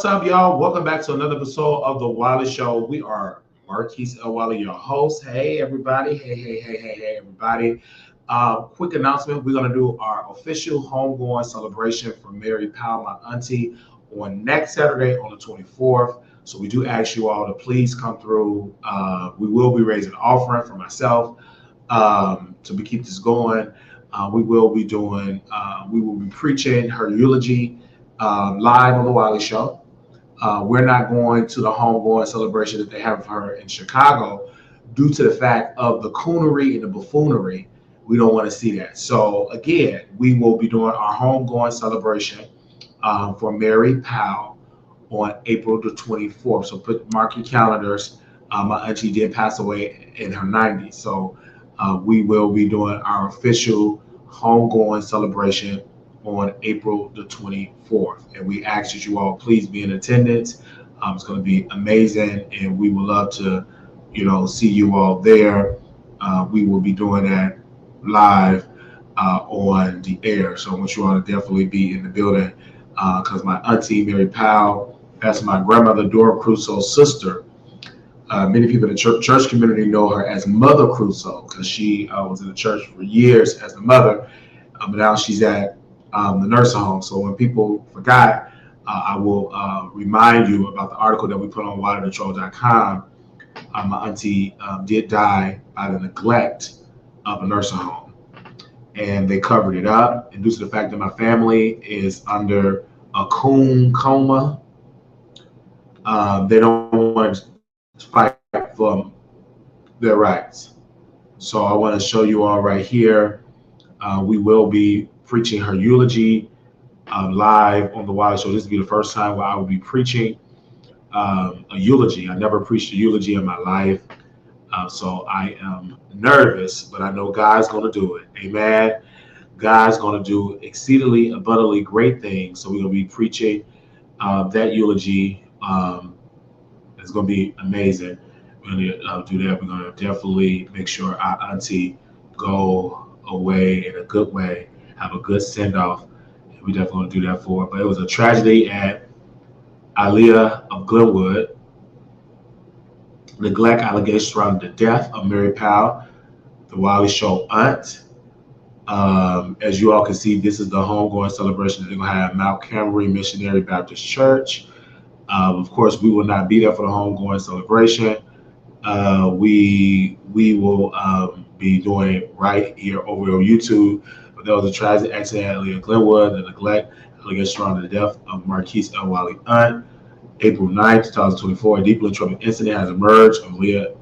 what's up, y'all? Welcome back to another episode of the Wiley Show. We are Marquise L. Wiley, your host. Hey, everybody. Hey, everybody. Quick announcement. We're going to do our official homegoing celebration for Mary Powell, my auntie, on next Saturday on the 24th. So we do ask you all to please come through. We will be raising an offering for myself to keep this going. We will be preaching her eulogy live on the Wiley Show. We're not going to the homegoing celebration that they have for her in Chicago due to the fact of the coonery and the buffoonery. We don't want to see that. So again, we will be doing our homegoing celebration for Mary Powell on April the 24th. So mark your calendars. My auntie did pass away in her 90s. So we will be doing our official homegoing celebration on April the 24th. And we ask that you all please be in attendance. It's going to be amazing, and we would love to, see you all there. We will be doing that live on the air. So I want you all to definitely be in the building because my auntie, Mary Powell, that's my grandmother, Dora Crusoe's sister. Many people in the church community know her as Mother Crusoe because she was in the church for years as the mother, but now she's at the nursing home. So when people forgot, I will remind you about the article that we put on waterthetroll.com. My auntie did die by the neglect of a nursing home, and they covered it up. And due to the fact that my family is under a coon coma, they don't want to fight for their rights. So I want to show you all right here. We will be preaching her eulogy live on the Wiley Show. This will be the first time where I will be preaching a eulogy. I never preached a eulogy in my life, so I am nervous, but I know God's going to do it. Amen. God's going to do exceedingly abundantly great things. So we're going to be preaching that eulogy. It's going to be amazing. We're going to do that. We're going to definitely make sure our auntie go away in a good way, have a good send-off. We definitely want to do that for her. But it was a tragedy at Aliyah of Glenwood. Neglect allegations surrounding the death of Mary Powell, the Wiley Show aunt. As you all can see, this is the homegoing celebration that they're going to have at Mount Calvary Missionary Baptist Church. Of course, we will not be there for the homegoing celebration. We will be doing it right here over on YouTube. But there was a tragic accident at Aliyah Glenwood, the neglect allegations surrounding the death of Marquise L. Wiley aunt. April 9, 2024, a deeply troubling incident has emerged of Aliyah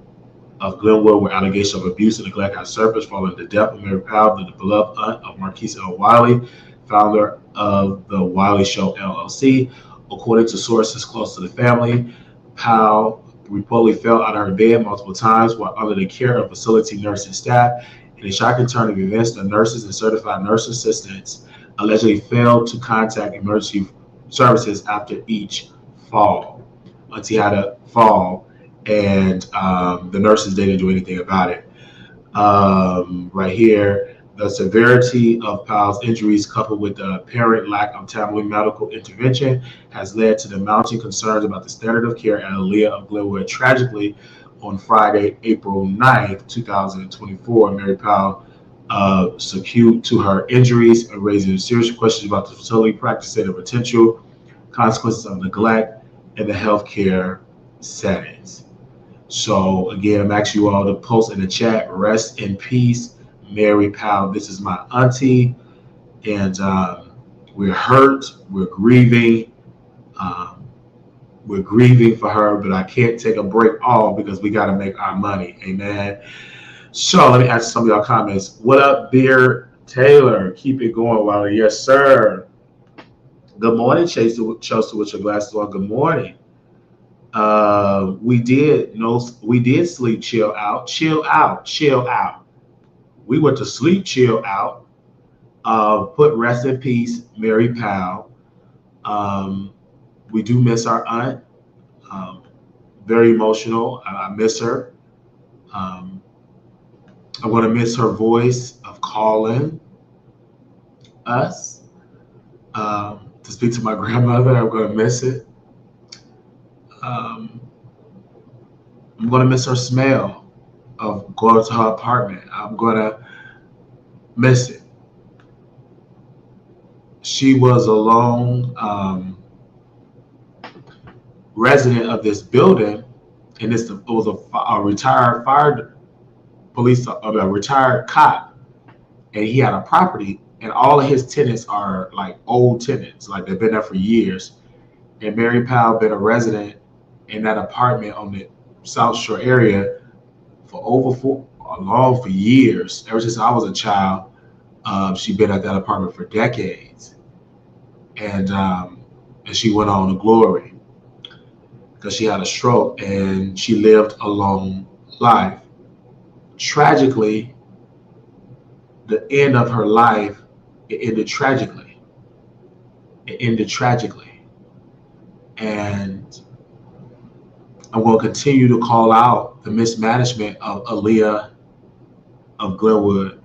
of Glenwood where allegations of abuse and neglect has surfaced following the death of Mary Powell, the beloved aunt of Marquise L. Wiley, founder of the Wiley Show LLC. According to sources close to the family, Powell reportedly fell out of her bed multiple times while under the care of facility nursing staff. In a shocking turn of events, the nurses and certified nurse assistants allegedly failed to contact emergency services after each fall. Auntie had a fall, and the nurses didn't do anything about it. Right here, the severity of Powell's injuries coupled with the apparent lack of timely medical intervention has led to the mounting concerns about the standard of care at Aliyah of Glenwood. Tragically, on Friday, April 9th, 2024, Mary Powell succumbed to her injuries, raising serious questions about the facility practice and the potential consequences of neglect in the healthcare settings. So again, I'm asking you all to post in the chat, rest in peace, Mary Powell. This is my auntie, and we're hurt, we're grieving for her, but I can't take a break all because we got to make our money. Amen. So let me answer some of y'all comments. What up, Beer Taylor? Keep it going, Wiley. Yes, sir. Good morning, Chelsea with your glasses on. Good morning. We did sleep, chill out. We went to sleep, chill out. Put rest in peace, Mary Powell. We do miss our aunt. Very emotional. I miss her. I'm going to miss her voice of calling us to speak to my grandmother. I'm going to miss it. I'm going to miss her smell of going to her apartment. I'm going to miss it. She was a lone resident of this building, and it was a retired fire police, a retired cop, and he had a property, and all of his tenants are like old tenants, like they've been there for years. And Mary Powell been a resident in that apartment on the South Shore area for years. Ever since I was a child, she'd been at that apartment for decades, and she went on to glory because she had a stroke and she lived a long life. Tragically, the end of her life, it ended tragically. And I'm going to continue to call out the mismanagement of Aaliyah of Glenwood,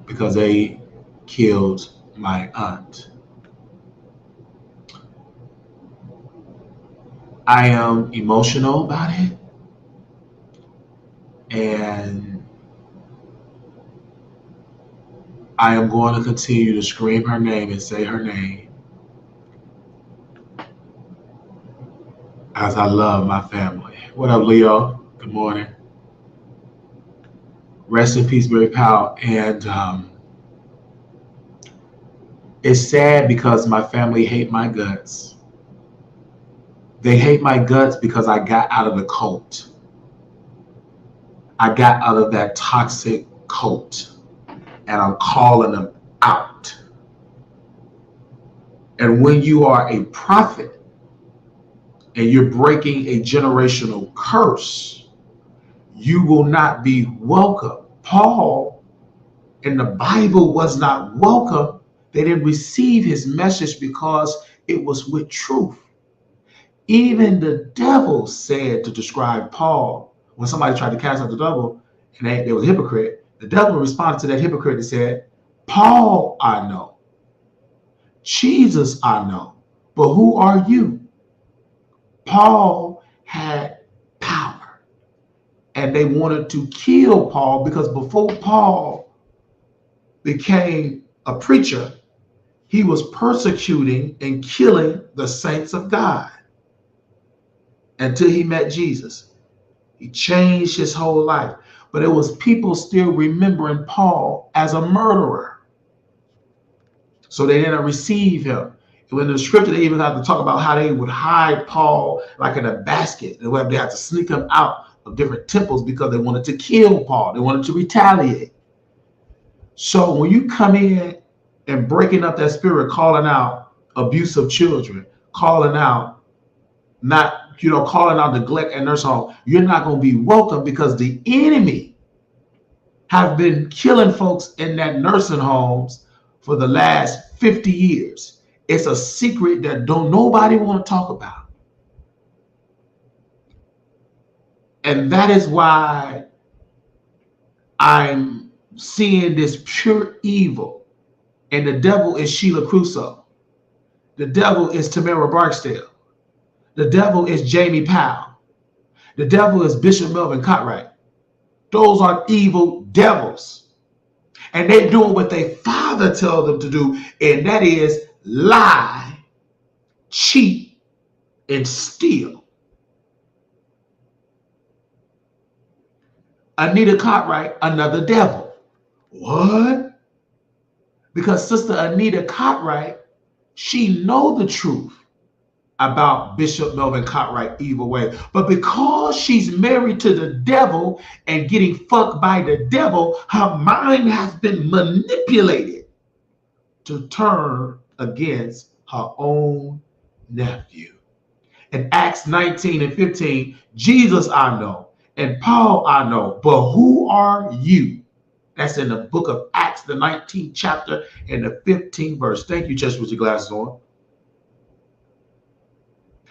because they killed my aunt. I am emotional about it, and I am going to continue to scream her name and say her name, as I love my family. What up, Leo? Good morning. Rest in peace, Mary Powell. And it's sad because my family hate my guts. They hate my guts because I got out of the cult. I got out of that toxic cult, and I'm calling them out. And when you are a prophet and you're breaking a generational curse, you will not be welcome. Paul in the Bible was not welcome. They didn't receive his message because it was with truth. Even the devil said to describe Paul, when somebody tried to cast out the devil and they was a hypocrite, the devil responded to that hypocrite and said, Paul I know, Jesus I know, but who are you? Paul had power, and they wanted to kill Paul because before Paul became a preacher, he was persecuting and killing the saints of God until he met Jesus. He changed his whole life, but it was people still remembering Paul as a murderer. So they didn't receive him. When the scripture, they even had to talk about how they would hide Paul like in a basket. They had to sneak him out of different temples because they wanted to kill Paul. They wanted to retaliate. So when you come in and breaking up that spirit, calling out abuse of children, calling out calling out neglect and nurse home, you're not going to be welcome, because the enemy have been killing folks in that nursing homes for the last 50 years. It's a secret that don't nobody want to talk about. And that is why I'm seeing this pure evil. And the devil is Sheila Crusoe. The devil is Tamara Barksdale. The devil is Jamie Powell. The devil is Bishop Melvin Cartwright. Those are evil devils. And they're doing what their father tells them to do, and that is lie, cheat, and steal. Anita Cartwright, another devil. What? Because Sister Anita Cartwright, she know the truth about Bishop Melvin Cartwright evil way. But because she's married to the devil and getting fucked by the devil, her mind has been manipulated to turn against her own nephew. In Acts 19:15, Jesus I know and Paul I know, but who are you? That's in the book of Acts, the 19th chapter and the 15th verse. Thank you, just with your glasses on.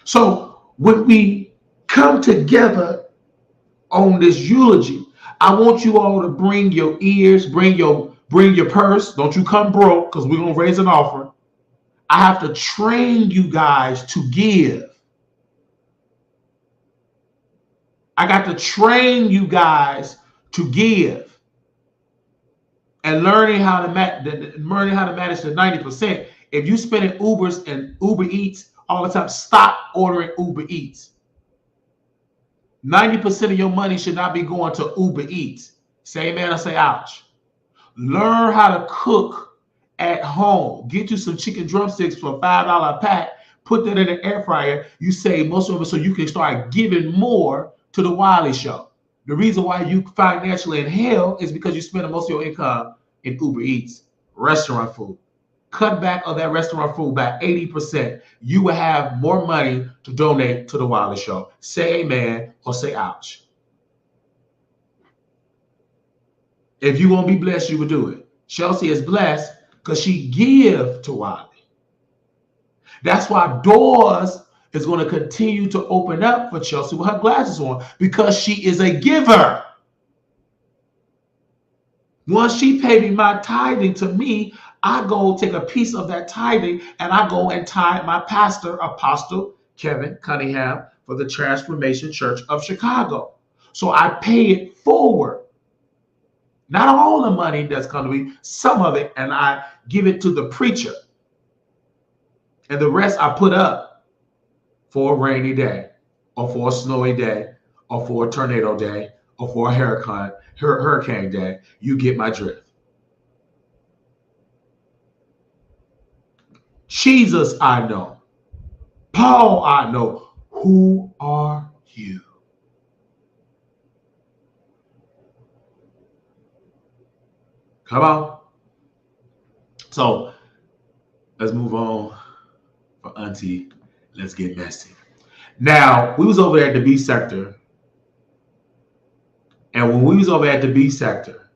So when we come together on this eulogy, I want you all to bring your ears, bring your purse. Don't you come broke, because we're going to raise an offering. I have to train you guys to give. I got to train you guys to give. And learning how to manage the 90%. If you spending Ubers and Uber Eats all the time, stop ordering Uber Eats. 90% of your money should not be going to Uber Eats. Say amen or say ouch. Learn how to cook at home. Get you some chicken drumsticks for $5 a pack. Put that in the air fryer. You save most of it so you can start giving more to the Wiley Show. The reason why you financially in hell is because you spend most of your income in Uber Eats, restaurant food. Cut back on that restaurant food by 80%. You will have more money to donate to the Wiley Show. Say amen or say ouch. If you want to be blessed, you will do it. Chelsea is blessed because she give to Wiley. That's why doors is going to continue to open up for Chelsea with her glasses on, because she is a giver. Once she paid me my tithing to me, I go take a piece of that tithing and I go and tithe my pastor, Apostle Kevin Cunningham, for the Transformation Church of Chicago. So I pay it forward. Not all the money that's going to be, some of it, and I give it to the preacher. And the rest I put up for a rainy day, or for a snowy day, or for a tornado day, or for a hurricane day. You get my drift. Jesus, I know. Paul, I know. Who are you? Come on. So let's move on for Auntie. Let's get messy. Now, we was over there at the B sector. And when we was over at the B sector,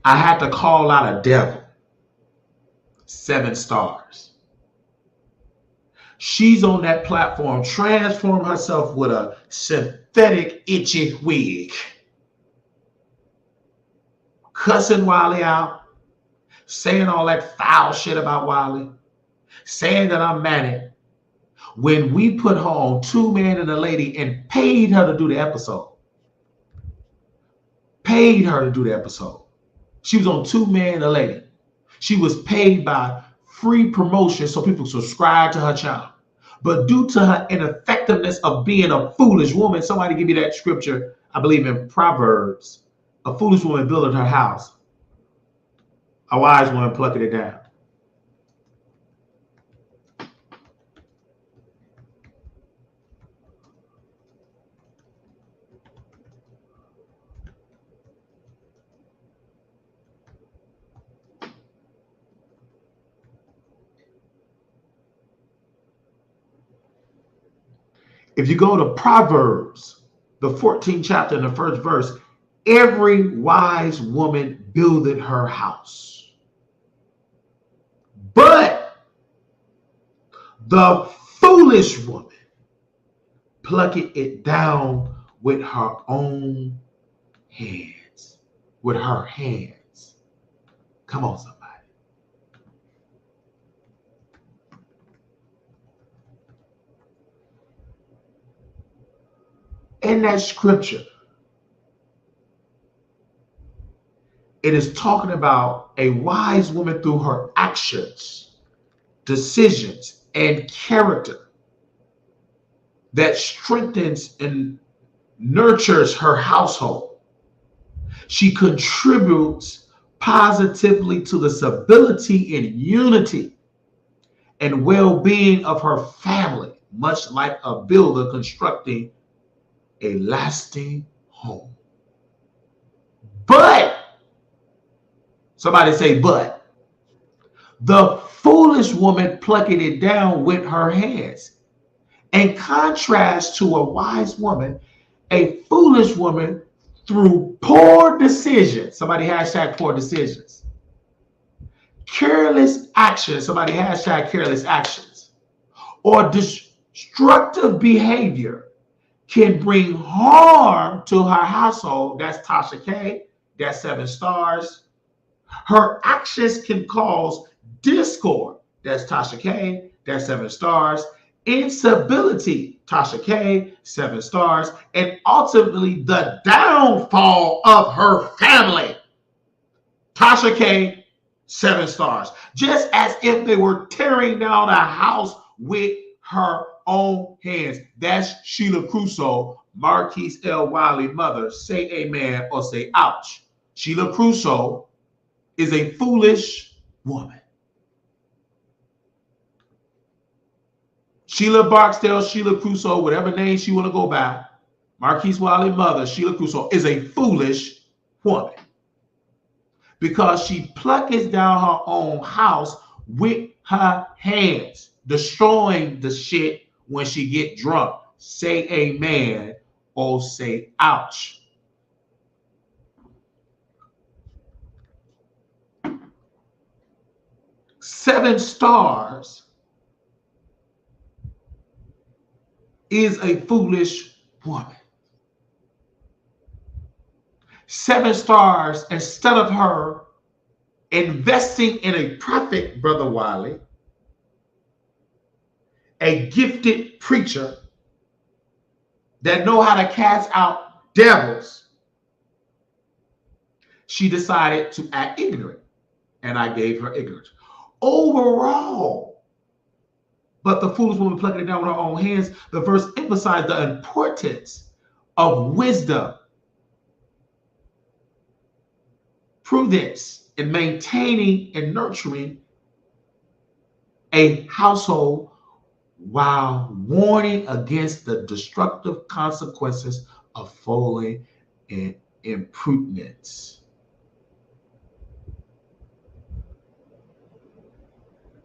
I had to call out a devil. 7 stars. She's on that platform, transform herself with a synthetic itchy wig. Cussing Wiley out, saying all that foul shit about Wiley, saying that I'm Manic, when we put her on 2 Men and a Lady and paid her to do the episode. Paid her to do the episode. She was on 2 Men and a Lady. She was paid by free promotion so people subscribe to her channel. But due to her ineffectiveness of being a foolish woman, somebody give me that scripture, I believe in Proverbs. A foolish woman building her house. A wise woman plucking it down. If you go to Proverbs, the 14th chapter and the 1st verse, every wise woman builded her house. But the foolish woman plucked it down with her own hands. With her hands. Come on, somebody. In that scripture, it is talking about a wise woman through her actions, decisions, and character that strengthens and nurtures her household. She contributes positively to the stability and unity and well-being of her family, much like a builder constructing a lasting home. But, somebody say but, the foolish woman plucking it down with her hands. In contrast to a wise woman, a foolish woman through poor decisions, somebody hashtag poor decisions, careless actions, somebody hashtag careless actions, or destructive behavior can bring harm to her household. That's Tasha K. That's 7 stars. Her actions can cause discord That's Tasha K. That's 7 stars. Instability, Tasha K. 7 stars. And ultimately, the downfall of her family, Tasha K. 7 stars. Just as if they were tearing down a house with her own hands. That's Sheila Crusoe, Marquise L. Wiley mother. Say amen or say ouch. Sheila Crusoe is a foolish woman. Sheila Barksdale, Sheila Crusoe, whatever name she want to go by, Marquise Wiley mother, Sheila Crusoe, is a foolish woman. Because she plucketh down her own house with her hands, destroying the shit when she get drunk. Say amen or say ouch. Seven stars is a foolish woman. 7 stars, instead of her investing in a prophet, Brother Wiley, a gifted preacher that know how to cast out devils, she decided to act ignorant, and I gave her ignorance. Overall, but the foolish woman plucking it down with her own hands, the verse emphasized the importance of wisdom, prudence, in maintaining and nurturing a household while warning against the destructive consequences of folly and imprudence.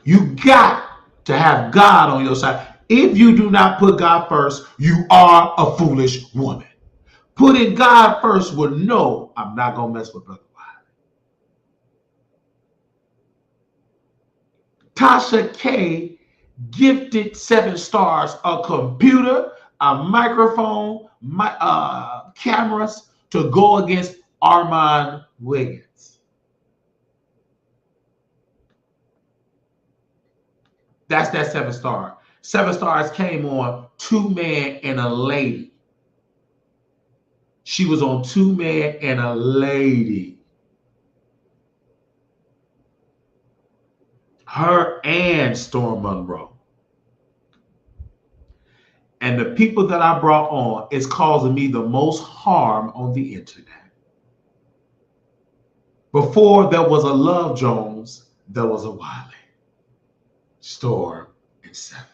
You got to have God on your side. If you do not put God first, you are a foolish woman. Putting God first will know I'm not going to mess with Brother Wiley. Tasha K. gifted 7 stars, a computer, a microphone, cameras to go against Armon Wiggins. That's that 7 star. 7 stars came on 2 Men and a Lady. She was on 2 Men and a Lady. Her and Storm Monroe. And the people that I brought on is causing me the most harm on the internet. Before there was a Love Jones, there was a Wiley, Storm, and 7.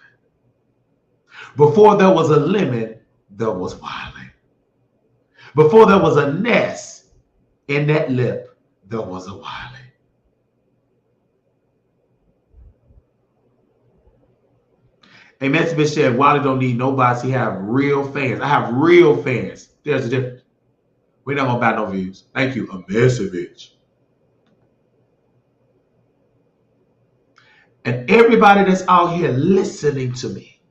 Before there was a Lemon, there was Wiley. Before there was a Ness in that lip, there was a Wiley. A message said, Wiley don't need nobody. He have real fans. I have real fans. There's a difference. We're not going to buy no views. Thank you, a message. And everybody that's out here listening to me,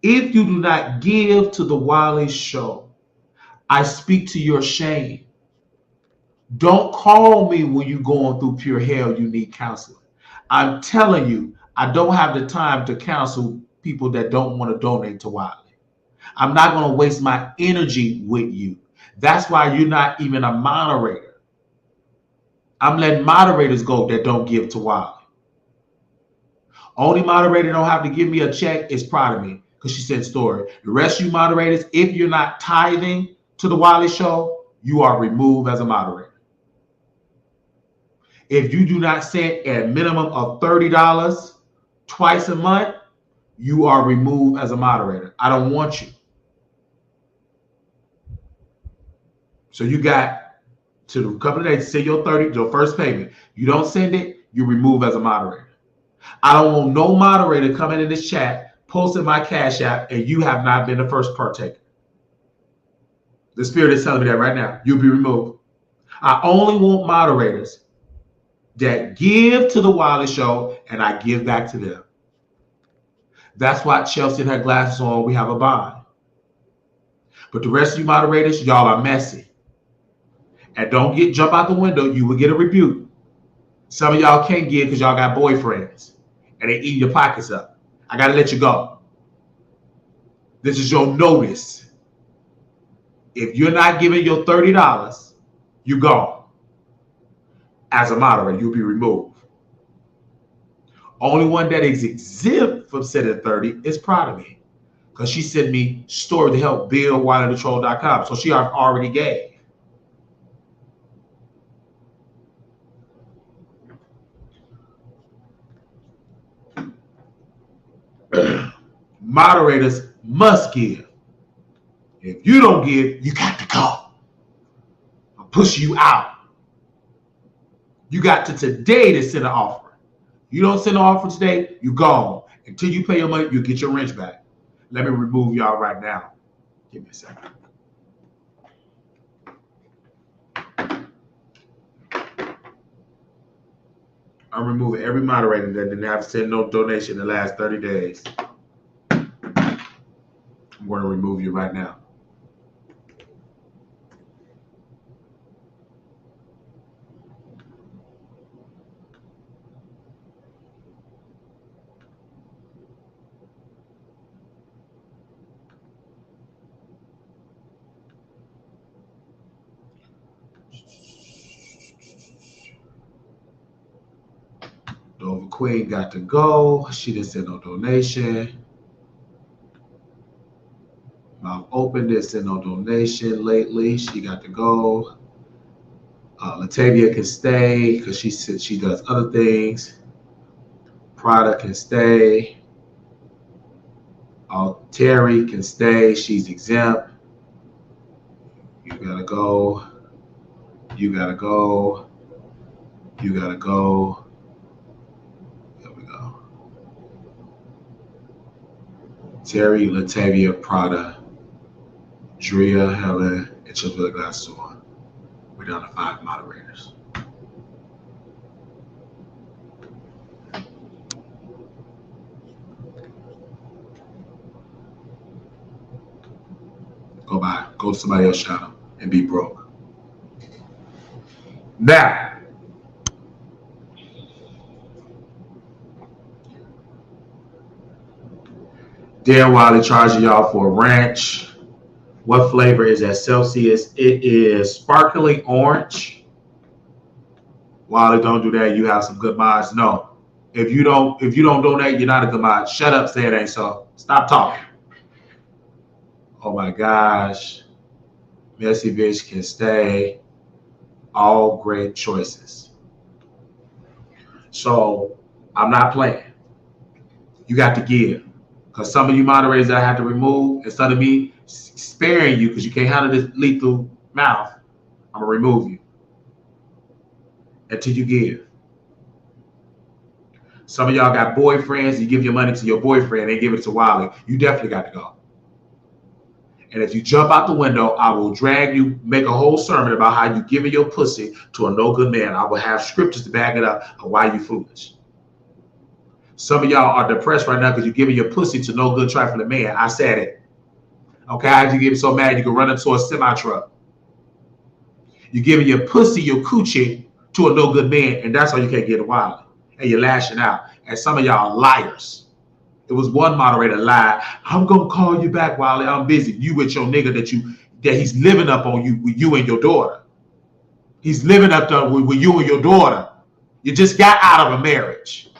if you do not give to the Wiley Show, I speak to your shame. Don't call me when you're going through pure hell, you need counseling. I'm telling you, I don't have the time to counsel people that don't want to donate to Wiley. I'm not going to waste my energy with you. That's why you're not even a moderator. I'm letting moderators go that don't give to Wiley. Only moderator don't have to give me a check is Proud of Me because she said story. The rest of you moderators, if you're not tithing to the Wiley Show, you are removed as a moderator. If you do not send a minimum of $30 twice a month, you are removed as a moderator. I don't want you. So you got to a couple of days to send your 30, your first payment. You don't send it, you're removed as a moderator. I don't want no moderator coming in this chat, posting my Cash App, and you have not been the first partaker. The Spirit is telling me that right now. You'll be removed. I only want moderators that give to the Wiley Show, and I give back to them. That's why Chelsea and her glasses on, we have a bond. But the rest of you moderators, y'all are messy. And don't jump out the window. You will get a rebuke. Some of y'all can't give because y'all got boyfriends and they eat your pockets up. I got to let you go. This is your notice. If you're not giving your $30, you're gone. As a moderator, you'll be removed. Only one that is exempt from sending 30 is Proud of Me. Because she sent me story to help build WileyTheTroll.com. So she already gave. Moderators must give. If you don't give, you got to go. I'll push you out. You got to today to send an offer. You don't send an offer today, you're gone. Until you pay your money, you get your wrench back. Let me remove y'all right now. Give me a second. I'm removing every moderator that didn't have to send no donation in the last 30 days. I'm going to remove you right now. Dover Queen got to go. She didn't send no donation. Mouth Open didn't send no donation lately. She got to go. Latavia can stay because she said she does other things. Prada can stay. Terry can stay. She's exempt. You gotta go. You gotta go. You gotta go. There we go. Terry, Latavia, Prada, Drea, Helen, and Chiswell Glass on. We're down to 5 moderators. Go to somebody else's channel and be broke. Now, Dan Wiley charging y'all for a ranch. What flavor is that? Celsius. It is sparkling orange. Wiley, don't do that. You have some good mods. No. If you don't donate, you're not a good mod. Shut up, say it ain't so. Stop talking. Oh my gosh. Messy Bitch can stay. All great choices. So I'm not playing. You got to give. Because some of you moderators that I have to remove, instead of me sparing you because you can't handle this lethal mouth, I'm going to remove you until you give. Some of y'all got boyfriends. You give your money to your boyfriend. They give it to Wiley. You definitely got to go. And if you jump out the window, I will drag you, make a whole sermon about how you giving your pussy to a no good man. I will have scriptures to back it up of why you foolish. Some of y'all are depressed right now because you're giving your pussy to no good trifling man. I said it. Okay, how'd you get so mad you can run into a semi-truck? You're giving your pussy, your coochie, to a no good man, and that's why you can't get a Wiley. And you're lashing out. And some of y'all are liars. It was one moderator lied. I'm gonna call you back, Wiley. I'm busy. You with your nigga that he's living up on you with you and your daughter. He's living up there with you and your daughter. You just got out of a marriage.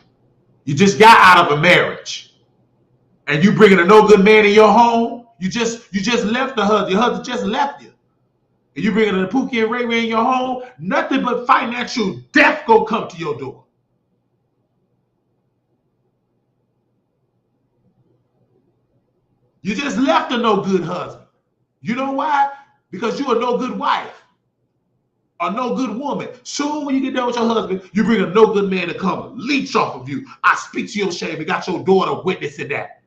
You just got out of a marriage. And you bringing a no good man in your home. You just left the husband. Your husband just left you. And you bringing a Pookie and Ray Ray in your home. Nothing but financial death gonna come to your door. You just left a no good husband. You know why? Because you're a no good wife. A no good woman. Soon when you get done with your husband, you bring a no good man to come leech off of you. I speak to your shame and got your daughter witnessing that.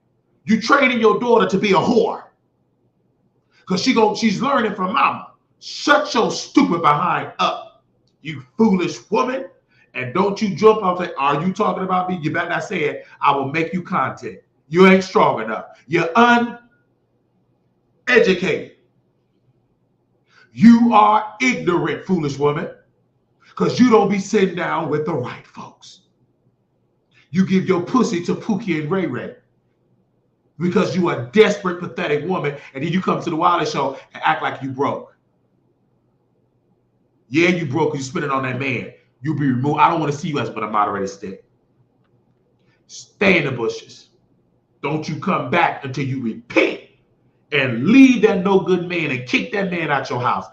You training your daughter to be a whore. Because she's learning from mama. Shut your stupid behind up, you foolish woman. And don't you jump off and say, are you talking about me? You better not say it. I will make you content. You ain't strong enough. You're uneducated. You are ignorant, foolish woman. because you don't be sitting down with the right folks. You give your pussy to Pookie and Ray Ray because you a desperate, pathetic woman, and then you come to the Wiley Show and act like you broke. Yeah, you broke because you spent it on that man. You'll be removed. I don't want to see you as but a moderated stick. Stay in the bushes. Don't you come back until you repent and leave that no good man and kick that man out your house.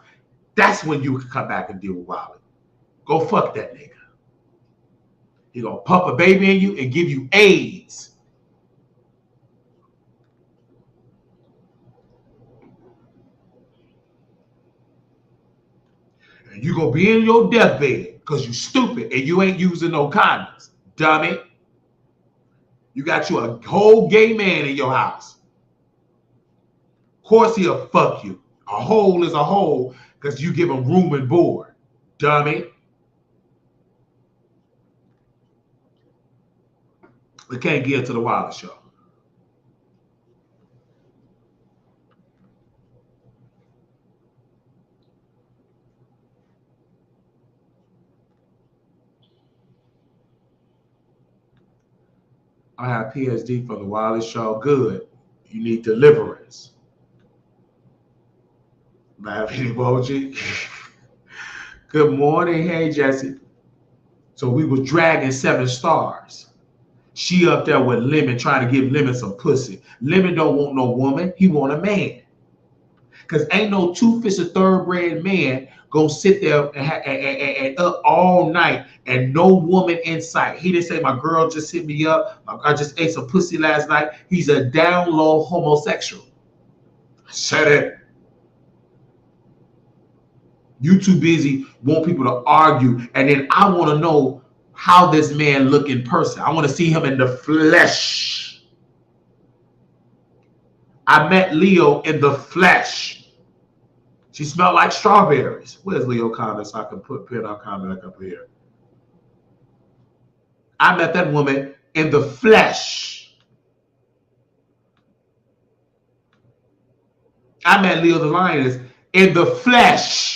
That's when you can come back and deal with Wiley. Go fuck that nigga. He gonna pump a baby in you and give you AIDS. And you gonna be in your deathbed because you stupid and you ain't using no condoms, dummy. You got you a whole gay man in your house. Of course he'll fuck you. A hole is a hole because you give him room and board, dummy. We can't get to the Wiley Show. I have PSD for the Wiley Show. Good. You need deliverance. Laugh emoji. Good morning. Hey, Jesse. So we was dragging 7 stars. She up there with Lemon trying to give Lemon some pussy. Lemon don't want no woman. He want a man. Because ain't no two-fisted thoroughbred man gonna sit there and up all night and no woman in sight. He didn't say my girl just hit me up. I just ate some pussy last night. He's a down low homosexual. Said it. You too busy want people to argue, and then I want to know how this man look in person. I want to see him in the flesh. I met Leo in the flesh. She smelled like strawberries. Where's Leo comment so I can pin our comment up here? I met that woman in the flesh. I met Leo the Lioness in the flesh.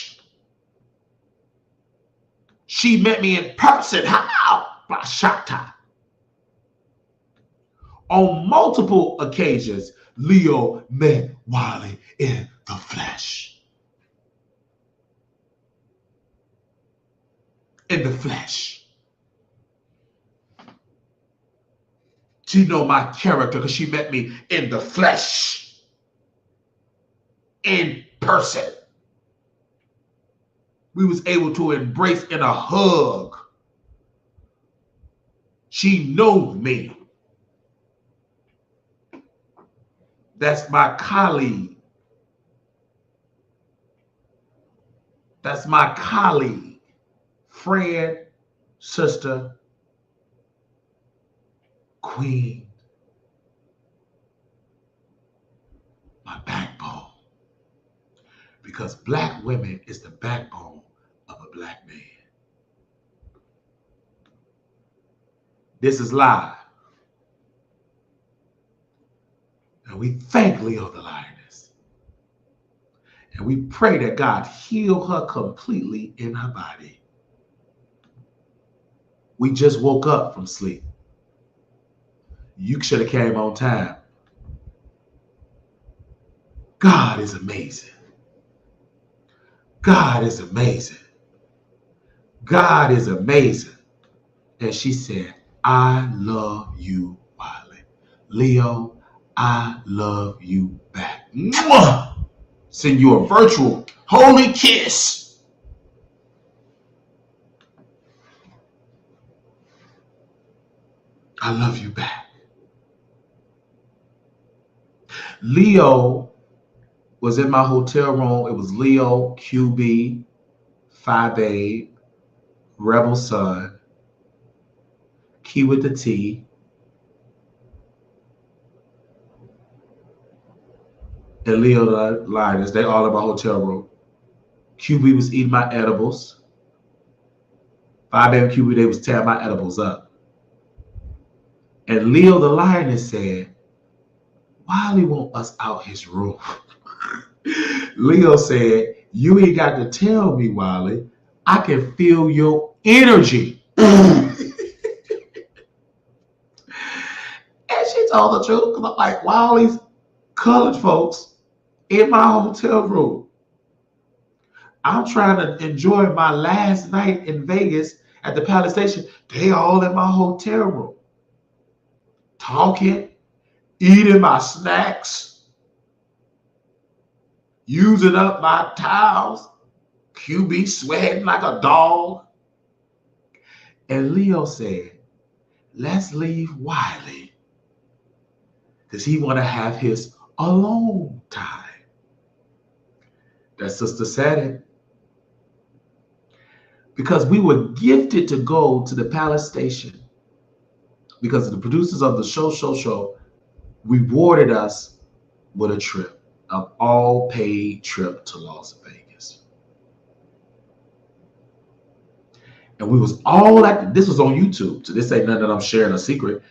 She met me in person. How? Bashata. On multiple occasions, Leo met Wiley in the flesh. In the flesh. She know my character because she met me in the flesh. In person. We was able to embrace in a hug. She knows me. That's my colleague. That's my colleague, friend, sister, queen, my backbone. Because black women is the backbone of a black man. This is live. And we thank Leo the Lioness. And we pray that God heal her completely in her body. We just woke up from sleep. You should have came on time. God is amazing. God is amazing. God is amazing. And she said, I love you, Wiley. Leo, I love you back. Mwah! Send you a virtual holy kiss. I love you back. Leo was in my hotel room. It was Leo, QB, Phi Babe, Rebel Son, Key with the T, and Leo the Lioness. They all in my hotel room. QB was eating my edibles. Phi Babe and QB, they was tearing my edibles up. And Leo the Lioness said, Wiley want us out his room. Leo said, you ain't got to tell me, Wiley. I can feel your energy. And she told the truth. Because I'm like, wow, these colored folks in my hotel room. I'm trying to enjoy my last night in Vegas at the Palace Station. They all in my hotel room. Talking, eating my snacks, using up my towels. QB sweating like a dog. And Leo said, let's leave Wiley because he want to have his alone time. That sister said it. Because we were gifted to go to the Palace Station because the producers of the show rewarded us with a trip, an all-paid trip to Las Vegas. And we was all at, this was on YouTube, so this ain't nothing that I'm sharing a secret.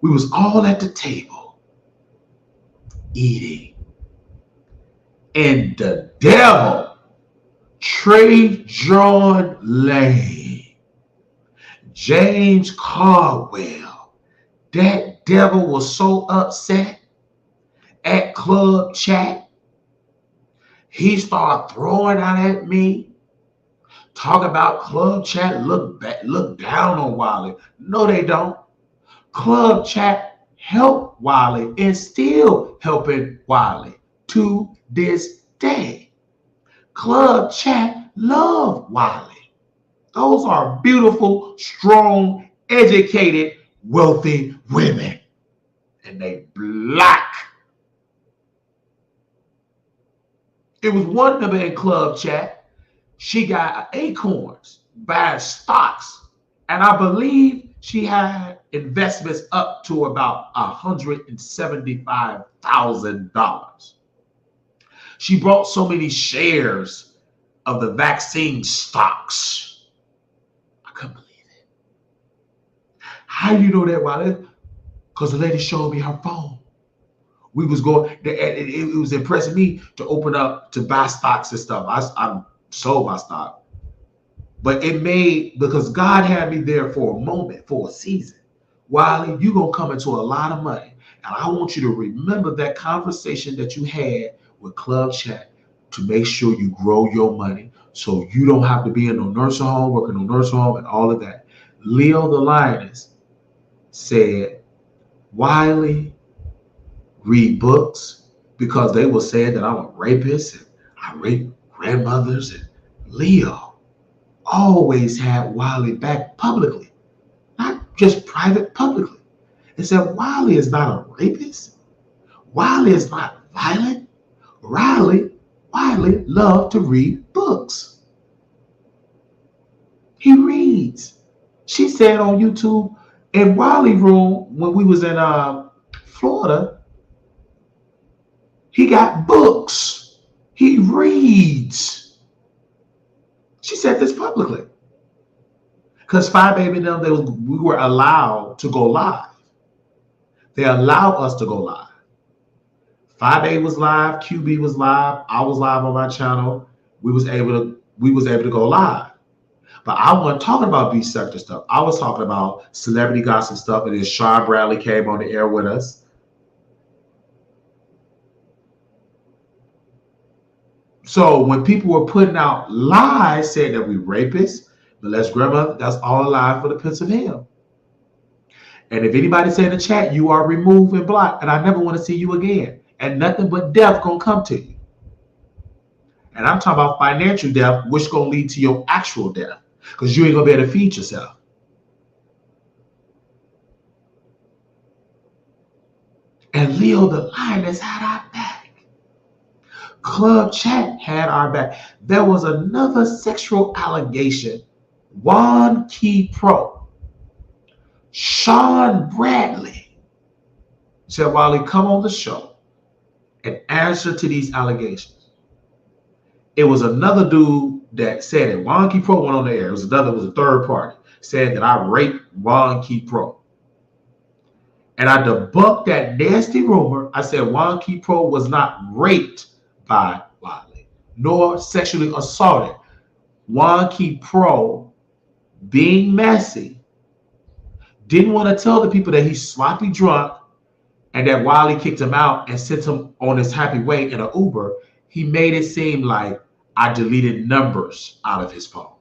We was all at the table eating. And the devil, Trajan Lane, James Caldwell, that devil was so upset at Club Chat. He started throwing out at me, talk about Club Chat, look down on Wiley. No, they don't. Club Chat helped Wiley and still helping Wiley to this day. Club Chat love Wiley. Those are beautiful, strong, educated, wealthy women. And they black. It was one of them in Club Chat. She got acorns, buying stocks. And I believe she had investments up to about $175,000. She bought so many shares of the vaccine stocks. I couldn't believe it. How do you know that, Wiley? Because the lady showed me her phone. We was going, it was impressing me to open up to buy stocks and stuff. I sold my stock. But it made, because God had me there for a moment, for a season. Wiley, you're going to come into a lot of money. And I want you to remember that conversation that you had with Club Chat to make sure you grow your money so you don't have to be in no nursing home, working no nursing home and all of that. Leo the Lioness said, Wiley, read books, because they were saying that I'm a rapist and I rape grandmothers. And Leo always had Wiley back publicly, not just private, publicly. They said Wiley is not a rapist. Wiley is not violent. Wiley loved to read books. He reads. She said on YouTube, in Wiley room, when we was in Florida, he got books. He reads. She said this publicly. Because Five Baby and them, we were allowed to go live. They allowed us to go live. 5A was live, QB was live, I was live on my channel. We was able to go live. But I wasn't talking about beach sector stuff. I was talking about celebrity gossip stuff, and then Sean Bradley came on the air with us. So when people were putting out lies saying that we rapists, molest grandmother, that's all a lie for the pits of hell. And if anybody say in the chat, you are removed and blocked, and I never want to see you again. And nothing but death gonna come to you. And I'm talking about financial death, which gonna lead to your actual death, because you ain't gonna be able to feed yourself. And Leo the Lioness had our back. Club Chat had our back. There was another sexual allegation. Juan Key Pro, Sean Bradley said, Wiley, come on the show and answer to these allegations. It was another dude that said it. Juan Key Pro went on the air. It was a third party, said that I raped Juan Key Pro. And I debunked that nasty rumor. I said Juan Key Pro was not raped by Wiley, nor sexually assaulted. Wonky Pro, being messy, didn't want to tell the people that he's sloppy drunk and that Wiley kicked him out and sent him on his happy way in an Uber. He made it seem like I deleted numbers out of his phone.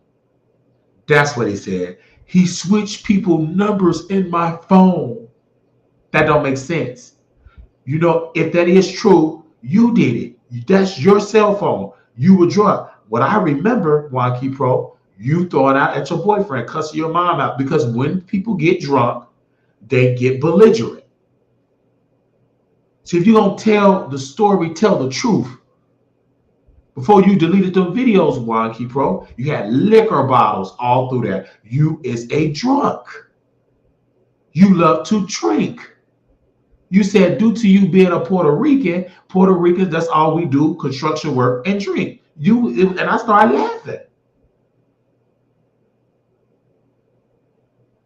That's what he said. He switched people numbers in my phone. That don't make sense. You know, if that is true, you did it. That's your cell phone. You were drunk. What I remember, Wonky Pro, you throwing out at your boyfriend, cussing your mom out, because when people get drunk, they get belligerent. So if you're going to tell the story, tell the truth. Before you deleted the videos, Wonky Pro, you had liquor bottles all through there. You is a drunk. You love to drink. You said due to you being a Puerto Ricans, that's all we do, construction work and drink. And I started laughing.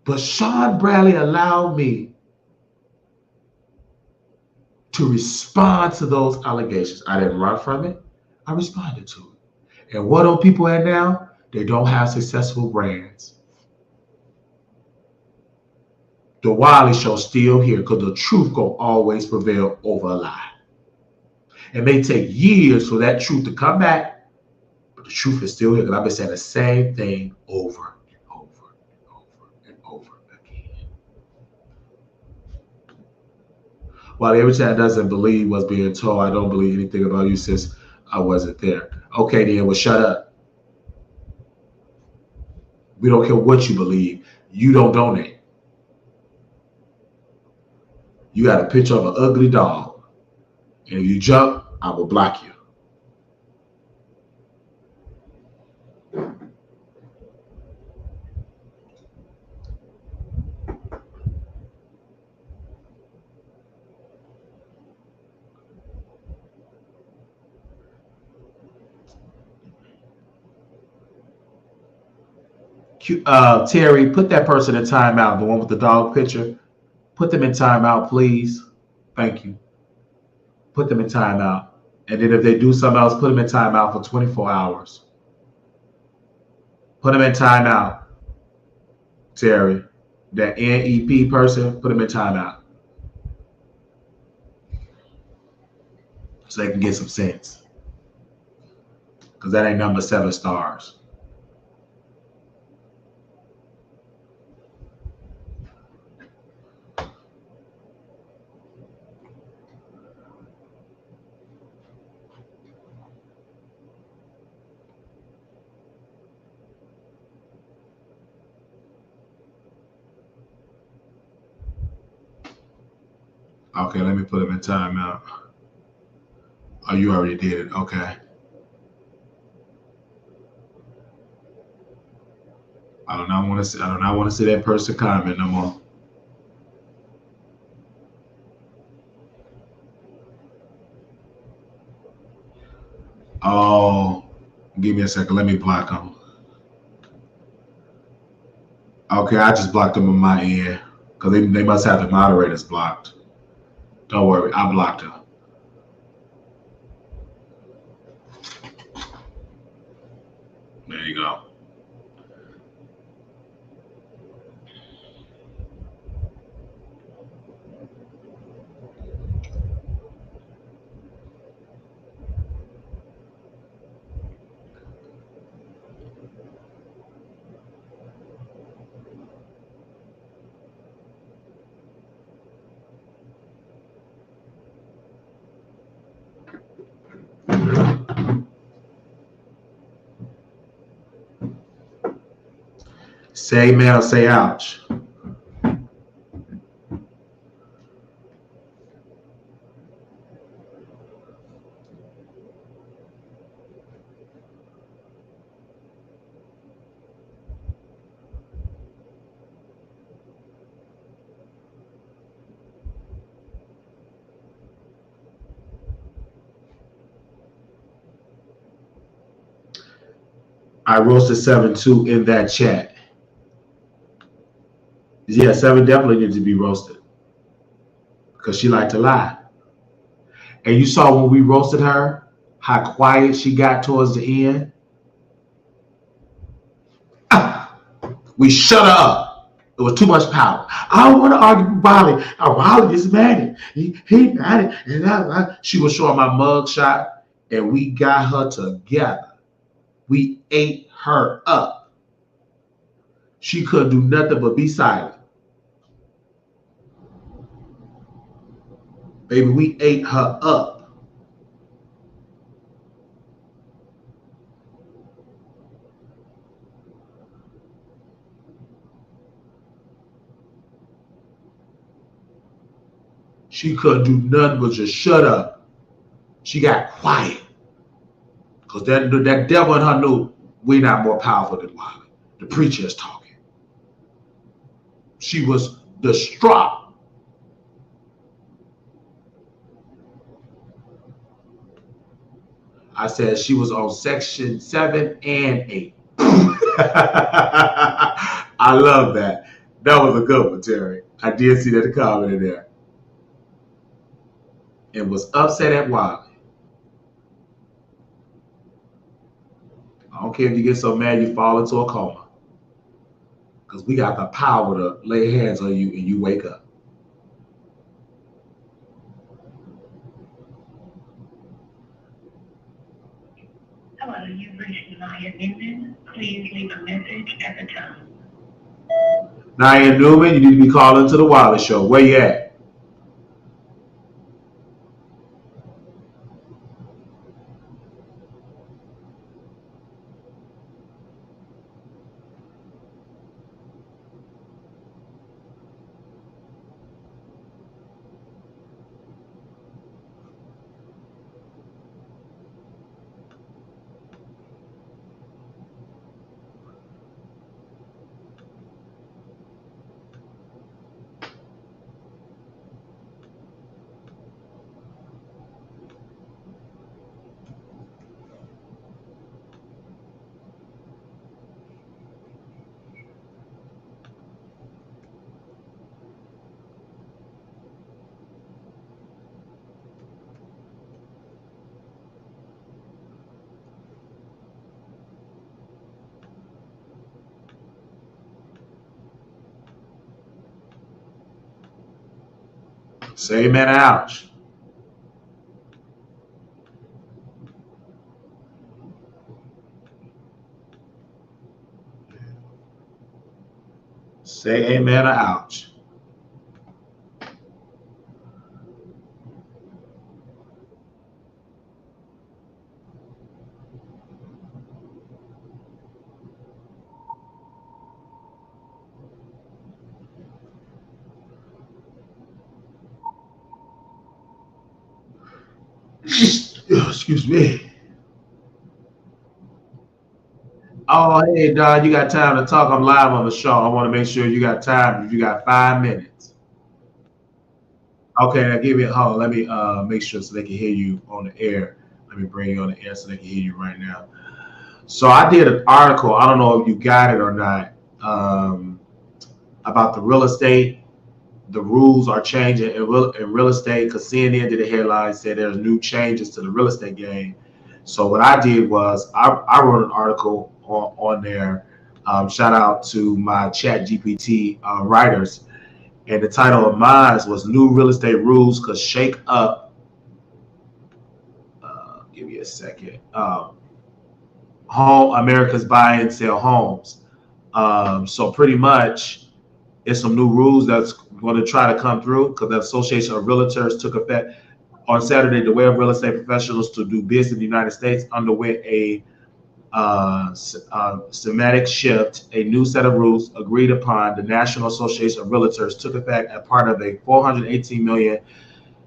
But Sean Bradley allowed me to respond to those allegations. I didn't run from it. I responded to it. And what are people at now? They don't have successful brands. The Wiley Show still here because the truth will always prevail over a lie. It may take years for that truth to come back, but the truth is still here because I've been saying the same thing over and over and over and over again. While every child doesn't believe what's being told, I don't believe anything about you since I wasn't there. Okay, then, well, shut up. We don't care what you believe. You don't donate. You got a picture of an ugly dog. And if you jump, I will block you. Terry, put that person in timeout, the one with the dog picture. Put them in timeout, please. Thank you. Put them in timeout. And then if they do something else, put them in timeout for 24 hours. Put them in timeout, Terry. That NEP person, put them in timeout. So they can get some sense. Because that ain't number 7 stars. Okay, let me put them in timeout. Oh, you already did it. Okay. I do not want to see that person comment no more. Oh, give me a second. Let me block them. Okay, I just blocked them on my end because they must have the moderators blocked. Don't worry, I blocked her. There you go. Say amen or say ouch. I roasted 7-2 in that chat. Yeah, 7 definitely needs to be roasted because she liked to lie. And you saw when we roasted her, how quiet she got towards the end. We shut her up. It was too much power. I don't want to argue with Wiley. Wiley is Manic. He Manic. And she was showing my mug shot, and we got her together. We ate her up. She couldn't do nothing but be silent. Baby, we ate her up. She couldn't do nothing but just shut up. She got quiet. Because that devil in her knew we're not more powerful than Wiley. The preacher is talking. She was distraught. I said she was on section 7 and 8. I love that. That was a good one, Terry. I did see that comment in there. And was upset at Wiley. I don't care if you get so mad you fall into a coma. Because we got the power to lay hands on you and you wake up. Hello, you've reached Nia Newman. Please leave a message at the tone. Nia Newman, you need to be calling to the Wiley Show. Where you at? Say amen and ouch. Say amen or ouch. Excuse me. Oh, hey, Don, you got time to talk? I'm live on the show. I want to make sure you got time. If you got 5 minutes. Okay, now give me a hold. Let me make sure so they can hear you on the air. Let me bring you on the air so they can hear you right now. So I did an article. I don't know if you got it or not, about the real estate. The rules are changing in real estate because CNN did a headline said there's new changes to the real estate game. So what I did was I wrote an article on there. Shout out to my Chat GPT writers, and the title of mine was "New Real Estate Rules Could Shake Up." Give me a second. Home America's buy and sell homes. So pretty much, it's some new rules that's going to try to come through because the Association of Realtors took effect on Saturday. The way of real estate professionals to do business in the United States underwent a systematic shift. A new set of rules agreed upon the National Association of Realtors took effect as part of a $418 million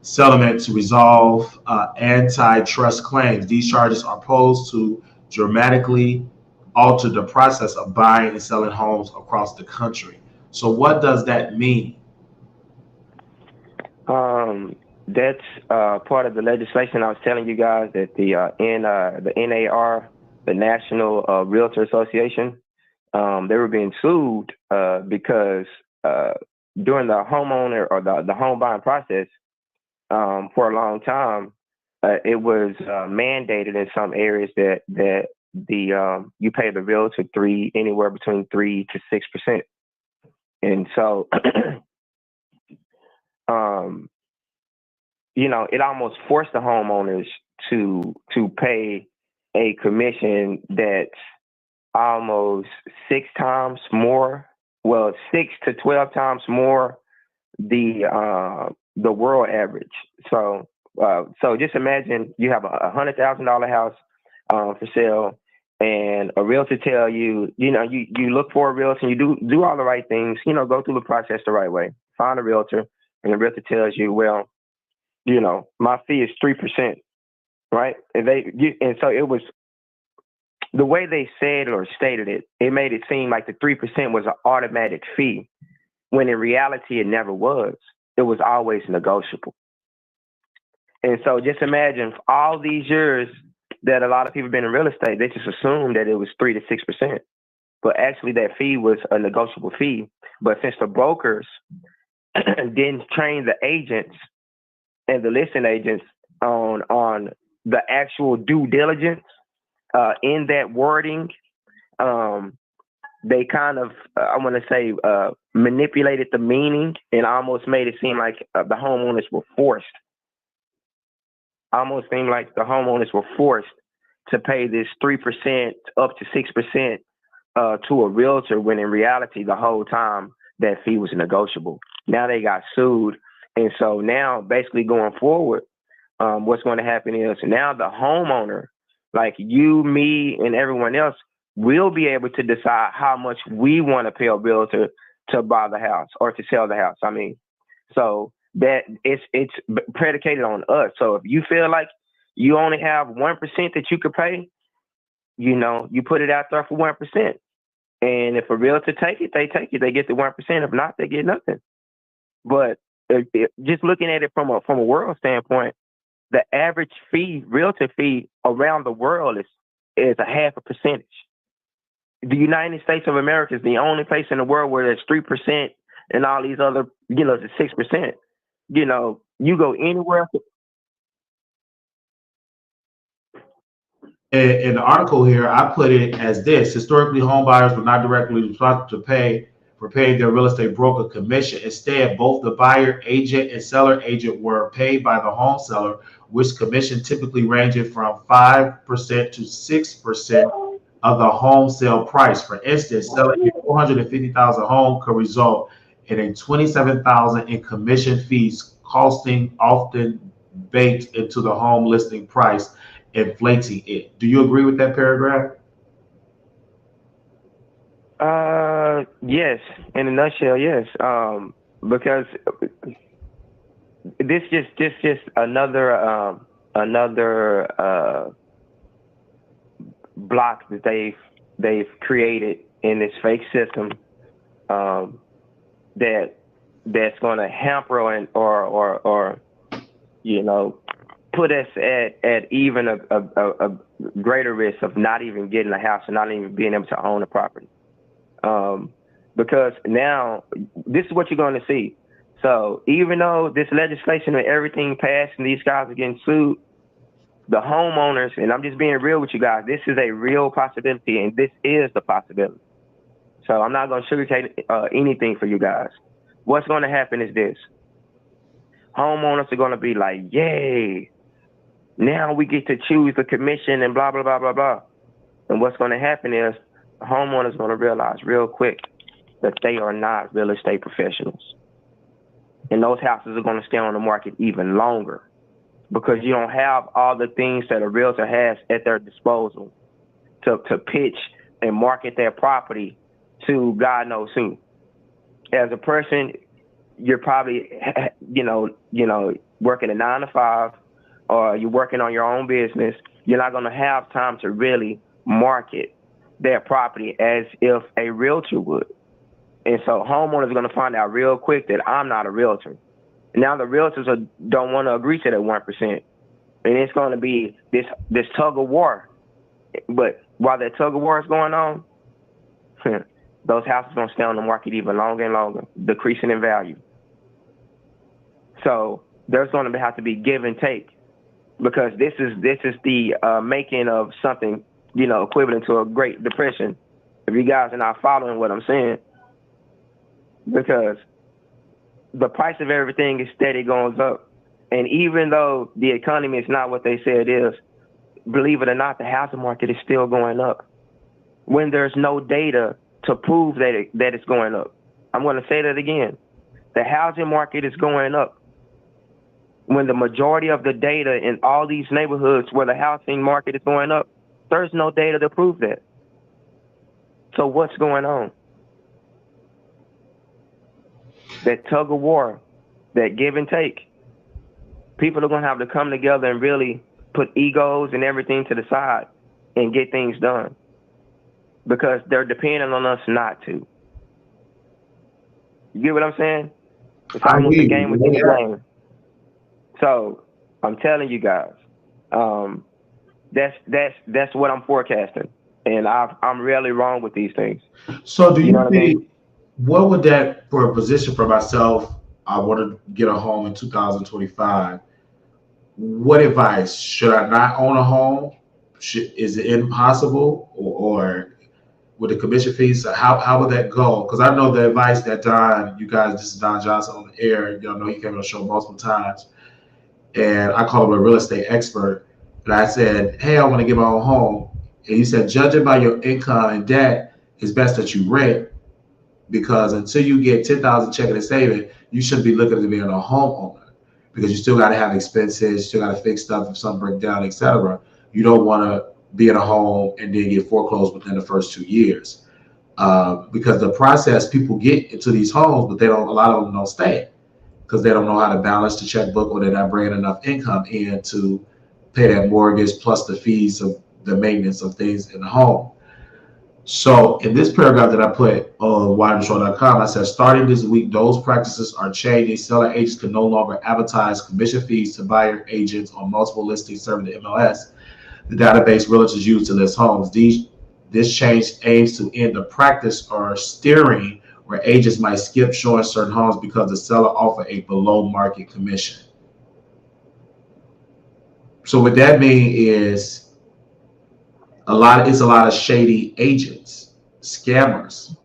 settlement to resolve antitrust claims. These charges are posed to dramatically alter the process of buying and selling homes across the country. So what does that mean? That's part of the legislation I was telling you guys that the NAR, the National Realtor Association, they were being sued because during the homeowner or the home buying process, for a long time, it was mandated in some areas that you pay the realtor anywhere between 3 to 6%. And so, it almost forced the homeowners to pay a commission that's almost 6 times more, 6 to 12 times more the world average. So just imagine you have a $100,000 house for sale, and a realtor tell you, you look for a realtor, and you do all the right things, go through the process the right way, find a realtor, and the realtor tells you, well, my fee is 3%, right? And so it was the way they said or stated it. It made it seem like the 3% was an automatic fee, when in reality it never was. It was always negotiable. And so just imagine all these years that a lot of people have been in real estate, they just assumed that it was 3 to 6%. But actually that fee was a negotiable fee. But since the brokers didn't train the agents and the listing agents on the actual due diligence in that wording, they kind of, I want to say, manipulated the meaning and almost made it seem like the homeowners were forced. Almost seemed like the homeowners were forced to pay this 3% up to 6% to a realtor, when in reality the whole time that fee was negotiable. Now they got sued, and so now basically going forward, what's going to happen is now the homeowner, like you, me, and everyone else, will be able to decide how much we want to pay a realtor to buy the house or to sell the house. I mean, so that it's predicated on us. So if you feel like you only have 1% that you could pay, you put it out there for 1%. And if a realtor take it, they take it. They get the 1%. If not, they get nothing. But just looking at it from a world standpoint, the average realtor fee around the world is a half a percentage. The United States of America is the only place in the world where there's 3% and all these other, the 6%. You go anywhere. In the article here, I put it as this: historically, home buyers were not directly responsible to pay for paying their real estate broker commission. Instead, both the buyer agent and seller agent were paid by the home seller, which commission typically ranged from 5% to 6% of the home sale price. For instance, selling a $450,000 home could result in a $27,000 in commission fees, costing often baked into the home listing price, inflating it. Do you agree with that paragraph? Yes, in a nutshell, yes. Because this just another block that they've created in this fake system that's going to hamper or put us at even a greater risk of not even getting a house and not even being able to own a property. Because now this is what you're going to see. So even though this legislation and everything passed and these guys are getting sued, the homeowners, and I'm just being real with you guys, this is a real possibility, and this is the possibility. So I'm not going to sugarcoat anything for you guys. What's going to happen is this. Homeowners are going to be like, yay, now we get to choose the commission and blah, blah, blah, blah, blah. And what's going to happen is the homeowners are going to realize real quick that they are not real estate professionals. And those houses are going to stay on the market even longer because you don't have all the things that a realtor has at their disposal to pitch and market their property to God knows who. As a person, you're probably, working a 9 to 5, or you're working on your own business. You're not going to have time to really market their property as if a realtor would. And so homeowners are going to find out real quick that I'm not a realtor. Now the realtors don't want to agree to that 1%. And it's going to be this tug of war. But while that tug of war is going on, those houses are going to stay on the market even longer and longer, decreasing in value. So there's going to have to be give and take, because this is the making of something equivalent to a Great Depression, if you guys are not following what I'm saying, because the price of everything is steady going up. And even though the economy is not what they say it is, believe it or not, the housing market is still going up when there's no data to prove that it's going up. I'm going to say that again. The housing market is going up when the majority of the data in all these neighborhoods where the housing market is going up, there's no data to prove that. So what's going on? That tug of war, that give and take. People are going to have to come together and really put egos and everything to the side and get things done, because they're depending on us not to. You get what I'm saying? It's almost a game within the game. So I'm telling you guys, that's what I'm forecasting, and I'm rarely wrong with these things. So do you know think what would that, for a position for myself, I want to get a home in 2025? What advice? Should I not own a home? Is it impossible, or with the commission fees? How would that go? Because I know the advice that this is Don Johnson on the air. Y'all know he came on the show multiple times, and I call him a real estate expert. And I said, hey, I want to get my own home. And he said, judging by your income and debt, it's best that you rent, because until you get $10,000 checking and saving, you shouldn't be looking at being a homeowner, because you still got to have expenses, you still got to fix stuff if something breaks down, etc. You don't want to be in a home and then get foreclosed within the first 2 years, because the process, people get into these homes, but a lot of them don't stay because they don't know how to balance the checkbook, or they're not bringing enough income in to pay that mortgage plus the fees of the maintenance of things in the home. So in this paragraph that I put on wildershow.com, I said, starting this week, those practices are changing. Seller agents can no longer advertise commission fees to buyer agents on multiple listings serving the MLS, the database realtors use to list homes. This change aims to end the practice or steering where agents might skip showing certain homes because the seller offered a below market commission. So what that means is a lot of shady agents, scammers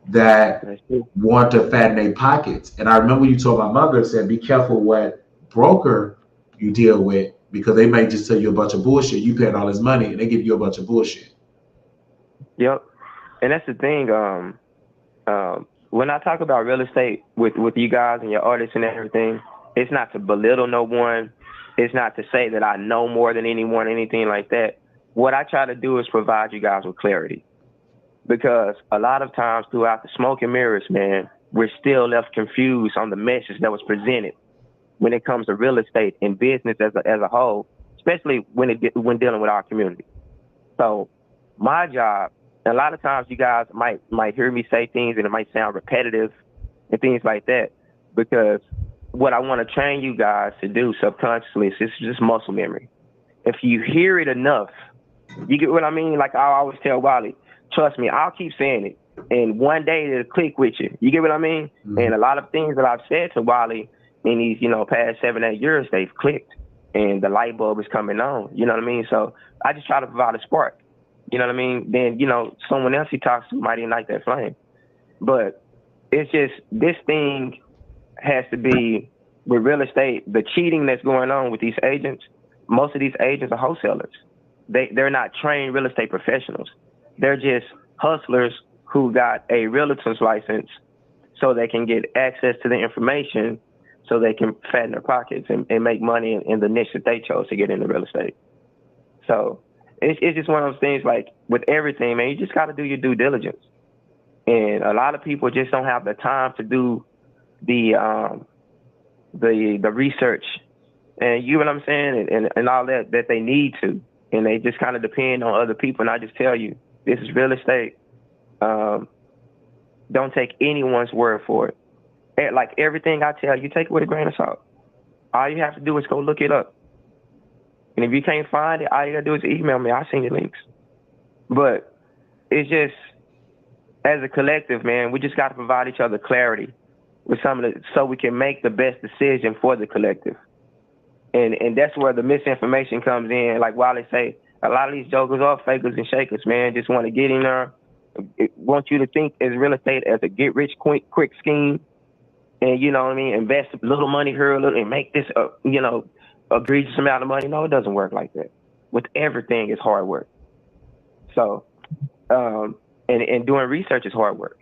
that want to fatten their pockets. And I remember you told my mother, said, be careful what broker you deal with, because they may just tell you a bunch of bullshit. You paying all this money and they give you a bunch of bullshit. Yep. And that's the thing. When I talk about real estate with you guys and your artists and everything, it's not to belittle no one. It's not to say that I know more than anyone, anything like that. What I try to do is provide you guys with clarity, because a lot of times throughout the smoke and mirrors, man, we're still left confused on the message that was presented when it comes to real estate and business as a whole, especially when dealing with our community. So my job, and a lot of times you guys might hear me say things and it might sound repetitive and things like that, because what I want to train you guys to do subconsciously is just muscle memory. If you hear it enough, you get what I mean? Like I always tell Wiley, trust me, I'll keep saying it, and one day it'll click with you. You get what I mean? Mm-hmm. And a lot of things that I've said to Wiley in these, past 7-8 years, they've clicked, and the light bulb is coming on. You know what I mean? So I just try to provide a spark. You know what I mean? Then, someone else he talks to might ignite that flame. But it's just, this thing has to be, with real estate, the cheating that's going on with these agents. Most of these agents are wholesalers. They're not trained real estate professionals. They're just hustlers who got a realtor's license so they can get access to the information, so they can fatten their pockets and make money in the niche that they chose to get into real estate. So it's just one of those things, like with everything, man, you just got to do your due diligence. And a lot of people just don't have the time to do the research, and you know what I'm saying, and all that they need to, and they just kind of depend on other people. And I just tell you, this is real estate. Don't take anyone's word for it. Like everything I tell you, take it with a grain of salt. All you have to do is go look it up. And if you can't find it, all you gotta do is email me. I'll send you links. But it's just, as a collective, man, we just got to provide each other clarity with so we can make the best decision for the collective. And that's where the misinformation comes in. Like Wiley say, A lot of these jokers are fakers and shakers, man. Just want to get in there. Want you to think as real estate as a get rich quick scheme, and you know what I mean. Invest a little money here, a little, and make this, egregious amount of money. No, it doesn't work like that. With everything, it's hard work. So, and doing research is hard work.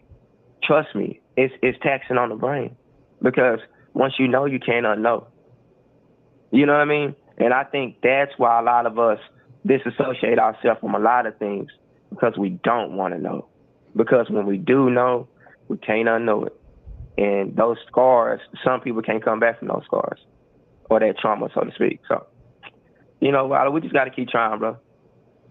Trust me, it's taxing on the brain, because once you know, you can't unknow. You know what I mean? And I think that's why a lot of us disassociate ourselves from a lot of things, because we don't want to know. Because when we do know, we can't unknow it. And those scars, some people can't come back from those scars or that trauma, so to speak. So, Wiley, we just got to keep trying, bro.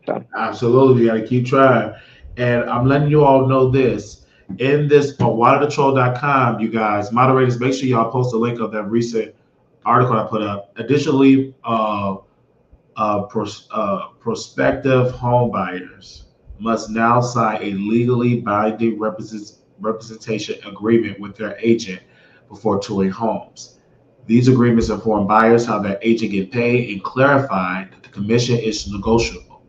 So. Absolutely, you got to keep trying. And I'm letting you all know this. In this on waterthetroll.com, you guys, moderators, make sure y'all post a link of that recent article I put up. Additionally, prospective home buyers must now sign a legally binding representation agreement with their agent before touring homes. These agreements inform buyers how their agent get paid and clarify that the commission is negotiable.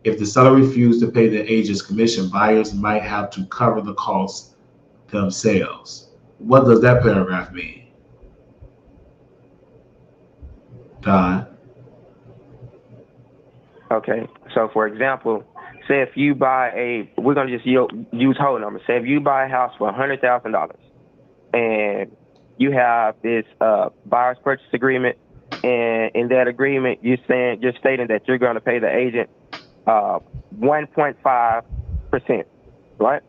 If the seller refuses to pay the agent's commission, buyers might have to cover the costs themselves. What does that paragraph mean, Don? Okay, so for example, say if you buy we're going to just use whole numbers. Say if you buy a house for $100,000 and you have this buyer's purchase agreement, and in that agreement, you're stating that you're going to pay the agent 1.5%, right?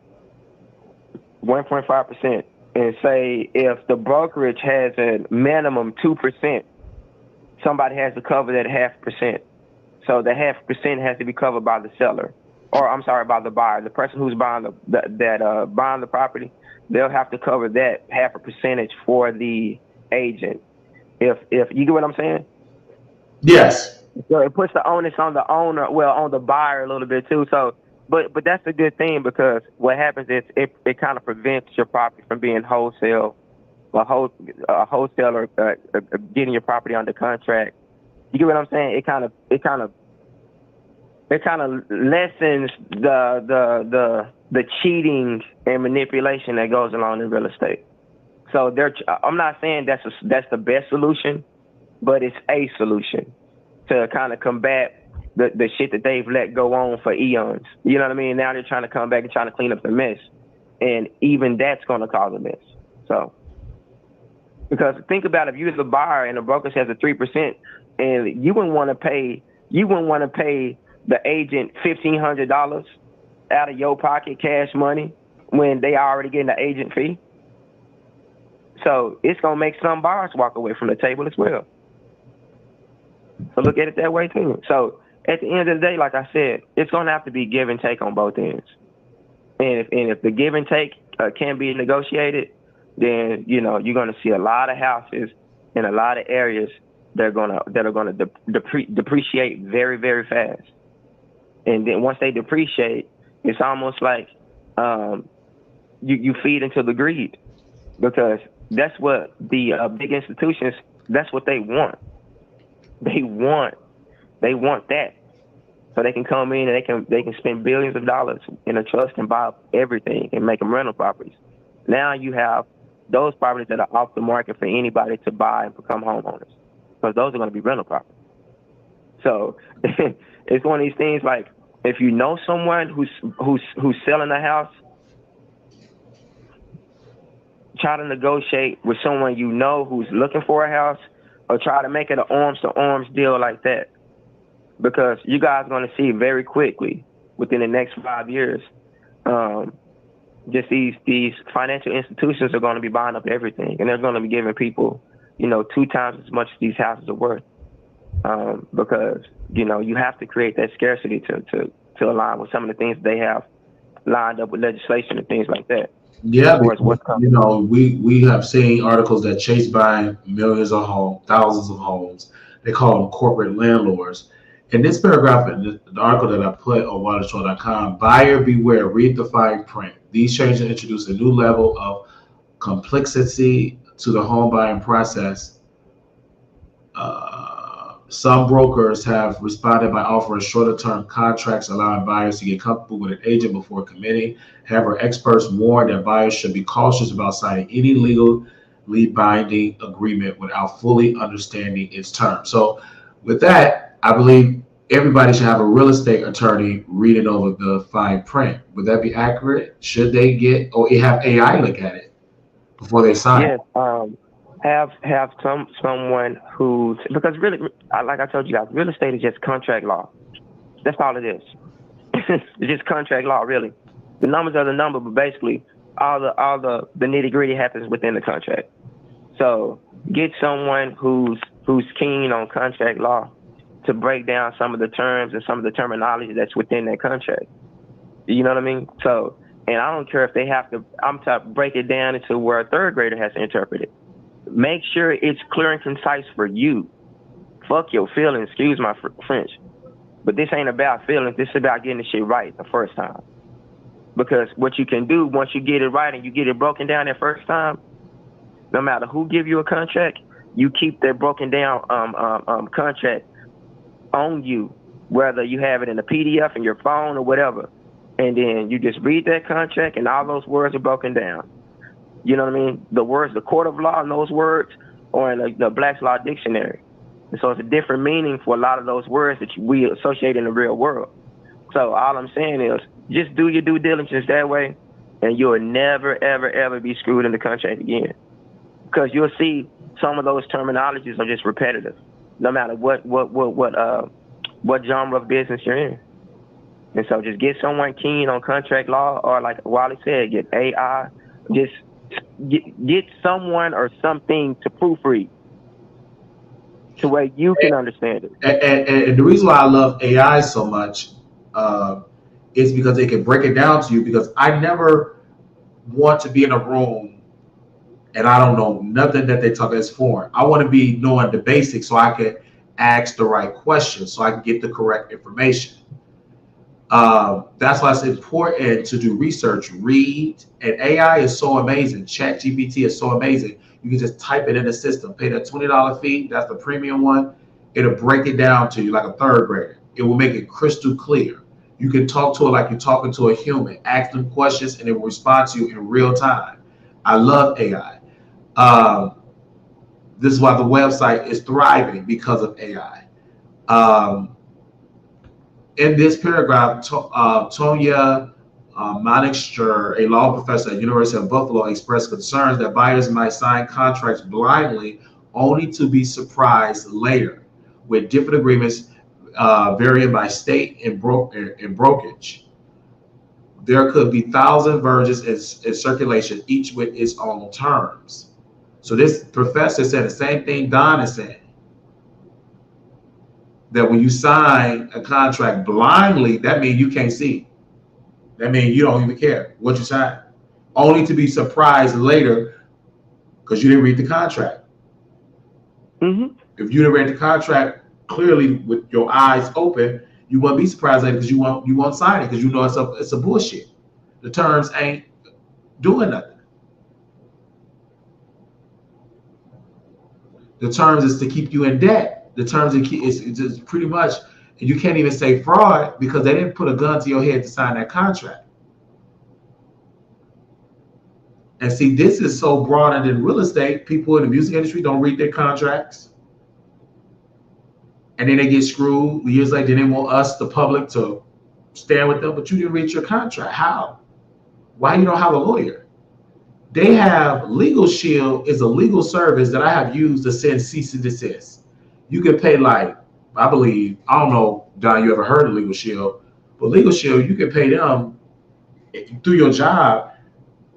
1.5%. And say if the brokerage has a minimum 2%, somebody has to cover that 0.5%. So the 0.5% has to be covered by the seller, or I'm sorry, by the buyer. The person who's buying buying the property, they'll have to cover that 0.5% for the agent. If you get what I'm saying? Yes. So it puts the onus on the owner, on the buyer a little bit too. So, but that's a good thing, because what happens is it kind of prevents your property from being wholesale, a wholesaler getting your property under contract. You get what I'm saying? It kind of lessens the cheating and manipulation that goes along in real estate. So I'm not saying that's the best solution, but it's a solution to kind of combat the shit that they've let go on for eons. You know what I mean? Now they're trying to come back and trying to clean up the mess, and even that's going to cause a mess. So, because think about if you're the buyer and the broker has a 3%, and you wouldn't want to pay the agent $1,500 out of your pocket, cash money, when they already getting the agent fee. So it's gonna make some buyers walk away from the table as well. So look at it that way too. So at the end of the day, like I said, it's gonna have to be give and take on both ends. And if the give and take can be negotiated, then you're gonna see a lot of houses in a lot of areas that are gonna depreciate very, very fast. And then once they depreciate, it's almost like you feed into the greed, because that's what the big institutions, that's what they want. They want that, so they can come in and they can spend billions of dollars in a trust and buy up everything and make them rental properties. Now you have those properties that are off the market for anybody to buy and become homeowners, because those are going to be rental properties. So it's one of these things, like, if you know someone who's selling a house, try to negotiate with someone who's looking for a house, or try to make it an arms-to-arms deal like that. Because you guys are going to see very quickly, within the next 5 years, just these financial institutions are going to be buying up everything, and they're going to be giving people, 2 times as much as these houses are worth. Because you have to create that scarcity to align with some of the things they have lined up with legislation and things like that. Yeah, because, we have seen articles that chase buying millions of homes, thousands of homes. They call them corporate landlords. In this paragraph, in the article that I put on waterthetroll.com, buyer beware, read the fine print. These changes introduce a new level of complexity to the home buying process. Some brokers have responded by offering shorter-term contracts, allowing buyers to get comfortable with an agent before committing. However, experts warn that buyers should be cautious about signing any legally binding agreement without fully understanding its terms. So, with that, I believe everybody should have a real estate attorney reading over the fine print. Would that be accurate? Should they get or have AI look at it before they sign? Yes. Have someone who's, because really, like I told you guys, real estate is just contract law. That's all it is. It's just contract law, really. The numbers are the number, but basically, all the nitty gritty happens within the contract. So get someone who's keen on contract law to break down some of the terms and some of the terminology that's within that contract. You know what I mean? So, and I don't care if they have to. I'm to break it down into where a third grader has to interpret it. Make sure it's clear and concise for you. Fuck your feelings, excuse my French. But this ain't about feelings. This is about getting the shit right the first time. Because what you can do once you get it right and you get it broken down that first time, no matter who give you a contract, you keep that broken down contract on you, whether you have it in a PDF in your phone or whatever. And then you just read that contract and all those words are broken down. You know what I mean? The words, the court of law, and those words are in the Black's Law Dictionary. And so it's a different meaning for a lot of those words that we associate in the real world. So all I'm saying is just do your due diligence that way, and you'll never, ever, ever be screwed in the contract again. Because you'll see some of those terminologies are just repetitive, no matter what genre of business you're in. And so just get someone keen on contract law, or like Wiley said, get AI, just get someone or something to proofread to where you can understand it. And the reason why I love AI so much is because they can break it down to you, because I never want to be in a room and I don't know nothing that they talk as foreign. I want to be knowing the basics so I can ask the right questions, so I can get the correct information. That's why it's important to do research, read, and AI is so amazing. ChatGPT is so amazing. You can just type it in the system, pay that $20 fee. That's the premium one. It'll break it down to you like a third grader. It will make it crystal clear. You can talk to it like you're talking to a human. Ask them questions and it will respond to you in real time. I love AI. This is why the website is thriving, because of AI. In this paragraph, Tonya Manic, a law professor at University of Buffalo, expressed concerns that buyers might sign contracts blindly only to be surprised later, with different agreements varying by state and brokerage. There could be 1,000 versions in circulation, each with its own terms. So this professor said the same thing Don is saying, that when you sign a contract blindly, that means you can't see. That means you don't even care what you sign, only to be surprised later because you didn't read the contract. Mm-hmm. If you didn't read the contract clearly with your eyes open, you won't be surprised later because you won't sign it, because you know it's a bullshit. The terms ain't doing nothing. The terms is to keep you in debt. The terms is pretty much, and you can't even say fraud because they didn't put a gun to your head to sign that contract. And see, this is so broader than real estate. People in the music industry don't read their contracts. And then they get screwed. Years later, they want us, the public, to stand with them, but you didn't read your contract. How? Why you don't have a lawyer? They have Legal Shield is a legal service that I have used to send cease and desist. You can pay like, I believe, I don't know, Don, you ever heard of Legal Shield, but Legal Shield, you can pay them through your job.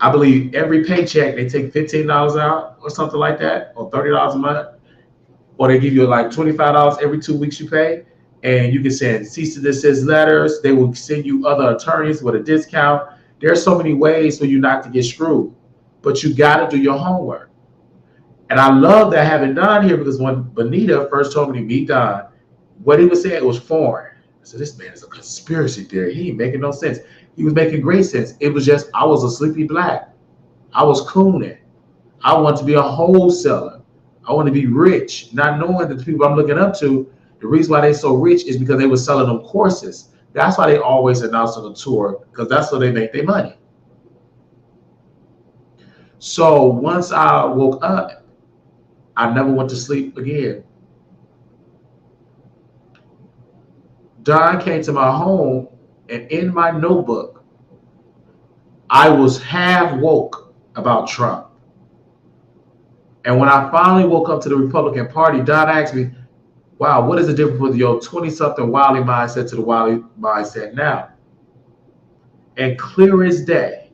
I believe every paycheck, they take $15 out or something like that, or $30 a month, or they give you like $25 every 2 weeks you pay, and you can send cease and desist letters. They will send you other attorneys with a discount. There's so many ways for you not to get screwed, but you got to do your homework. And I love that having Don here, because when Bonita first told me to meet Don, what he was saying, it was foreign. I said, this man is a conspiracy theory. He ain't making no sense. He was making great sense. It was just, I was a sleepy black. I was cooning. I wanted to be a wholesaler. I want to be rich, not knowing that the people I'm looking up to, The reason why they're so rich is because they were selling them courses. That's why they always announce on the tour, because that's how they make their money. So once I woke up, I never went to sleep again. Don came to my home, and in my notebook, I was half woke about Trump. And when I finally woke up to the Republican Party, Don asked me, wow, what is the difference with your 20-something Wiley mindset to the Wiley mindset now? And clear as day,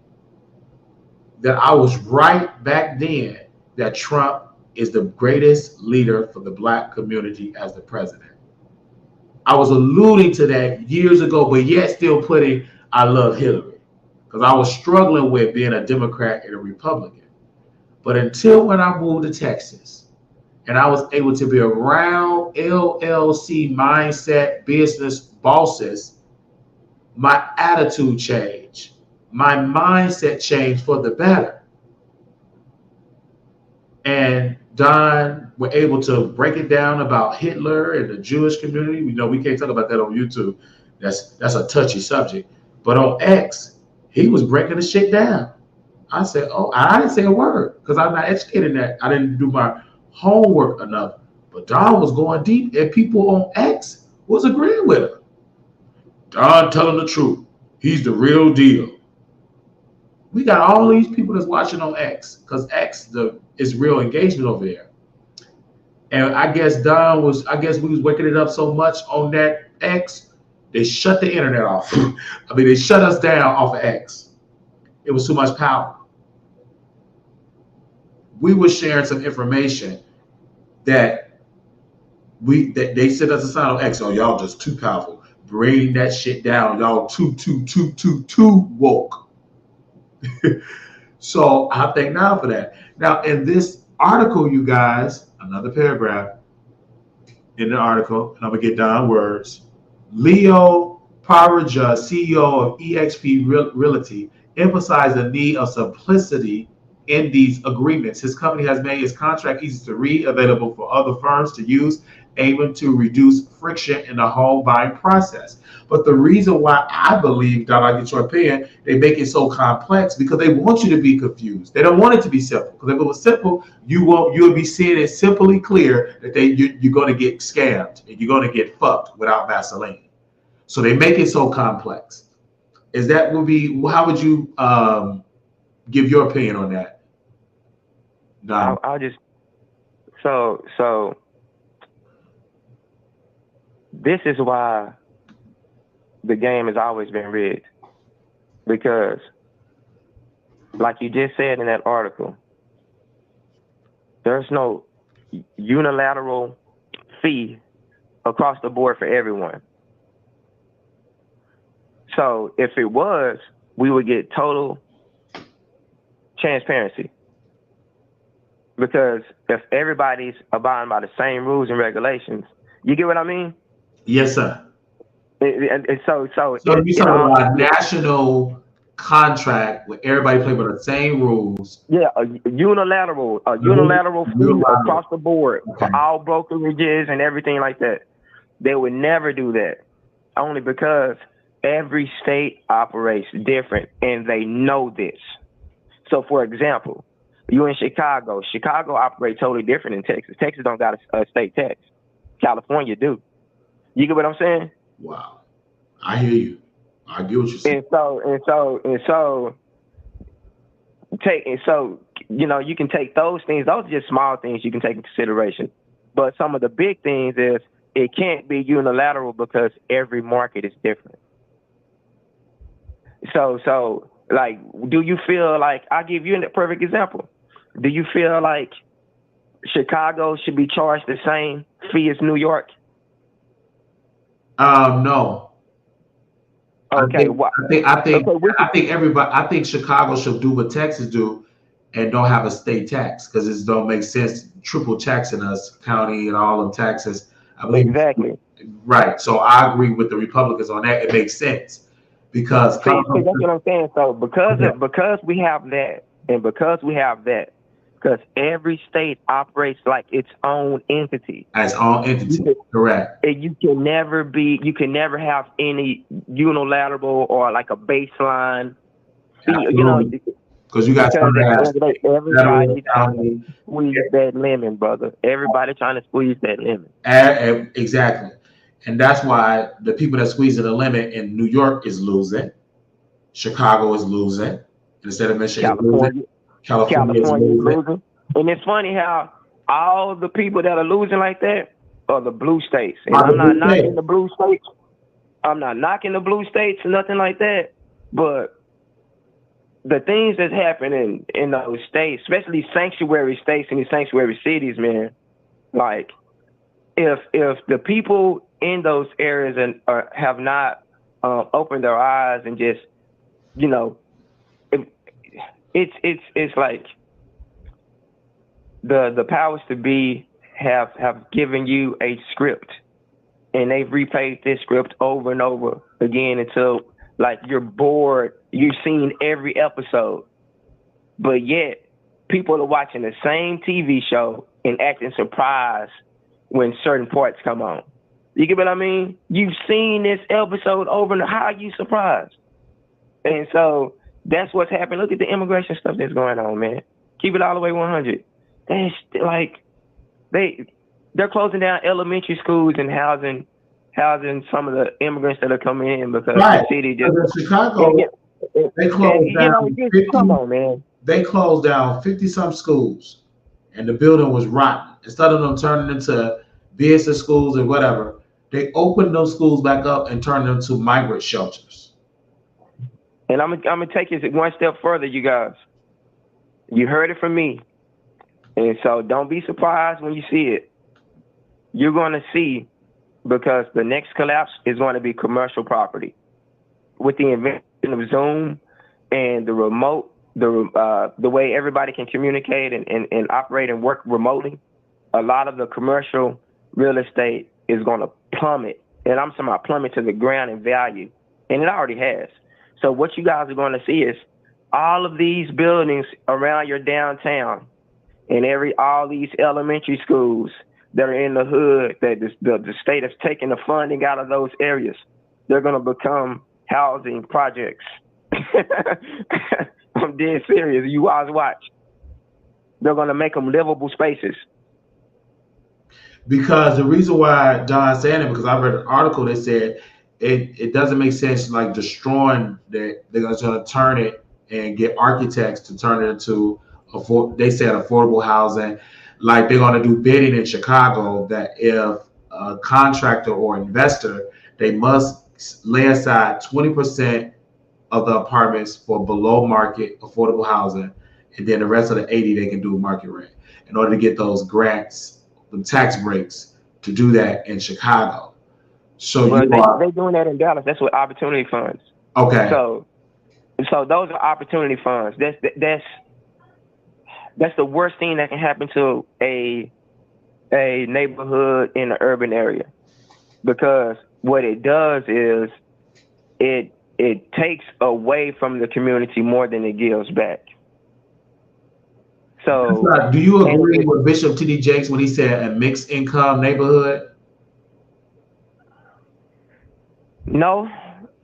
that I was right back then that Trump is the greatest leader for the Black community as the president. I was alluding to that years ago, but yet still putting I love Hillary, because I was struggling with being a Democrat and a Republican. But until when I moved to Texas and I was able to be around LLC mindset business bosses, my attitude changed. My mindset changed for the better. And Don were able to break it down about Hitler and the Jewish community. We know we can't talk about that on YouTube. That's a touchy subject. But on X, he was breaking the shit down. I said, oh, I didn't say a word because I'm not educated in that. I didn't do my homework enough. But Don was going deep, and people on X was agreeing with him. Don telling the truth. He's the real deal. We got all these people that's watching on X, because X is real engagement over there. And I guess we was waking it up so much on that X, they shut the internet off. I mean, they shut us down off of X. It was too much power. We were sharing some information that they sent us a sign on X. Oh, y'all just too powerful. Bring that shit down. Y'all too woke. So I thank now for that. Now in this article, you guys, another paragraph in the article, and I'm gonna get down words. Leo Paraja, CEO of eXp Realty, emphasized the need of simplicity in these agreements. His company has made his contract easy to read, available for other firms to use, aiming to reduce friction in the home buying process. But the reason why I believe, Don, I get your opinion, they make it so complex because they want you to be confused. They don't want it to be simple. Because if it was simple, you'll be seeing it simply clear that you're going to get scammed and you're going to get fucked without Vaseline. So they make it so complex. How would you give your opinion on that? Don? I'll just so this is why the game has always been rigged, because like you just said in that article, there's no unilateral fee across the board for everyone. So if it was, we would get total transparency, because if everybody's abiding by the same rules and regulations, you get what I mean? Yes, sir. And so you're talking about a national contract where everybody play by the same rules. Yeah, a unilateral fee across the board for all brokerages and everything like that. They would never do that, only because every state operates different and they know this. So, for example, you in Chicago. Chicago operates totally different than Texas. Texas don't got a state tax. California do. You get what I'm saying? Wow, I hear you. I get what you're saying. And so, you can take those things. Those are just small things you can take into consideration. But some of the big things is it can't be unilateral because every market is different. So, like, do you feel like, I'll give you a perfect example. Do you feel like Chicago should be charged the same fee as New York? No. Okay. I think Chicago should do what Texas do and don't have a state tax, because it don't make sense triple taxing us, county and all them taxes. I believe exactly. Right. So I agree with the Republicans on that. It makes sense because that's what I'm saying. So because we have that, and because we have that, because every state operates like its own entity. As own entity, correct. And you can never have any unilateral or like a baseline. Because you got everybody trying to squeeze that lemon, brother. Everybody trying to squeeze that lemon. Exactly. And that's why the people that squeeze the lemon in New York is losing. Chicago is losing. Instead of Michigan, California is losing. And it's funny how all the people that are losing like that are the blue states. And I'm not knocking the blue states. I'm not knocking the blue states or nothing like that. But the things that's happening in those states, especially sanctuary states and these sanctuary cities, man, like if the people in those areas have not opened their eyes and just, it's like the powers to be have given you a script, and they've replayed this script over and over again until like you're bored. You've seen every episode, but yet people are watching the same TV show and acting surprised when certain parts come on. You get what I mean? You've seen this episode over and how are you surprised? And so that's what's happening. Look at the immigration stuff that's going on, man. Keep it all the way 100. That's like they're closing down elementary schools and housing some of the immigrants that are coming in because the city just in Chicago they closed down 50, come on, man. They closed down 50-some schools, and the building was rotten. Instead of them turning into business schools and whatever, they opened those schools back up and turned them to migrant shelters. And I'm gonna take it one step further, you guys. You heard it from me, and so don't be surprised when you see it. You're gonna see, because the next collapse is going to be commercial property. With the invention of Zoom and the remote, the way everybody can communicate and operate and work remotely, a lot of the commercial real estate is going to plummet. And I'm talking about plummet to the ground in value. And it already has. So what you guys are going to see is all of these buildings around your downtown and all these elementary schools that are in the hood, that the state has taken the funding out of those areas, they're going to become housing projects. I'm dead serious. You guys watch. They're going to make them livable spaces. Because the reason why Don's saying it, because I read an article that said it doesn't make sense like destroying that. They're going to turn it and get architects to turn it into they said affordable housing. Like they're going to do bidding in Chicago that if a contractor or investor, they must lay aside 20% of the apartments for below market affordable housing, and then the rest of the 80 they can do market rent in order to get those grants, the tax breaks to do that in Chicago. So they're doing that in Dallas. That's what opportunity funds. Okay. So those are opportunity funds. That's the worst thing that can happen to a neighborhood in an urban area, because what it does is it takes away from the community more than it gives back. So, do you agree with Bishop T.D. Jakes when he said a mixed income neighborhood? No,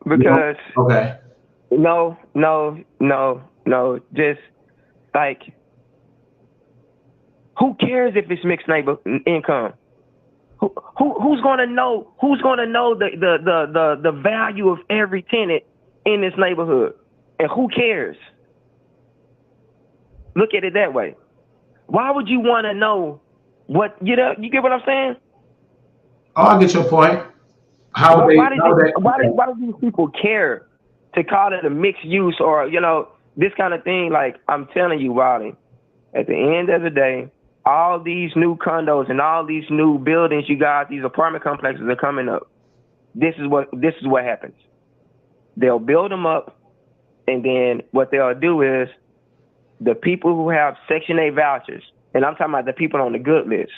because okay. No. Just like, who cares if it's mixed income? Who's gonna know? Who's gonna know the value of every tenant in this neighborhood? And who cares? Look at it that way. Why would you want to know what you get what I'm saying? Oh, I get your point. Why do these people care to call it a mixed use or this kind of thing? Like, I'm telling you, Wiley, at the end of the day, all these new condos and all these new buildings, you guys, these apartment complexes are coming up. This is what happens. They'll build them up, and then what they'll do is the people who have Section 8 vouchers, and I'm talking about the people on the good list,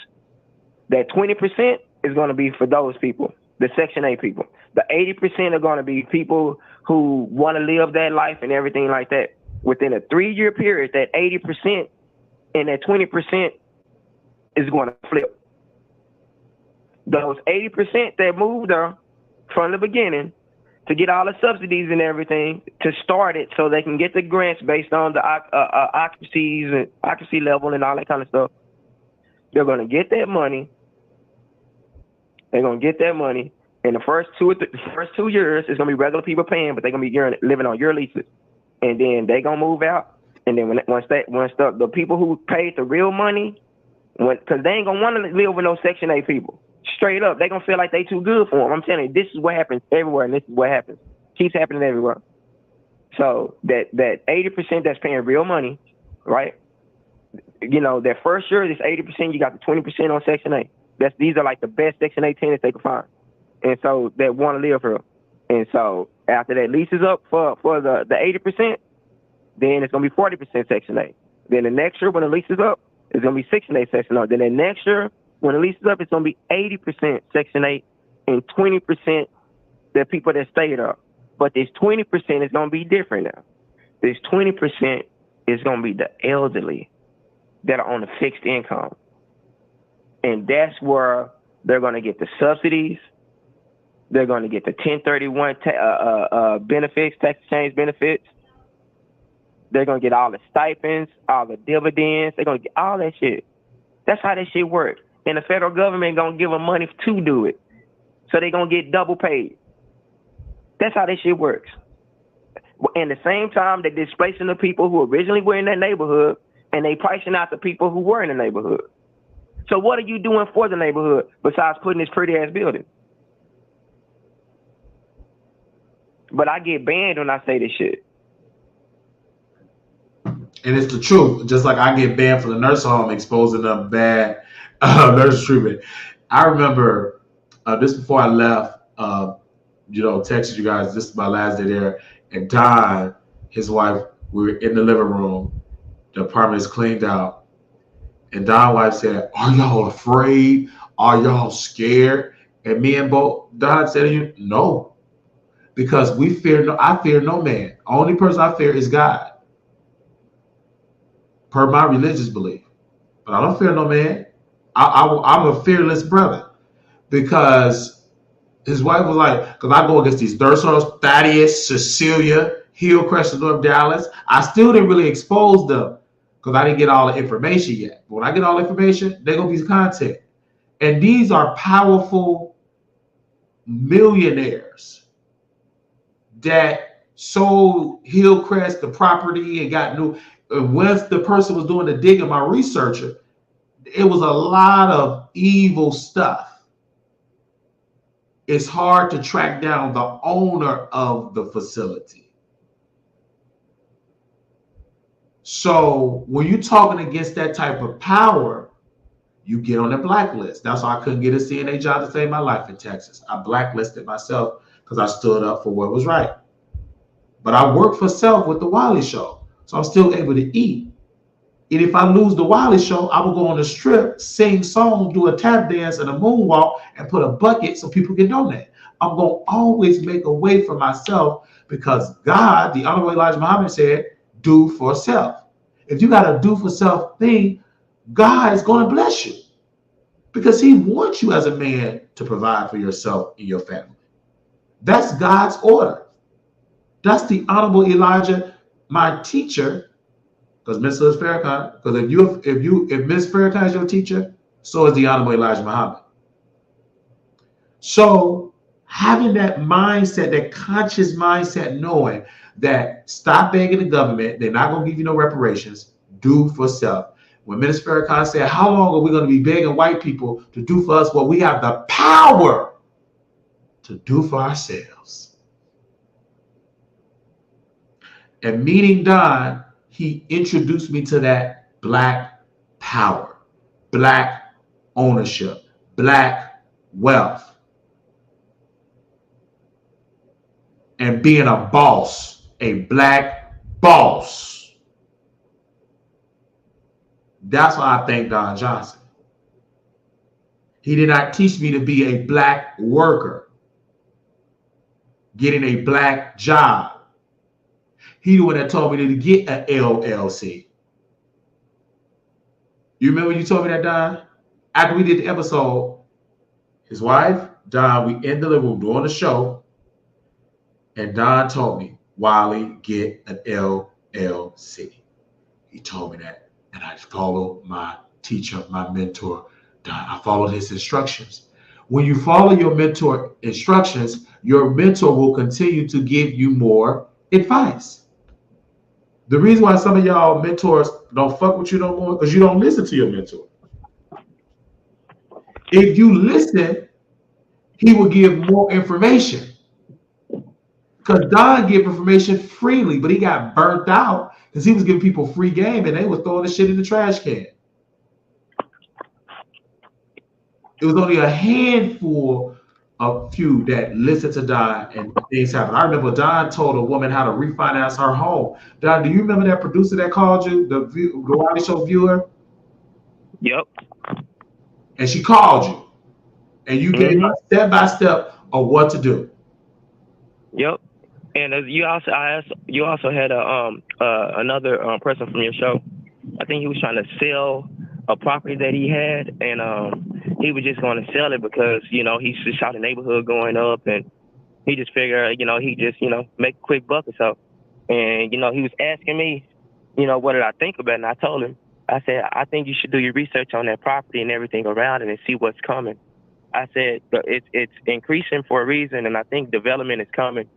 that 20% is going to be for those people, the Section 8 people. The 80% are going to be people who want to live that life and everything like that. Within a 3-year period, that 80% and that 20% is going to flip. Those 80% that moved there from the beginning to get all the subsidies and everything to start it, so they can get the grants based on the occupancies and occupancy level and all that kind of stuff. They're going to get that money. They're going to get that money. In the first 2 years, it's going to be regular people paying, but they're going to be living on your leases. And then they're going to move out. And then once the people who paid the real money, because they ain't going to want to live with no Section 8 people. Straight up, they're going to feel like they too good for them. I'm telling you, this is what happens everywhere, and this is what happens. Keeps happening everywhere. So that 80% that's paying real money, right? You know, that first year, this 80%, you got the 20% on Section 8. These are like the best Section 8 tenants they can find. And so they want to live here. And so after that lease is up for the 80%, then it's going to be 40% Section 8. Then the next year when the lease is up, it's going to be Section 8 Section 8. Then the next year when the lease is up, it's going to be 80% Section 8 and 20% the people that stayed up. But this 20% is going to be different now. This 20% is going to be the elderly that are on a fixed income. And that's where they're going to get the subsidies. They're going to get the 1031 benefits, tax exchange benefits. They're going to get all the stipends, all the dividends. They're going to get all that shit. That's how that shit works. And the federal government going to give them money to do it. So they're going to get double paid. That's how that shit works. And at the same time, they're displacing the people who originally were in that neighborhood, and they pricing out the people who were in the neighborhood. So what are you doing for the neighborhood besides putting this pretty ass building? But I get banned when I say this shit. And it's the truth. Just like I get banned from the nursing home exposing them bad nurse treatment. I remember this before I left, texted you guys, this is my last day there. And Don, his wife, we were in the living room. The apartment is cleaned out. And Don's wife said, "Are y'all afraid? Are y'all scared?" And me and Don said, "No. Because I fear no man. Only person I fear is God. Per my religious belief. But I don't fear no man. I'm a fearless brother." Because his wife was like, because I go against these nursing homes, Thaddeus, Cecilia, Hillcrest, North Dallas. I still didn't really expose them because I didn't get all the information yet. But when I get all the information, they're going to be content. And these are powerful millionaires that sold Hillcrest the property and got new. Once the person was doing the digging, my researcher, it was a lot of evil stuff. It's hard to track down the owner of the facility. So when you're talking against that type of power, you get on the blacklist. That's why I couldn't get a CNA job to save my life in Texas. I blacklisted myself because I stood up for what was right. But I worked for self with the Wiley show. So I'm still able to eat. And if I lose the Wiley show, I will go on the strip, sing songs, do a tap dance and a moonwalk, and put a bucket so people can donate. I'm going to always make a way for myself because God, the Honorable Elijah Muhammad said, do for self. If you got a do for self thing, God is going to bless you because he wants you as a man to provide for yourself and your family. That's God's order. That's the Honorable Elijah, my teacher, because Miss Liz Farrakhan, because if Miss Farrakhan is your teacher, so is the Honorable Elijah Muhammad. So having that mindset, that conscious mindset, knowing that stop begging the government, they're not going to give you no reparations, do for self. When Minister Farrakhan said, how long are we going to be begging white people to do for us what we have the power to do for ourselves? And meeting Don, he introduced me to that black power, black ownership, black wealth, and being a boss, a black boss. That's why I thank Don Johnson. He did not teach me to be a black worker, getting a black job. He the one that told me to get an LLC. You remember you told me that, Don? After we did the episode, his wife, Don, we in the living room doing the show, and Don told me, Wiley, get an LLC. He told me that, and I followed my teacher, my mentor, Don. I followed his instructions. When you follow your mentor instructions, your mentor will continue to give you more advice. The reason why some of y'all mentors don't fuck with you no more because you don't listen to your mentor. If you listen, he will give more information. Because Don gave information freely, but he got burnt out because he was giving people free game and they were throwing the shit in the trash can. It was only a handful of few that listened to Don and things happened. I remember Don told a woman how to refinance her home. Don, do you remember that producer that called you, the Wiley Show viewer? Yep. And she called you, and you gave her step by step of what to do. Yep. And you also had another person from your show. I think he was trying to sell a property that he had, and he was just going to sell it because he just saw the neighborhood going up, and he just figured he just make a quick buck or so. And he was asking me, what did I think about it? And I told him, I said, I think you should do your research on that property and everything around it and see what's coming. I said it's increasing for a reason, and I think development is coming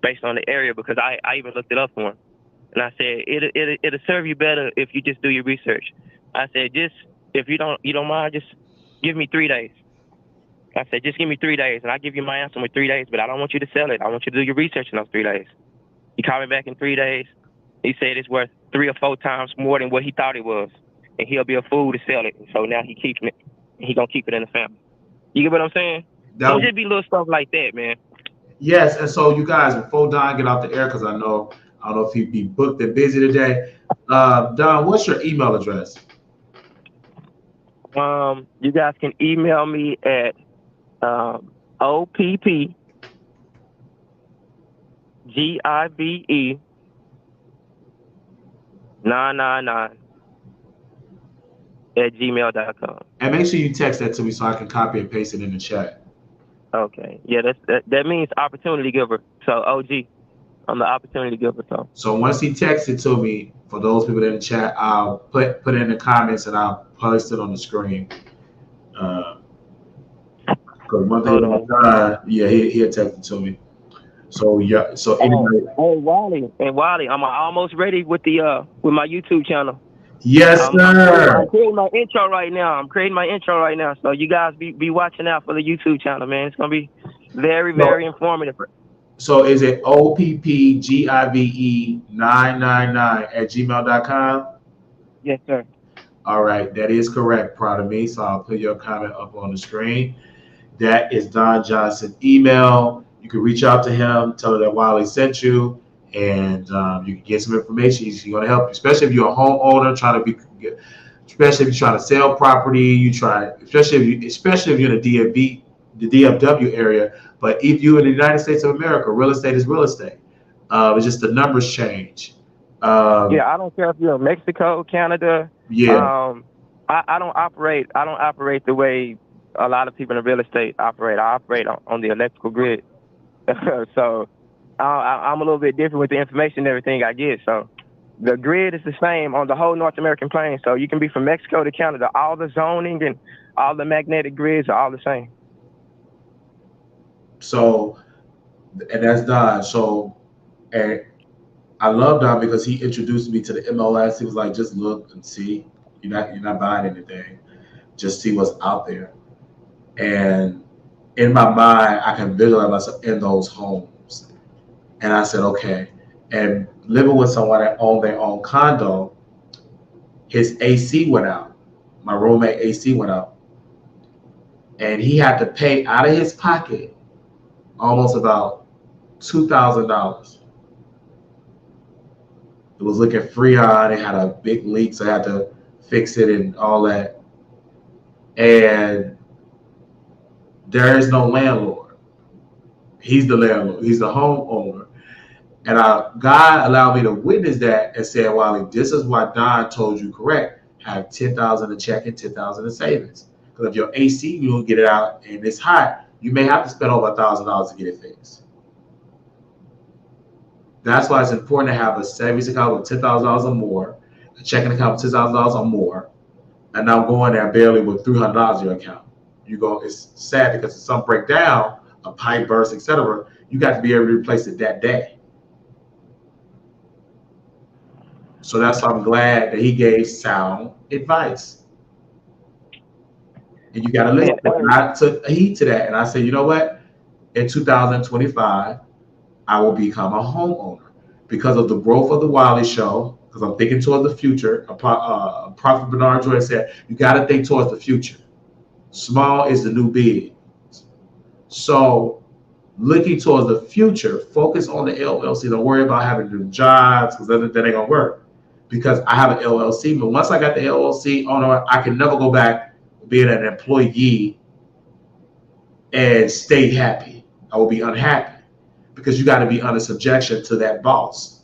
based on the area because I even looked it up for him. And I said it'll serve you better if you just do your research. I said just if you don't mind, just give me 3 days. I said just give me 3 days, and I'll give you my answer in 3 days. But I don't want you to sell it. I want you to do your research in those 3 days. He called me back in 3 days. He said it's worth 3 or 4 times more than what he thought it was, and he'll be a fool to sell it. And so now he keeping it. He gonna keep it in the family. You get what I'm saying? So just be little stuff like that, man. Yes, and so you guys, before Don get off the air, because I don't know if he'd be booked and busy today. Don, what's your email address? You guys can email me at OPPGIVE999@gmail.com. And make sure you text that to me so I can copy and paste it in the chat. Okay. Yeah, that means opportunity giver. So OG, I'm the opportunity giver. So once he texts it to me, for those people in the chat, I'll put it in the comments and I'll post it on the screen. Because one thing about Don, he'll text it to me. So yeah, so anyway. Wiley, I'm almost ready with my YouTube channel. Yes, sir. I'm creating my intro right now. So you guys be watching out for the YouTube channel, man. It's gonna be very, very informative. So is it OPPGIVE999@gmail.com? Yes, sir. All right, that is correct. Proud of me. So I'll put your comment up on the screen. That is Don Johnson's email. You can reach out to him, tell him that Wiley sent you, and you can get some information. He's going to help you, especially if you're a homeowner especially if you're trying to sell property. Especially if you're in the DFW area. But if you're in the United States of America, real estate is real estate. It's just the numbers change. I don't care if you're in Mexico, Canada. Yeah. I don't operate the way a lot of people in real estate operate. I operate on the electrical grid. So I'm a little bit different with the information and everything I get. So the grid is the same on the whole North American plain. So you can be from Mexico to Canada. All the zoning and all the magnetic grids are all the same. So, and that's Don. So, and I love Don because he introduced me to the MLS. He was like, just look and see. You're not buying anything. Just see what's out there. And in my mind, I can visualize myself in those homes. And I said, okay. And living with someone that owned their own condo, his AC went out. My roommate AC went out. And he had to pay out of his pocket almost about $2,000. It was looking freon. It had a big leak, so I had to fix it and all that. And there is no landlord. He's the landlord. He's the homeowner. And God allowed me to witness that and said, Wiley, this is what Don told you correct. have 10,000 in checking, 10,000 in savings. Because if your AC, you don't get it out and it's hot, you may have to spend over $1,000 to get it fixed. That's why it's important to have a savings account with $10,000 or more, a checking account with $10,000 or more, and now going there barely with $300 in your account. You go, it's sad because if some break down, a pipe burst, etc., you got to be able to replace it that day. So that's why I'm glad that he gave sound advice. And you got to listen. And I took heed to that, and I said, you know what? In 2025, I will become a homeowner because of the growth of the Wiley Show. Because I'm thinking towards the future. Prophet Bernard Joy said, you got to think towards the future. Small is the new big. So looking towards the future, focus on the LLC. Don't worry about having to do jobs because that ain't going to work. Because I have an LLC, but once I got the LLC owner, I can never go back being an employee and stay happy. I will be unhappy because you got to be under subjection to that boss.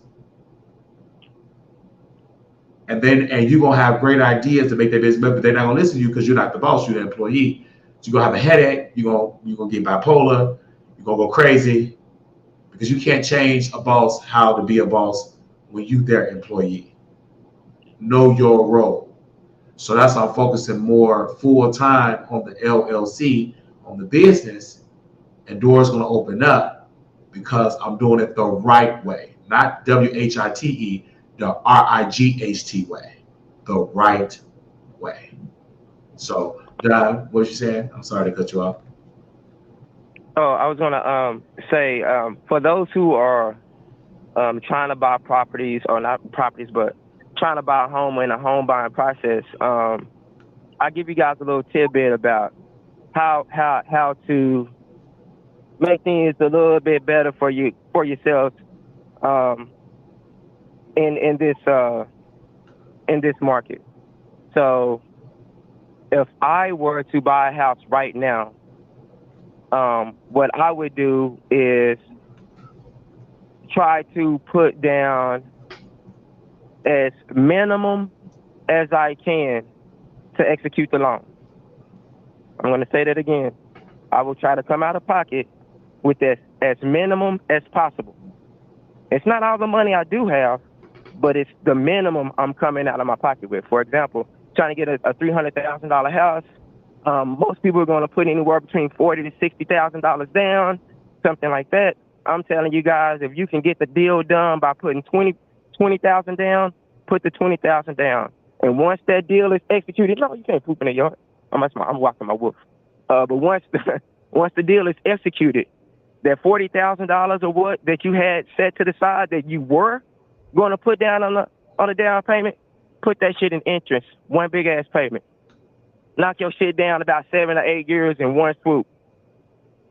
And you're going to have great ideas to make their business better, but they're not going to listen to you because you're not the boss, you're the employee. So you're going to have a headache, you're going to get bipolar, you're going to go crazy because you can't change a boss how to be a boss when you're their employee. Know your role. So that's why I'm focusing more full time on the LLC, on the business, and doors going to open up because I'm doing it the right way, not WHITE, the RIGHT way, the right way. So, Don, what you saying? I'm sorry to cut you off. Oh, I was gonna say for those who are trying to buy properties, or not properties, but trying to buy a home in a home buying process, I give you guys a little tidbit about how to make things a little bit better for yourselves in this market. So if I were to buy a house right now, what I would do is try to put down as minimum as I can to execute the loan. I'm going to say that again. I will try to come out of pocket with as minimum as possible. It's not all the money I do have, but it's the minimum I'm coming out of my pocket with. For example, trying to get a $300,000 house, most people are going to put anywhere between $40,000 to $60,000 down, something like that. I'm telling you guys, if you can get the deal done by putting $20,000 down, put the $20,000 down. And once that deal is executed, no, you can't poop in the yard. I'm walking my wolf. But once the deal is executed, that $40,000 or what that you had set to the side that you were going to put down on the down payment, put that shit in interest, one big ass payment. Knock your shit down about 7 or 8 years in one swoop.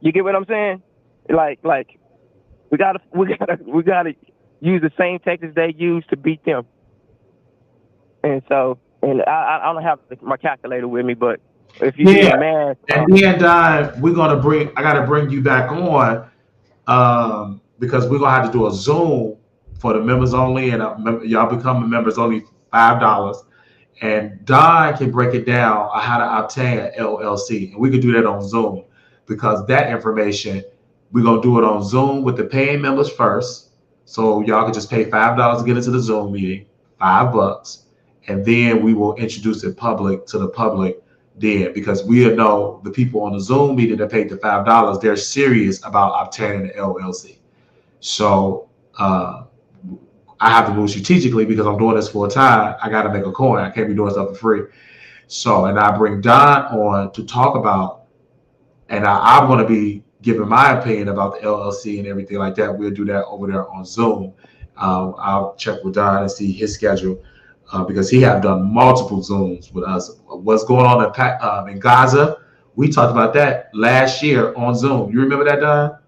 You get what I'm saying? Like we gotta use the same tactics they use to beat them. And so, I don't have my calculator with me, but if you do the math, and then Don, I gotta bring you back on because we're gonna have to do a Zoom for the members only, and y'all become members only $5. And Don can break it down on how to obtain an LLC, and we can do that on Zoom because that information we're gonna do it on Zoom with the paying members first. So y'all can just pay $5 to get into the Zoom meeting, $5, and then we will introduce it to the public then, because we know the people on the Zoom meeting that paid the $5, they're serious about obtaining an LLC. So I have to move strategically because I'm doing this full time. I got to make a coin. I can't be doing stuff for free. So, and I bring Don on to talk about, and I'm going to be giving my opinion about the LLC and everything like that. We'll do that over there on Zoom. I'll check with Don and see his schedule because he have done multiple Zooms with us. What's going on in Gaza? We talked about that last year on Zoom. You remember that, Don?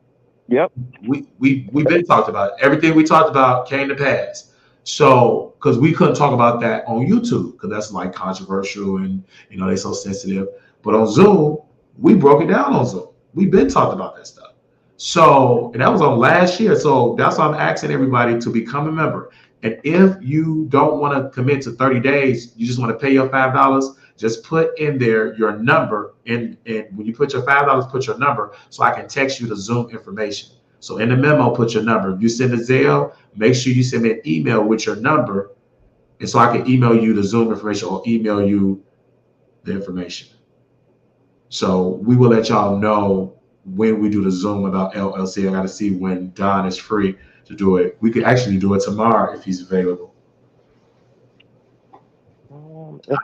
Yep. We've been talked about it. Everything we talked about came to pass. So, because we couldn't talk about that on YouTube because that's like controversial and they're so sensitive. But on Zoom, we broke it down on Zoom. We've been talking about that stuff. So, and that was on last year. So that's why I'm asking everybody to become a member. And if you don't want to commit to 30 days, you just want to pay your $5, just put in there your number. And when you put your $5, put your number so I can text you the Zoom information. So in the memo, put your number. If you send a Zelle, make sure you send me an email with your number, and so I can email you the Zoom information or email you the information. So we will let y'all know when we do the Zoom without LLC. I got to see when Don is free to do it. We could actually do it tomorrow if he's available.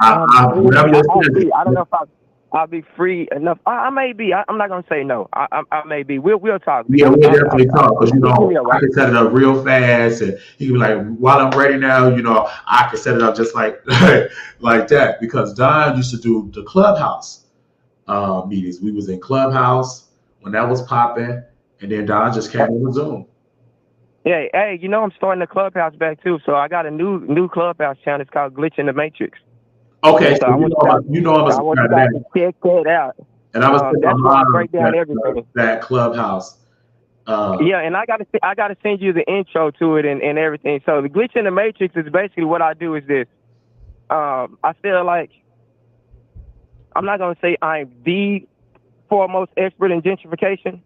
I don't know if I'll be free enough. I may be. I'm not gonna say no. I may be. We'll talk. Yeah, we'll definitely talk, because I can set it up real fast, and he can be like, while I'm ready now, I can set it up just like like that, because Don used to do the Clubhouse meetings. We was in Clubhouse when that was popping, and then Don just came on Zoom. Yeah, hey, I'm starting the Clubhouse back too, so I got a new Clubhouse channel. It's called Glitch in the Matrix. Okay, so I want you guys to check that out. And I was that's why I break down everything. That Clubhouse. Yeah, and I gotta send you the intro to it and everything. So the Glitch in the Matrix is basically what I do is this. I feel like I'm not gonna say I'm the foremost expert in gentrification,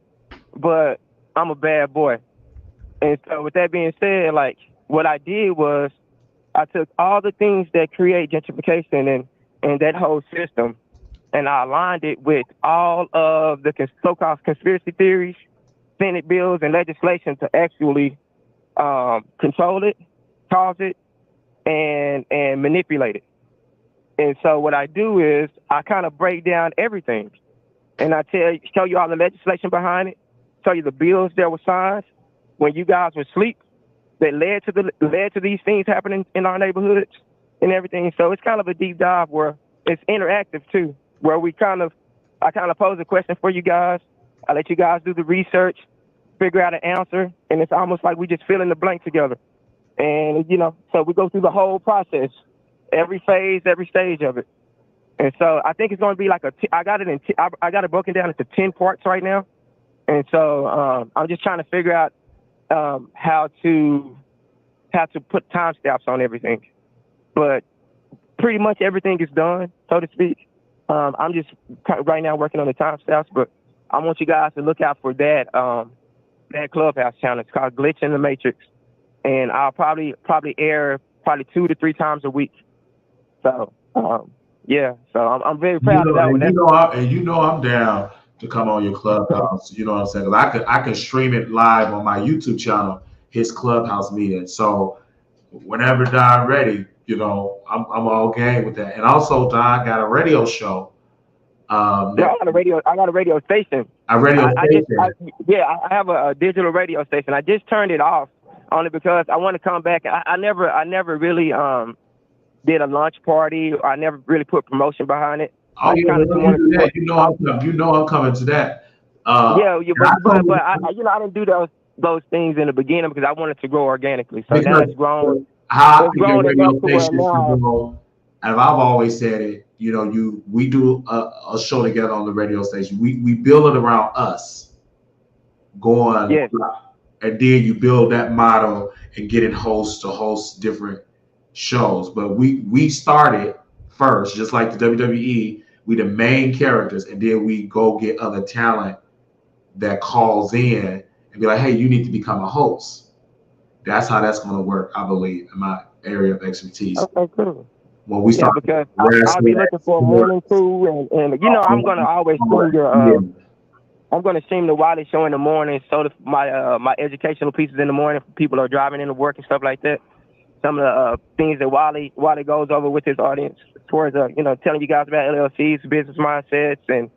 but I'm a bad boy. And so with that being said, like what I did was I took all the things that create gentrification and that whole system, and I aligned it with all of the so-called conspiracy theories, Senate bills, and legislation to actually control it, cause it, and manipulate it. And so what I do is I kind of break down everything, and I show you all the legislation behind it, show you the bills that were signed when you guys were asleep that led to these things happening in our neighborhoods and everything. So it's kind of a deep dive where it's interactive too, where I kind of pose a question for you guys. I let you guys do the research, figure out an answer, and it's almost like we just fill in the blank together. And so we go through the whole process, every phase, every stage of it. And so I think it's going to be like I got it broken down into 10 parts right now. And so I'm just trying to figure out how to put timestamps on everything, but pretty much everything is done, so to speak. I'm just right now working on the timestamps, but I want you guys to look out for that Clubhouse channel. It's called Glitch in the Matrix, and I'll probably air 2 to 3 times a week. So yeah, so I'm very proud of that one. I'm down to come on your Clubhouse, you know what I'm saying? Because I can stream it live on my YouTube channel, his Clubhouse meeting. So whenever Don ready, I'm all game with that. And also Don got a radio show. I got a radio station. I have a digital radio station. I just turned it off only because I want to come back. I never really did a launch party. I never really put promotion behind it. Oh yeah, I'm coming to that. But I didn't do those things in the beginning because I wanted to grow organically. So now it's grown. How radio station grow? And I've always said it. We do a show together on the radio station. We build it around us going, yes. And then you build that model and getting hosts to host different shows. But we started first, just like the WWE. We the main characters, and then we go get other talent that calls in and be like, hey, you need to become a host. That's how that's going to work, I believe, in my area of expertise. Okay, cool. When we start, because I'll be looking for a morning crew, and I'm going to always stream I'm going to stream the Wiley show in the morning, so my educational pieces in the morning for people who are driving into work and stuff like that. Some of the things that Wiley goes over with his audience, towards telling you guys about LLCs, business mindsets, and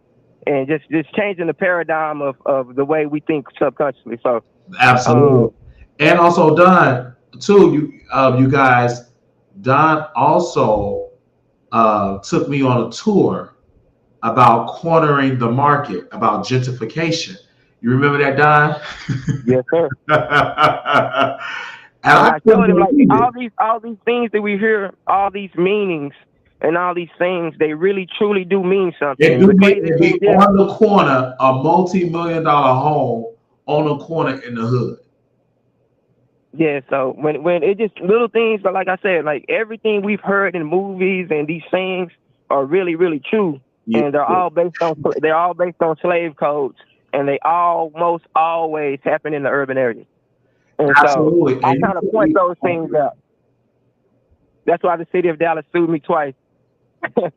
just changing the paradigm of the way we think subconsciously. So absolutely, and also Don too. You guys, Don also took me on a tour about cornering the market, about gentrification. You remember that, Don? Yes, sir. And I told him, like, all these things that we hear, all these meanings and all these things, they really truly do mean something. It do mean to be on the corner, a multi-million-dollar home on a corner in the hood. Yeah, so when it just little things, but like I said, like everything we've heard in movies and these sayings are really, really true, Yeah. and they're all based on slave codes, and they almost always happen in the urban areas. And so Absolutely. I And kind of point those things out. That's why the city of Dallas sued me twice. yeah,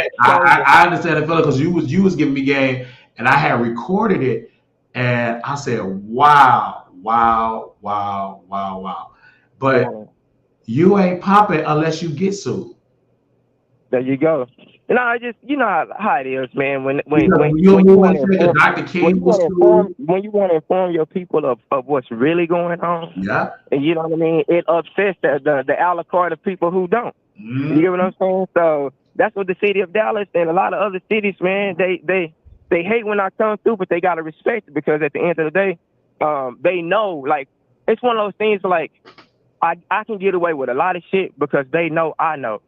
So, I understand the feeling because you was giving me game, and I had recorded it, and I said, wow, wow, wow, wow, wow. But yeah, you ain't popping unless you get sued. there you go. No, I just how it is, man. When when Because when when you're when you moving want to to inform Dr. King was sued. when you want to inform your people of what's really going on, Yeah. and you know what I mean, it upsets the a la carte of people who don't. You get what Mm. I'm saying? So that's what the city of Dallas and a lot of other cities, man, they hate when I come through, but they gotta respect it because at the end of the day, they know like it's one of those things like I can get away with a lot of shit because they know I know.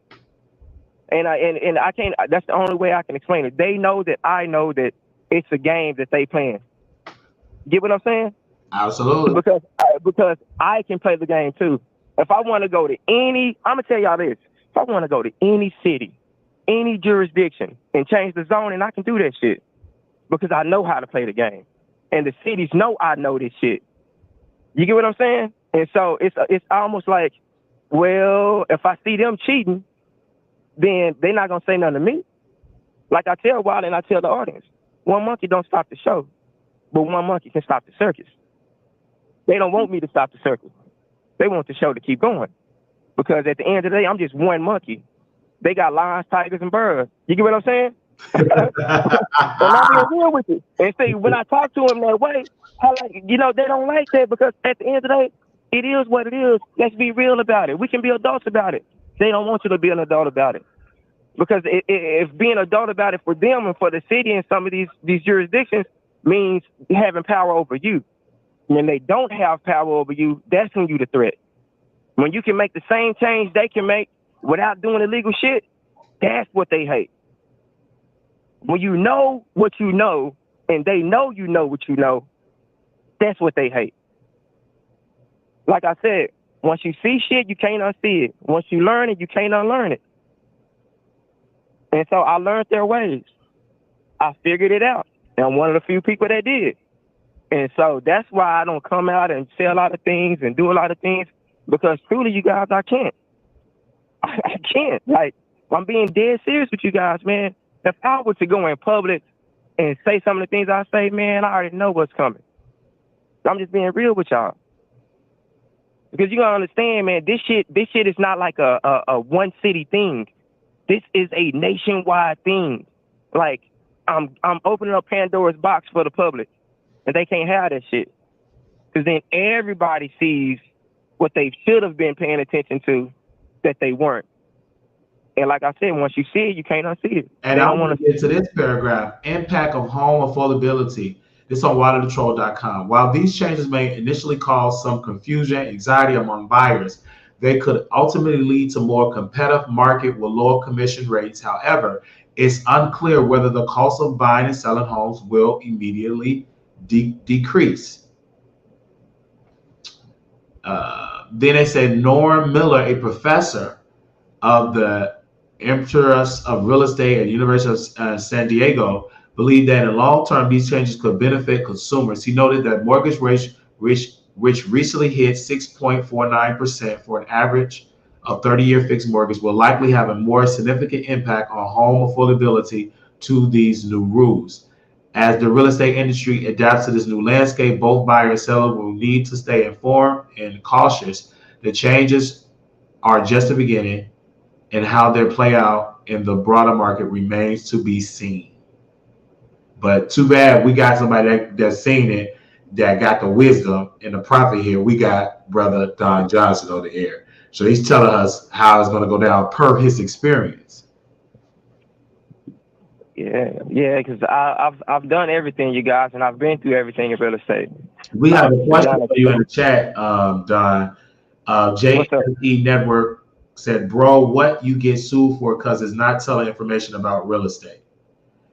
And I can't. That's the only way I can explain it. They know that I know that it's a game that they playing. Get what I'm saying? Absolutely. Because I can play the game too. If I want to go to I'm gonna tell y'all this. If I want to go to any city, any jurisdiction, and change the zone, and I can do that shit because I know how to play the game, and the cities know I know this shit. You get what I'm saying? And so it's almost like, well, if I see them cheating, then they're not gonna say nothing to me. Like I tell Wiley and I tell the audience, one monkey don't stop the show, but one monkey can stop the circus. They don't want me to stop the circus. They want the show to keep going. Because at the end of the day, I'm just one monkey. They got lions, tigers, and birds. You get what I'm saying? And I'm being real with you. And see, when I talk to them that way, they don't like that because at the end of the day, it is what it is. Let's be real about it. We can be adults about it. They don't want you to be an adult about it. Because if being an adult about it for them and for the city and some of these jurisdictions means having power over you. When they don't have power over you, that's when you the threat. When you can make the same change they can make without doing illegal shit, that's what they hate. When you know what you know and they know you know what you know, that's what they hate. Like I said, once you see shit, you can't unsee it. Once you learn it, you can't unlearn it. And so I learned their ways. I figured it out. And I'm one of the few people that did. And so that's why I don't come out and say a lot of things and do a lot of things because truly, you guys, I can't. I can't. Like, I'm being dead serious with you guys, man. If I were to go in public and say some of the things I say, man, I already know what's coming. I'm just being real with y'all. Because you gotta understand, man, this shit is not like a one city thing. This is a nationwide thing. Like, I'm opening up Pandora's box for the public. And they can't have that shit. Because then everybody sees what they should have been paying attention to that they weren't. And like I said, once you see it, you can't unsee it. And I want to get to this paragraph. Impact of home affordability. This on waterthetroll.com. While these changes may initially cause some confusion, anxiety among buyers, they could ultimately lead to more competitive market with lower commission rates. However, it's unclear whether the cost of buying and selling homes will immediately decrease. Then they said Norm Miller, a professor of the interest of real estate at the University of San Diego, believed that in the long term, these changes could benefit consumers. He noted that mortgage rates, which recently hit 6.49% for an average of 30-year fixed mortgage, will likely have a more significant impact on home affordability to these new rules. As the real estate industry adapts to this new landscape, both buyer and seller will need to stay informed and cautious. The changes are just the beginning, and how they play out in the broader market remains to be seen. But too bad we got somebody that's seen it, that got the wisdom and the prophet here. We got Brother Don Johnson on the air. So he's telling us how it's going to go down per his experience. Yeah, because I've done everything, you guys, and I've been through everything in real estate. We have a question for you in the chat, Don. JSE Network said, bro, what you get sued for because it's not telling information about real estate.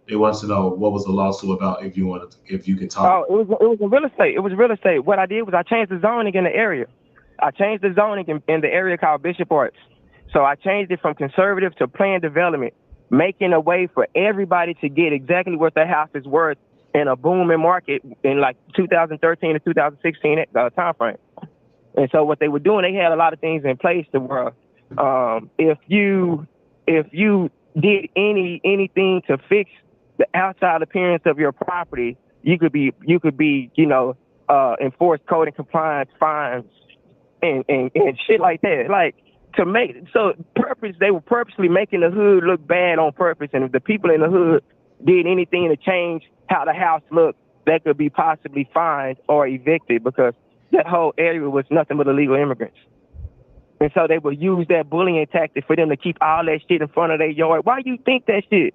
They wants to know what was the lawsuit about if you can talk. Oh, it was real estate. It was real estate. What I did was I changed the zoning in the area. I changed the zoning in the area called Bishop Arts. So I changed it from conservative to planned development, making a way for everybody to get exactly what their house is worth in a booming market in like 2013 to 2016 time frame. And so what they were doing, they had a lot of things in place to where if you did anything to fix the outside appearance of your property, you could be enforced code and compliance fines and shit like that. Like they were purposely making the hood look bad on purpose. And if the people in the hood did anything to change how the house looked, they could be possibly fined or evicted because that whole area was nothing but illegal immigrants. And so they would use that bullying tactic for them to keep all that shit in front of their yard. Why you think that shit?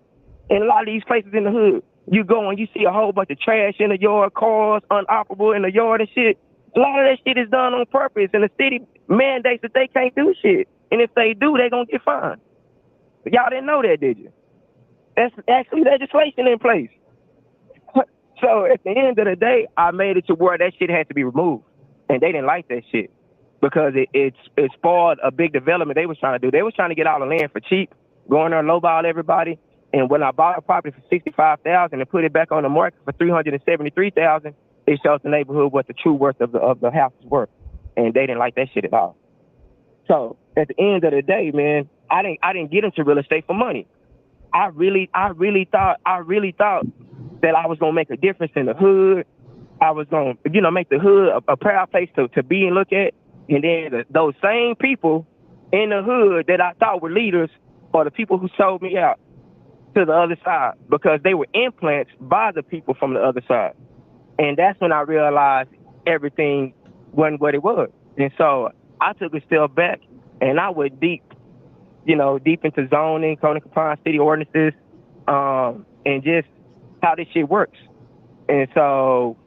In a lot of these places in the hood, you go and you see a whole bunch of trash in the yard, cars unoperable in the yard and shit. A lot of that shit is done on purpose, and the city mandates that they can't do shit. And if they do, they're going to get fined. But y'all didn't know that, did you? That's actually legislation in place. So at the end of the day, I made it to where that shit had to be removed. And they didn't like that shit because it spoiled a big development they was trying to do. They was trying to get all the land for cheap, go in there and lowball everybody. And when I bought a property for $65,000 and put it back on the market for $373,000, it shows the neighborhood what the true worth of the house is worth. And they didn't like that shit at all. So at the end of the day, man, I didn't get into real estate for money. I really thought that I was gonna make a difference in the hood. I was gonna, make the hood a proud place to be and look at. And then those same people in the hood that I thought were leaders are the people who sold me out to the other side because they were implants by the people from the other side. And that's when I realized everything wasn't what it was. And so I took a step back and I went deep into zoning, code and compliance, city ordinances, and just how this shit works. And so,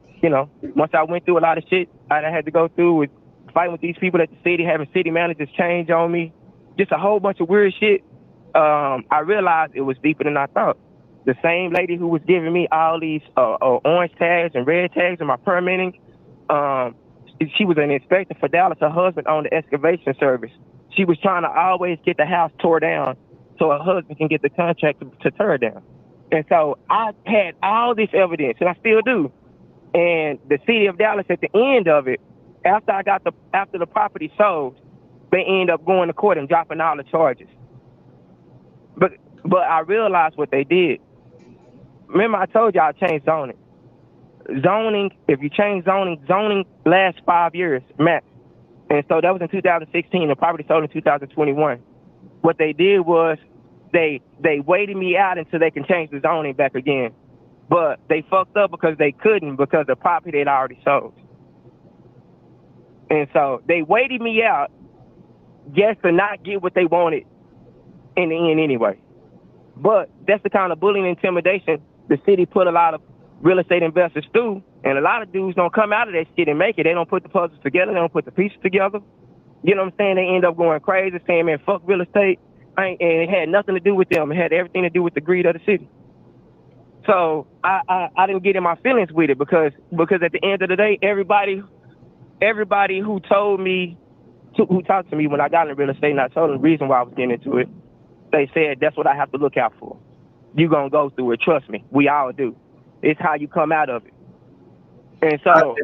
once I went through a lot of shit I had to go through with fighting with these people at the city, having city managers change on me, just a whole bunch of weird shit, I realized it was deeper than I thought. The same lady who was giving me all these orange tags and red tags in my permitting, she was an inspector for Dallas. Her husband owned the excavation service. She was trying to always get the house tore down so her husband can get the contract to tear it down. And so I had all this evidence, and I still do. And the city of Dallas, at the end of it, after the property sold, they end up going to court and dropping all the charges. But I realized what they did. Remember, I told you I changed zoning. Zoning, if you change zoning lasts 5 years max. And so that was in 2016. The property sold in 2021. What they did was they waited me out until they can change the zoning back again. But they fucked up because they couldn't because the property had already sold. And so they waited me out just to not get what they wanted in the end anyway. But that's the kind of bullying and intimidation the city put a lot of real estate investors through. And a lot of dudes don't come out of that shit and make it. They don't put the puzzles together. They don't put the pieces together. You know what I'm saying? They end up going crazy saying, man, fuck real estate. And it had nothing to do with them. It had everything to do with the greed of the city. So I didn't get in my feelings with it because at the end of the day, everybody who talked to me when I got into real estate and I told them the reason why I was getting into it, they said, that's what I have to look out for. You're going to go through it. Trust me. We all do. It's how you come out of it. And so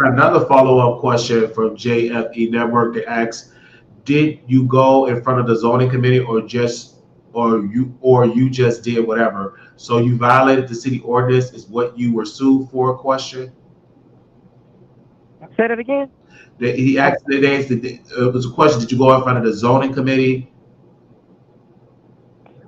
another follow-up question from JFE Network that asks, did you go in front of the zoning committee or you just did whatever? So you violated the city ordinance is what you were sued for? Question. Say that again. He asked. It was a question. Did you go in front of the zoning committee?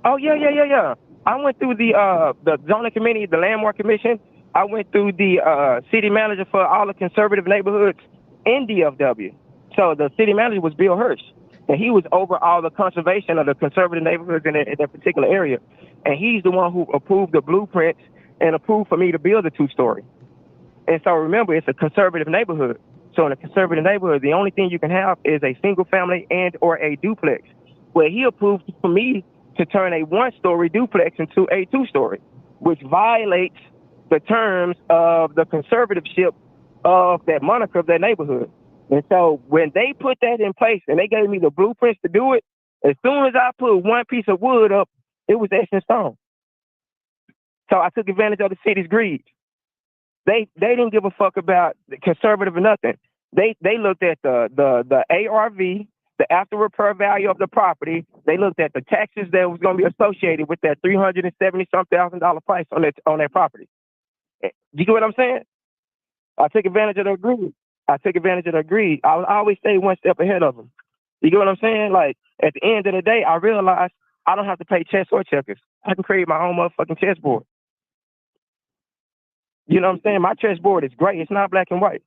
Oh yeah. I went through the zoning committee, the landmark commission. I went through the city manager for all the conservative neighborhoods in DFW. So the city manager was Bill Hirsch, and he was over all the conservation of the conservative neighborhoods in that particular area. And he's the one who approved the blueprints and approved for me to build a 2-story. And so remember, it's a conservative neighborhood. So in a conservative neighborhood, the only thing you can have is a single family and or a duplex. Where he approved for me to turn a 1-story duplex into a 2-story, which violates the terms of the conservativeship of that moniker of that neighborhood. And so when they put that in place and they gave me the blueprints to do it, as soon as I put one piece of wood up, it was etched in stone. So I took advantage of the city's greed. They didn't give a fuck about the conservative or nothing. They looked at the ARV, the after repair value of the property. They looked at the taxes that was going to be associated with that $370,000 price on that property. You get what I'm saying? I took advantage of the greed. I always stay one step ahead of them. You get what I'm saying? Like, at the end of the day, I realized I don't have to pay chess or checkers. I can create my own motherfucking chessboard. You know what I'm saying? My chessboard is gray. It's not black and white.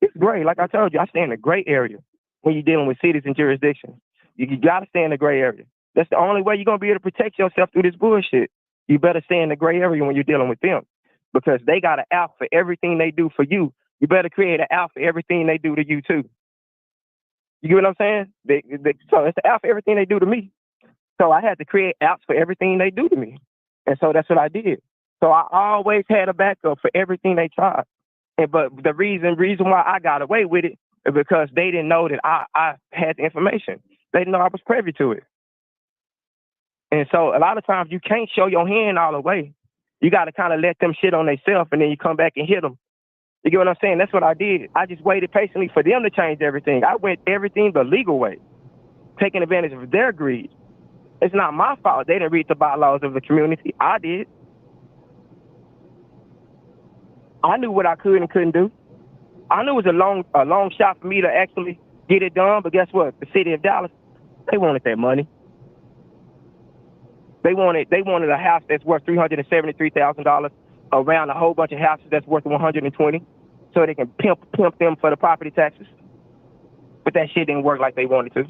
It's gray. Like I told you, I stay in the gray area when you're dealing with cities and jurisdictions. You got to stay in the gray area. That's the only way you're going to be able to protect yourself through this bullshit. You better stay in the gray area when you're dealing with them, because they got an out for everything they do for you. You better create an out for everything they do to you, too. You get what I'm saying? So it's the out for everything they do to me. So I had to create outs for everything they do to me. And so that's what I did. So I always had a backup for everything they tried. But the reason why I got away with it is because they didn't know that I had the information. They didn't know I was privy to it. And so a lot of times you can't show your hand all the way. You got to kind of let them shit on themselves, and then you come back and hit them. You get what I'm saying? That's what I did. I just waited patiently for them to change everything. I went everything the legal way, taking advantage of their greed. It's not my fault they didn't read the bylaws of the community. I did. I knew what I could and couldn't do. I knew it was a long shot for me to actually get it done, but guess what? The city of Dallas, they wanted that money. They wanted a house that's worth $373,000 around a whole bunch of houses that's worth $120,000, so they can pimp them for the property taxes. But that shit didn't work like they wanted to.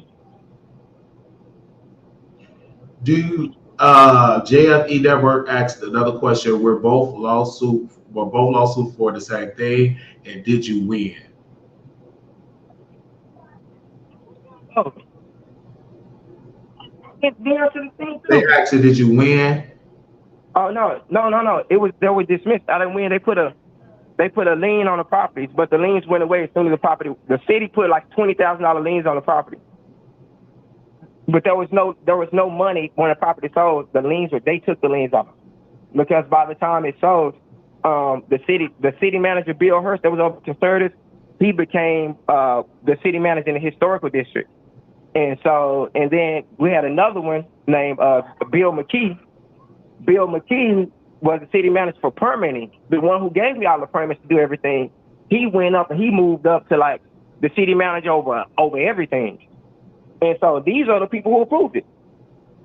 JFE Network asked another question. We're both lawsuit for the same thing, and did you win? Oh. They asked you, did you win? Oh no. They were dismissed. I didn't win. They put a lien on the properties, but the liens went away as soon as the city put like $20,000 liens on the property. But there was no money when the property sold. They took the liens off, because by the time it sold, the city manager Bill Hurst, that was over conservative, he became the city manager in the historical district. And then we had another one named Bill McKee. Bill McKee was the city manager for permitting, the one who gave me all the permits to do everything. He went up and he moved up to like the city manager over everything. And so these are the people who approved it.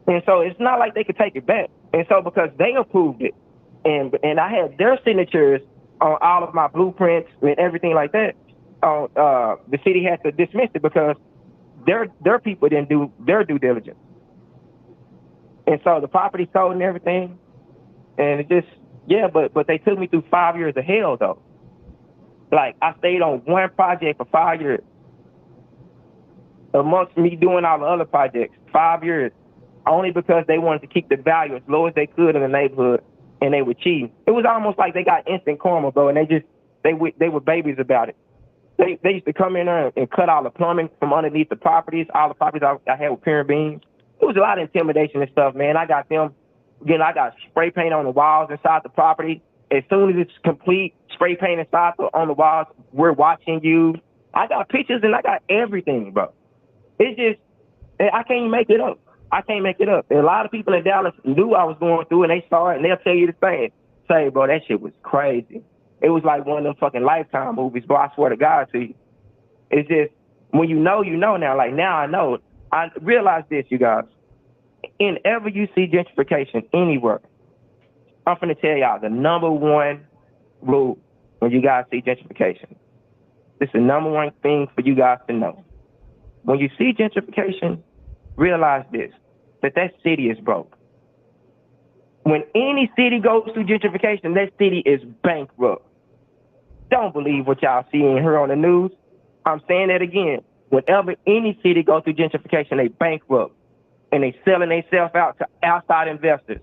And so it's not like they could take it back. And so because they approved it, and I had their signatures on all of my blueprints and everything like that, the city had to dismiss it because their people didn't do their due diligence. And so the property sold and everything. And it just, but they took me through 5 years of hell though. Like, I stayed on one project for 5 years. Amongst me doing all the other projects, 5 years, only because they wanted to keep the value as low as they could in the neighborhood, and they were cheating. It was almost like they got instant karma, bro, and they were babies about it. They used to come in there and cut all the plumbing from underneath the properties, all the properties I had with pyramid beams. It was a lot of intimidation and stuff, man. I got spray paint on the walls inside the property. As soon as it's complete, spray paint inside on the walls, we're watching you. I got pictures and I got everything, bro. It's just, I can't make it up. And a lot of people in Dallas knew I was going through, and they saw it, and they'll tell you the same. Say, bro, that shit was crazy. It was like one of them fucking Lifetime movies, bro. I swear to God to you. It's just, when you know now. Like, now I know. I realize this, you guys. Whenever you see gentrification anywhere, I'm finna tell y'all the number one rule when you guys see gentrification. This is the number one thing for you guys to know. When you see gentrification, realize this, that city is broke. When any city goes through gentrification, that city is bankrupt. Don't believe what y'all see and hear on the news. I'm saying that again. Whenever any city goes through gentrification, they bankrupt. And they selling themselves out to outside investors.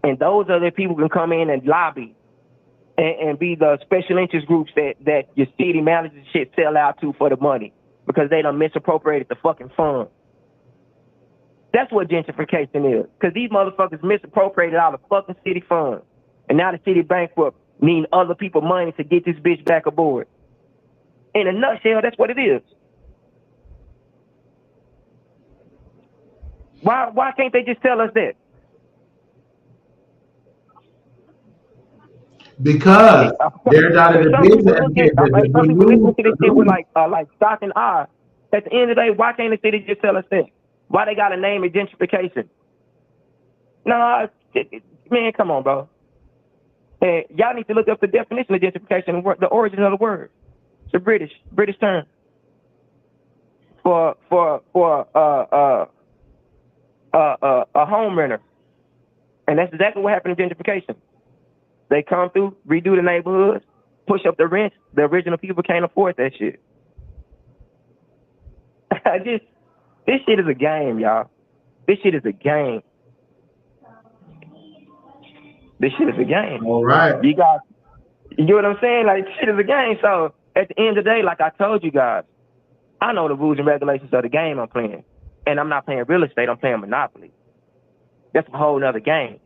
And those are the people who can come in and lobby and be the special interest groups that your city managers shit sell out to for the money. because they done misappropriated the fucking funds. That's what gentrification is. Because these motherfuckers misappropriated all the fucking city funds. And now the city bankrupt, needing other people money to get this bitch back aboard. In a nutshell, that's what it is. Why can't they just tell us that? Because they're not in the business. Some people listen to this shit with like stock and eye. At the end of the day, why can't the city just tell us that? Why they gotta name it gentrification? No, man, come on, bro. Hey, y'all need to look up the definition of gentrification and the origin of the word. It's a British term for a home renter, and that's exactly what happened in gentrification. They come through, redo the neighborhoods, push up the rent. The original people can't afford that shit. This shit is a game, y'all. This shit is a game. This shit is a game. All right. You know what I'm saying? Like, shit is a game. So at the end of the day, like I told you guys, I know the rules and regulations of the game I'm playing. And I'm not playing real estate, I'm playing Monopoly. That's a whole nother game.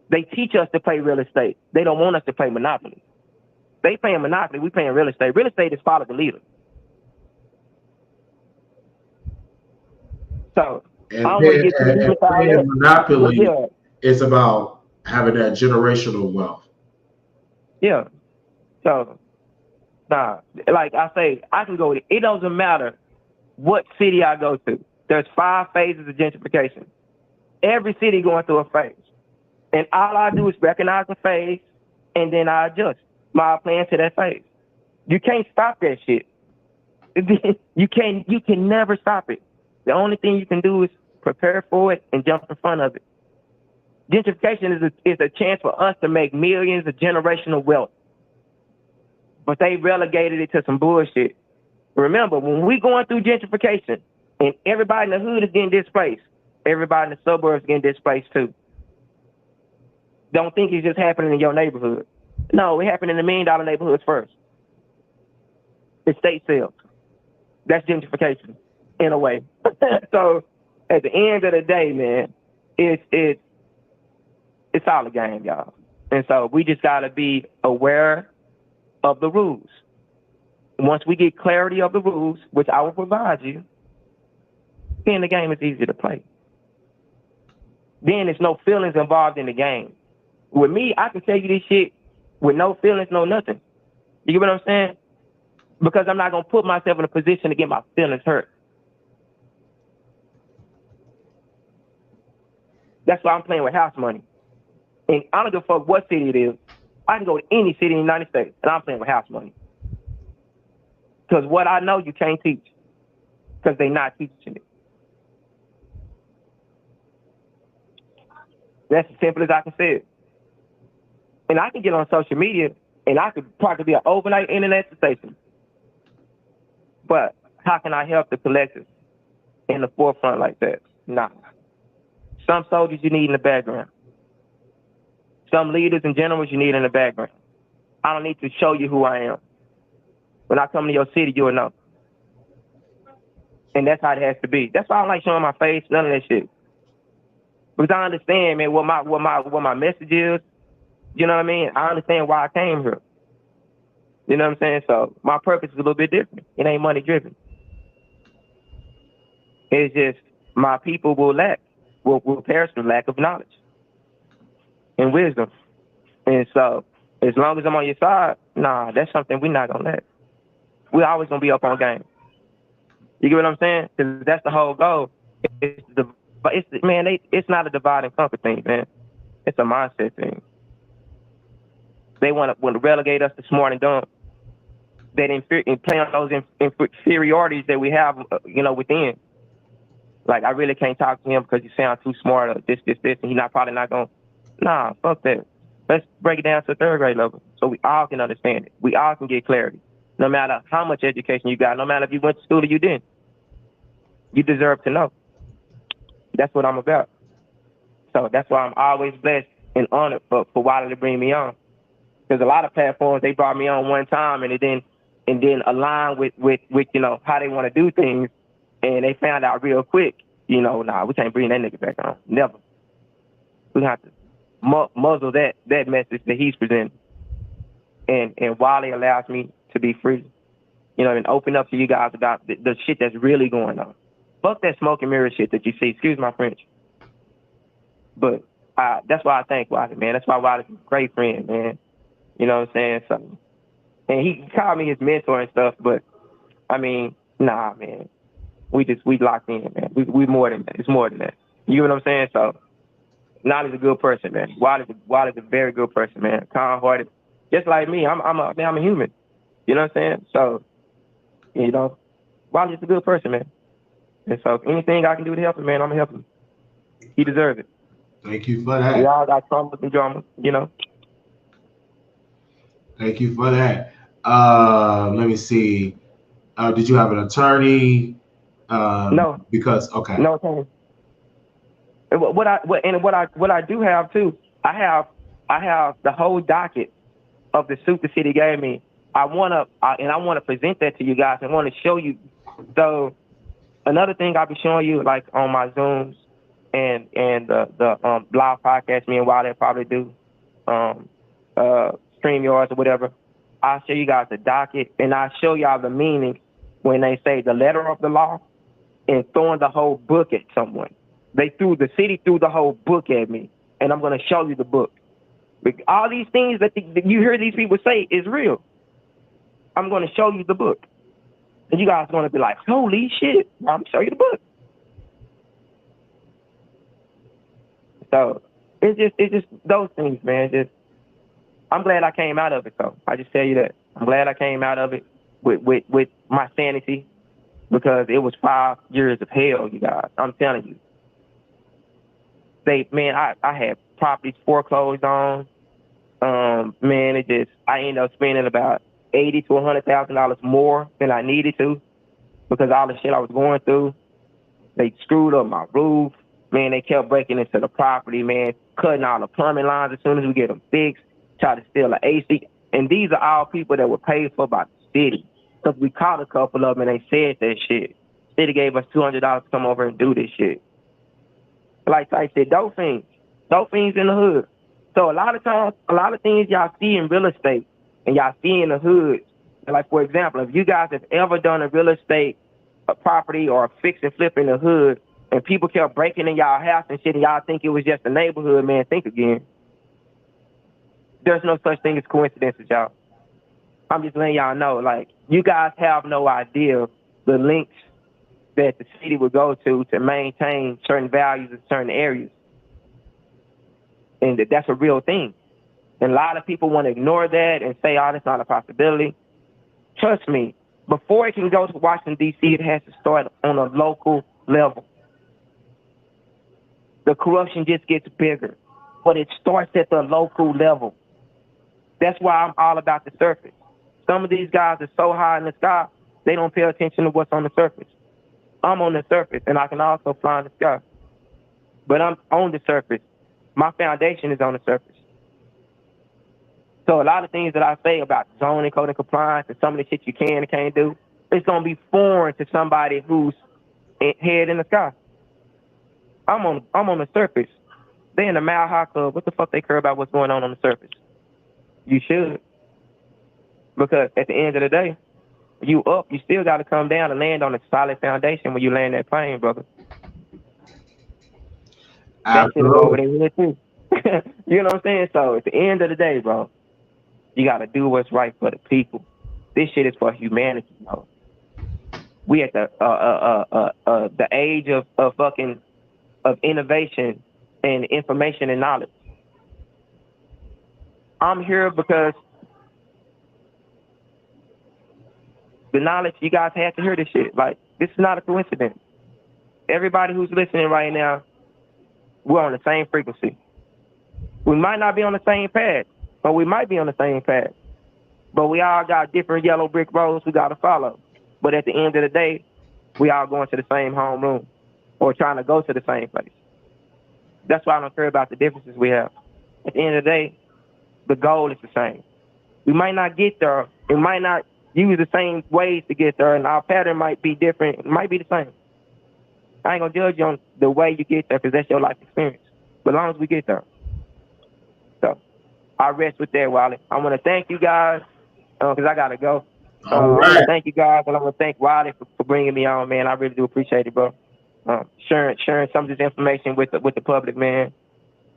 They teach us to play real estate. They don't want us to play Monopoly. They playing Monopoly, we playing real estate. Real estate is follow the leader. So And I don't want to get too playing Monopoly is about having that generational wealth. Yeah. So, like I say, I can go. It doesn't matter what city I go to. There's 5 phases of gentrification. Every city going through a phase. And all I do is recognize the phase, and then I adjust my plan to that phase. You can't stop that shit. You can never stop it. The only thing you can do is prepare for it and jump in front of it. Gentrification is a chance for us to make millions of generational wealth. But they relegated it to some bullshit. Remember, when we going through gentrification and everybody in the hood is getting displaced, everybody in the suburbs is getting displaced too. Don't think it's just happening in your neighborhood. No, it happened in the $1 million neighborhoods first. Estate sales. That's gentrification in a way. So at the end of the day, man, it's all a game, y'all. And so we just gotta be aware of the rules. Once we get clarity of the rules, which I will provide you, then the game is easy to play. Then there's no feelings involved in the game. With me, I can tell you this shit with no feelings, no nothing. You get what I'm saying? Because I'm not gonna put myself in a position to get my feelings hurt. That's why I'm playing with house money. And I don't give a fuck what city it is. I can go to any city in the United States, and I'm playing with house money. Because what I know, you can't teach. Because they're not teaching it. That's as simple as I can say it. And I can get on social media, and I could probably be an overnight internet sensation. But how can I help the collective in the forefront like that? Nah. Some soldiers you need in the background. Some leaders and generals you need in the background. I don't need to show you who I am. When I come to your city, you'll know. And that's how it has to be. That's why I don't like showing my face, none of that shit. Because I understand, man, what my message is. You know what I mean? I understand why I came here. You know what I'm saying? So my purpose is a little bit different. It ain't money driven. It's just my people will perish from lack of knowledge and wisdom. And so as long as I'm on your side, nah, that's something we're not gonna let. We're always gonna be up on game. You get what I'm saying? Because that's the whole goal. It's not a divide and conquer thing, man. It's a mindset thing. They want to relegate us to smart and dumb. That play on those inferiorities that we have, within. Like, I really can't talk to him because you sound too smart or this, and he's probably not going to. Nah, fuck that. Let's break it down to 3rd grade level so we all can understand it. We all can get clarity. No matter how much education you got, no matter if you went to school or you didn't. You deserve to know. That's what I'm about. So that's why I'm always blessed and honored for Wiley to bring me on. Because a lot of platforms, they brought me on one time and it and then align with how they want to do things, and they found out real quick, nah, we can't bring that nigga back on. Never. We have to muzzle that message that he's presenting. And Wiley allows me to be free, and open up to you guys about the shit that's really going on. Fuck that smoke and mirror shit that you see. Excuse my French. But that's why I thank Wiley, man. That's why Wiley's a great friend, man. You know what I'm saying? So, and he called me his mentor and stuff, but I mean, nah, man. We locked in, man. We more than that. It's more than that. You know what I'm saying? So, Nolly's a good person, man. Wiley's a very good person, man. Kind-hearted, just like me. I'm a human. You know what I'm saying? So, Wiley's a good person, man. And so, if anything I can do to help him, man, I'm gonna help him. He deserves it. Thank you for that. We all got traumas and dramas, Thank you for that. Let me see. Did you have an attorney? No. Because okay. No attorney. What I do have too, I have the whole docket of the suit the city gave me. I wanna present that to you guys. I want to show you. So another thing I'll be showing you, like on my Zooms and the blog podcast, me and Wiley probably do, StreamYards or whatever. I'll show you guys the docket, and I'll show y'all the meaning when they say the letter of the law and throwing the whole book at someone. The city threw the whole book at me, and I'm going to show you the book. All these things that you hear these people say is real. I'm going to show you the book. And you guys are going to be like, holy shit, I'm going to show you the book. So it's just those things, man. I'm glad I came out of it, though. I just tell you that. I'm glad I came out of it with my sanity, because it was 5 years of hell, you guys. I'm telling you. I had properties foreclosed on. Man, I ended up spending about $80,000 to $100,000 more than I needed to, because all the shit I was going through. They screwed up my roof. Man, they kept breaking into the property, man, cutting all the plumbing lines as soon as we get them fixed, try to steal the AC. And these are all people that were paid for by the city. Because we caught a couple of them and they said that shit. City gave us $200 to come over and do this shit. Like I said, dope fiends in the hood. So a lot of times, a lot of things y'all see in real estate and y'all see in the hood. Like, for example, if you guys have ever done a real estate property or a fix and flip in the hood, and people kept breaking in y'all house and shit, and y'all think it was just a neighborhood, man, think again. There's no such thing as coincidences, y'all. I'm just letting y'all know, like, you guys have no idea the links that the city would go to maintain certain values in certain areas. And that's a real thing. And a lot of people want to ignore that and say, oh, that's not a possibility. Trust me, before it can go to Washington, D.C., it has to start on a local level. The corruption just gets bigger, but it starts at the local level. That's why I'm all about the surface. Some of these guys are so high in the sky, they don't pay attention to what's on the surface. I'm on the surface, and I can also fly in the sky. But I'm on the surface. My foundation is on the surface. So a lot of things that I say about zoning, code, and compliance, and some of the shit you can and can't do, it's going to be foreign to somebody who's head in the sky. I'm on the surface. They in the Mile High Club. What the fuck they care about what's going on the surface? You should. Because at the end of the day, you still got to come down and land on a solid foundation when you land that plane, brother. That shit is over there too. You know what I'm saying? So at the end of the day, bro, you got to do what's right for the people. This shit is for humanity, bro. We at the age of innovation and information and knowledge. I'm here because the knowledge, you guys had to hear this shit. Like, this is not a coincidence. Everybody who's listening right now, we're on the same frequency. We might not be on the same path, but we might be on the same path. But we all got different yellow brick roads we got to follow. But at the end of the day, we all going to the same homeroom or trying to go to the same place. That's why I don't care about the differences we have. At the end of the day, the goal is the same. We might not get there. It might not use the same ways to get there, and our pattern might be different. It might be the same. I ain't gonna judge you on the way you get there because that's your life experience. But as long as we get there. So I rest with that, Wiley. I want to thank you guys because I gotta go. All I want right. to thank you guys, and I want to thank Wiley for bringing me on, man. I really do appreciate it, bro. Sharing some of this information with the public, man.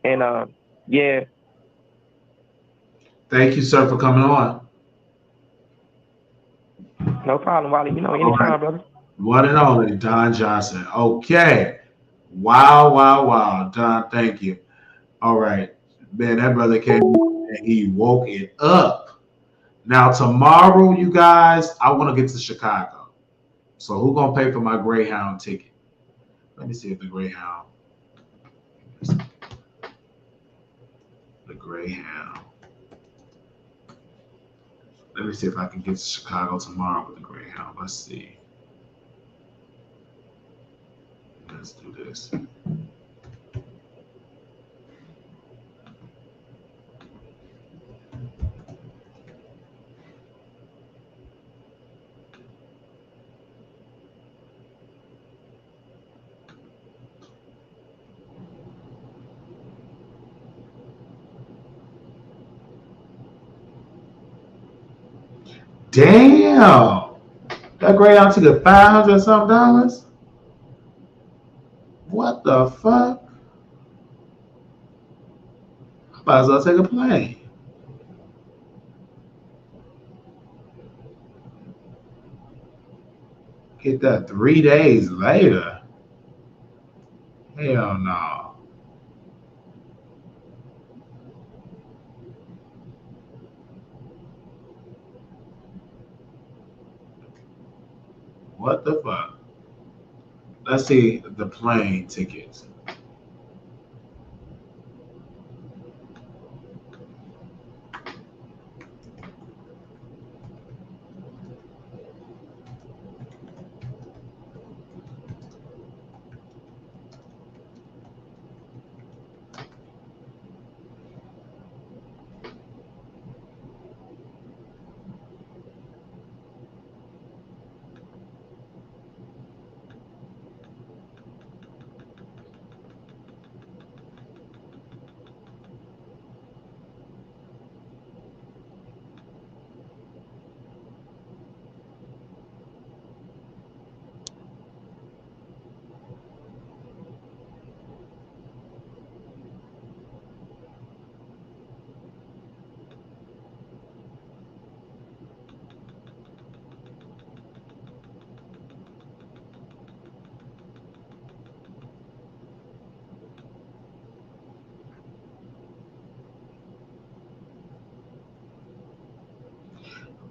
And yeah. Thank you, sir, for coming on. No problem, Wiley. You know, All anytime, right. brother. One and only, Don Johnson. Okay. Wow. Don, thank you. All right. Man, that brother came and he woke it up. Now, tomorrow, you guys, I want to get to Chicago. So who going to pay for my Greyhound ticket? Let me see if the Greyhound. Let me see if I can get to Chicago tomorrow with the Greyhound. Let's see. Let's do this. Damn! That Greyhound ticket $500 something. What the fuck? I might as well take a plane. Get that 3 days later. Hell no. What the fuck? Let's see the plane tickets.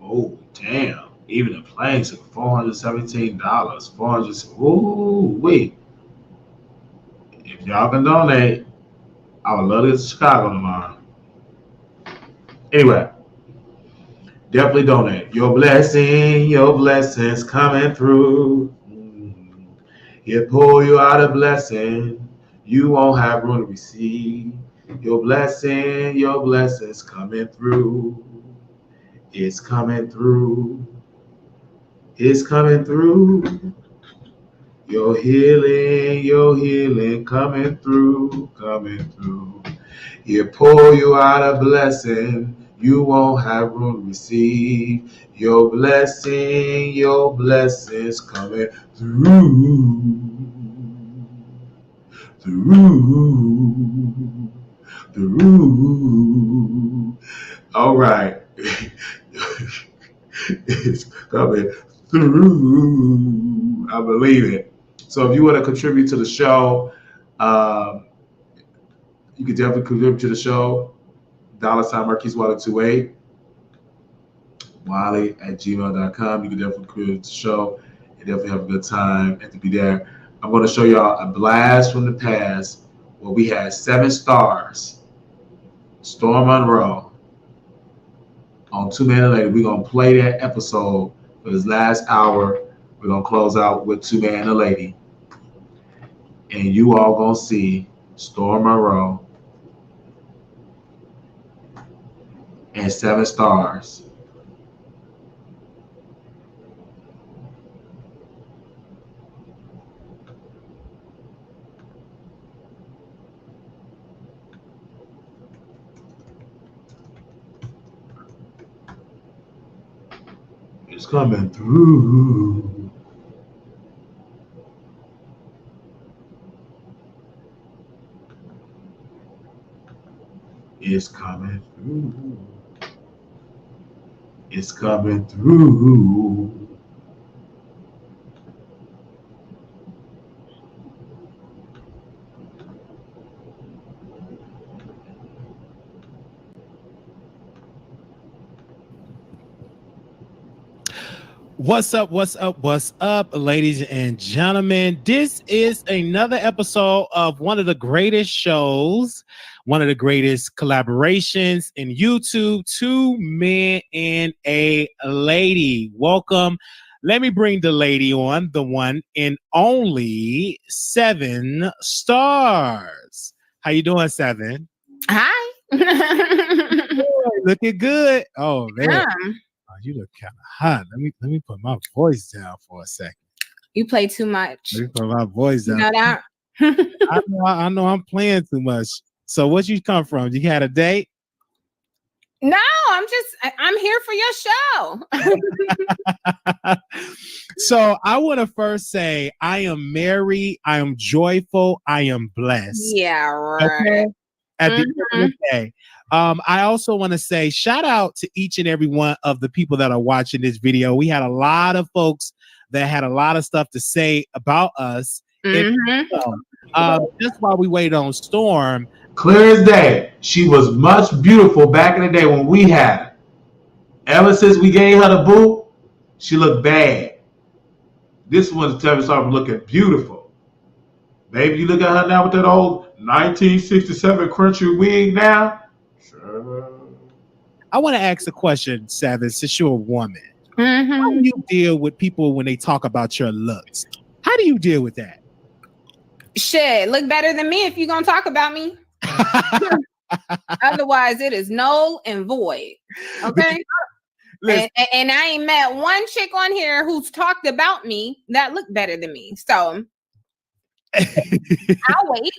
Oh, damn. Even the plane took $417. 400. Ooh, wait. If y'all can donate, I would love to get to Chicago tomorrow. Anyway, definitely donate. Your blessings coming through. He'll pull you out a blessing. You won't have room to receive. Your blessings coming through. It's coming through. It's coming through. Your healing coming through, coming through. He'll pour you out a blessing you won't have room to receive. Your blessings coming through, through. All right. It's coming through. I believe it. So if you want to contribute to the show, you can definitely contribute to the show. $ Marquise Wiley 28, Wiley@gmail.com. You can definitely contribute to the show and definitely have a good time and to be there. I'm going to show y'all a blast from the past where we had 7 stars. Storm Monroe on Two Man and Lady. We're going to play that episode for this last hour. We're going to close out with Two Man and a Lady. And you all going to see Storm Monroe and 7 stars It's coming through. It's coming through. It's coming through. What's up, ladies and gentlemen? This is another episode of one of the greatest shows, one of the greatest collaborations in YouTube, two men and a lady. Welcome. Let me bring the lady on, the one and only 7 stars. How you doing, 7? Hi. Looking good. Oh, man. Yeah. Oh, you look kind of hot. Let me put my voice down for a second. You play too much. Let me put my voice down. You know that? I know I'm playing too much. So what you come from? You had a date? No, I'm here for your show. So I want to first say I am married, I am joyful, I am blessed. Yeah, right. Okay? At the end of the day. I also want to say shout out to each and every one of the people that are watching this video. We had a lot of folks that had a lot of stuff to say about us. Just while we wait on Storm. Clear as day. She was much beautiful back in the day when we had her. Ever since we gave her the boot, she looked bad. This one's started looking beautiful. Baby, you look at her now with that old 1967 crunchy wig now. I want to ask a question, 7, since you're a woman. Mm-hmm. How do you deal with people when they talk about your looks? How do you deal with that? Shit, look better than me if you're gonna talk about me. Otherwise, it is null and void. Okay. And I ain't met one chick on here who's talked about me that looked better than me. So I'll wait.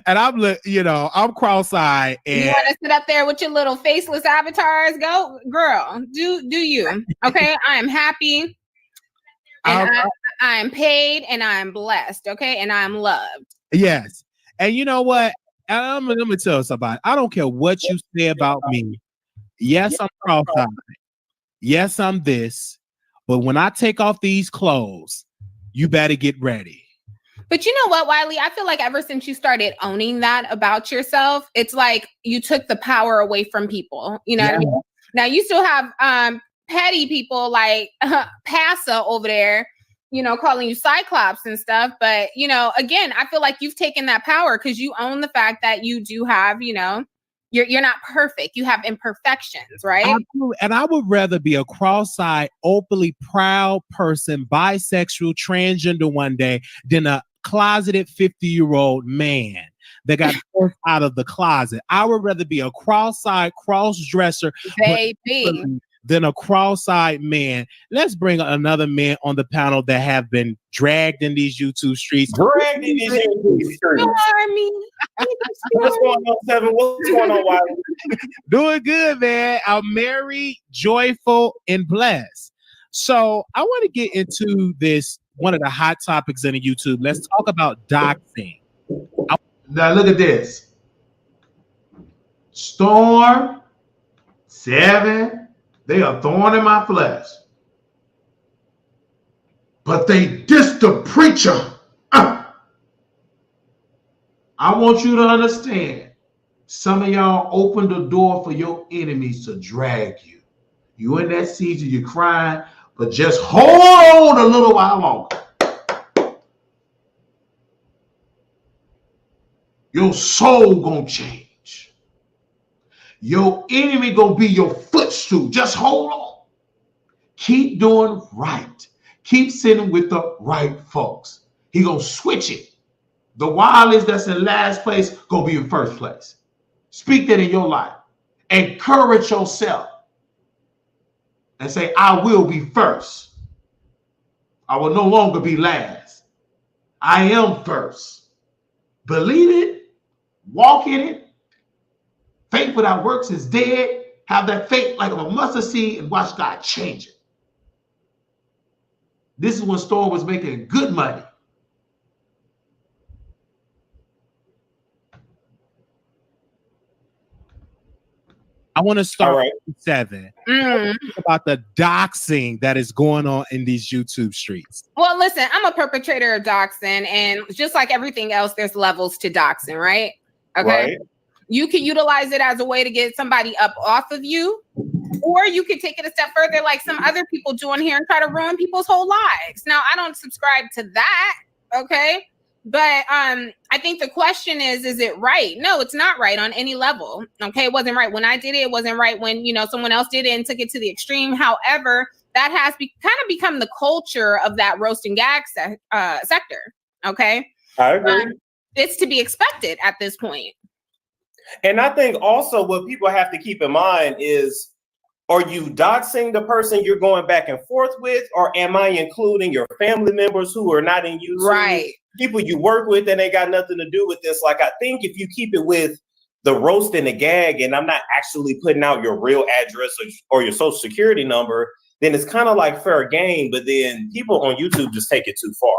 And I'm cross-eyed. And you want to sit up there with your little faceless avatars? Go, girl. Do you? Okay. I am happy. And I am paid and I am blessed. Okay. And I am loved. Yes. And you know what? I'm going to tell somebody. I don't care what you say about me. Yes, I'm cross-eyed. Yes, I'm this. But when I take off these clothes, you better get ready. But you know what, Wiley? I feel like ever since you started owning that about yourself, it's like you took the power away from people. You know what I mean? Now you still have petty people like Passa over there, calling you Cyclops and stuff. But, again, I feel like you've taken that power because you own the fact that you do have, you're not perfect. You have imperfections, right? Absolutely. And I would rather be a cross-eyed, openly proud person, bisexual, transgender one day than a closeted 50-year-old man that got forced out of the closet. I would rather be a cross-eyed, cross-dresser baby than a cross-eyed man. Let's bring another man on the panel that have been dragged in these YouTube streets. Dragged in these YouTube streets. What's going on, 7? What's going on, Wiley? Doing good, man. I'm married, joyful, and blessed. So I want to get into this, one of the hot topics in the YouTube. Let's talk about doxing. Now look at this. Storm, 7, they are thorn in my flesh. But they diss the preacher. I want you to understand. Some of y'all opened the door for your enemies to drag you. You in that season, you're crying, but just hold on a little while longer. Your soul gonna change. Your enemy gonna be your footstool. Just hold on. Keep doing right. Keep sitting with the right folks. He gonna switch it. The Wileys that's in last place gonna be in first place. Speak that in your life. Encourage yourself. And say, I will be first. I will no longer be last. I am first. Believe it. Walk in it. Faith without works is dead. Have that faith like a mustard seed and watch God change it. This is when Storm was making good money. I want to start right. with 7. About the doxing that is going on in these YouTube streets. Well, listen, I'm a perpetrator of doxing, and just like everything else, there's levels to doxing, right? Okay. Right. You can utilize it as a way to get somebody up off of you, or you could take it a step further, like some other people do on here, and try to ruin people's whole lives. Now, I don't subscribe to that, okay? But I think the question is it right? No, it's not right on any level. Okay, it wasn't right when I did it. It wasn't right when someone else did it and took it to the extreme. However, that has kind of become the culture of that roast and gag sector. Okay, I agree. It's to be expected at this point. And I think also what people have to keep in mind is, are you doxing the person you're going back and forth with, or am I including your family members who are not in YouTube? Right. People you work with and they got nothing to do with this. Like, I think if you keep it with the roast and the gag, and I'm not actually putting out your real address or your social security number, then it's kind of like fair game. But then people on YouTube just take it too far.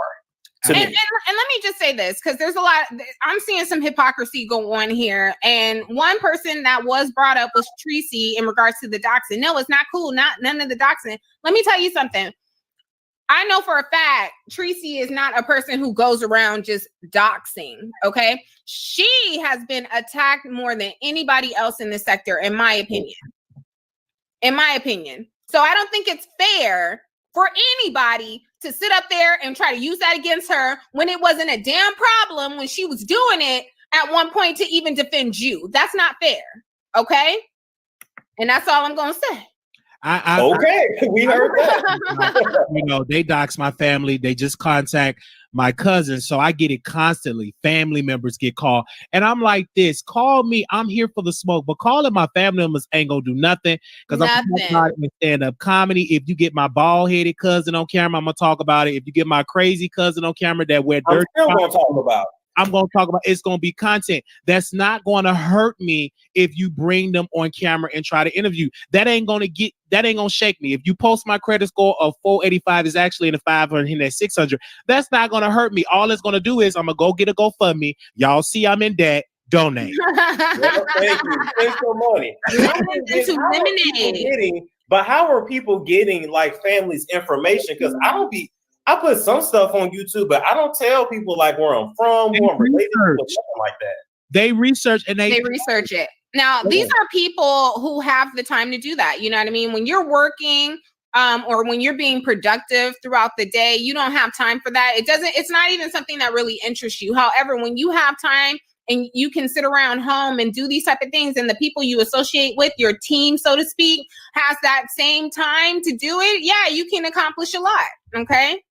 And let me just say this, because there's a lot, I'm seeing some hypocrisy go on here. And one person that was brought up was Tracy in regards to the doxing. No, it's not cool. None of the doxing. Let me tell you something. I know for a fact Tracy is not a person who goes around just doxing. Okay. She has been attacked more than anybody else in the sector, in my opinion. So I don't think it's fair for anybody to sit up there and try to use that against her when it wasn't a damn problem when she was doing it at one point to even defend you. That's not fair. Okay. And that's all I'm going to say. We heard that. They dox my family. They just contact my cousins, so I get it constantly. Family members get called, and I'm like, this, call me. I'm here for the smoke, but calling my family members ain't gonna do nothing, because I'm not in stand-up comedy. If you get my bald-headed cousin on camera, I'm gonna talk about it. If you get my crazy cousin on camera that wear dirt, I'm still gonna talk about it. I'm going to talk about, it's going to be content that's not going to hurt me if you bring them on camera and try to interview. That ain't going to shake me. If you post my credit score of 485 is actually in the 500 and that's 600, that's not going to hurt me. All it's going to do is I'm going to go get a GoFundMe. Y'all see I'm in debt. Donate. Well, thank you. Thanks for money. But how are people getting like families' information? Because I put some stuff on YouTube, but I don't tell people like where I'm from, who I'm related to, or something like that. They research and they research it. Now, these are people who have the time to do that. You know what I mean? When you're working, or when you're being productive throughout the day, you don't have time for that. It's not even something that really interests you. However, when you have time and you can sit around home and do these type of things, and the people you associate with, your team, so to speak, has that same time to do it, yeah, you can accomplish a lot. Okay.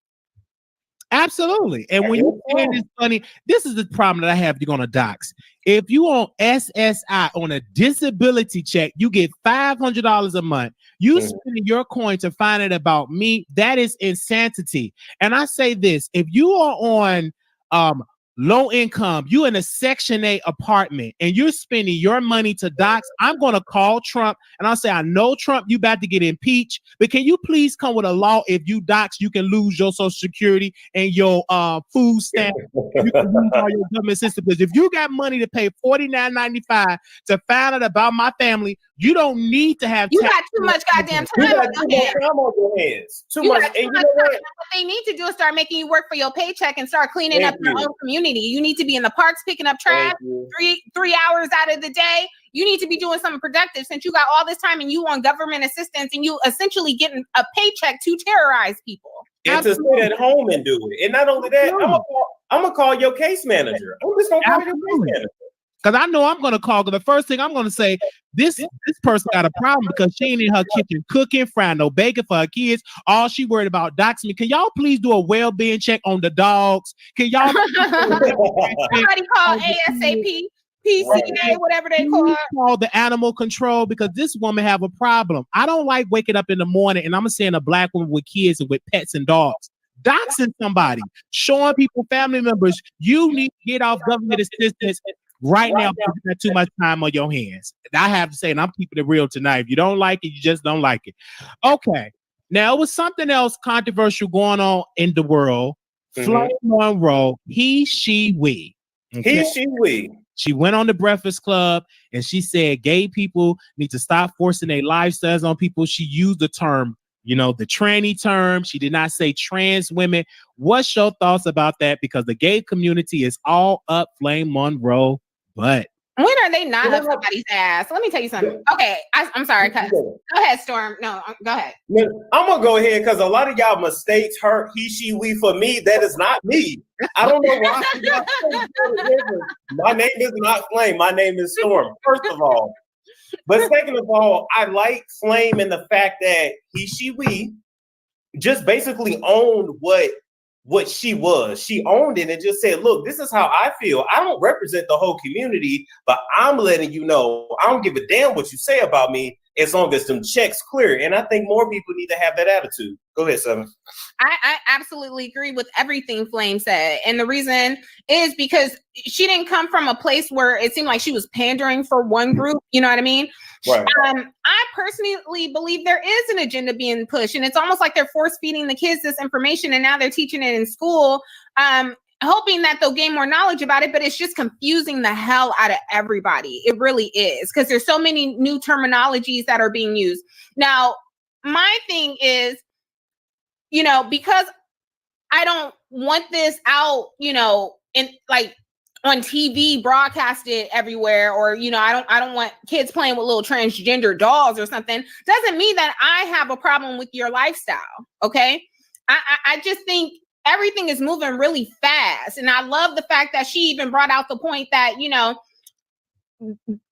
Absolutely. And when you're saying this funny, this is the problem that I have. You're going to dox. If you on SSI on a disability check, you get $500 a month. You spending your coin to find out about me. That is insanity. And I say this, if you are on low income, you in a Section 8 apartment and you're spending your money to dox, I'm going to call Trump and I'll say, I know, Trump, you about to get impeached, but can you please come with a law? If you dox, you can lose your Social Security and your food stamp. You can lose all your government system. Because if you got money to pay $49.95 to find out about my family, you don't need to have. You got too much goddamn time on your hands. Too much. And you know what they need to do is start making you work for your paycheck and start cleaning up your own community. You need to be in the parks picking up trash 3 hours out of the day. You need to be doing something productive since you got all this time and you on government assistance and you essentially getting a paycheck to terrorize people. And to sit at home and do it. And not only that, I'm gonna call your case manager. I'm just gonna call your case manager. Because I know I'm going to call. Because the first thing I'm going to say, this person got a problem because she ain't in her kitchen cooking, frying no bacon for her kids. All she worried about doxing me. Can y'all please do a well-being check on the dogs? Can y'all somebody call ASAP, PCA, whatever they call the animal control, because this woman have a problem. I don't like waking up in the morning and I'm saying a black woman with kids and with pets and dogs. Doxing somebody, showing people, family members, you need to get off government assistance right now. You got too much time on your hands. I have to say, and I'm keeping it real tonight. If you don't like it, you just don't like it. Okay. Now, it was something else controversial going on in the world. Flame Monroe, he, she, we. Okay? He, she, we. She went on the Breakfast Club and she said gay people need to stop forcing their lifestyles on people. She used the term, the tranny term. She did not say trans women. What's your thoughts about that? Because the gay community is all up Flame Monroe, but when are they not up somebody's ass? Let me tell you something. Okay, I'm sorry. Go ahead, Storm. No, go ahead. I'm gonna go ahead because a lot of y'all mistakes her, he, she, we for me. That is not me. I don't know why. My name is not Flame. My name is Storm. First of all, but second of all, I like Flame in the fact that he, she, we just basically owned what she was. She owned it and just said, look, this is how I feel. I don't represent the whole community, but I'm letting you know I don't give a damn what you say about me as long as them checks clear. And I think more people need to have that attitude. Go ahead, Seven. I absolutely agree with everything Flame said. And the reason is because she didn't come from a place where it seemed like she was pandering for one group. You know what I mean? Right. I personally believe there is an agenda being pushed, and it's almost like they're force feeding the kids this information, and now they're teaching it in school, hoping that they'll gain more knowledge about it. But it's just confusing the hell out of everybody. It really is, because there's so many new terminologies that are being used. Now, my thing is, because I don't want this out, in like on TV broadcasted everywhere, or I don't want kids playing with little transgender dolls or something, doesn't mean that I have a problem with your lifestyle. Okay. I just think everything is moving really fast. And I love the fact that she even brought out the point that,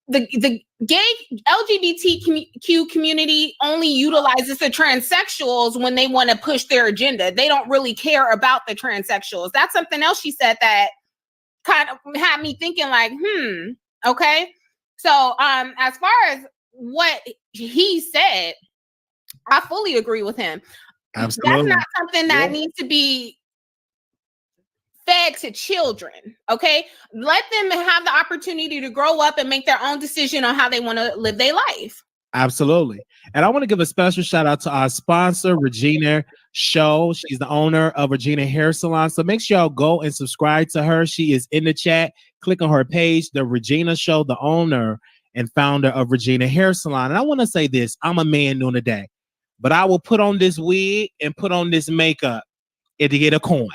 the gay LGBTQ community only utilizes the transsexuals when they want to push their agenda. They don't really care about the transsexuals. That's something else she said that kind of had me thinking like, okay. So as far as what he said, I fully agree with him. Absolutely. That's not something that needs to be fed to children. Okay. Let them have the opportunity to grow up and make their own decision on how they want to live their life. Absolutely. And I want to give a special shout out to our sponsor, Regina Show. She's the owner of Regina Hair Salon. So make sure y'all go and subscribe to her. She is in the chat. Click on her page, the Regina Show, the owner and founder of Regina Hair Salon. And I want to say this, I'm a man during the day, but I will put on this wig and put on this makeup and to get a coin,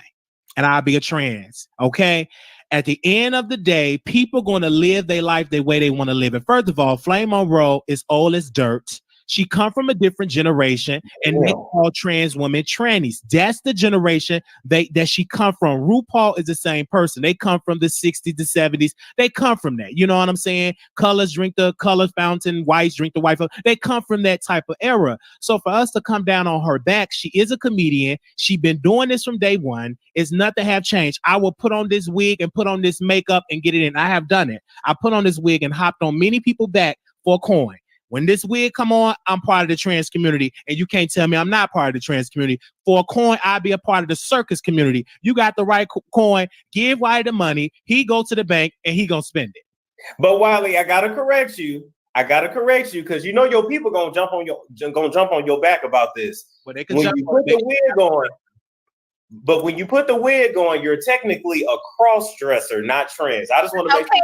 and I'll be a trans. Okay. At the end of the day, people going to live their life the way they want to live it. First of all, Flame Monroe is old as dirt. She come from a different generation, and they call trans women trannies. That's the generation that she come from. RuPaul is the same person. They come from the 60s, the 70s. They come from that. You know what I'm saying? Colors drink the color fountain, whites drink the white fountain. They come from that type of era. So for us to come down on her back, she is a comedian. She been doing this from day one. It's nothing have changed. I will put on this wig and put on this makeup and get it in. I have done it. I put on this wig and hopped on many people back for a coin. When this wig come on, I'm part of the trans community, and you can't tell me I'm not part of the trans community. For a coin, I'll be a part of the circus community. You got the right coin. Give Wiley the money. He go to the bank, and he gonna spend it. But Wiley, I gotta correct you. Because your people gonna jump on your back about this. Well, they can when jump you put the wig on. But when you put the wig on, you're technically a cross-dresser, not trans. I just want to make I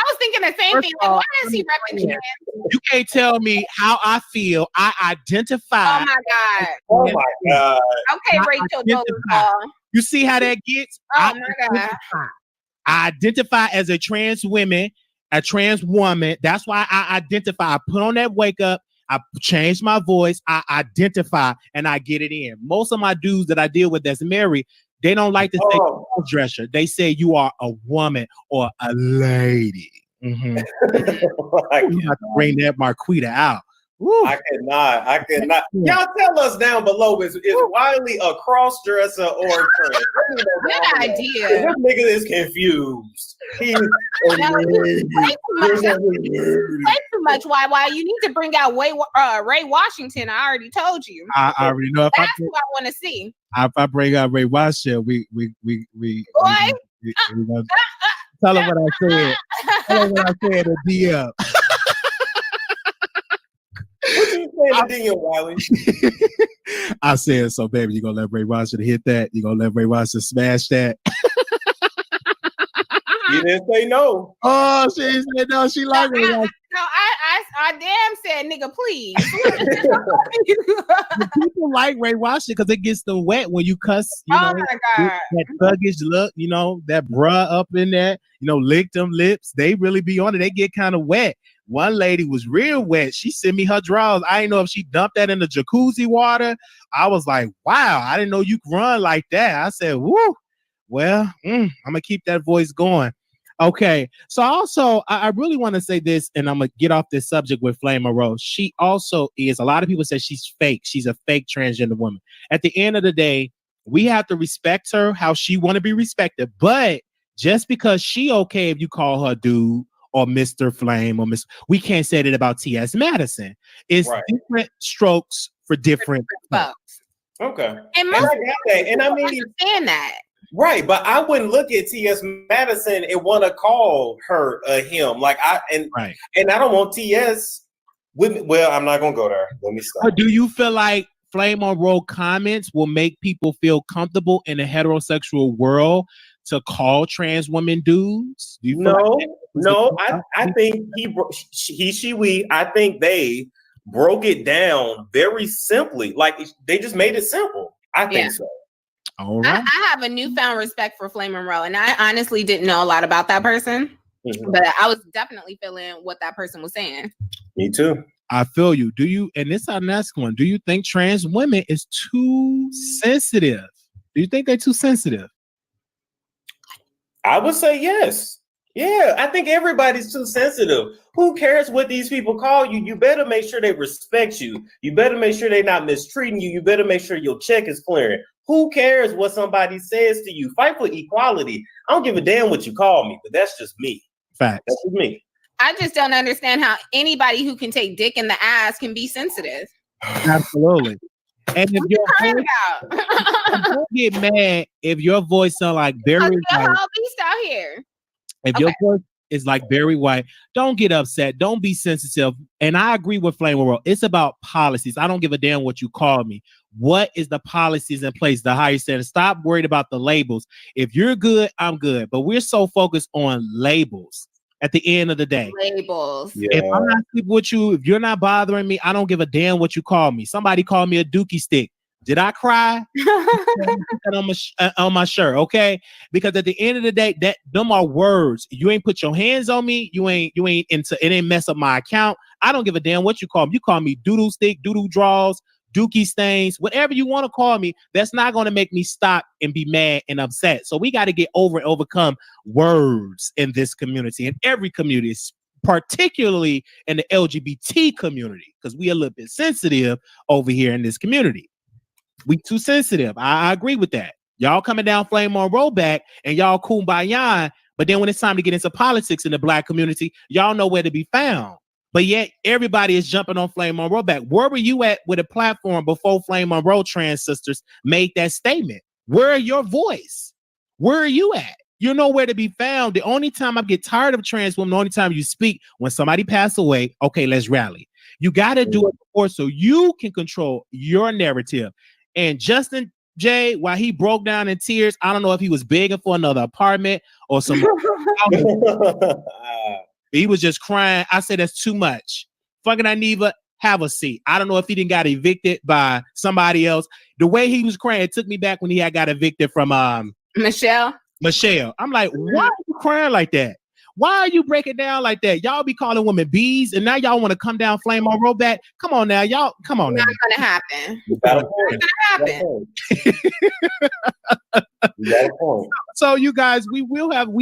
was thinking the same thing. Like, why is he repping trans? You can't tell me how I feel. I identify. Oh my God. Okay, Rachel Dolezal. You see how that gets? Oh my God. I identify as a trans woman. That's why I identify. I put on that wake up. I change my voice. I identify and I get it in. Most of my dudes that I deal with that's married, they don't like to say cross-dresser. They say you are a woman or a lady. Mm-hmm. You have to bring that Marquita out. Woo. I cannot. Y'all tell us down below, is Wiley a cross-dresser or a trans? Good idea. This nigga is confused. He's way too much. Why you need to bring out Ray Washington. I already told you. I already know. That's who I want to see. If I bring out Ray Washington, we tell him what I said. Tell him what I said at DM. What you saying it in, Wiley. I said, so baby, you gonna let Ray Rosser hit that? You gonna let Ray Rosser smash that? You didn't say no. Oh, she said no. She liked Ray Rosser. No, I damn said, nigga, please. People like Ray Rosser because it gets them wet when you cuss. You Oh know, my God. that thuggish look, you know, that bruh up in there, you know, lick them lips. They really be on it. They get kind of wet. One lady was real wet. She sent me her drawers. I didn't know if she dumped that in the jacuzzi water. I was like, wow, I didn't know you could run like that. I said, woo. Well, I'm gonna keep that voice going. Okay, so also I really want to say this, and I'm gonna get off this subject with Flame Monroe. She also is. A lot of people say she's fake. She's a fake transgender woman. At the end of the day, we have to respect her how she want to be respected. But just because she okay if you call her dude or Mr. Flame or Miss, we can't say that about T.S. Madison. It's different strokes for different folks. Okay, and most I got that, and I mean, understand that. Right, but I wouldn't look at T.S. Madison and want to call her him. Like and I don't want T.S. with me. Well, I'm not gonna go there. Let me stop. But do you feel like Flame Monroe comments will make people feel comfortable in a heterosexual world to call trans women dudes? Do you feel no. I think we. I think they broke it down very simply. Like they just made it simple. I think so. All right. I have a newfound respect for Flame Monroe, and I honestly didn't know a lot about that person, but I was definitely feeling what that person was saying. Me too. I feel you. Do you? And this is our next one. Do you think trans women is too sensitive? Do you think they're too sensitive? I would say yes. Yeah, I think everybody's too sensitive. Who cares what these people call you? You better make sure they respect you. You better make sure they're not mistreating you. You better make sure your check is clearing. Who cares what somebody says to you? Fight for equality. I don't give a damn what you call me, but that's just me. Facts. That's just me. I just don't understand how anybody who can take dick in the ass can be sensitive. Absolutely. And if don't get mad if your voice sound like Barry White. Beast out here. If your voice is like Barry White, don't get upset. Don't be sensitive. And I agree with Flame World. It's about policies. I don't give a damn what you call me. What is the policies in place? The higher standard. Stop worried about the labels. If you're good, I'm good. But we're so focused on labels at the end of the day. Labels. Yeah. If I'm not sleeping with you, if you're not bothering me, I don't give a damn what you call me. Somebody called me a dookie stick. Did I cry? on my shirt, okay? Because at the end of the day, them are words. You ain't put your hands on me. You ain't into it. Ain't mess up my account. I don't give a damn what you call me. You call me doodle stick, doodle draws, dookie stains, whatever you want to call me. That's not going to make me stop and be mad and upset. So we got to get over and overcome words in this community, in every community, particularly in the LGBT community, because we a little bit sensitive over here in this community. We too sensitive. I agree with that. Y'all coming down Flame Monroe back and y'all kumbaya, but then when it's time to get into politics in the black community, y'all know where to be found. But yet everybody is jumping on Flame Monroe back. Where were you at with a platform before Flame Monroe trans sisters made that statement? Where are your voice? Where are you at? You're nowhere to be found. The only time I get tired of trans women, the only time you speak when somebody passed away, okay, let's rally. You got to do it before so you can control your narrative. And Justin J, while he broke down in tears, I don't know if he was begging for another apartment or some. He was just crying. I said, that's too much. Fucking Aniva, have a seat. I don't know if he didn't got evicted by somebody else. The way he was crying, it took me back when he had got evicted from Michelle. I'm like, why are you crying like that? Why are you breaking down like that? Y'all be calling women bees, and now y'all want to come down Flame Monroe back. Come on now, y'all. Come on now. Not gonna happen. Not gonna happen. So you guys, we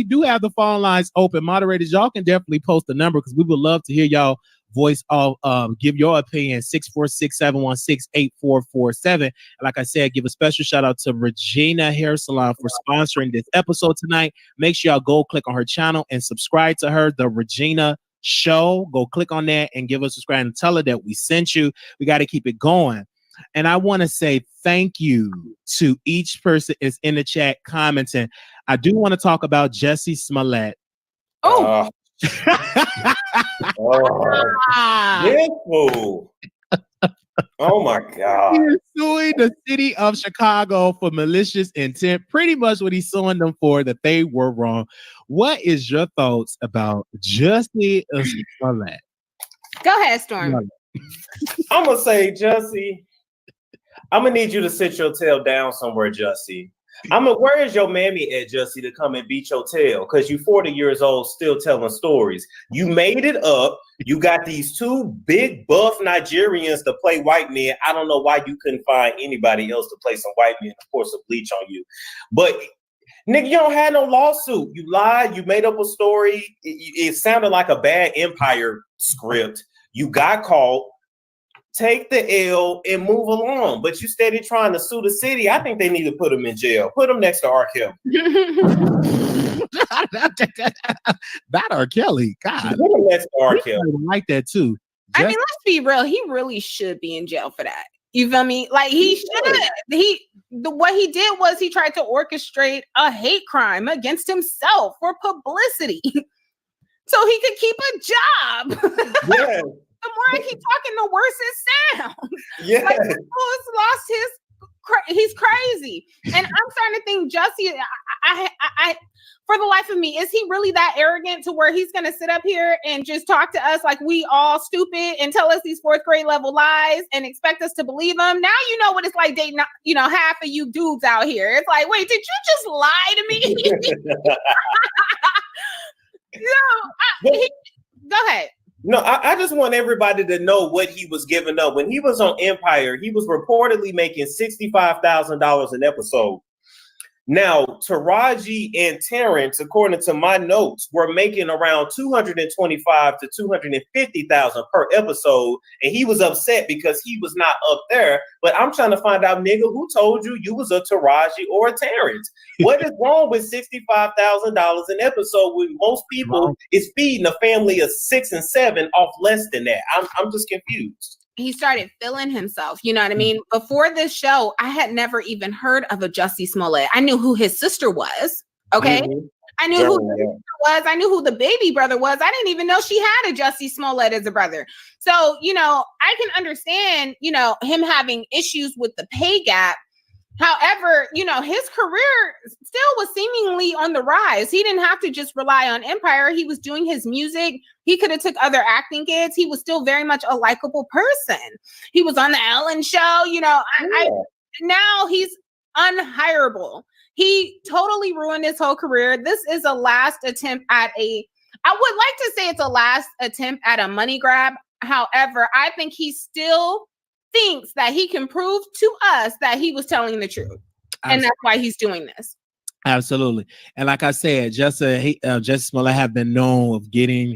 do have the phone lines open. Moderators, y'all can definitely post the number because we would love to hear y'all voice of give your opinion. 646-716-8447. Like I said, give a special shout out to Regina Hair Salon for sponsoring this episode tonight. Make sure y'all go click on her channel and subscribe to her, The Regina Show. Go click on that and give us a subscribe and tell her that we sent you. We got to keep it going. And I want to say thank you to each person is in the chat commenting. I do want to talk about Jesse Smollett. Oh. Yes, Oh my God. He is suing the city of Chicago for malicious intent. Pretty much what he's suing them for, that they were wrong. What is your thoughts about Jussie Smollett? Go ahead, Storm. I'm gonna say, Jussie, I'm gonna need you to sit your tail down somewhere, Jussie. Where is your mammy at, Jussie, to come and beat your tail? Because you 40 years old, still telling stories. You made it up. You got these two big buff Nigerians to play white men. I don't know why you couldn't find anybody else to play some white men, of course, to bleach on you. But nigga, you don't have no lawsuit. You lied. You made up a story. It sounded like a bad Empire script. You got caught. Take the L and move along. But you steady trying to sue the city. I think they need to put him in jail. Put him next to R. Kelly. Not R. Kelly. God. Put him next to R. Kelly. I like that too. I mean, let's be real. He really should be in jail for that. You feel me? Like he should. What he did was he tried to orchestrate a hate crime against himself for publicity, so he could keep a job. Yeah. The more I keep talking, the worse it sounds. Yeah. Like, he's lost his. He's crazy, and I'm starting to think Jussie. I for the life of me, is he really that arrogant to where he's going to sit up here and just talk to us like we all stupid and tell us these fourth grade level lies and expect us to believe them? Now you know what it's like dating, half of you dudes out here. It's like, wait, did you just lie to me? Go ahead. No, I just want everybody to know what he was giving up. When he was on Empire, he was reportedly making $65,000 an episode. Now, Taraji and Terrence, according to my notes, were making around $225,000 to $250,000 per episode, and he was upset because he was not up there. But I'm trying to find out, nigga, who told you was a Taraji or a Terrence? What is wrong with $65,000 an episode when most people is feeding a family of 6 and 7 off less than that? I'm just confused. He started feeling himself. You know what I mean? Before this show, I had never even heard of a Jussie Smollett. I knew who his sister was. Okay. Mm-hmm. I knew who the sister was. I knew who the baby brother was. I didn't even know she had a Jussie Smollett as a brother. So, I can understand, him having issues with the pay gap. However, his career still was seemingly on the rise. He didn't have to just rely on Empire. He was doing his music. He could have took other acting gigs. He was still very much a likable person. He was on the Ellen show. Now he's unhireable. He totally ruined his whole career. This is a last attempt at I would like to say it's a last attempt at a money grab. However, I think he still thinks that he can prove to us that he was telling the truth. And that's why he's doing this. Absolutely. And like I said, Jussie Smollett have been known of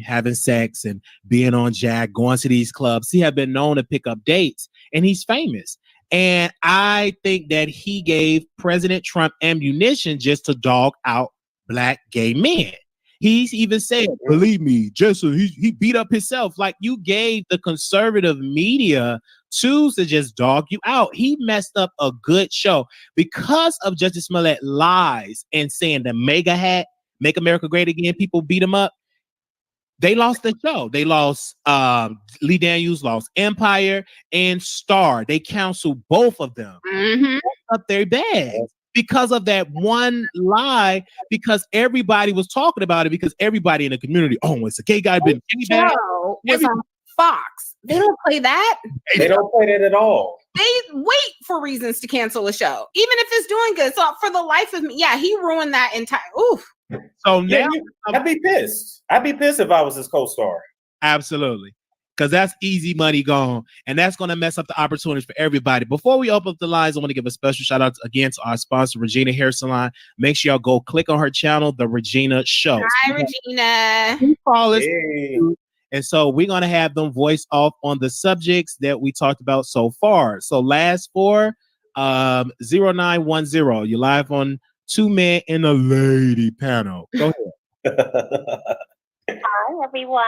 having sex and being on Jack, going to these clubs. He have been known to pick up dates, and he's famous. And I think that he gave President Trump ammunition just to dog out Black gay men. He's even said, believe me, Jussie, he beat up himself. Like, you gave the conservative media tools to just dog you out. He messed up a good show because of Jussie Smollett lies and saying the MAGA hat, Make America Great Again, people beat him up. They lost the show. They lost, Lee Daniels lost Empire and Star. They canceled both of them. Mm-hmm. Up their bags because of that one lie, because everybody was talking about it, because everybody in the community, it's a gay guy been gay bad. Was on Fox. They don't play that. They don't play that at all. They wait for reasons to cancel a show, even if it's doing good. So for the life of me, he ruined that entire. Oof. So now I'd be pissed. I'd be pissed if I was his co-star. Absolutely. Because that's easy money gone. And that's going to mess up the opportunities for everybody. Before we open up the lines, I want to give a special shout out again to our sponsor, Regina Hair Salon. Make sure y'all go click on her channel, The Regina Show. Hi, Regina. Hey. And so we're going to have them voice off on the subjects that we talked about so far. So last four, 0910. You're live on Two Men and a Lady panel. Go ahead. Hi, everyone.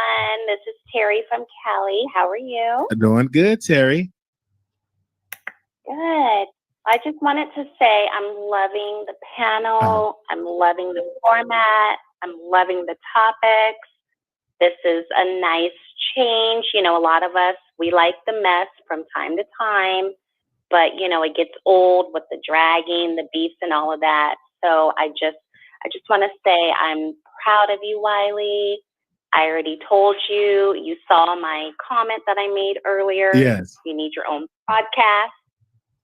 This is Terry from Cali. How are you? Doing good, Terry. Good. I just wanted to say I'm loving the panel. I'm loving the format. I'm loving the topics. This is a nice change. You know, a lot of us, we like the mess from time to time, but you know, it gets old with the dragging, the beefs and all of that. So I just want to say I'm proud of you, Wiley. I already told you, you saw my comment that I made earlier. Yes. You need your own podcast.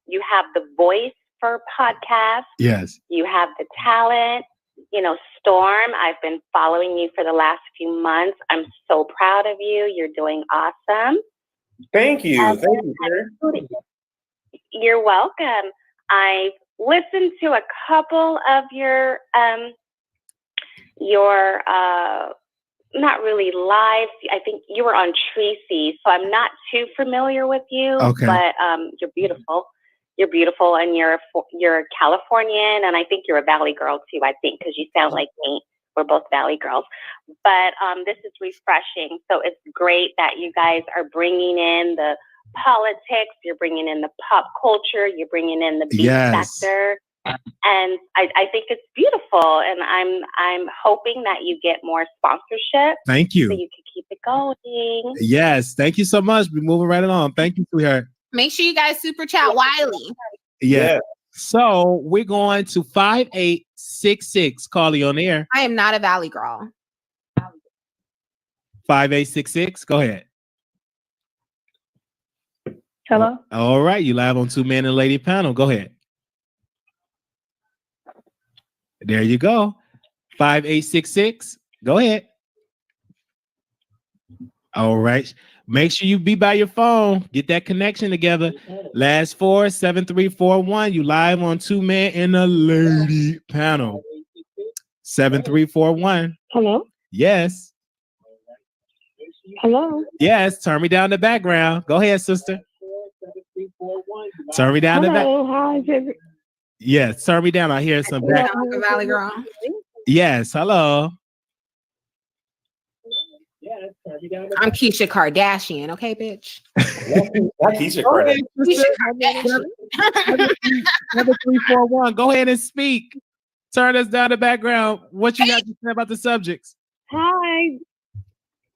You have the voice for podcast. Yes. You have the talent. You know, Storm, I've been following you for the last few months. I'm so proud of you. You're doing awesome. Thank you. Thank you, Terry. You're welcome. I've listened to a couple of your not really live. I think you were on Tracy, so I'm not too familiar with you. Okay. But you're beautiful. You're beautiful, and you're Californian, and I think you're a Valley girl too. I think because you sound like me. We're both Valley girls. But this is refreshing. So it's great that you guys are bringing in the politics. You're bringing in the pop culture. You're bringing in the beat factor. And I think it's beautiful, and I'm hoping that you get more sponsorship. Thank you. So you can keep it going. Yes, thank you so much. We're moving right along. Thank you, sweetheart. Make sure you guys super chat Wiley. Yeah. So we're going to 5866. Carly on the air. I am not a Valley girl. 5866. Go ahead. Hello. All right, you live on Two Man and Lady panel. Go ahead. There you go. 5866. Go ahead. All right. Make sure you be by your phone. Get that connection together. Last 47341. You live on Two Man and a Lady panel. 7341. Hello. Yes. Hello. Yes. Turn me down the background. Go ahead, sister. Turn me down the back. Hi. Yes. Turn me down. I hear some back. I'm a Valley girl. Yes. Hello. I'm Keisha Kardashian, okay, bitch. Not Keisha Kardashian. Keisha Kardashian. 7341. Go ahead and speak. Turn us down the background. What you got to say about the subjects? Hi.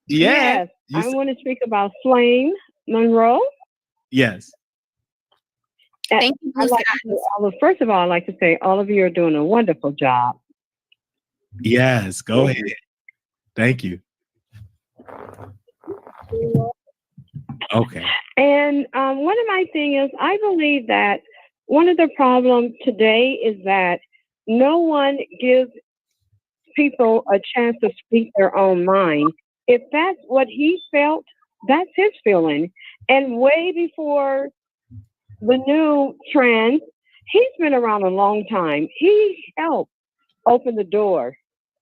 Yeah. Yes. I want to speak about Flame Monroe. Yes. Thank you. First of all, I'd like to say all of you are doing a wonderful job. Yes. Go ahead. Thank you. Okay. And one of my things is, I believe that one of the problems today is that no one gives people a chance to speak their own mind. If that's what he felt, that's his feeling. And way before the new trend, he's been around a long time. He helped open the door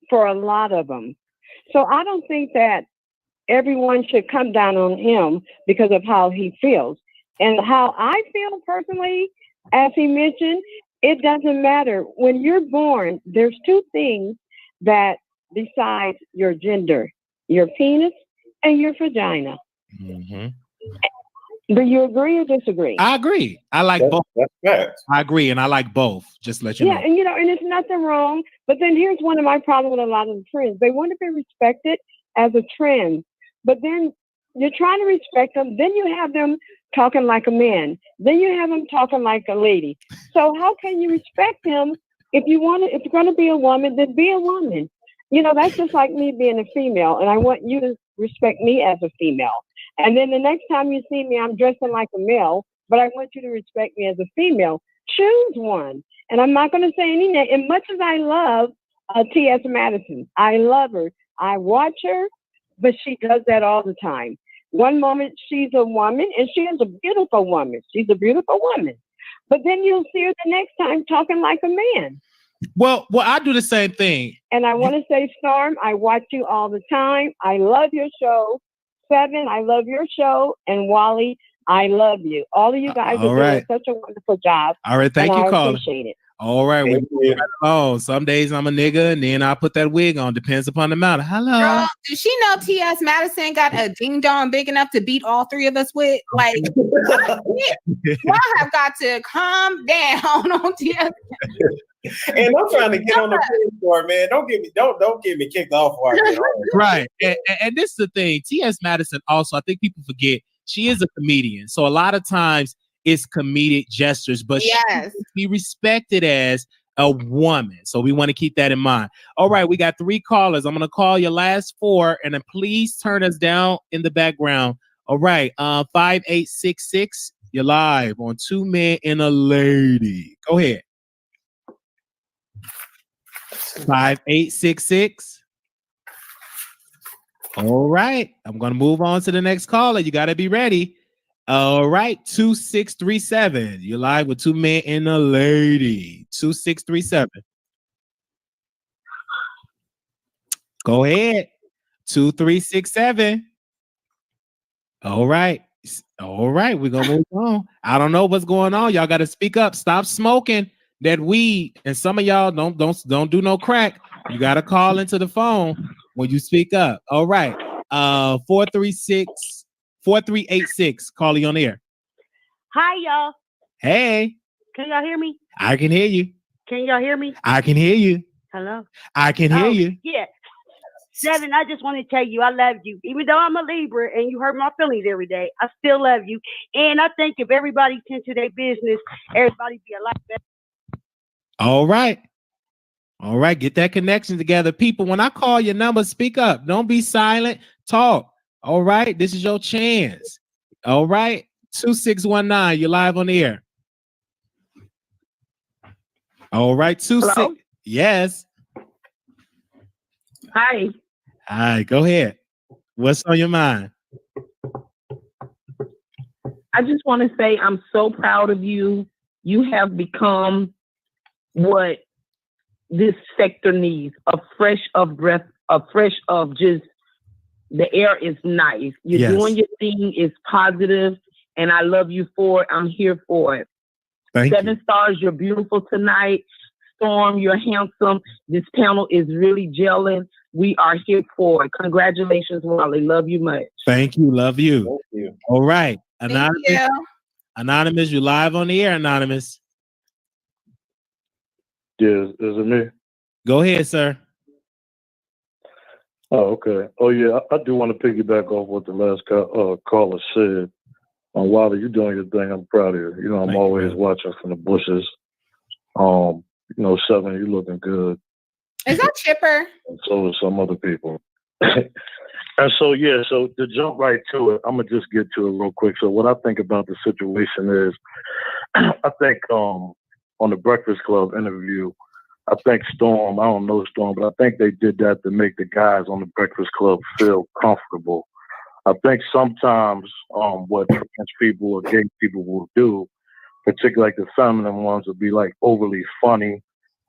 for a lot of them. So I don't think that everyone should come down on him because of how he feels. And how I feel personally, as he mentioned, it doesn't matter. When you're born, there's two things that decide your gender, your penis and your vagina. Mm-hmm. Do you agree or disagree? I agree. I like both. I agree, and I like both. Just to let you know. Yeah, and and there's nothing wrong. But then here's one of my problems with a lot of the trends. They want to be respected as a trend, but then you're trying to respect them. Then you have them talking like a man. Then you have them talking like a lady. So how can you respect him if you're going to be a woman? Then be a woman. That's just like me being a female, and I want you to respect me as a female. And then the next time you see me, I'm dressing like a male, but I want you to respect me as a female. Choose one. And I'm not going to say any name. And much as I love T.S. Madison, I love her. I watch her, but she does that all the time. One moment she's a woman, and she is a beautiful woman. She's a beautiful woman. But then you'll see her the next time talking like a man. Well, I do the same thing. And I want to say, Storm, I watch you all the time. I love your show. Seven, I love your show. And Wally, I love you. All of you guys are doing such a wonderful job. All right, thank you, Carla. I appreciate it. All right. Some days I'm a nigga, and then I put that wig on. Depends upon the matter. Hello. Girl, does she know T.S. Madison got a ding dong big enough to beat all three of us with? Like, y'all have got to calm down on T.S. And I'm trying to get on the field for it, man. Don't get me kicked off while I get on. Right. And this is the thing. T.S. Madison also, I think people forget, she is a comedian. So a lot of times it's comedic gestures, but she should be respected as a woman. So we want to keep that in mind. All right, we got 3 callers. I'm going to call your last 4, and then please turn us down in the background. All right, 5866, you're live on 2 Men and a Lady. Go ahead. 5866. All right, I'm going to move on to the next caller. You got to be ready. All right, 2637. You're live with 2 Men and a Lady. 2637. Go ahead. 2367. All right. All right, we're gonna move on. I don't know what's going on. Y'all got to speak up. Stop smoking that weed. And some of y'all don't do no crack. You got to call into the phone when you speak up. All right. 4386. Calling on air. Hi, y'all. Hey. Can y'all hear me? I can hear you. Can y'all hear me? I can hear you. Hello? I can hear you. Yeah. Devin, I just want to tell you I love you. Even though I'm a Libra and you hurt my feelings every day, I still love you. And I think if everybody tend to their business, everybody be a lot better. All right. All right. Get that connection together. People, when I call your number, speak up. Don't be silent. Talk. All right. This is your chance. All right. 2619. You're live on the air. All right. 26. Yes. Hi. Hi. Go ahead. What's on your mind? I just want to say I'm so proud of you. You have become what this sector needs, a fresh of breath, a fresh of just the air is nice. You're doing your thing, is positive, and I love you for it. I'm here for it. Thank 7 stars, you're beautiful tonight. Storm, you're handsome. This panel is really gelling. We are here for it. Congratulations, Wiley. Love you much. Thank you. Love you. Thank you. All right. Anonymous. Thank you. Anonymous, you live on the air, Anonymous. Yeah, is it me? Go ahead, sir. Oh, okay. Oh, yeah, I do want to piggyback off what the last caller said. Wiley, you're doing your thing. I'm proud of you. You know, I'm always watching from the bushes. You know, 7, you looking good. Is that Chipper? And so are some other people. And so, yeah, so to jump right to it, I'm going to just get to it real quick. So what I think about the situation is, I think on the Breakfast Club interview, I think Storm, I don't know Storm, but I think they did that to make the guys on the Breakfast Club feel comfortable. I think sometimes what trans people or gay people will do, particularly like the feminine ones, will be like overly funny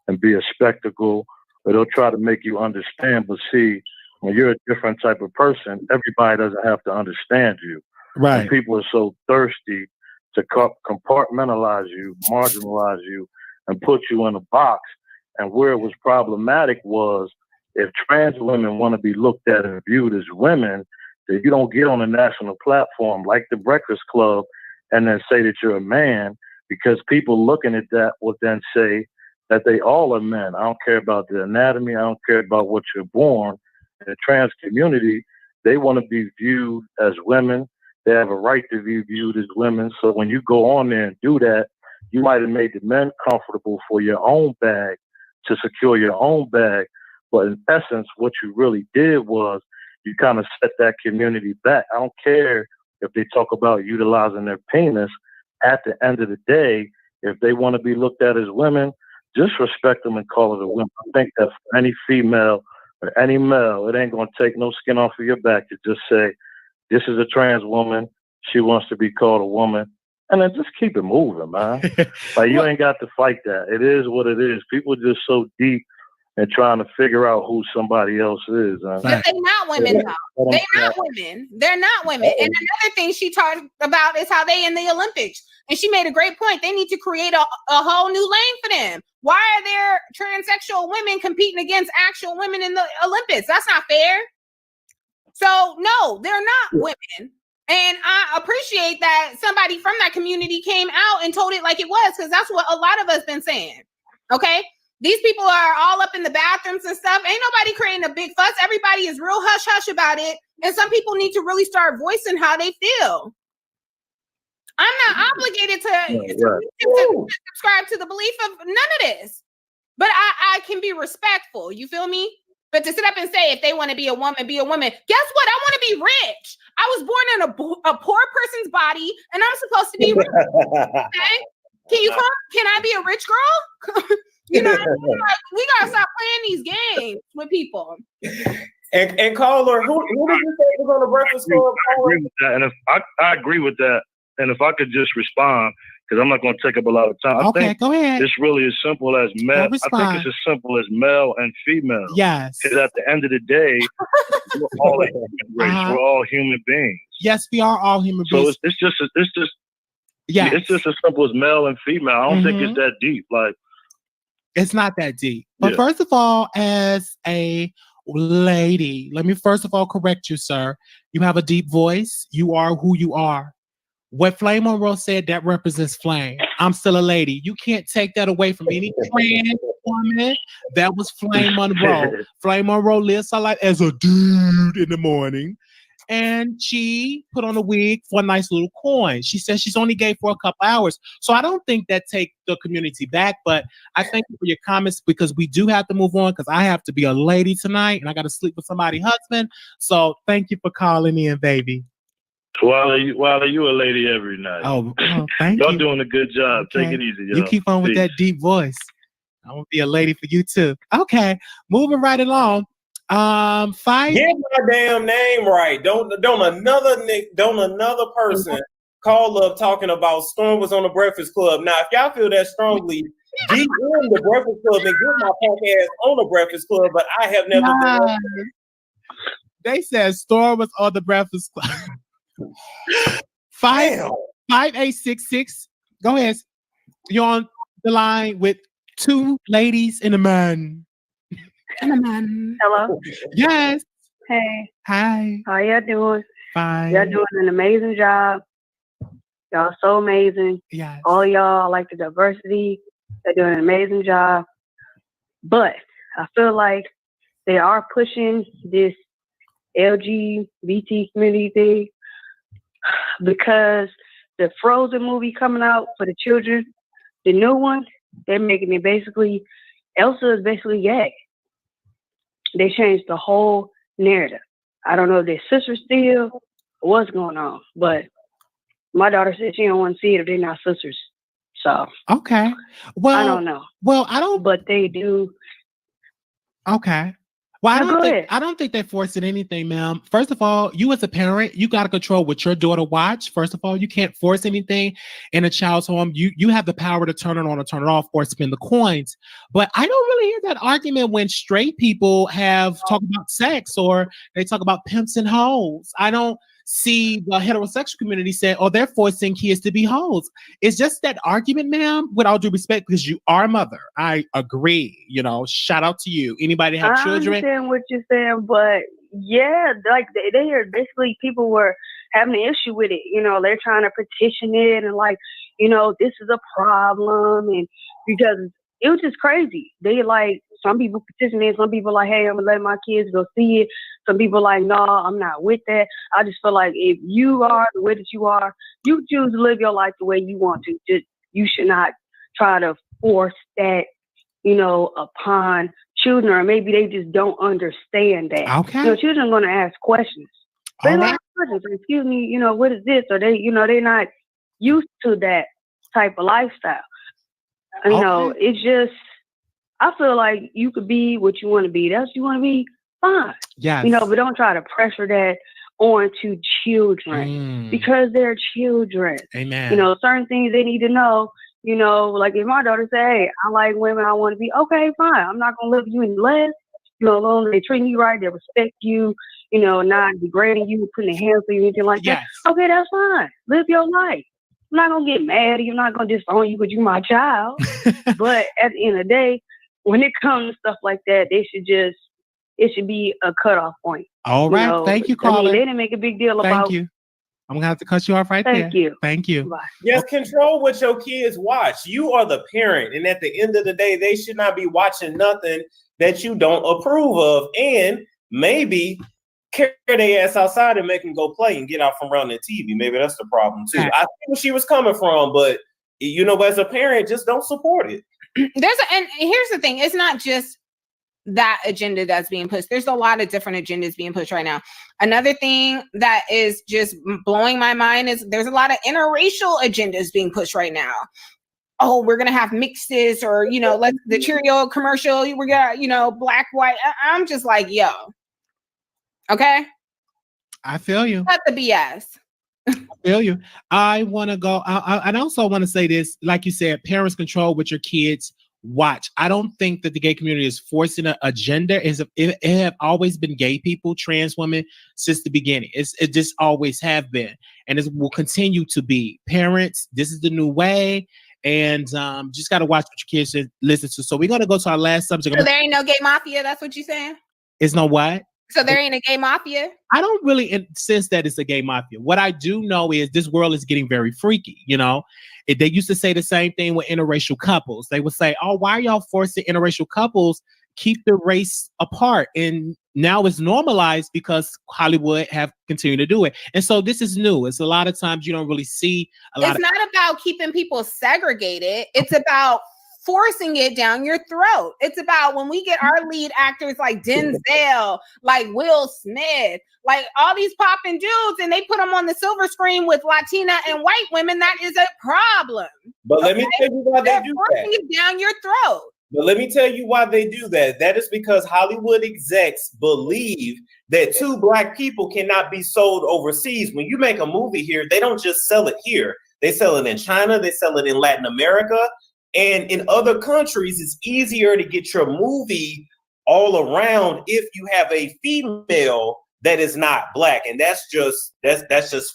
and be a spectacle, but they'll try to make you understand. But see, when you're a different type of person, everybody doesn't have to understand you. Right. And people are so thirsty to compartmentalize you, marginalize you, and put you in a box. And where it was problematic was if trans women want to be looked at and viewed as women, that you don't get on a national platform like the Breakfast Club and then say that you're a man, because people looking at that will then say that they all are men. I don't care about the anatomy. I don't care about what you're born. In the trans community, they want to be viewed as women. They have a right to be viewed as women. So when you go on there and do that, you might have made the men comfortable for your own bag, to secure your own bag. But in essence, what you really did was you kind of set that community back. I don't care if they talk about utilizing their penis. At the end of the day, if they want to be looked at as women, just respect them and call it a woman. I think that for any female or any male, it ain't going to take no skin off of your back to just say, this is a trans woman. She wants to be called a woman. And then just keep it moving, man. Like, you ain't got to fight that. It is what it is. People are just so deep and trying to figure out who somebody else is. But they're not women, though. They're not women. They're not women. And another thing she talked about is how they in the Olympics. And she made a great point. They need to create a whole new lane for them. Why are there transsexual women competing against actual women in the Olympics? That's not fair. So, no, they're not women. And I appreciate that somebody from that community came out and told it like it was, because that's what a lot of us been saying. Okay. These people are all up in the bathrooms and stuff. Ain't nobody creating a big fuss. Everybody is real hush hush about it. And some people need to really start voicing how they feel. I'm not obligated to subscribe to the belief of none of this. But I can be respectful. You feel me? But to sit up and say if they want to be a woman, be a woman. Guess what? I want to be rich. I was born in a poor person's body, and I'm supposed to be rich. Okay? Can I be a rich girl? You know, we gotta stop playing these games with people. And caller, who did you say was on the Breakfast Club? I agree with that, and if I agree with that, and if I could just respond, because I'm not going to take up a lot of time. I think go ahead. It's really as simple as male. I think it's as simple as male and female. Yes. Because at the end of the day, we're all a human race. We're all human beings. Yes, we are all human beings. So it's just as simple as male and female. I don't think it's that deep. Like, it's not that deep. But first of all, as a lady, let me first of all correct you, sir. You have a deep voice. You are who you are. What Flame Monroe said, that represents Flame. I'm still a lady. You can't take that away from any trans woman. That was Flame Monroe. Flame Monroe lives her life as a dude in the morning. And she put on a wig for a nice little coin. She says she's only gay for a couple hours. So I don't think that take the community back, but I thank you for your comments because we do have to move on because I have to be a lady tonight and I got to sleep with somebody's husband. So thank you for calling in, baby. Wiley, you a lady every night. Oh thank Y'all you. doing a good job. Okay. Take it easy, y'all. You keep on with that deep voice. I want to be a lady for you too. Okay, moving right along. Fight. Get my damn name right. Don't another person call up talking about Storm was on the Breakfast Club. Now, if y'all feel that strongly, get in the Breakfast Club and get my punk ass on the Breakfast Club. But I have never been. They said Storm was on the Breakfast Club. 5866. Go ahead. You're on the line with two ladies and a man. Hello. Yes. Hey. Hi. How y'all doing? Fine. Y'all doing an amazing job. Y'all so amazing. Yes. All y'all like the diversity. They're doing an amazing job. But I feel like they are pushing this LGBT community thing because the Frozen movie coming out for the children, the new one, they're making it basically, Elsa is basically gay. They changed the whole narrative. I don't know if they're sisters still or what's going on, but my daughter said she don't want to see it if they're not sisters. So okay. Well, I don't know. Well, I don't. But they do. Okay. Well, No, I don't think they're forcing anything, ma'am. First of all, you as a parent, you got to control what your daughter watch. First of all, you can't force anything in a child's home. You have the power to turn it on or turn it off or spend the coins. But I don't really hear that argument when straight people have talk about sex or they talk about pimps and hoes. I don't see the heterosexual community saying, oh, they're forcing kids to be hoes. It's just that argument, ma'am, with all due respect, because you are a mother. I agree. You know, shout out to you. Anybody have children? I understand what you're saying, but yeah, like they hear basically people were having an issue with it. You know, they're trying to petition it and like, you know, this is a problem. And because it was just crazy. They like, some people petition it, some people like, hey, I'm gonna let my kids go see it. Some people like, no, I'm not with that. I just feel like if you are the way that you are, you choose to live your life the way you want to. Just, you should not try to force that, you know, upon children, or maybe they just don't understand that. Okay. You know, children are going to ask questions. They're going to ask questions. Excuse me, you know, what is this? Or they, you know, they're not used to that type of lifestyle. You know, it's just, I feel like you could be what you want to be. That's what you want to be, fine. Yes. You know, but don't try to pressure that onto children because they're children. Amen. You know, certain things they need to know. You know, like if my daughter say, hey, I like women, I want to be, okay, fine. I'm not going to live you any less. You know, as long as they treat you right, they respect you, you know, not degrading you, putting their hands on you, anything like that. Okay, that's fine. Live your life. I'm not going to get mad at you. I'm not going to disown you because you're my child. But at the end of the day, when it comes to stuff like that, it should be a cutoff point. All right. You know? Thank you, caller. I mean, they didn't make a big deal about I'm gonna have to cut you off right Thank there. you. Thank you. Bye. Yes, control what your kids watch. You are the parent, and at the end of the day, they should not be watching nothing that you don't approve of. And maybe carry their ass outside and make them go play and get out from around the TV. Maybe that's the problem too. I see where she was coming from, but you know, as a parent, just don't support it. And here's the thing: it's not just that agenda that's being pushed. There's a lot of different agendas being pushed right now. Another thing that is just blowing my mind is there's a lot of interracial agendas being pushed right now. Oh, we're gonna have mixes, or let's the Cheerio commercial. We're gonna black, white. I'm just like, yo. Okay. I feel you. Cut the BS. I feel you. I want to go. I also want to say this, like you said, parents control what your kids watch. I don't think that the gay community is forcing an agenda. It have always been gay people, trans women since the beginning. It just always have been, and it will continue to be. Parents, this is the new way, and just got to watch what your kids listen to. So we're gonna go to our last subject. So there ain't no gay mafia. That's what you saying? It's no what? So there ain't a gay mafia? I don't really insist that it's a gay mafia. What I do know is this world is getting very freaky, They used to say the same thing with interracial couples. They would say, oh, why are y'all forcing interracial couples? Keep the race apart. And now it's normalized because Hollywood have continued to do it. And so this is new. It's a lot of times you don't really see a lot. It's not about keeping people segregated. It's about forcing it down your throat. It's about when we get our lead actors like Denzel, like Will Smith, like all these popping dudes, and they put them on the silver screen with Latina and white women. That is a problem. But let me tell you why they do forcing that. it down your throat. But let me tell you why they do that. That is because Hollywood execs believe that two black people cannot be sold overseas. When you make a movie here, they don't just sell it here. They sell it in China. They sell it in Latin America. And in other countries, it's easier to get your movie all around if you have a female that is not black. And that's just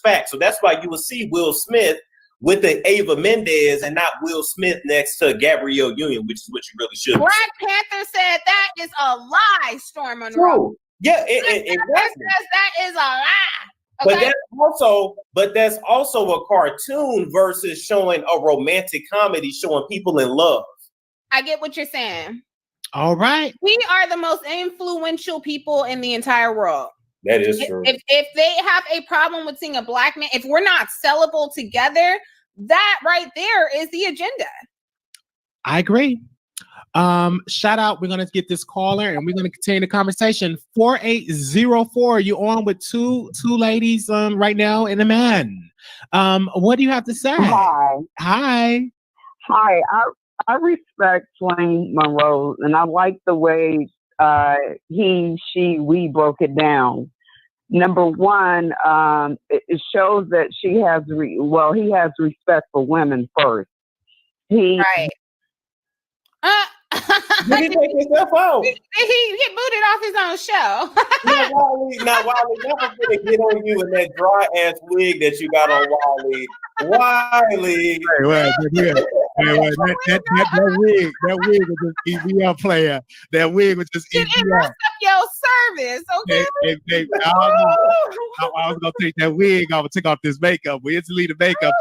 fact. So that's why you will see Will Smith with the Ava Mendez and not Will Smith next to Gabrielle Union, which is what you really should. Black Panther said that is a lie, Storm Monroe. True. Yeah, exactly. Says that is a lie. Okay? But that's also a cartoon versus showing a romantic comedy, showing people in love. I get what you're saying. All right. We are the most influential people in the entire world. That is true. If they have a problem with seeing a black man, if we're not sellable together, that right there is the agenda. I agree. Shout out. We're gonna get this caller and we're gonna continue the conversation. 4804. You on with two ladies right now and a man. What do you have to say? Hi. I respect Swain Monroe, and I like the way we broke it down. Number one, it shows that he has respect for women first. Right. Did he take himself out? He booted off his own show. Now, Wiley, never gonna get on you in that dry ass wig that you got on, Wiley. Wiley. That wig was just EBL player. That wig was just EBL. It messed up your service, okay? I was gonna take that wig off and take off this makeup. We instantly the makeup.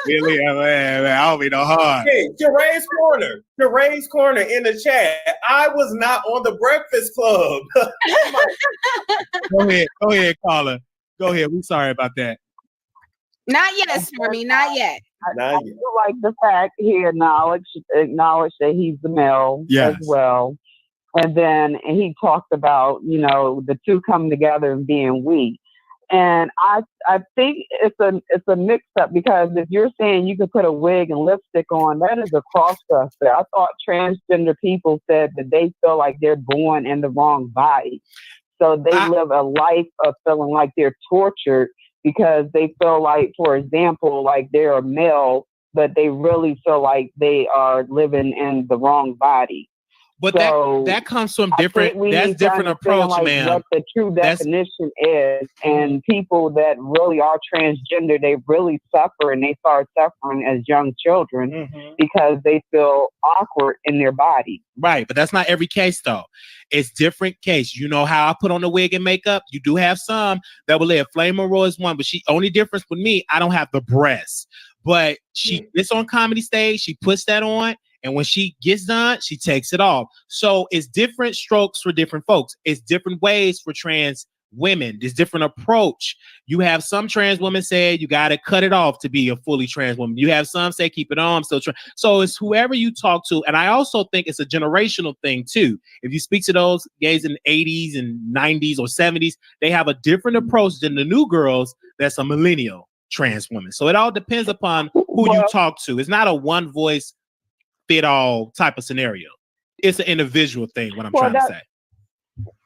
Really, man, I'll be no hard. Hey, Jeray's Corner in the chat. I was not on the Breakfast Club. Go ahead, caller. Go ahead. We're sorry about that. Not yet, Stormy. Not yet. I do like the fact he acknowledged that he's the male as well. And then he talked about, the two coming together and being we. And I think it's a mix up, because if you're saying you could put a wig and lipstick on, that is a cross-dresser. I thought transgender people said that they feel like they're born in the wrong body. So they live a life of feeling like they're tortured because they feel like, for example, like they're a male, but they really feel like they are living in the wrong body. But So that comes from I think different. we That's need to different understand, approach, like, man. what the true definition is, and people that really are transgender, they really suffer, and they start suffering as young children because they feel awkward in their body. Right, but that's not every case though. It's different case. You know how I put on the wig and makeup? You do have some that will live. Flame Monroe is one, but only difference with me, I don't have the breasts. But she gets on comedy stage, she puts that on, and when she gets done, she takes it off. So it's different strokes for different folks. It's different ways for trans women. There's different approach. You have some trans women say you got to cut it off to be a fully trans woman. You have some say keep it on. So it's whoever you talk to. And I also think it's a generational thing too. If you speak to those gays in the 80s and 90s or 70s, they have a different approach than the new girls that's a millennial trans woman. So it all depends upon who you talk to. It's not a one voice fit all type of scenario. It's an individual thing, what I'm trying to say.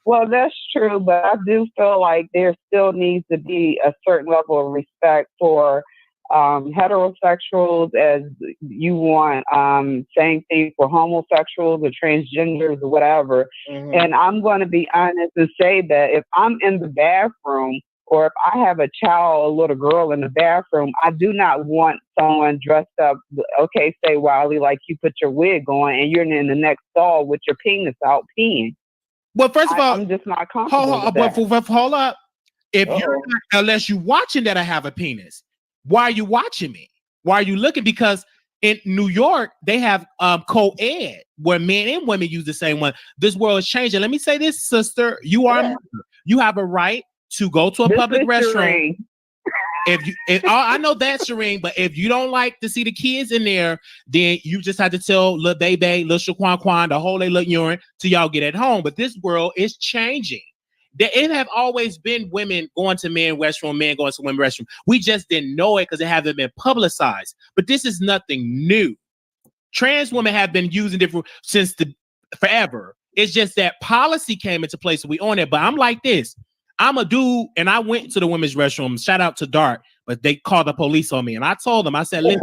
Well, that's true, but I do feel like there still needs to be a certain level of respect for heterosexuals, as you want same thing for homosexuals or transgenders or whatever. And I'm going to be honest and say that if I'm in the bathroom, or if I have a child, a little girl in the bathroom, I do not want someone dressed up, okay, say, Wiley, like you put your wig on and you're in the next stall with your penis out peeing. Well, first of all, I'm just not comfortable with that. Hold up. If you're not, unless you're watching that I have a penis, why are you watching me? Why are you looking? Because in New York, they have co-ed where men and women use the same one. This world is changing. Let me say this, sister. You are a mother. You have a right to go to a public restroom. I know that's Shireen, but if you don't like to see the kids in there, then you just have to tell little baby, little Shaquan, the whole little urine till y'all get at home. But this world is changing. It have always been women going to men restroom, men going to women restroom. We just didn't know it because it haven't been publicized. But this is nothing new. Trans women have been using different since forever. It's just that policy came into place. So we on it. But I'm like this. I'm a dude, and I went to the women's restroom. Shout out to Dart, but they called the police on me, and I told them, I said, "Listen,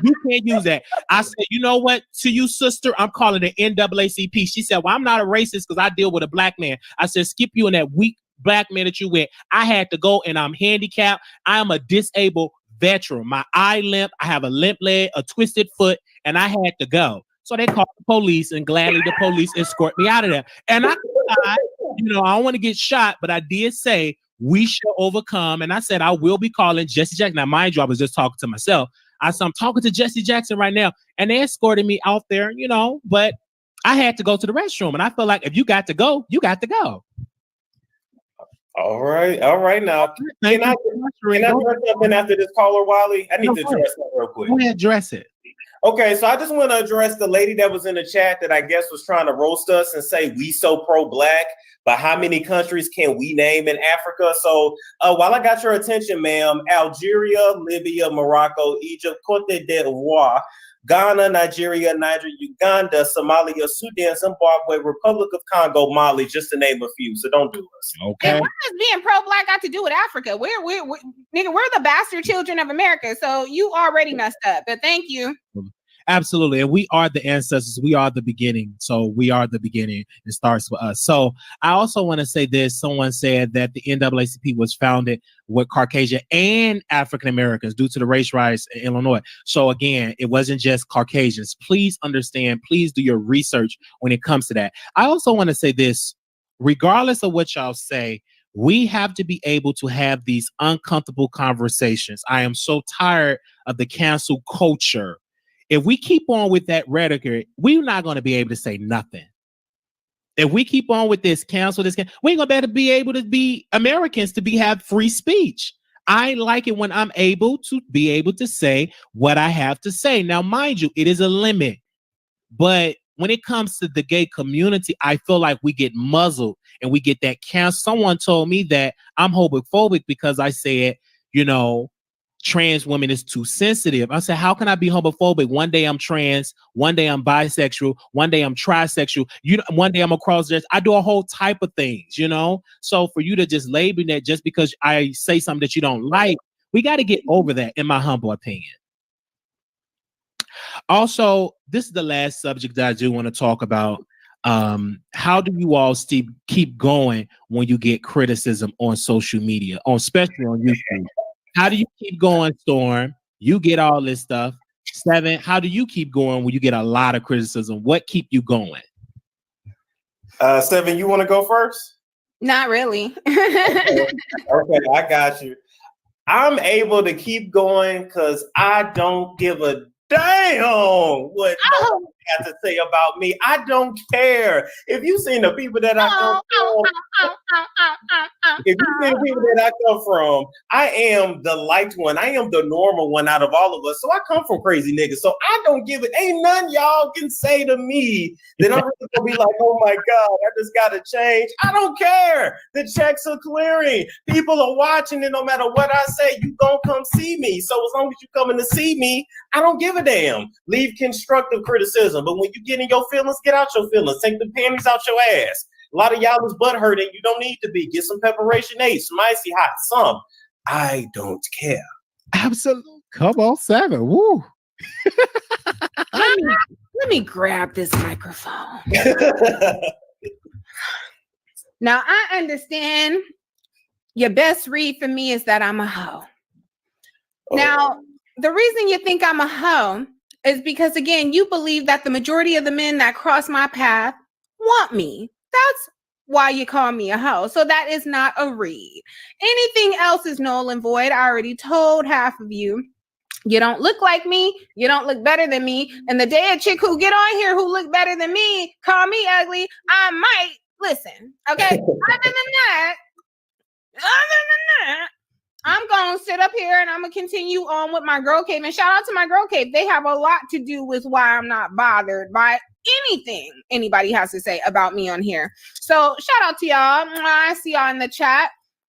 you can't use that." I said, "You know what? To you, sister, I'm calling the NAACP." She said, "Well, I'm not a racist because I deal with a black man." I said, "Skip you and that weak black man that you with." I had to go, and I'm handicapped. I am a disabled veteran. My eye limp. I have a limp leg, a twisted foot, and I had to go. So they called the police, and gladly the police escort me out of there. And I don't want to get shot, but I did say we shall overcome. And I said I will be calling Jesse Jackson. Now, mind you, I was just talking to myself. I said I'm talking to Jesse Jackson right now, and they escorted me out there, but I had to go to the restroom, and I feel like if you got to go, you got to go. All right. Now, can I address something after this caller, Wiley? I need to address that real quick. Go ahead, address it. Okay, so I just want to address the lady that was in the chat that I guess was trying to roast us and say we so pro-black, but how many countries can we name in Africa? So while I got your attention, ma'am, Algeria, Libya, Morocco, Egypt, Cote d'Ivoire, Ghana, Nigeria, Uganda, Somalia, Sudan, Zimbabwe, Republic of Congo, Mali, just to name a few. So don't do us. Okay. And what does being pro-black got to do with Africa? We're the bastard children of America. So you already messed up. But thank you. Absolutely. And we are the ancestors. We are the beginning. So we are the beginning. It starts with us. So I also want to say this. Someone said that the NAACP was founded with Caucasian and African Americans due to the race riots in Illinois. So again, it wasn't just Caucasians. Please understand. Please do your research when it comes to that. I also want to say this. Regardless of what y'all say, we have to be able to have these uncomfortable conversations. I am so tired of the cancel culture. If we keep on with that rhetoric, we're not going to be able to say nothing. If we keep on with this, cancel this, we ain't going to be able to be Americans to have free speech. I like it when I'm able to be able to say what I have to say. Now, mind you, it is a limit. But when it comes to the gay community, I feel like we get muzzled and we get that cancel. Someone told me that I'm homophobic because I said, trans women is too sensitive. I said, how can I be homophobic? One day I'm trans, one day I'm bisexual, one day I'm trisexual, one day I'm a cross-dress. I do a whole type of things, So for you to just label that just because I say something that you don't like, we got to get over that, in my humble opinion. Also, this is the last subject that I do want to talk about. How do you all keep going when you get criticism on social media, especially on YouTube? How do you keep going, Storm? You get all this stuff. 7, how do you keep going when you get a lot of criticism? What keep you going? 7, you want to go first? Not really. Okay, I got you. I'm able to keep going because I don't give a damn what nobody has to say about me. I don't care. If you seen the people that I come from, if you see the people that I come from, I am the light one. I am the normal one out of all of us. So I come from crazy niggas. So I don't give it. Ain't none y'all can say to me that I'm really gonna be like, oh my God, I just gotta change. I don't care. The checks are clearing. People are watching, and no matter what I say, you gonna come see me. So as long as you coming to see me, I don't give a damn. Leave constructive criticism. But when you get in your feelings, get out your feelings. Take the panties out your ass. A lot of y'all is butthurt and you don't need to be. Get some Preparation 8, some Icy Hot, some. I don't care. Absolutely. Come on, 7. Woo. Let me grab this microphone. Now, I understand your best read for me is that I'm a hoe. Now, the reason you think I'm a hoe is because, again, you believe that the majority of the men that cross my path want me. That's why you call me a hoe. So that is not a read. Anything else is null and void. I already told half of you. You don't look like me. You don't look better than me. And the day a chick who get on here who look better than me call me ugly, I might listen. Okay. Other than that, I'm going to sit up here and I'm going to continue on with my girl cave. And shout out to my girl cave. They have a lot to do with why I'm not bothered by anything anybody has to say about me on here. So shout out to y'all. I see y'all in the chat.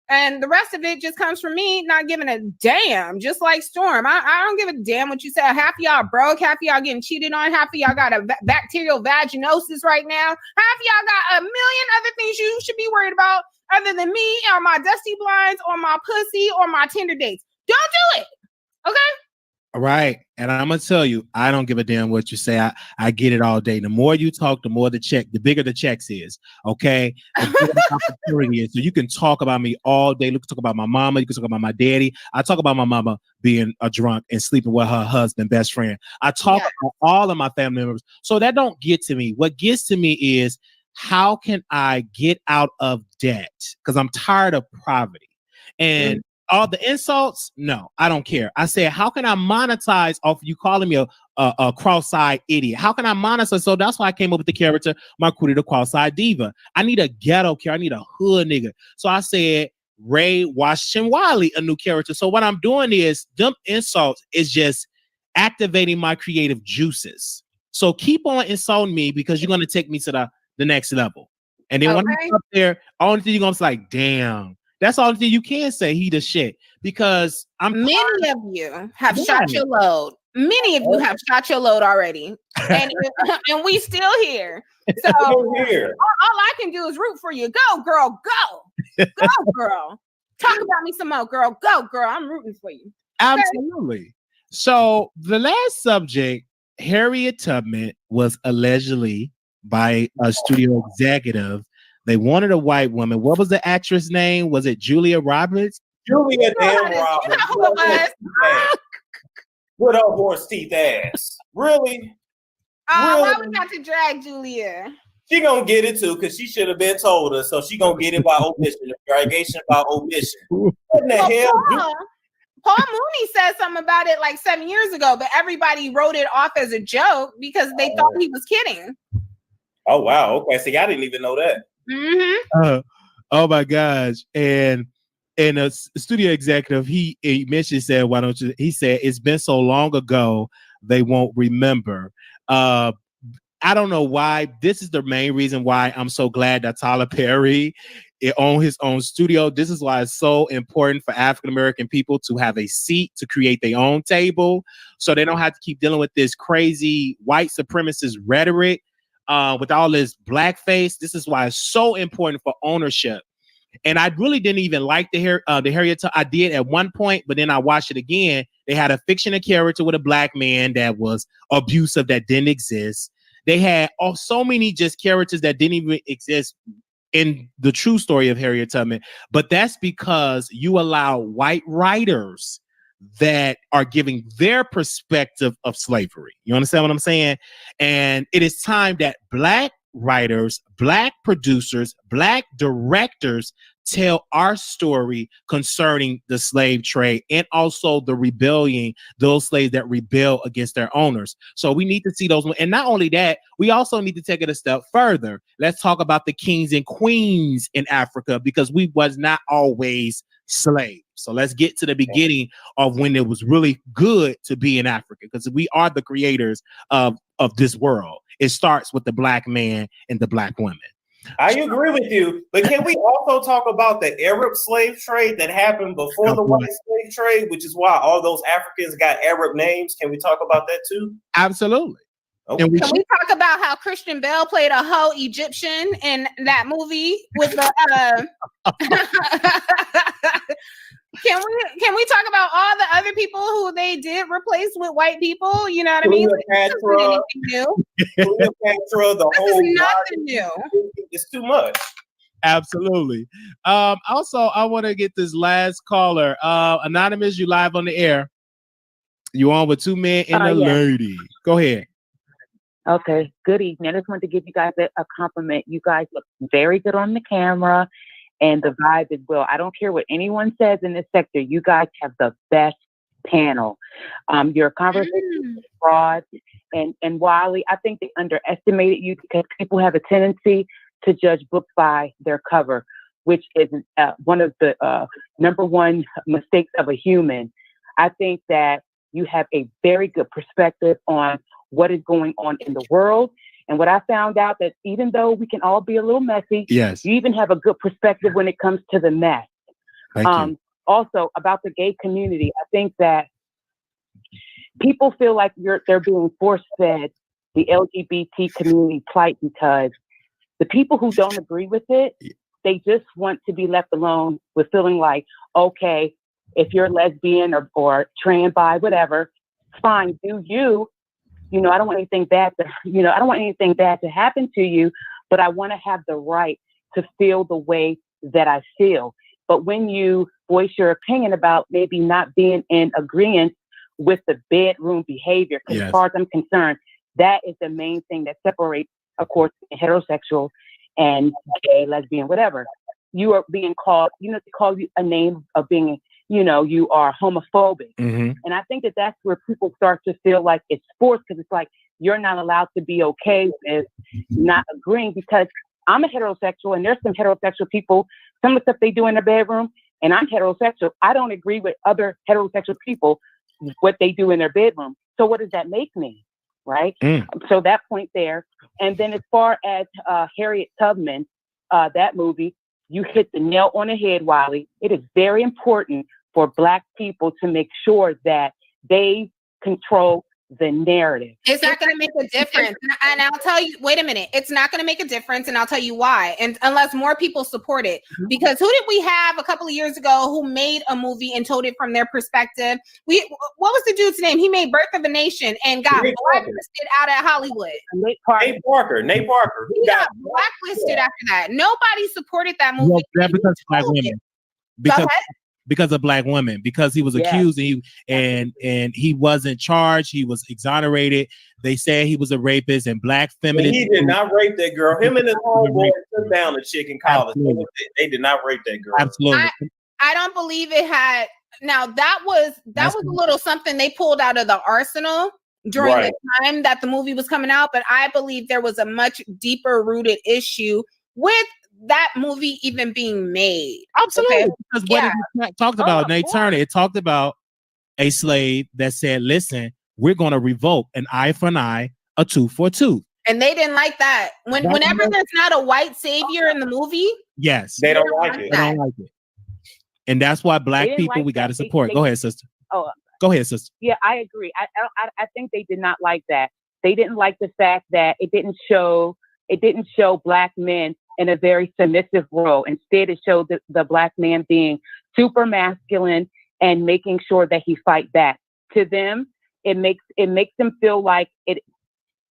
And the rest of it just comes from me not giving a damn, just like Storm. I don't give a damn what you say. Half of y'all broke, half of y'all getting cheated on, half of y'all got a bacterial vaginosis right now. Half of y'all got a million other things you should be worried about other than me or my dusty blinds or my pussy or my Tinder dates. Don't do it. Okay? All right. And I'm going to tell you, I don't give a damn what you say. I get it all day. The more you talk, the more the bigger the checks is. Okay. The bigger the opportunity is. So you can talk about me all day. You can talk about my mama. You can talk about my daddy. I talk about my mama being a drunk and sleeping with her husband, best friend. I talk about all of my family members. So that don't get to me. What gets to me is, how can I get out of debt? Because I'm tired of poverty. And all the insults, no, I don't care. I said, how can I monetize off you calling me a cross-eyed idiot? How can I monetize? So that's why I came up with the character, Marquita the cross-eyed diva. I need a ghetto character. I need a hood nigga. So I said, Ray Washington Wiley, a new character. So what I'm doing is, them insults is just activating my creative juices. So keep on insulting me because you're going to take me to the next level. And then when I'm up there, only thing you're going to be like, damn. That's all the thing you can say. He the shit, because many of you have shot your load. Many of you have shot your load already, and we still here. So all I can do is root for you. Go, girl, go, go, girl. Talk about me some more, girl. Go, girl. I'm rooting for you. Absolutely. Okay. So the last subject, Harriet Tubman was allegedly by a studio executive. They wanted a white woman. What was the actress name? Was it Julia Roberts? Julia damn Roberts. What up, horse teeth ass? Really? Why we got to drag Julia? She gonna get it too, because she should have been told us. So she gonna get it by omission. Derogation by omission. What in the hell? Paul Mooney said something about it like 7 years ago, but everybody wrote it off as a joke because they thought he was kidding. Oh wow. Okay. See, I didn't even know that. Mm-hmm. Oh my gosh. And a studio executive, he mentioned, said, why don't you, he said, it's been so long ago, they won't remember. I don't know why. This is the main reason why I'm so glad that Tyler Perry owned his own studio. This is why it's so important for African-American people to have a seat, to create their own table, so they don't have to keep dealing with this crazy white supremacist rhetoric. With all this blackface, this is why it's so important for ownership. And I really didn't even like the Harriet. I did at one point, but then I watched it again. They had a fictional character with a black man that was abusive, that didn't exist. They had so many just characters that didn't even exist in the true story of Harriet Tubman. But that's because you allow white writers that are giving their perspective of slavery. You understand what I'm saying? And it is time that black writers, black producers, black directors tell our story concerning the slave trade and also the rebellion, those slaves that rebel against their owners. So we need to see those. And not only that, we also need to take it a step further. Let's talk about the kings and queens in Africa, because we was not always slaves. So let's get to the beginning of when it was really good to be in Africa, because we are the creators of this world. It starts with the black man and the black woman. I agree with you, but can we also talk about the Arab slave trade that happened before the white slave trade, which is why all those Africans got Arab names? Can we talk about that too? Absolutely. Okay. Can we talk about how Christian Bale played a whole Egyptian in that movie with the Can we talk about all the other people who they did replace with white people? You know what I mean? Cleopatra, the whole nothing new. It's too much. Absolutely. Also, I want to get this last caller. Anonymous, you live on the air. You on with two men and a lady. Go ahead. Okay. Good evening. I just wanted to give you guys a compliment. You guys look very good on the camera. And the vibe is well. I don't care what anyone says in this sector. You guys have the best panel. Your conversation is broad. And Wiley, I think they underestimated you because people have a tendency to judge books by their cover, which is one of the number one mistakes of a human. I think that you have a very good perspective on what is going on in the world. And what I found out that even though we can all be a little messy, yes, you even have a good perspective when it comes to the mess. Thank you. Also, about the gay community, I think that people feel like they're being force-fed the LGBT community plight because the people who don't agree with it, they just want to be left alone with feeling like, okay, if you're lesbian or trans, bi, whatever, fine, do you. You know, I don't want anything bad to happen to you, but I want to have the right to feel the way that I feel. But when you voice your opinion about maybe not being in agreement with the bedroom behavior, because as far as I'm concerned, that is the main thing that separates, of course, heterosexual and gay, lesbian, whatever. You are being called, they call you a name of being, you are homophobic. Mm-hmm. And I think that that's where people start to feel like it's forced, because it's like you're not allowed to be okay with not agreeing, because I'm a heterosexual and there's some heterosexual people, some of the stuff they do in their bedroom, and I'm heterosexual. I don't agree with other heterosexual people, what they do in their bedroom. So what does that make me? Right? So that point there. And then as far as Harriet Tubman, that movie, you hit the nail on the head, Wiley. It is very important for Black people to make sure that they control the narrative. It's not going to make a difference. And I'll tell you, wait a minute. It's not going to make a difference. And I'll tell you why. And unless more people support it, because who did we have a couple of years ago who made a movie and told it from their perspective? What was the dude's name? He made Birth of a Nation and got blacklisted out at Hollywood. Nate Parker. He got blacklisted after that. Nobody supported that movie. Well, that because of Black women. Because of Black women, because he was accused and he wasn't charged, he was exonerated. They said he was a rapist, and Black feminists. He did not rape that girl. Him and his homeboy took down a chick in college. They did not rape that girl. Absolutely. I don't believe it had. Now that was a little something they pulled out of the arsenal during the time that the movie was coming out, but I believe there was a much deeper rooted issue with that movie even being made. Absolutely. Okay? Because what it talked about, Nate Turner, it talked about a slave that said, listen, we're going to revoke an eye for an eye, a tooth for a tooth. And they didn't like that. Whenever there's not a white savior in the movie, they don't like it. They don't like it. And that's why Black people, we got to support. Go ahead, sister. Go ahead, sister. Yeah, I agree. I think they did not like that. They didn't like the fact that it didn't show Black men in a very submissive role. Instead, it showed the Black man being super masculine and making sure that he fight back. to them, it makes them feel like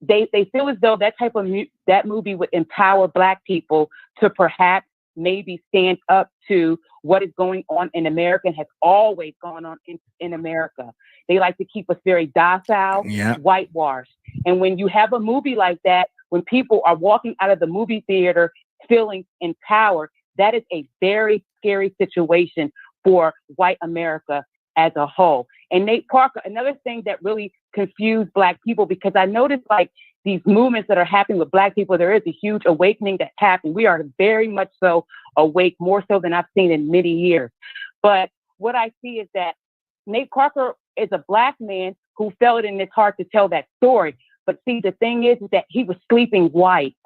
they feel as though that type of that movie would empower Black people to perhaps maybe stand up to what is going on in America and has always gone on in America. They like to keep us very docile, whitewashed. And when you have a movie like that, when people are walking out of the movie theater feeling empowered, that is a very scary situation for white America as a whole. And Nate Parker, another thing that really confused Black people, because I noticed like these movements that are happening with Black people, there is a huge awakening that's happening. We are very much so awake, more so than I've seen in many years. But what I see is that Nate Parker is a Black man who felt it in his heart to tell that story. But see, the thing is that he was sleeping white.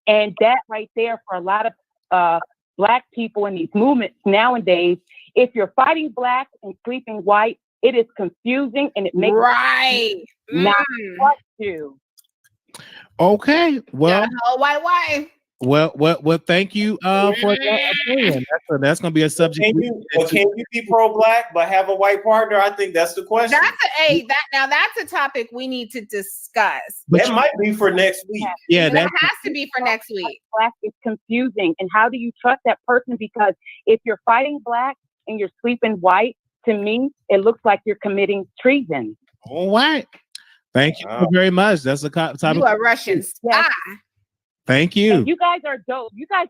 And that right there, for a lot of Black people in these movements nowadays, if you're fighting Black and sleeping white, it is confusing and it makes not want to. Okay, well, white. Well, thank you for that opinion. That's going to be a subject. Can you be pro-Black but have a white partner? I think that's the question. That's a topic we need to discuss. That might be for next week. Yeah, that has to be for next week. Black is confusing, and how do you trust that person? Because if you're fighting Black and you're sleeping white, to me, it looks like you're committing treason. All right. Thank you very much. That's the topic. You are Russian spy. Thank you. And you guys are dope. I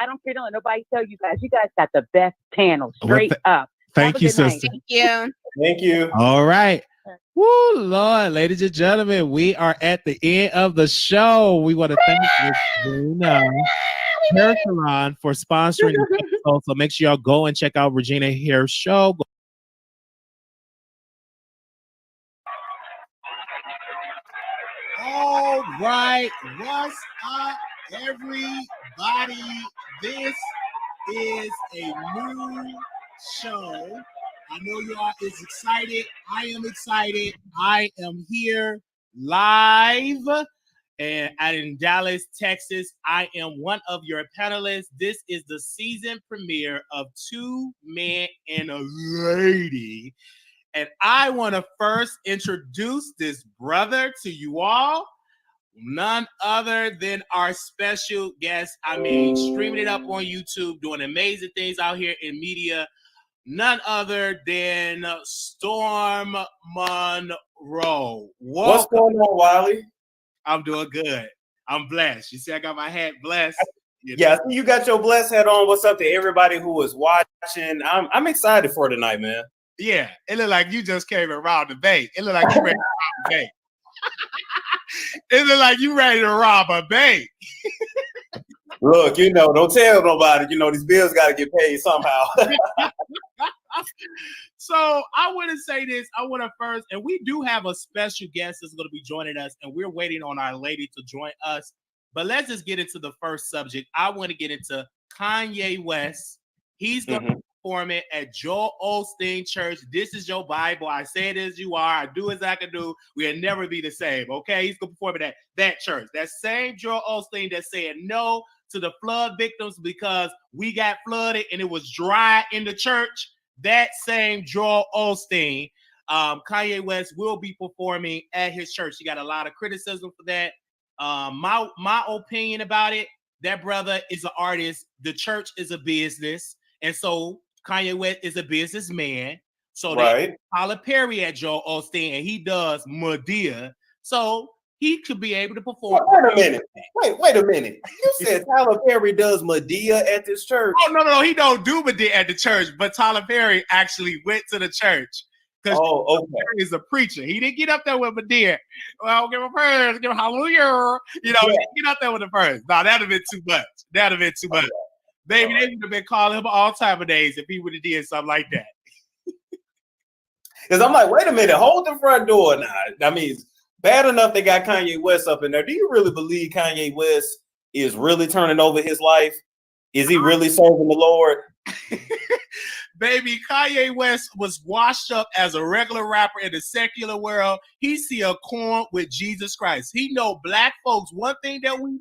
don't care to let nobody tell you guys. You guys got the best panel, straight up. Thank you, sister. Thank you. Thank you. All right. Woo, Lord, ladies and gentlemen, we are at the end of the show. We want to thank Regina Hair Salon for sponsoring the episode. So make sure y'all go and check out Regina Hair Show. All right, what's up, everybody? This is a new show. I know y'all is excited. I am excited. I am here live and in Dallas, Texas. I am one of your panelists. This is the season premiere of Two Men and a Lady. And I want to first introduce this brother to you all. None other than our special guest. I mean, streaming it up on YouTube, doing amazing things out here in media. None other than Storm Monroe. What's going on, Wiley? I'm doing good. I'm blessed. You see, I got my hat blessed. Yeah, you got your blessed hat on. What's up to everybody who is watching? I'm excited for tonight, man. Yeah, it looked like you just came and robbed the bank. It looked like you ready to rob a bank. It looked like you ready to rob a bank. Look, don't tell nobody. These bills got to get paid somehow. So I want to say this. I want to first, and we do have a special guest that's going to be joining us, and we're waiting on our lady to join us. But let's just get into the first subject. I want to get into Kanye West. He's going to perform it at Joel Osteen Church. This is your Bible. I say it as you are. I do as I can do. We'll never be the same. Okay, he's going to perform it at that church. That same Joel Osteen that said no to the flood victims because we got flooded and it was dry in the church. That same Joel Osteen, Kanye West will be performing at his church. He got a lot of criticism for that. My opinion about it, that brother is an artist. The church is a business. And so Kanye West is a businessman. So they Tyler Perry at Joel Osteen, and he does Medea. So he could be able to perform. Wait a minute. You said Tyler Perry does Medea at this church? Oh, no. He don't do Medea at the church, but Tyler Perry actually went to the church. Because Tyler Perry is a preacher. He didn't get up there with Medea. Well, give him praise, give him hallelujah. He didn't get up there with the first. No, that'd have been too much. Baby, they would have been calling him all time of days if he would have did something like that. Because I'm like, wait a minute, hold the front door now. I mean, it's bad enough they got Kanye West up in there. Do you really believe Kanye West is really turning over his life? Is he really serving the Lord? Baby, Kanye West was washed up as a regular rapper in the secular world. He see a corn with Jesus Christ. He know black folks. One thing that we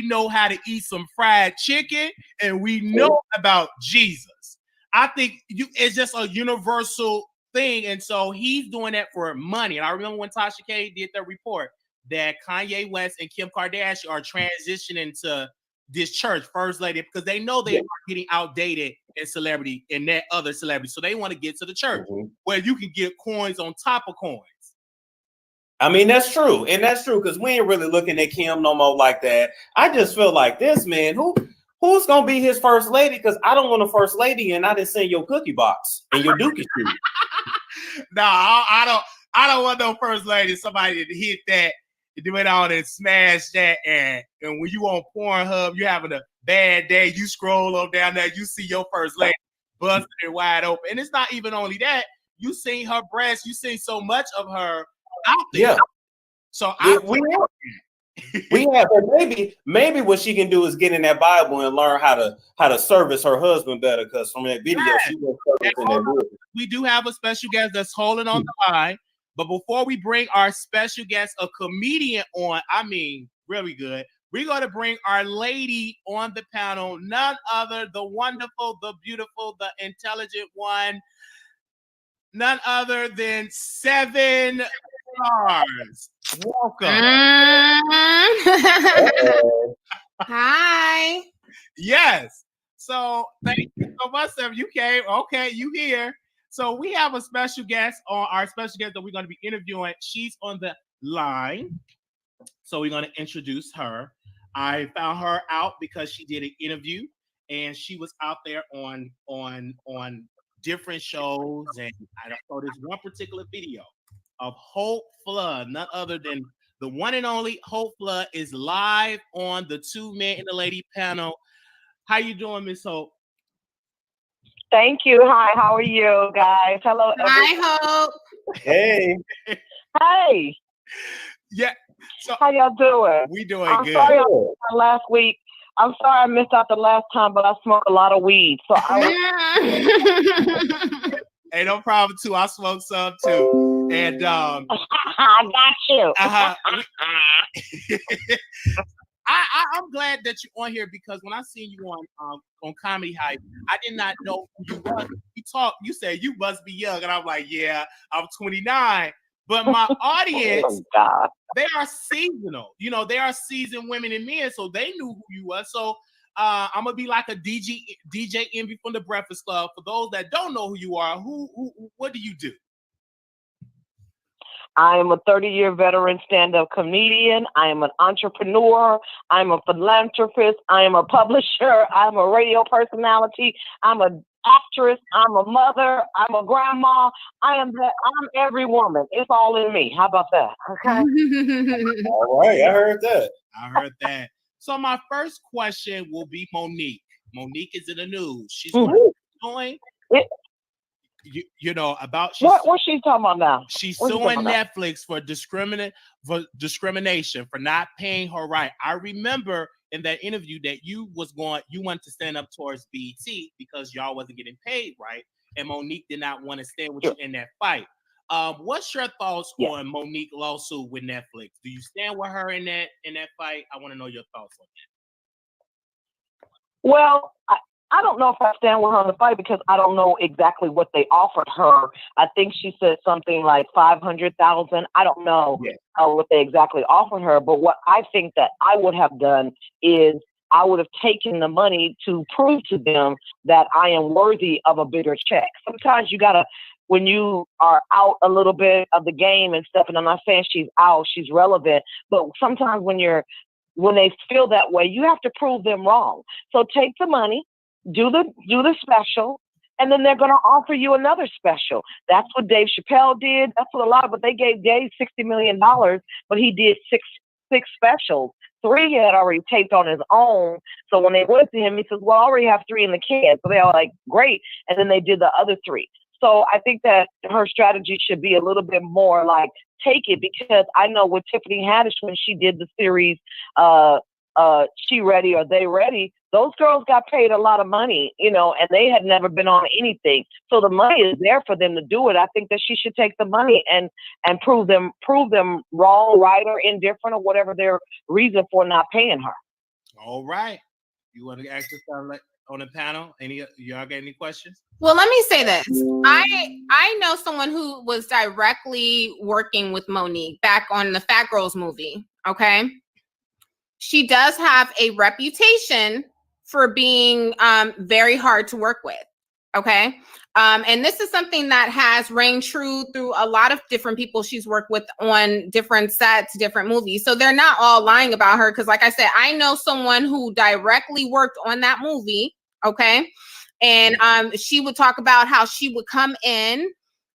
know how to eat some fried chicken, and we know about Jesus. I think it's just a universal thing. And so he's doing that for money. And I remember when Tasha K did the report that Kanye West and Kim Kardashian are transitioning to this church first lady because they know they are getting outdated in celebrity and that other celebrity. So they want to get to the church where you can get coins on top of coins. I mean, that's true. And that's true because we ain't really looking at Kim no more like that. I just feel like this, man, who's going to be his first lady? Because I don't want a first lady and I didn't send your cookie box and your dookie shoe. No, I don't want no first lady. Somebody to hit that, do it on and smash that. And when you on Pornhub, you having a bad day, you scroll up down there, you see your first lady busted it wide open. And it's not even only that. You seen her breasts, you seen so much of her out there. Yeah. So we have maybe what she can do is get in that Bible and learn how to service her husband better. Because from that video, she was servicing that. We do have a special guest that's holding on the line. But before we bring our special guest, a comedian on, I mean, really good, we're going to bring our lady on the panel, none other, the wonderful, the beautiful, the intelligent one, none other than 7 stars. Welcome. Hi. Yes. So thank you so much, Sam. You came. Okay, you here. So we have a special guest on our special guest that we're going to be interviewing. She's on the line. So we're going to introduce her. I found her out because she did an interview and she was out there on different shows. And I saw this one particular video of Hope Flood, none other than the one and only Hope Flood is live on the Two Men and a Lady panel. How you doing, Miss Hope? Thank you. Hi, how are you guys? Hello, everyone. Hi, Hope. Hey. Hey. Yeah. So how y'all doing? We doing I'm good. Sorry I missed out last week. I'm sorry I missed out the last time, but I smoked a lot of weed. So Hey, no problem too. I smoked some too. And I got you. I'm glad that you're on here because when I seen you on Comedy Hype, I did not know who you was. You said you must be young, and I'm like, yeah, I'm 29. But my audience, they are seasonal. You know, they are seasoned women and men, so they knew who you were. So I'm gonna be like a DJ Envy from the Breakfast Club. For those that don't know who you are, what do you do? I am a 30-year veteran stand-up comedian. I am an entrepreneur. I'm a philanthropist. I am a publisher. I'm a radio personality. I'm an actress. I'm a mother. I'm a grandma. I'm every woman. It's all in me. How about that? Okay. All right. I heard that. So my first question will be Monique. Monique is in the news. She's doing. You know about what's she talking about now? She's suing Netflix for discrimination for not paying her right. I remember in that interview that you wanted to stand up towards BET because y'all wasn't getting paid right, and Monique did not want to stand with you in that fight. What's your thoughts on Monique lawsuit with Netflix? Do you stand with her in that fight? I want to know your thoughts on that. Well, I don't know if I stand with her in the fight because I don't know exactly what they offered her. I think she said something like $500,000. I don't know what they exactly offered her. But what I think that I would have done is I would have taken the money to prove to them that I am worthy of a bigger check. Sometimes you gotta, when you are out a little bit of the game and stuff, and I'm not saying she's out, she's relevant, but sometimes when they feel that way, you have to prove them wrong. So take the money. Do the special, and then they're going to offer you another special. That's what Dave Chappelle did. That's what but they gave Dave $60 million, but he did six specials. 3 he had already taped on his own. So when they went to him, he says, well, I already have 3 in the can. So they were like, great. And then they did the other 3. So I think that her strategy should be a little bit more like, take it, because I know with Tiffany Haddish, when she did the series, She Ready or They Ready, those girls got paid a lot of money, and they had never been on anything. So the money is there for them to do it. I think that she should take the money and prove them wrong, right, or indifferent, or whatever their reason for not paying her. All right. You want to ask us something? on the panel? Y'all got any questions? Well, let me say this. I know someone who was directly working with Monique back on the Fat Girls movie. Okay. She does have a reputation for being very hard to work with. Okay. And this is something that has rang true through a lot of different people she's worked with on different sets, different movies. So they're not all lying about her. Cause like I said, I know someone who directly worked on that movie. Okay. And she would talk about how she would come in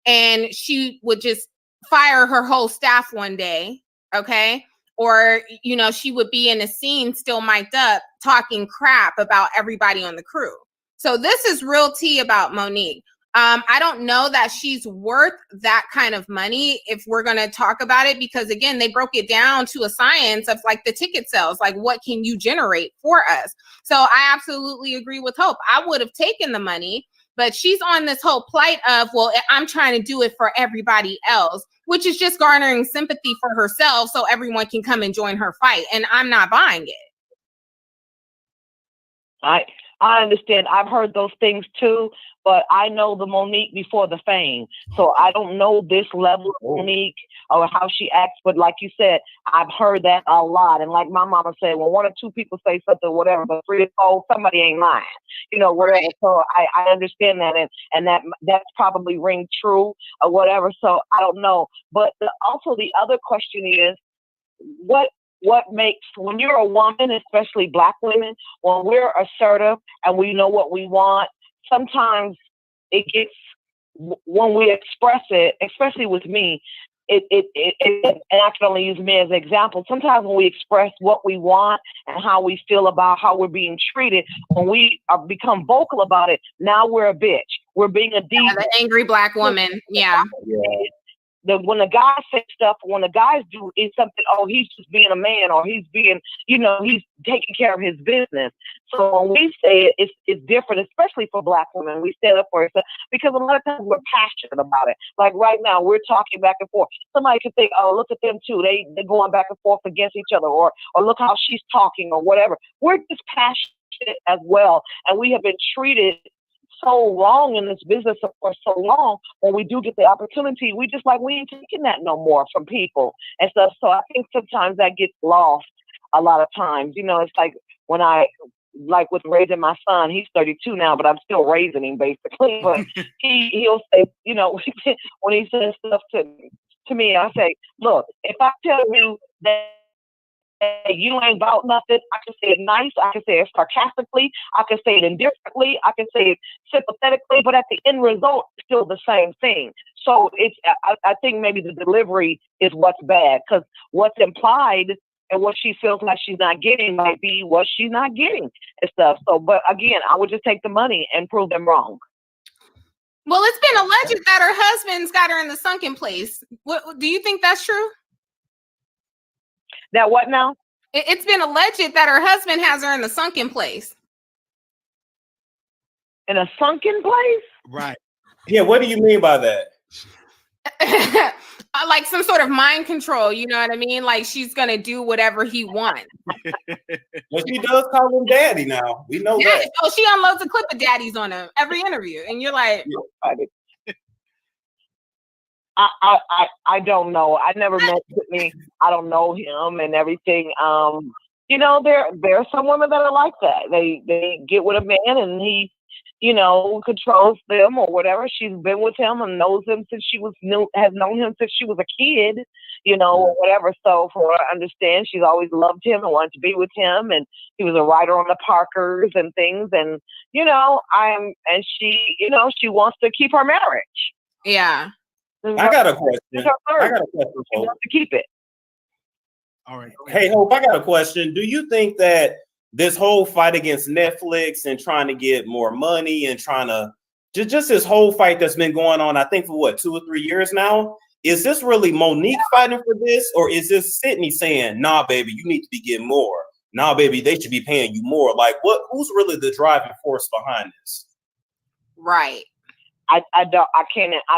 and she would just fire her whole staff one day. Okay. Or, you know, she would be in a scene still mic'd up talking crap about everybody on the crew. So this is real tea about Monique. I don't know that she's worth that kind of money if we're going to talk about it, because again, they broke it down to a science of like the ticket sales, like what can you generate for us? So I absolutely agree with Hope. I would have taken the money, but she's on this whole plight of, well, I'm trying to do it for everybody else, which is just garnering sympathy for herself so everyone can come and join her fight. And I'm not buying it. I understand. I've heard those things too, but I know the Monique before the fame. So I don't know this level of Monique or how she acts. But like you said, I've heard that a lot. And like my mama said, when one or two people say something, whatever, but 3 or 4, somebody ain't lying, you know, whatever. So I understand that. And that's probably ring true or whatever. So I don't know. But also the other question is, what makes, when you're a woman, especially Black women, when we're assertive and we know what we want, sometimes it gets, when we express it, especially with me, and I can only use me as an example. Sometimes when we express what we want and how we feel about how we're being treated, when we become vocal about it, now we're a bitch. We're being a diva. Yeah, the angry Black woman. Yeah. When the guys say stuff, when the guys do is something, oh, he's just being a man, or he's being, you know, he's taking care of his business. So when we say it, it's different, especially for Black women. We stand up for ourselves because a lot of times we're passionate about it. Like right now, we're talking back and forth. Somebody could think, oh, look at them too. They're going back and forth against each other, or look how she's talking, or whatever. We're just passionate as well, and we have been treated so long in this business for so long. When we do get the opportunity, we just like, we ain't taking that no more from people and stuff. So I think sometimes that gets lost a lot of times. You know, it's like when like with raising my son, he's 32 now, but I'm still raising him basically. But he'll say, you know, when he says stuff to me, I say, look, if I tell you that you ain't about nothing, I can say it nice, I can say it sarcastically, I can say it indifferently, I can say it sympathetically, but at the end result, it's still the same thing. So I think maybe the delivery is what's bad, because what's implied and what she feels like she's not getting might be what she's not getting and stuff. So, but again, I would just take the money and prove them wrong. Well, it's been alleged that her husband's got her in the sunken place. What do you think that's true? That what now? It's been alleged that her husband has her in the sunken place. In a sunken place? Right. Yeah, what do you mean by that? Like some sort of mind control, you know what I mean? Like she's gonna do whatever he wants. Well, she does call him daddy now. We know that. Oh, she unloads a clip of daddies on him every interview, and you're like, I don't know. I never met Whitney. I don't know him and everything. You know, there are some women that are like that. They get with a man and he, you know, controls them or whatever. She's been with him and knows him since has known him since she was a kid, you know, or whatever. So for her to understand, she's always loved him and wanted to be with him. And he was a writer on the Parkers and things. And, you know, she, you know, she wants to keep her marriage. Yeah. I got a question. She wants to keep it. All right. Hey, Hope, I got a question. Do you think that this whole fight against Netflix and trying to get more money and trying to just this whole fight that's been going on, I think for what, 2 or 3 years now, is this really Monique fighting for this, or is this Sydney saying, nah, baby, you need to be getting more? Nah, baby, they should be paying you more. Like, who's really the driving force behind this? Right. I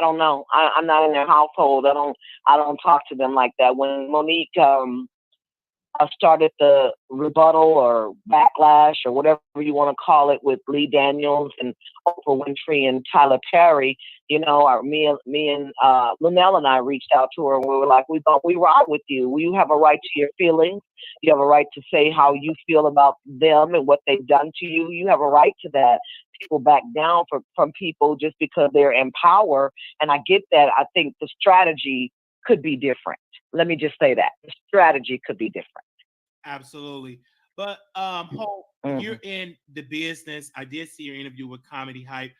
don't know. I'm not in their household. I don't talk to them like that. When Monique started the rebuttal or backlash or whatever you want to call it with Lee Daniels and Oprah Winfrey and Tyler Perry. You know, me and Luenell and I reached out to her and we were like, we ride with you. You have a right to your feelings. You have a right to say how you feel about them and what they've done to you. You have a right to that. People back down from people just because they're in power. And I get that. I think the strategy could be different. Let me just say that. The strategy could be different. Absolutely. But Hope, you're in the business. I did see your interview with Comedy Hype,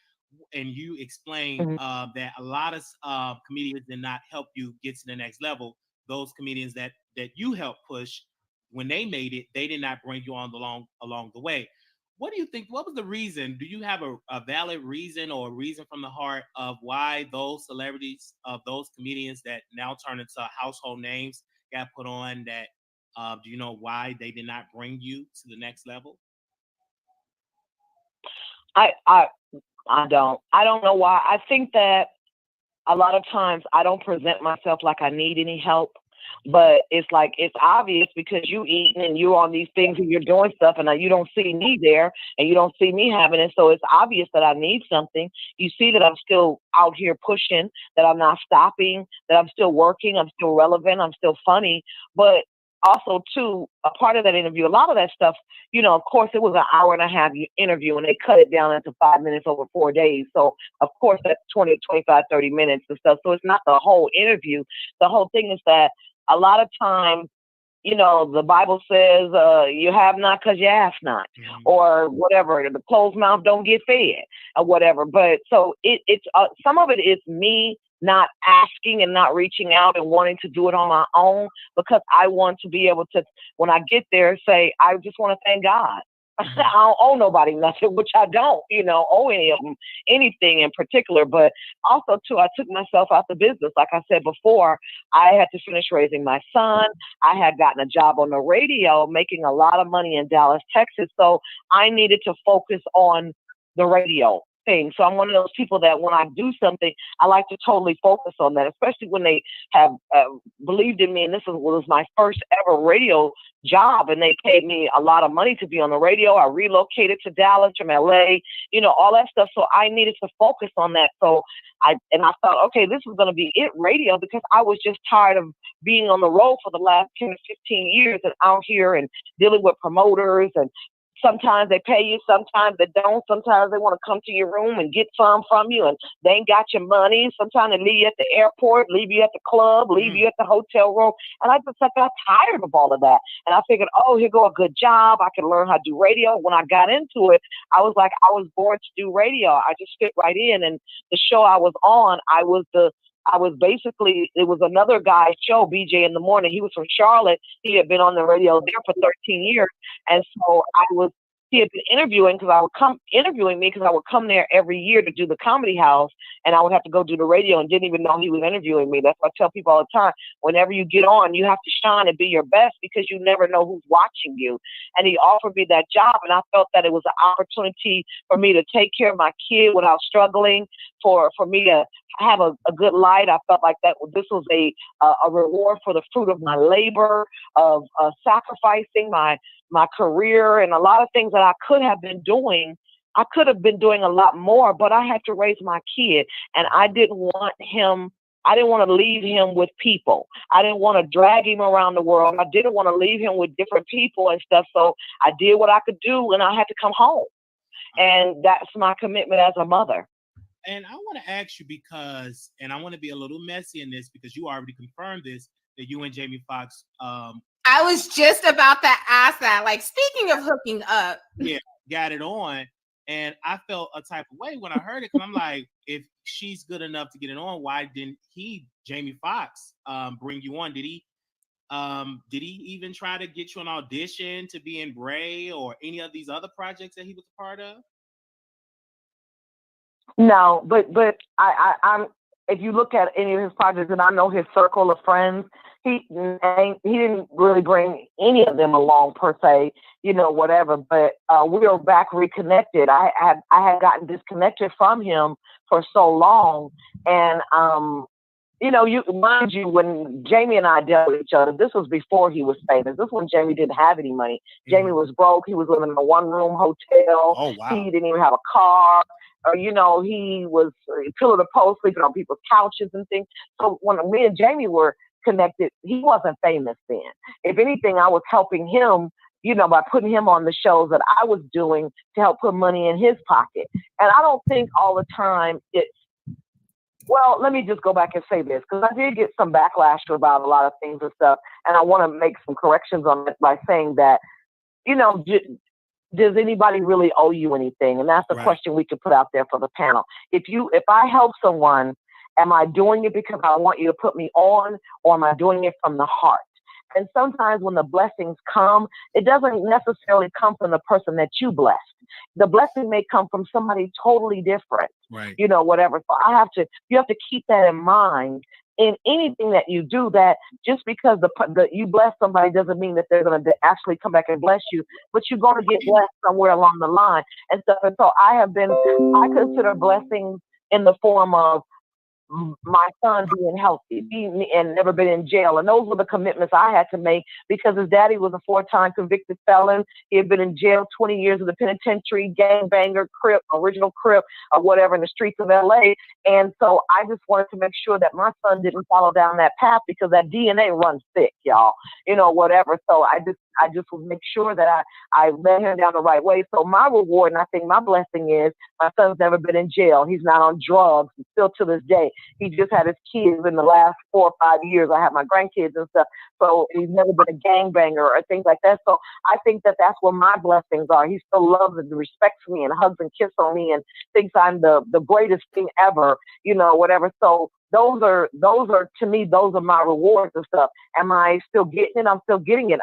and you explained that a lot of comedians did not help you get to the next level. Those comedians that you helped push, when they made it, they did not bring you on along the way. What do you think? What was the reason? Do you have a valid reason or a reason from the heart of why those celebrities, of those comedians that now turn into household names, got put on that? Do you know why they did not bring you to the next level? I don't know why. I think that a lot of times I don't present myself like I need any help, but it's like, it's obvious because you eating and you're on these things and you're doing stuff and you don't see me there and you don't see me having it. So it's obvious that I need something. You see that I'm still out here pushing, that I'm not stopping, that I'm still working, I'm still relevant, I'm still funny. But also, too, a part of that interview, a lot of that stuff, you know, of course, it was an hour and a half interview and they cut it down into 5 minutes over 4 days. So, of course, that's 20, 25, 30 minutes and stuff. So it's not the whole interview. The whole thing is that a lot of times, you know, the Bible says you have not because you ask not, or whatever. The closed mouth don't get fed, or whatever. But so it's some of it is me not asking and not reaching out and wanting to do it on my own, because I want to be able to, when I get there, say, I just want to thank God. I don't owe nobody nothing, which I don't, you know, owe any of them anything in particular. But also, too, I took myself out the business. Like I said before, I had to finish raising my son. I had gotten a job on the radio, making a lot of money in Dallas, Texas. So I needed to focus on the radio thing. So I'm one of those people that when I do something, I like to totally focus on that, especially when they have believed in me. And this was my first ever radio job, and they paid me a lot of money to be on the radio. I relocated to Dallas from LA, you know, all that stuff. So I needed to focus on that. So I thought, okay, this is going to be it, radio, because I was just tired of being on the road for the last 10 or 15 years and out here and dealing with promoters, and sometimes they pay you, sometimes they don't. Sometimes they want to come to your room and get some from you, and they ain't got your money. Sometimes they leave you at the airport, leave you at the club, leave you at the hotel room. And I just got tired of all of that. And I figured, oh, here go a good job. I can learn how to do radio. When I got into it, I was like, I was born to do radio. I just fit right in. And the show I was on, I was basically, it was another guy's show, BJ in the Morning. He was from Charlotte. He had been on the radio there for 13 years. And so he had been interviewing because I would come there every year to do the Comedy House, and I would have to go do the radio and didn't even know he was interviewing me. That's what I tell people all the time. Whenever you get on, you have to shine and be your best, because you never know who's watching you. And he offered me that job, and I felt that it was an opportunity for me to take care of my kid without struggling, for me to have a good light. I felt like that this was a reward for the fruit of my labor, of sacrificing my career and a lot of things that I could have been doing. I could have been doing a lot more, but I had to raise my kid, and I didn't want to leave him with people. I didn't want to drag him around the world. I didn't want to leave him with different people and stuff. So I did what I could do, and I had to come home. And that's my commitment as a mother. And I want to ask you because, and I want to be a little messy in this because you already confirmed this, that you and Jamie Foxx. I was just about to ask that. Like, speaking of hooking up. Yeah, got it on. And I felt a type of way when I heard it, because I'm like, if she's good enough to get it on, why didn't Jamie Foxx, bring you on? Did he even try to get you an audition to be in Bray or any of these other projects that he was a part of? No, but I'm. If you look at any of his projects, and I know his circle of friends, he didn't really bring any of them along per se, you know, whatever. But we are back reconnected. I had gotten disconnected from him for so long, and you know, you mind you, when Jamie and I dealt with each other, this was before he was famous. This was when Jamie didn't have any money. Jamie was broke. He was living in a one-room hotel. Oh, wow. He didn't even have a car. Or, you know, he was pillar to post, sleeping on people's couches and things. So when me and Jamie were connected, he wasn't famous then. If anything, I was helping him, you know, by putting him on the shows that I was doing to help put money in his pocket. And I don't think all the time it's, well, let me just go back and say this, because I did get some backlash about a lot of things and stuff, and I want to make some corrections on it by saying that, you know, does anybody really owe you anything? And that's the question we could put out there for the panel. If I help someone, am I doing it because I want you to put me on, or am I doing it from the heart? And sometimes when the blessings come, it doesn't necessarily come from the person that you blessed. The blessing may come from somebody totally different, you know, whatever. So you have to keep that in mind in anything that you do, that just because you bless somebody doesn't mean that they're going to actually come back and bless you, but you're going to get blessed somewhere along the line and stuff. And so I consider blessings in the form of my son being healthy and never been in jail. And those were the commitments I had to make, because his daddy was a 4-time convicted felon. He had been in jail 20 years in the penitentiary, gangbanger, Crip, original Crip, or whatever, in the streets of LA. And so I just wanted to make sure that my son didn't follow down that path, because that DNA runs thick, y'all, you know, whatever. So I just would make sure that I led him down the right way. So my reward, and I think my blessing, is my son's never been in jail. He's not on drugs, still to this day. He just had his kids in the last 4 or 5 years. I have my grandkids and stuff. So he's never been a gangbanger or things like that. So I think that that's where my blessings are. He still loves and respects me and hugs and kisses on me and thinks I'm the greatest thing ever, you know, whatever. So those are to me, those are my rewards and stuff. Am I still getting it? I'm still getting it.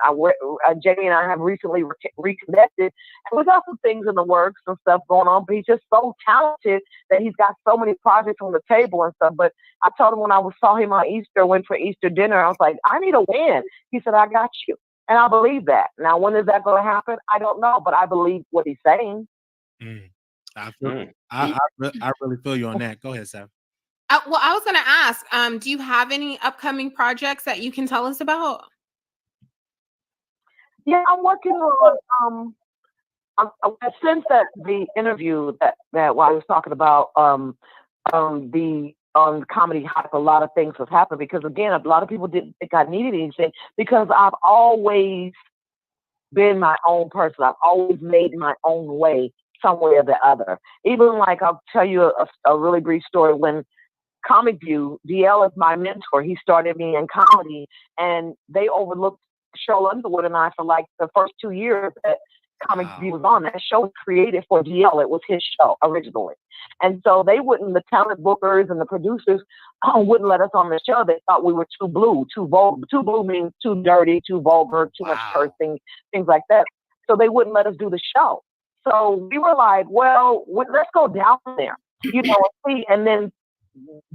Jamie and I have recently reconnected, and we got some things in the works and stuff going on, but he's just so talented that he's got so many projects on the table and stuff. But I told him when I saw him on Easter, went for Easter dinner, I was like, I need a win. He said, I got you. And I believe that. Now, when is that going to happen? I don't know, but I believe what he's saying. I really feel you on that. Go ahead, Sam. Well, I was going to ask, do you have any upcoming projects that you can tell us about? Yeah, I'm working on, since the interview that Wiley was talking about, the comedy hype, a lot of things have happened, because again, a lot of people didn't think I needed anything, because I've always been my own person. I've always made my own way some way or the other. Even like, I'll tell you a really brief story. When Comic View, DL is my mentor. He started me in comedy, and they overlooked Cheryl Underwood and I for like the first 2 years that Comic View was on. That show was created for DL. It was his show originally. And so the talent bookers and the producers wouldn't let us on the show. They thought we were too blue, too vulgar. Too blue means too dirty, too vulgar, too much cursing, things like that. So they wouldn't let us do the show. So we were like, well, let's go down there, you know, and see. And then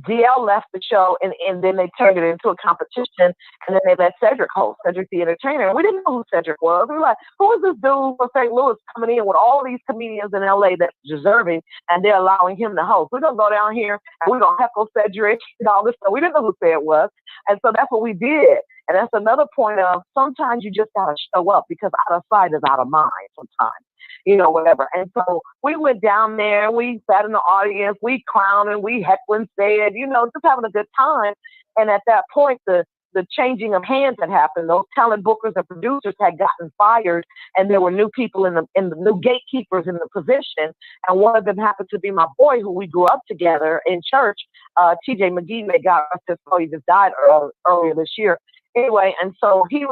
DL left the show, and then they turned it into a competition, and then they let Cedric host, Cedric the Entertainer. And we didn't know who Cedric was. We were like, who is this dude from St. Louis coming in with all these comedians in LA that's deserving, and they're allowing him to host? We're going to go down here, and we're going to heckle Cedric and all this stuff. We didn't know who Cedric was. And so that's what we did. And that's another point of, sometimes you just got to show up, because out of sight is out of mind sometimes. You know, whatever. And so we went down there, we sat in the audience, we clowning, we heckling, said, you know, just having a good time. And at that point, the changing of hands had happened. Those talent bookers and producers had gotten fired, and there were new people in the new gatekeepers in the position. And one of them happened to be my boy, who we grew up together in church, TJ McGee. May God rest his soul. He just died earlier this year. Anyway, and so he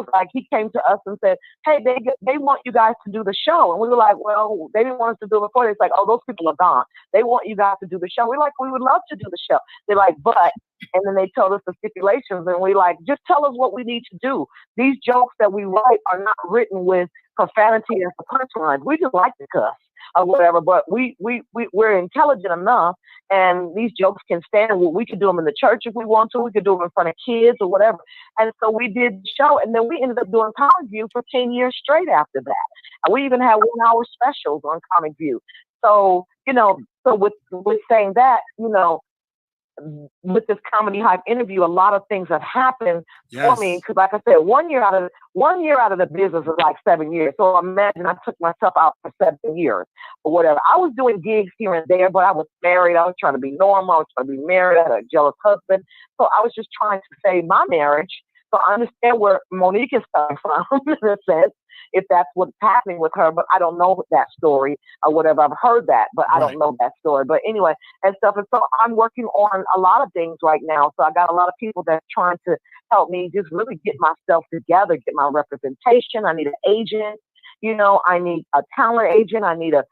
came to us and said, hey, they want you guys to do the show. And we were like, well, they didn't want us to do it before. It's like, oh, those people are gone. They want you guys to do the show. We're like, we would love to do the show. They're like, but, and then they told us the stipulations, and we like, just tell us what we need to do. These jokes that we write are not written with profanity as the punchline. We just like to cuss or whatever, but we're intelligent enough, and these jokes can stand. We could do them in the church if we want to. We could do them in front of kids or whatever. And so we did the show, and then we ended up doing Comic View for 10 years straight after that. And we even had 1-hour specials on Comic View. So, you know, so with saying that, you know, with this Comedy Hype interview, a lot of things have happened Yes. for me. Because like I said, 1 year out of the business is like 7 years. So imagine I took myself out for 7 years or whatever. I was doing gigs here and there, but I was married. I was trying to be normal. I was trying to be married. I had a jealous husband. So I was just trying to save my marriage. So I understand where Monique is coming from in a sense, if that's what's happening with her, but I don't know that story or whatever. I've heard that, but I don't know that story. But anyway, and stuff. And so I'm working on a lot of things right now. So I got a lot of people that's trying to help me just really get myself together, get my representation. I need an agent. You know, I need a talent agent. I need a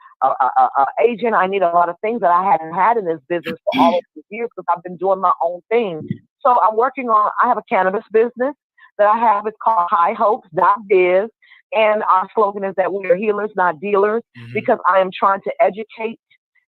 agent. I need a lot of things that I hadn't had in this business for all of these years because I've been doing my own thing. So I'm working on, I have a cannabis business that I have. It's called highhopes.biz. And our slogan is that we are healers, not dealers, because I am trying to educate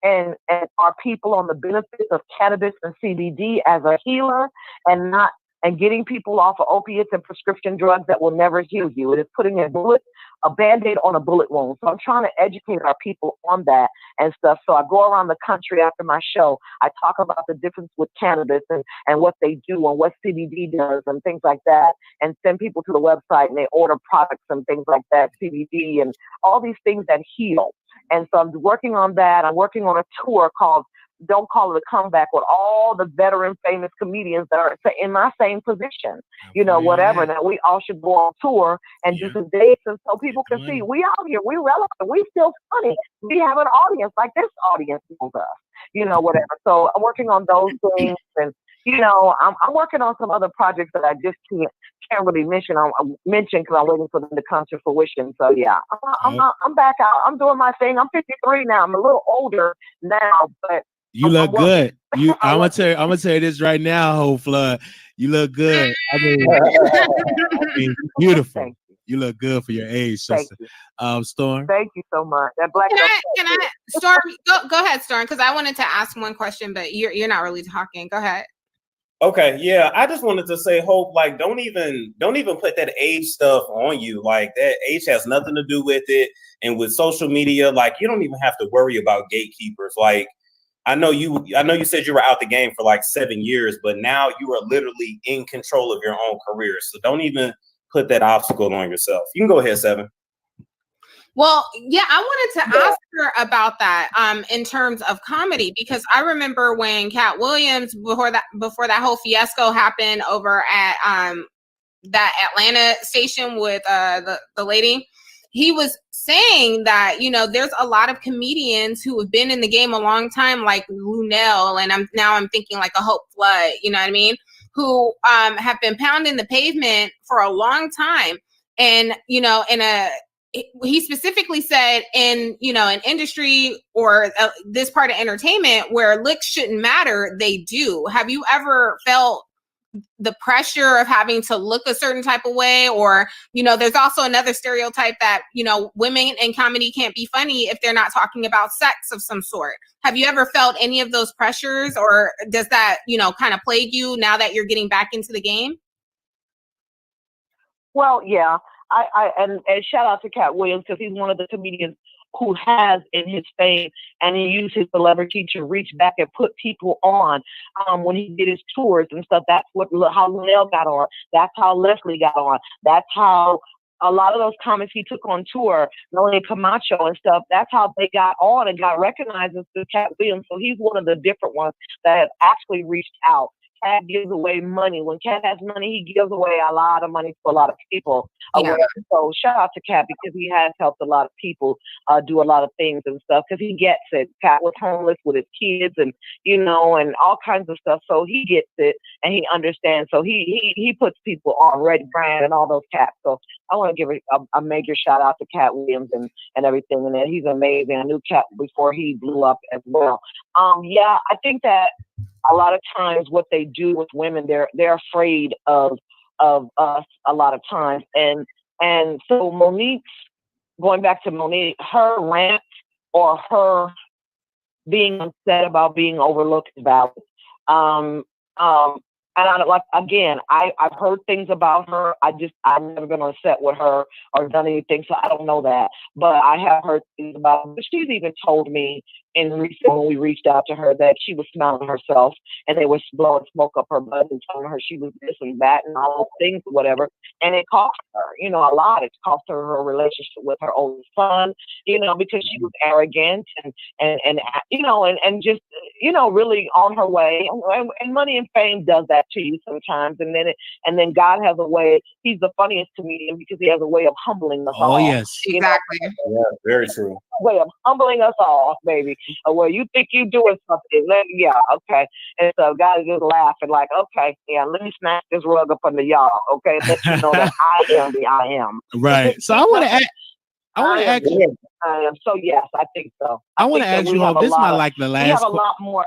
and our people on the benefits of cannabis and CBD as a healer and getting people off of opiates and prescription drugs that will never heal you. It is putting a Band-Aid on a bullet wound. So I'm trying to educate our people on that and stuff. So I go around the country after my show. I talk about the difference with cannabis and what they do and what CBD does and things like that, and send people to the website and they order products and things like that, CBD and all these things that heal. And so I'm working on that. I'm working on a tour called Don't Call It a Comeback with all the veteran famous comedians that are in my same position, you know, whatever. Now we all should go on tour and do some dates and so people can see we out here, we relevant, we still funny. We have an audience like this audience knows us, you know, whatever. So I'm working on those things and, you know, I'm working on some other projects that I just can't really mention because I'm waiting for them to come to fruition. So yeah, I'm back out. I'm doing my thing. I'm 53 now. I'm a little older now, but you look good. I'm gonna tell you this right now, Whole Flood. You look good. I mean beautiful. You look good for your age, sister. Storm. Thank you so much. That black. Can I Storm? Go ahead, Storm, because I wanted to ask one question, but you're not really talking. Go ahead. Okay, yeah, I just wanted to say, Hope, like, don't even put that age stuff on you. Like, that age has nothing to do with it. And with social media, like, you don't even have to worry about gatekeepers. Like, I know you said you were out the game for like 7 years, but now you are literally in control of your own career. So don't even put that obstacle on yourself. You can go ahead, 7. Well, yeah, I wanted to ask her about that in terms of comedy, because I remember when Cat Williams, before that whole fiasco happened over at that Atlanta station with the lady, he was saying that, you know, there's a lot of comedians who have been in the game a long time, like Lunel, and I'm thinking like a Hope Flood, you know what I mean, who have been pounding the pavement for a long time. And, you know, he specifically said in an industry or this part of entertainment where looks shouldn't matter, they do. Have you ever felt the pressure of having to look a certain type of way? Or, you know, there's also another stereotype that, you know, women in comedy can't be funny if they're not talking about sex of some sort. Have you ever felt any of those pressures, or does that, you know, kind of plague you now that you're getting back into the game? Well, yeah. And shout out to Cat Williams, because he's one of the comedians who has in his fame, and he used his celebrity to reach back and put people on when he did his tours and stuff. That's how Lunel got on. That's how Leslie got on. That's how a lot of those comics he took on tour, Melanie Camacho and stuff, that's how they got on and got recognized as the Cat Williams. So he's one of the different ones that have actually reached out. Cat gives away money. When Cat has money, he gives away a lot of money to a lot of people. Yeah. So shout out to Cat, because he has helped a lot of people do a lot of things and stuff, because he gets it. Cat was homeless with his kids and, you know, and all kinds of stuff. So he gets it and he understands. So he puts people on, Red Brand and all those cats. So I want to give a major shout out to Cat Williams and everything. And he's amazing. I knew Cat before he blew up as well. Yeah, I think that a lot of times what they do with women, they're afraid of us a lot of times. And so Monique's, going back to Monique, her rant or her being upset about being overlooked is valid. And I like, again, I've heard things about her. I've never been on set with her or done anything, so I don't know that. But I have heard things about her. But she's even told me when we reached out to her that she was smelling herself and they were blowing smoke up her butt and telling her she was this and that and all those things, whatever. And it cost her, a lot. It cost her relationship with her oldest son, because she was arrogant and just, really on her way. And money and fame does that to you sometimes. And then God has a way. He's the funniest comedian because he has a way of humbling us all. Oh, yes. Exactly. Yeah, very true. Way of humbling us all, baby. Well, you think you're doing something. Yeah, okay. And so God is just laughing like, okay, yeah, let me smash this rug up under y'all, okay? Let you know that I am the I am. Right. So I want to ask you. I am. So yes, I think so. I want to ask you, Hope, this is like the last. We have a lot more.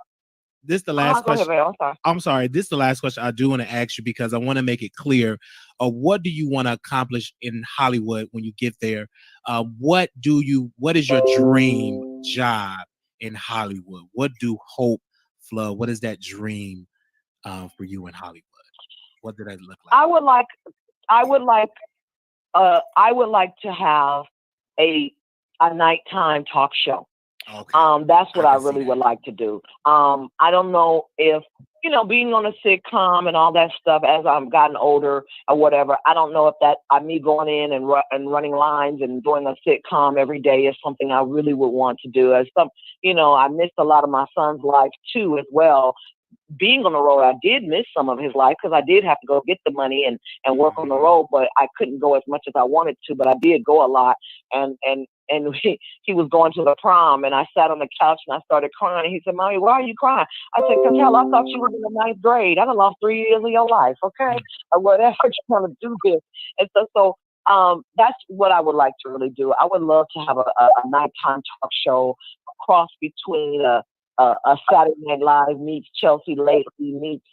This is the last question. Go ahead, I'm sorry. This is the last question I do want to ask you because I want to make it clear. What do you want to accomplish in Hollywood when you get there? What is your dream job in Hollywood? What do Hope Flood? What is that dream for you in Hollywood? What did that look like? I would like to have a nighttime talk show. Okay. That's what I really would like to do. I don't know if, being on a sitcom and all that stuff as I've gotten older or whatever, I don't know if that me going in and running lines and doing a sitcom every day is something I really would want to do. As I missed a lot of my son's life too as well. Being on the road, I did miss some of his life because I did have to go get the money and work on the road, but I couldn't go as much as I wanted to, but I did go a lot. And he was going to the prom and I sat on the couch and I started crying. He said, "Mommy, why are you crying?" I said, "Cause hell, I thought you were in the 9th grade. I done lost 3 years of your life, okay? Or whatever, trying to do this." And so that's what I would like to really do. I would love to have a nighttime talk show, a cross between a Saturday Night Live meets Chelsea Lately meets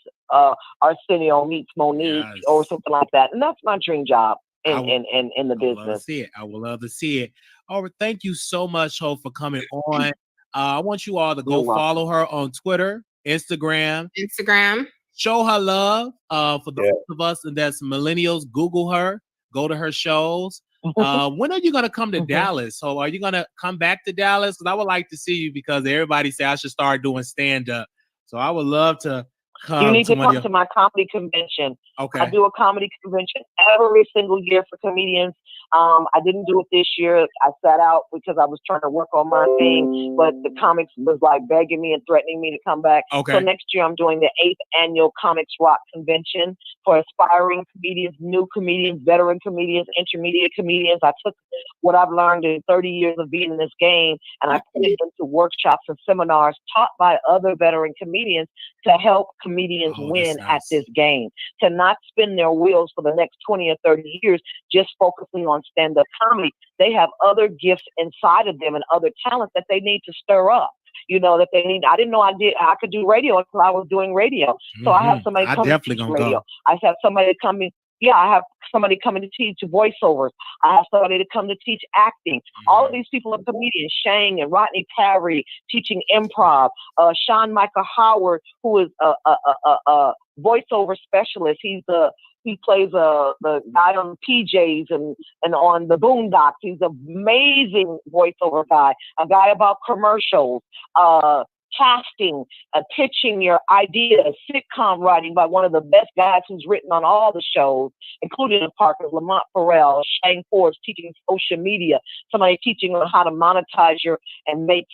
Arsenio meets Monique or something like that. And that's my dream job in the business. I would love to see it. All right, thank you so much, Hope, for coming on. I want you all to go follow her on Twitter, Instagram. Show her love for those of us and that's millennials. Google her. Go to her shows. When are you going to come to Dallas? So are you going to come back to Dallas? Because I would like to see you because everybody say I should start doing stand-up. So I would love to come. You need to come to my comedy convention. Okay. I do a comedy convention every single year for comedians. I didn't do it this year. I sat out because I was trying to work on my thing, but the comics was like begging me and threatening me to come back. Okay. So next year I'm doing the 8th annual Comics Rock Convention for aspiring comedians, new comedians, veteran comedians, intermediate comedians. I took what I've learned in 30 years of being in this game and I put it into workshops and seminars taught by other veteran comedians to help comedians win at this game, to not spin their wheels for the next 20 or 30 years just focusing on stand-up comedy. They have other gifts inside of them and other talents that they need to stir up. That they need. I didn't know I could do radio until I was doing radio. So I have somebody coming to teach radio. Go. I have somebody coming. Yeah, I have somebody coming to teach voiceovers. I have somebody to come to teach acting. All of these people are comedians. Shane and Rodney Parry teaching improv. Sean Michael Howard, who is a voiceover specialist. He plays the guy on PJs and on the Boondocks. He's an amazing voiceover guy. A guy about commercials, casting, pitching your ideas, sitcom writing by one of the best guys who's written on all the shows, including the Parkers, Lamont Farrell, Shane Forbes teaching social media, somebody teaching on how to monetize and make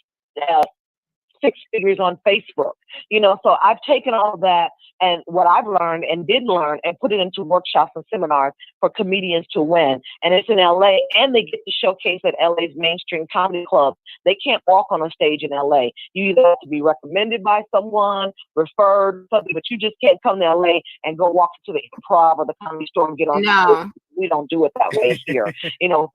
6 figures on Facebook. So I've taken all of that and what I've learned and did learn and put it into workshops and seminars for comedians to win. And it's in LA and they get to showcase at LA's mainstream comedy clubs. They can't walk on a stage in LA. You either have to be recommended by someone, referred, something, but you just can't come to LA and go walk into the Improv or the Comedy Store and get on stage. We don't do it that way here,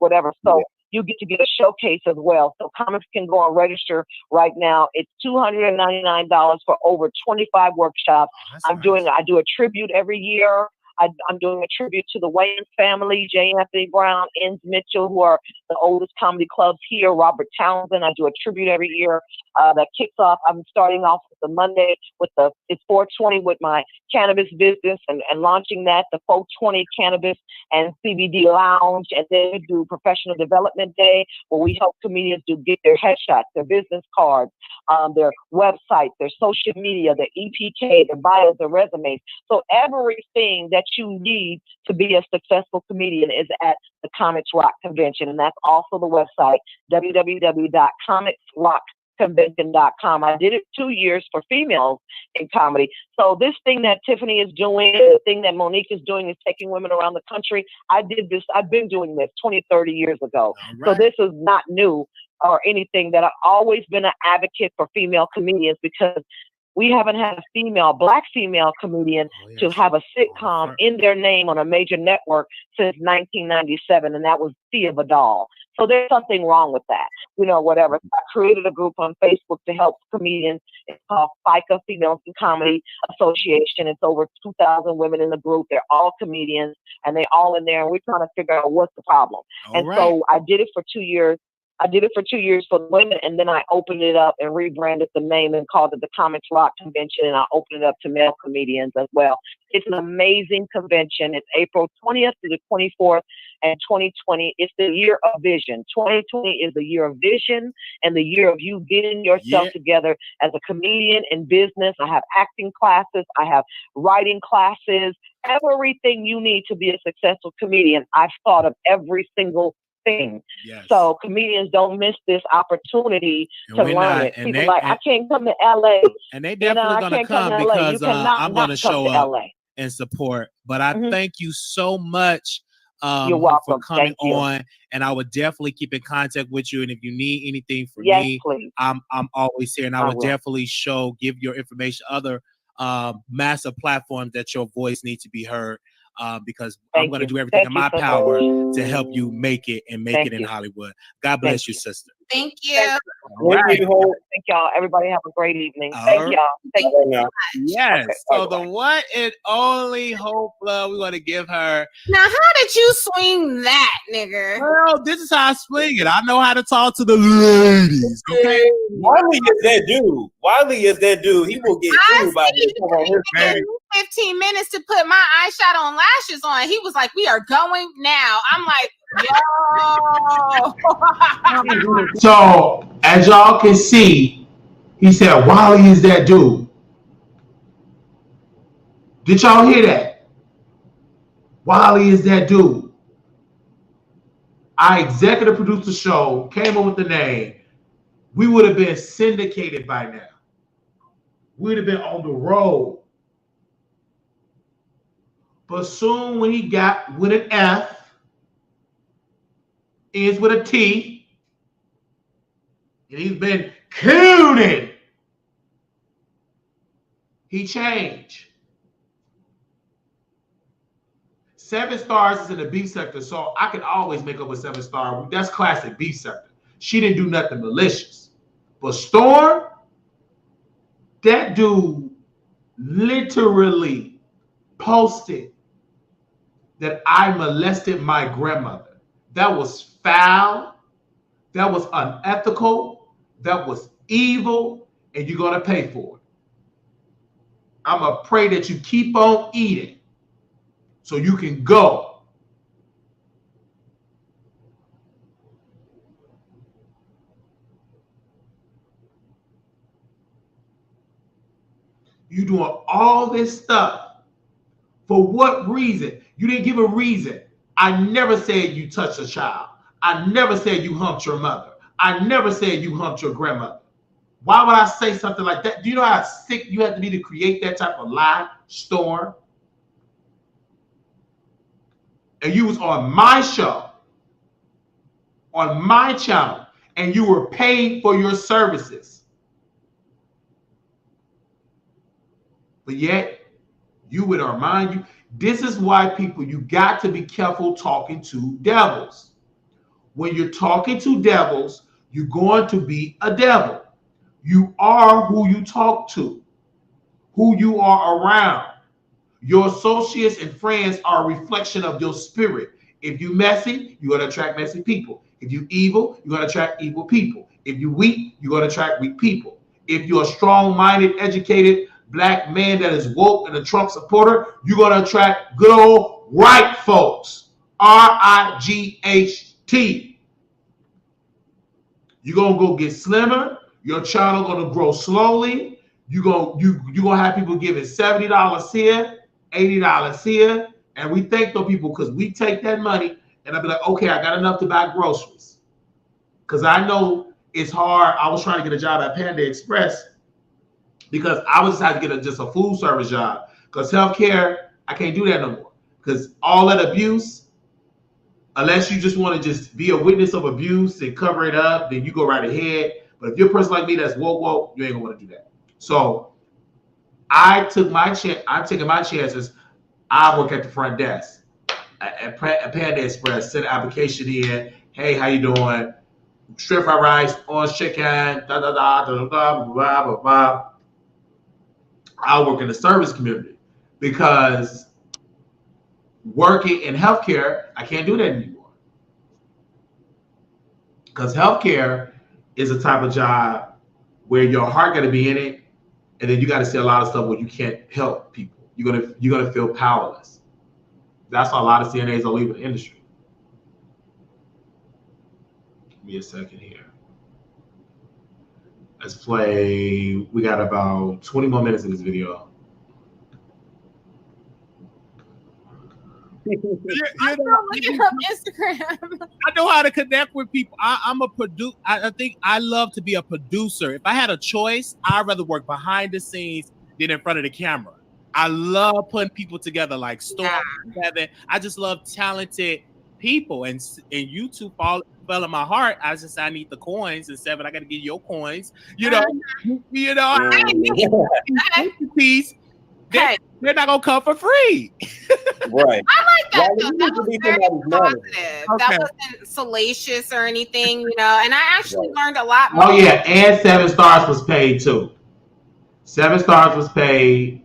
whatever. So you get to get a showcase as well. So comics can go and register right now. It's $299 for over 25 workshops. I do a tribute every year. I'm doing a tribute to the Wayans family, J. Anthony Brown, Enns Mitchell, who are the oldest comedy clubs here, Robert Townsend. I do a tribute every year that kicks off. I'm starting off with the Monday with it's 420 with my cannabis business and launching that, the 420 Cannabis and CBD Lounge. And then we do Professional Development Day, where we help comedians get their headshots, their business cards, their websites, their social media, their EPK, their bios, their resumes. So everything that you need to be a successful comedian is at the Comics Rock Convention. And that's also the website, www.comicsrockconvention.com. I did it 2 years for females in comedy. So this thing that Tiffany is doing, the thing that Monique is doing is taking women around the country. I've been doing this 20, 30 years ago. Right. So this is not new or anything. That I've always been an advocate for female comedians, because we haven't had a black female comedian to have a sitcom in their name on a major network since 1997, and that was Thea Vidal. So there's something wrong with that, whatever. I created a group on Facebook to help comedians. It's called FICA, Females in Comedy Association. It's over 2,000 women in the group. They're all comedians, and they're all in there, and we're trying to figure out what's the problem. So I did it for 2 years. I did it for 2 years for women, and then I opened it up and rebranded the name and called it the Comics Rock Convention, and I opened it up to male comedians as well. It's an amazing convention. It's April 20th to the 24th, and 2020 is the year of vision. 2020 is the year of vision and the year of you getting yourself together as a comedian in business. I have acting classes. I have writing classes. Everything you need to be a successful comedian. I've thought of every single thing. Yes. So comedians don't miss this opportunity to learn it. People I can't come to LA. And they definitely gonna come because I'm gonna show up and support. But I thank you so much You're welcome. for coming Thank you. on. And I would definitely keep in contact with you. And if you need anything from me, please. I'm always here. And I would definitely give your information other massive platforms that your voice needs to be heard. Because I'm going to do everything in my power to help you make it and make it in Hollywood. God bless you, sister. Thank you. Thank y'all. Everybody have a great evening. Thank y'all. Thank you. Yes. Okay. So the one and only Hope Love, we want to give her. Now, how did you swing that, nigga? Well, this is how I swing it. I know how to talk to the ladies. Okay. Wiley is that dude. Wiley is that dude. He will get anybody. 15 minutes to put my eyeshadow and lashes on. He was like, "We are going now." I'm like, yo. So as y'all can see, he said Wiley is that dude. Did y'all hear that? Wiley is that dude. I executive produced the show, came up with the name. We would have been syndicated by now. We would have been on the road. But soon when he got with an F, ends with a T, and he's been cooning, he changed. 7 stars is in the beef sector, so I can always make up a 7-star. That's classic beef sector. She didn't do nothing malicious. But Storm, that dude literally posted that I molested my grandmother. That was foul. That was unethical. That was evil. And you're going to pay for it. I'm going to pray that you keep on eating so you can go. You doing all this stuff. For what reason? You didn't give a reason. I never said you touched a child. I never said you humped your mother. I never said you humped your grandmother. Why would I say something like that? Do you know how sick you have to be to create that type of lie, Storm? And you was on my show, on my channel, and you were paid for your services. But yet, you would remind you, this is why people, you got to be careful talking to devils. When you're talking to devils, you're going to be a devil. You are who you talk to, who you are around. Your associates and friends are a reflection of your spirit. If you messy, you're gonna attract messy people. If you evil, you're gonna attract evil people. If you weak, you're gonna attract weak people. If you're a strong-minded, educated black man that is woke and a Trump supporter, you're gonna attract good old right folks. RIGHT. You're gonna go get slimmer. Your child gonna grow slowly. You're gonna have people giving $70 here, $80 here, and we thank those people because we take that money and I'll be like, okay, I got enough to buy groceries. Because I know it's hard. I was trying to get a job at Panda Express because I was just had to get just a food service job. Because healthcare, I can't do that no more. Because all that abuse, unless you just want to just be a witness of abuse and cover it up, then you go right ahead. But if you're a person like me that's woke, you ain't gonna want to do that. So I took my chance. I'm taking my chances. I work at the front desk at Panda Express. Send an application in. Hey, how you doing? Shrimp fried rice, orange chicken. Blah. I work in the service community because working in healthcare, I can't do that anymore. Because healthcare is a type of job where your heart got to be in it, and then you got to see a lot of stuff where you can't help people. You're gonna feel powerless. That's why a lot of CNAs are leaving the industry. Give me a second here. Let's play. We got about 20 more minutes in this video. I'm looking up Instagram. I know how to connect with people. I'm a producer. I think I love to be a producer. If I had a choice, I'd rather work behind the scenes than in front of the camera. I love putting people together, like stories together. I just love talented people, and YouTube fell in my heart. I need the coins, and Seven, I got to get your coins. Piece. They're not gonna come for free. Right. I like that. Well, That was very positive. Okay. That wasn't salacious or anything, And I actually learned a lot more. Oh yeah, and 7 stars was paid too. 7 stars was paid,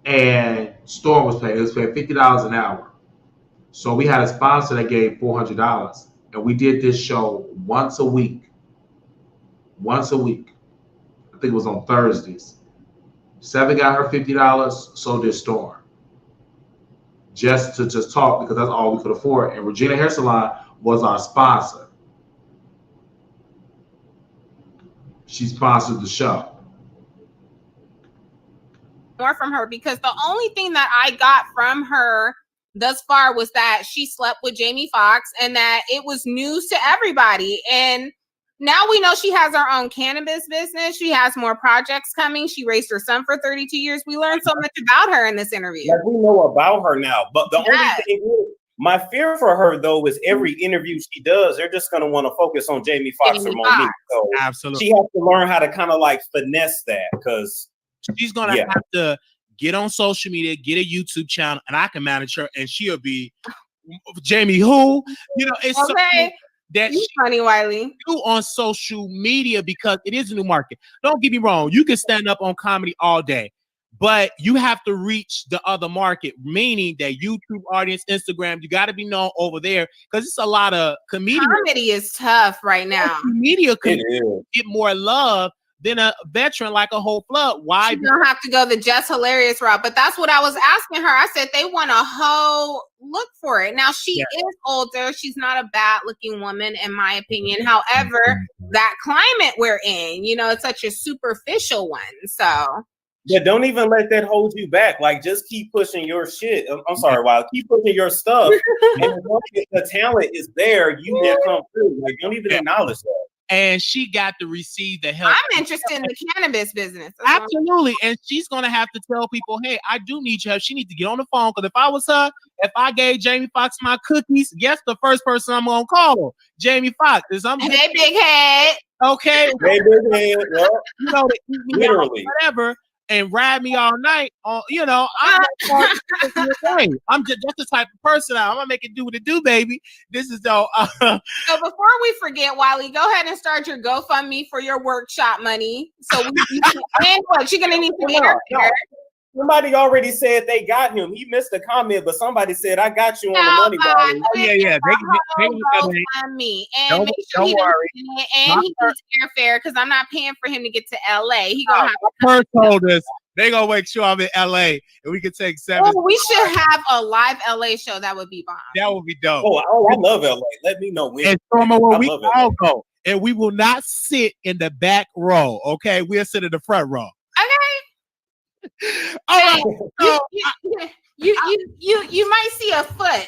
and Storm was paid. It was paid $50 an hour. So we had a sponsor that gave $400, and we did this show once a week. Once a week. I think it was on Thursdays. 7 got her $50, so did Storm. Just to talk, because that's all we could afford. And Regina Hair Salon was our sponsor. She sponsored the show. More from her, because the only thing that I got from her thus far was that she slept with Jamie Foxx and that it was news to everybody. And now we know she has her own cannabis business. She has more projects coming. She raised her son for 32 years. We learned so much about her in this interview. Like, we know about her now. But the only thing is, my fear for her, though, is every interview she does, they're just going to want to focus on Jamie Foxx or Monique. So absolutely, she has to learn how to kind of like finesse that, because she's going to have to get on social media, get a YouTube channel, and I can manage her, and she'll be Jamie who? It's okay. That you funny, Wiley. Do on social media, because it is a new market. Don't get me wrong. You can stand up on comedy all day, but you have to reach the other market, meaning that YouTube audience, Instagram, you got to be known over there, because it's a lot of comedians. Comedy is tough right now. Media could get more love than a veteran like a whole flood. Why? You don't have to go the just hilarious route. But that's what I was asking her. I said they want a hoe, look for it. Now she is older. She's not a bad looking woman, in my opinion. However, that climate we're in, it's such a superficial one. So yeah, don't even let that hold you back. Like, just keep pushing your shit. I'm sorry, Wild. Keep pushing your stuff. And as long as the talent is there, you will come through. Like, don't even acknowledge that. And she got to receive the help. I'm interested in the cannabis business. Absolutely. And she's going to have to tell people, hey, I do need your help. She needs to get on the phone. Because if I was her, if I gave Jamie Foxx my cookies, guess the first person I'm going to call? Jamie Foxx. Hey, big head. Okay. Hey, big head. Well, to eat me literally. Out, whatever, and ride me all night. I'm just the type of person I'm going to make it do what it do, baby. This is So before we forget, Wiley, go ahead and start your GoFundMe for your workshop money. So and what? You're going to need to be here. Somebody already said they got him. He missed a comment, but somebody said, I got you on the money, Wiley. Oh, yeah. They on me. And make sure he doesn't, and he needs airfare because I'm not paying for him to get to LA. He gonna have Purse told us they gonna make sure I'm in LA and we can take 7. Oh, we should have a live LA show. That would be bomb. That would be dope. Oh, I love LA. Let me know when. And Stormer, where I we love all go. And we will not sit in the back row. Okay, we'll sit in the front row. Okay. All right. So, you might see a foot.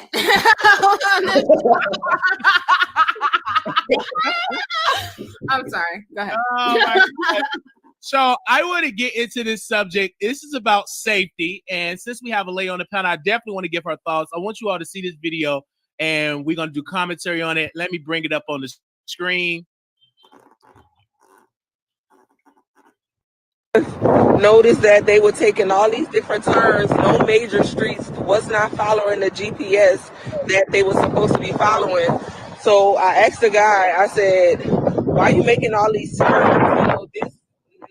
I'm sorry. Go ahead. Oh my God. So I want to get into this subject. This is about safety. And since we have a lady on the panel, I definitely want to give her thoughts. I want you all to see this video and we're going to do commentary on it. Let me bring it up on the screen. Noticed that they were taking all these different turns. No major streets was not following the GPS that they were supposed to be following. So I asked the guy, I said, why are you making all these turns? You know, this is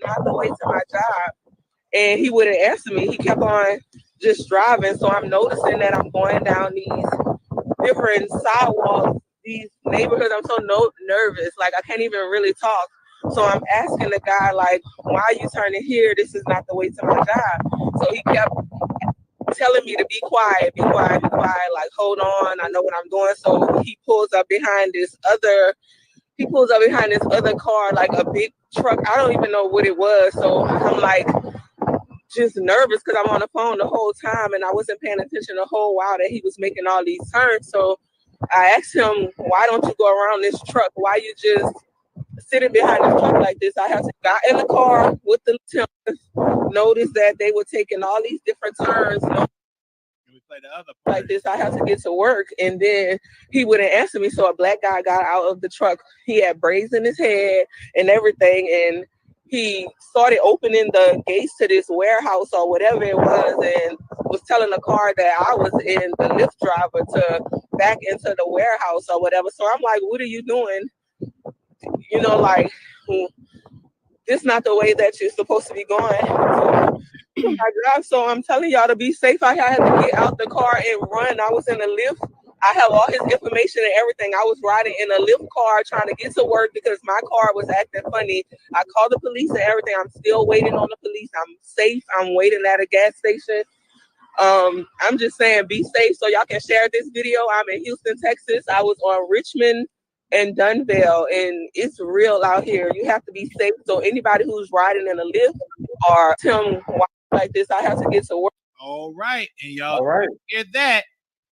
not the way to my job. And he wouldn't answer me. He kept on just driving. So I'm noticing that I'm going down these different sidewalks, these neighborhoods. I'm so nervous. Like I can't even really talk. So I'm asking the guy, like, why are you turning here? This is not the way to my job. So he kept telling me to be quiet, like, hold on, I know what I'm doing. So he pulls up behind this other car, like a big truck. I don't even know what it was. So I'm like, just nervous because I'm on the phone the whole time and I wasn't paying attention the whole while that he was making all these turns. So I asked him, why don't you go around this truck? Why you just sitting behind the truck like this? I had to got in the car with the lieutenant, noticed that they were taking all these different turns. Like this, I had to get to work, and then he wouldn't answer me. So a black guy got out of the truck. He had braids in his head and everything, and he started opening the gates to this warehouse or whatever it was, and was telling the car that I was in, the Lyft driver, to back into the warehouse or whatever. So I'm like, what are you doing? You know, like, this not the way that you're supposed to be going. So I'm telling y'all to be safe. I had to get out the car and run. I was in a Lyft. I have all his information and everything. I was riding in a Lyft car trying to get to work because my car was acting funny. I called the police and everything. I'm still waiting on the police. I'm safe. I'm waiting at a gas station. I'm just saying, be safe so y'all can share this video. I'm in Houston, Texas. I was on Richmond and Dunvale, and it's real out here. You have to be safe. So anybody who's riding in a Lyft or like this, I have to get to work. All right, and y'all hear that?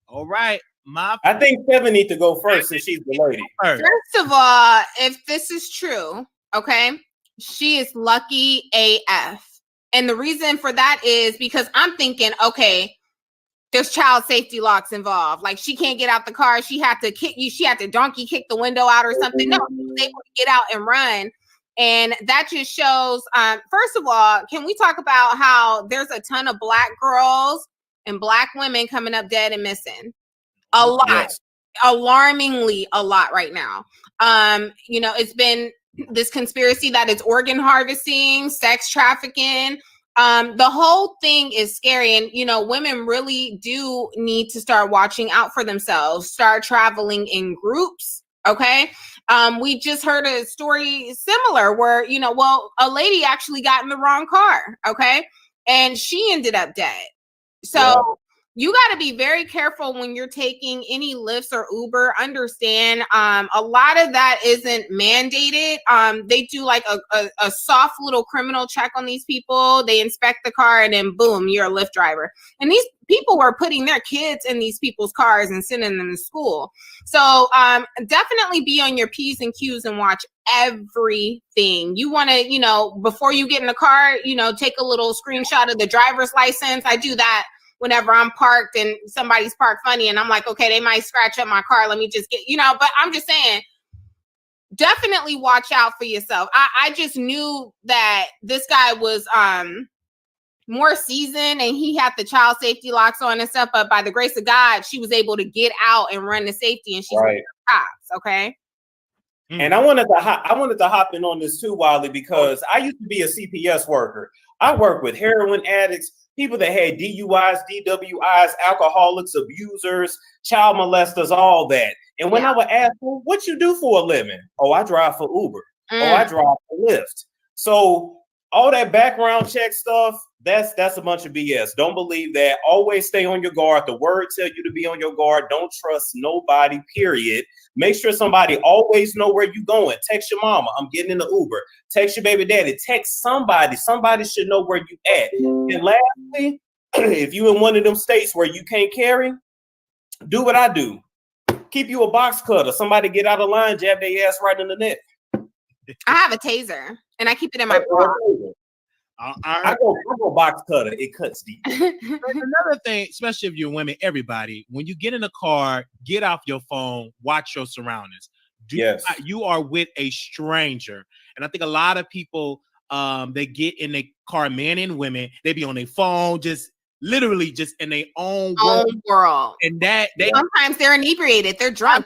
All right, I think Kevin needs to go first since she's the lady. First of all, if this is true, okay, she is lucky AF, and the reason for that is because I'm thinking, okay, there's child safety locks involved. Like she can't get out the car. She had to kick you. She had to donkey kick the window out or something. No, she was able to get out and run. And that just shows, first of all, can we talk about how there's a ton of Black girls and Black women coming up dead and missing? A lot, alarmingly a lot right now. You know, it's been this conspiracy that it's organ harvesting, sex trafficking. The whole thing is scary. And, you know, women really do need to start watching out for themselves, start traveling in groups. Okay. We just heard a story similar where, you know, well, a lady actually got in the wrong car. Okay. And she ended up dead. So you got to be very careful when you're taking any Lyfts or Uber. Understand, a lot of that isn't mandated. They do like a soft little criminal check on these people. They inspect the car and then boom, you're a Lyft driver. And these people were putting their kids in these people's cars and sending them to school. So definitely be on your P's and Q's and watch everything. You want to, you know, before you get in the car, you know, take a little screenshot of the driver's license. I do that whenever I'm parked and somebody's parked funny and I'm like, okay, they might scratch up my car. Let me just get, you know, but I'm just saying, definitely watch out for yourself. I just knew that this guy was more seasoned and he had the child safety locks on and stuff, but by the grace of God, she was able to get out and run to safety and she's with the cops, okay? And I wanted to hop in on this too, Wiley, because I used to be a CPS worker. I worked with heroin addicts, people that had DUIs, DWIs, alcoholics, abusers, child molesters, all that. And when I would ask, well, what you do for a living? Oh, I drive for Uber. Oh, I drive for Lyft. So all that background check stuff, that's a bunch of BS. Don't believe that. Always stay on your guard. The word tell you to be on your guard. Don't trust nobody, period. Make sure somebody always know where you going. Text your mama, I'm getting in the Uber. Text your baby daddy. Text somebody. Somebody should know where you at. And lastly, if you in one of them states where you can't carry, do what I do. Keep you a box cutter. Somebody get out of line, jab their ass right in the neck. I have a taser and I keep it in my bra. I go box cutter. It cuts deep. Another thing, especially if you're women, everybody, when you get in a car, get off your phone, watch your surroundings. You are with a stranger. And I think a lot of people, they get in their car, men and women, they be on their phone, just literally just in their own world. And that sometimes they're inebriated, they're drunk,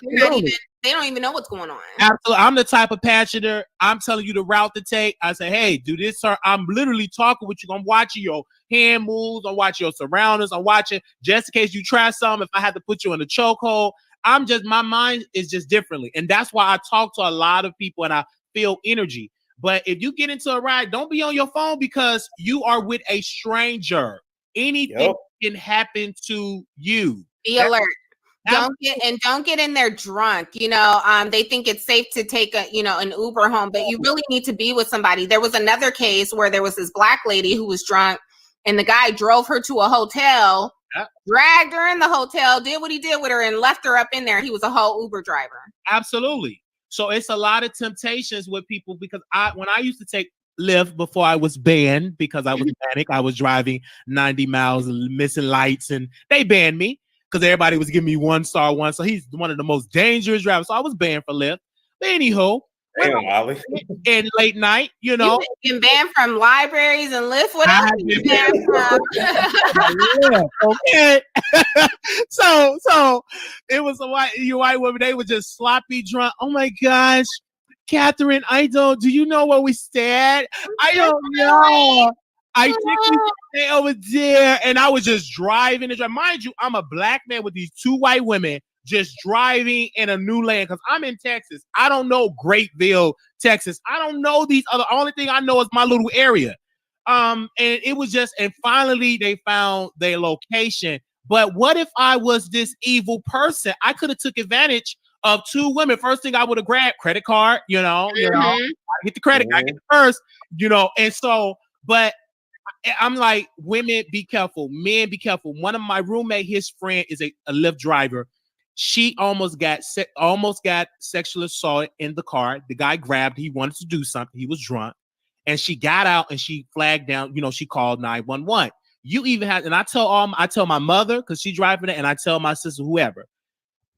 they don't even know what's going on. Absolutely. I'm the type of passenger, I'm telling you the route to take. I say, hey, do this, sir. I'm literally talking with you. I'm watching your hand moves. I'm watching your surroundings. I'm watching just in case you try something. If I had to put you in a chokehold, my mind is just differently. And that's why I talk to a lot of people and I feel energy. But if you get into a ride, don't be on your phone because you are with a stranger. Anything can happen to you. Be alert. Don't get in there drunk. They think it's safe to take an Uber home, but you really need to be with somebody. There was another case where there was this black lady who was drunk and the guy drove her to a hotel, dragged her in the hotel, did what he did with her and left her up in there. He was a whole Uber driver. Absolutely. So it's a lot of temptations with people because when I used to take Lyft before I was banned because I was Manic, I was driving 90 miles and missing lights and they banned me. Because everybody was giving me 1 star. So he's one of the most dangerous drivers. So I was banned for Lyft. But anywho, in late night, You've been banned from libraries and Lyft. What else have you been banned from? Okay. so it was a white woman. They were just sloppy drunk. Oh my gosh, Catherine, do you know where we stand? I don't know. I think we stay over there, and I was just driving. Mind you, I'm a black man with these 2 white women just driving in a new land because I'm in Texas. I don't know Grapeville, Texas. I don't know these other. Only thing I know is my little area. And it was and finally they found their location. But what if I was this evil person? I could have took advantage of 2 women. First thing I would have grabbed credit card. I get the credit. I get the purse. And so, but. I'm like, women, be careful. Men, be careful. One of my roommate, his friend is a Lyft driver. She almost got sexual assault in the car. The guy grabbed. He wanted to do something. He was drunk, and she got out and she flagged down. She called 911. You even have, and I tell my mother because she's driving it, and I tell my sister, whoever.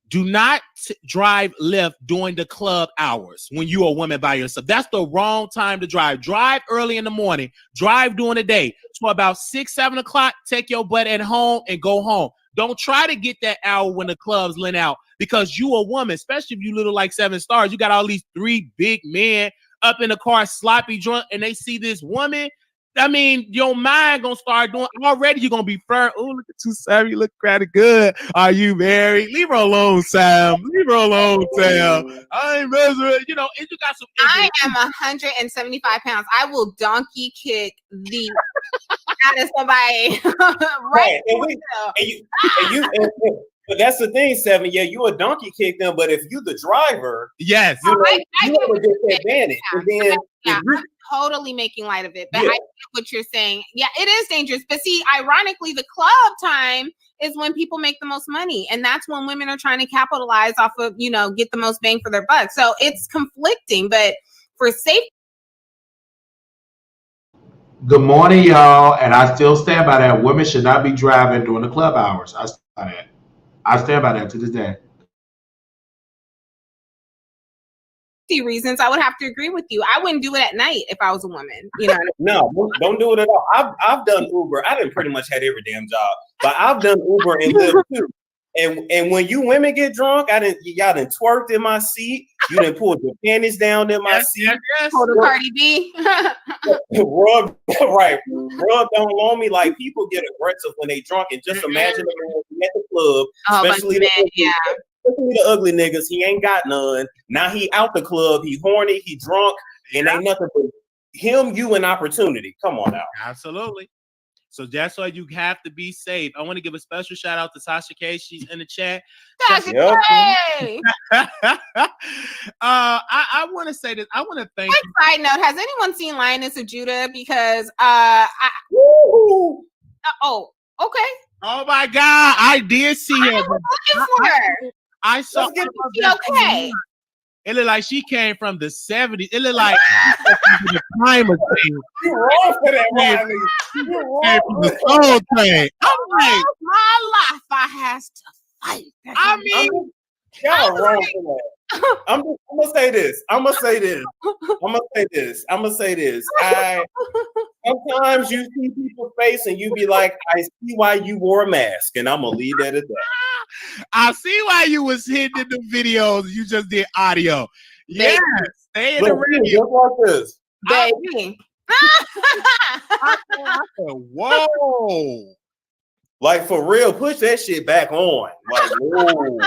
Do not drive Lyft during the club hours when you're a woman by yourself. That's the wrong time to drive. Drive early in the morning. Drive during the day. So about 6, 7 o'clock, take your butt at home and go home. Don't try to get that hour when the club's lit out because you a woman, especially if you little like 7 stars. You got all these 3 big men up in the car, sloppy drunk, and they see this woman. I mean, your mind gonna start doing already. You're gonna be firm. Oh, look at you, Sam. You look kind of good. Are you married? Leave her alone, Sam. Leave her alone, Sam. I ain't messing with and you got some. I am 175 pounds. I will donkey kick the out of somebody. Right. But that's the thing, 7. Yeah, you a donkey kick them, but if you the driver, yes, you never get advantage. And then I'm totally making light of it, but I get what you're saying. Yeah, it is dangerous. But see, ironically, the club time is when people make the most money, and that's when women are trying to capitalize off of, get the most bang for their buck. So it's conflicting, but for safety. Good morning, y'all, and I still stand by that. Women should not be driving during the club hours. I stand by that. I stand by that to this day. Reasons, I would have to agree with you. I wouldn't do it at night if I was a woman. No, don't do it at all. I've done Uber. I didn't pretty much had every damn job, but I've done Uber and Lyft too. And when you women get drunk, y'all done twerked in my seat. You done pulled your panties down in my seat. Yes. Pulled a Cardi B. Rubbed down on me. Like, people get aggressive when they drunk, and just imagine the man at the club, especially the ugly niggas. He ain't got none. Now he out the club. He horny. He drunk, and ain't nothing but him, you, an opportunity. Come on now. Absolutely. So that's why you have to be safe. I want to give a special shout out to Tasha K. She's in the chat. Tasha K. I want to say this. I want to thank you. Side note: has anyone seen Lioness of Judah? Because oh, okay. Oh my God, I did see her. I saw. Okay. It looked like she came from the 70s. It looked like the time of things. You're wrong for that, Wiley. You're wrong for the soul train. I'm like, my life, I has to fight. I mean, y'all are wrong for that. I'm gonna say this. Sometimes you see people's face and you be like, I see why you wore a mask, and I'm gonna leave that at that. I see why you was hitting in the videos. You just did audio. Yes, stay in the radio. Just like this. Baby. Whoa. Like, for real, push that shit back on. Like, whoa.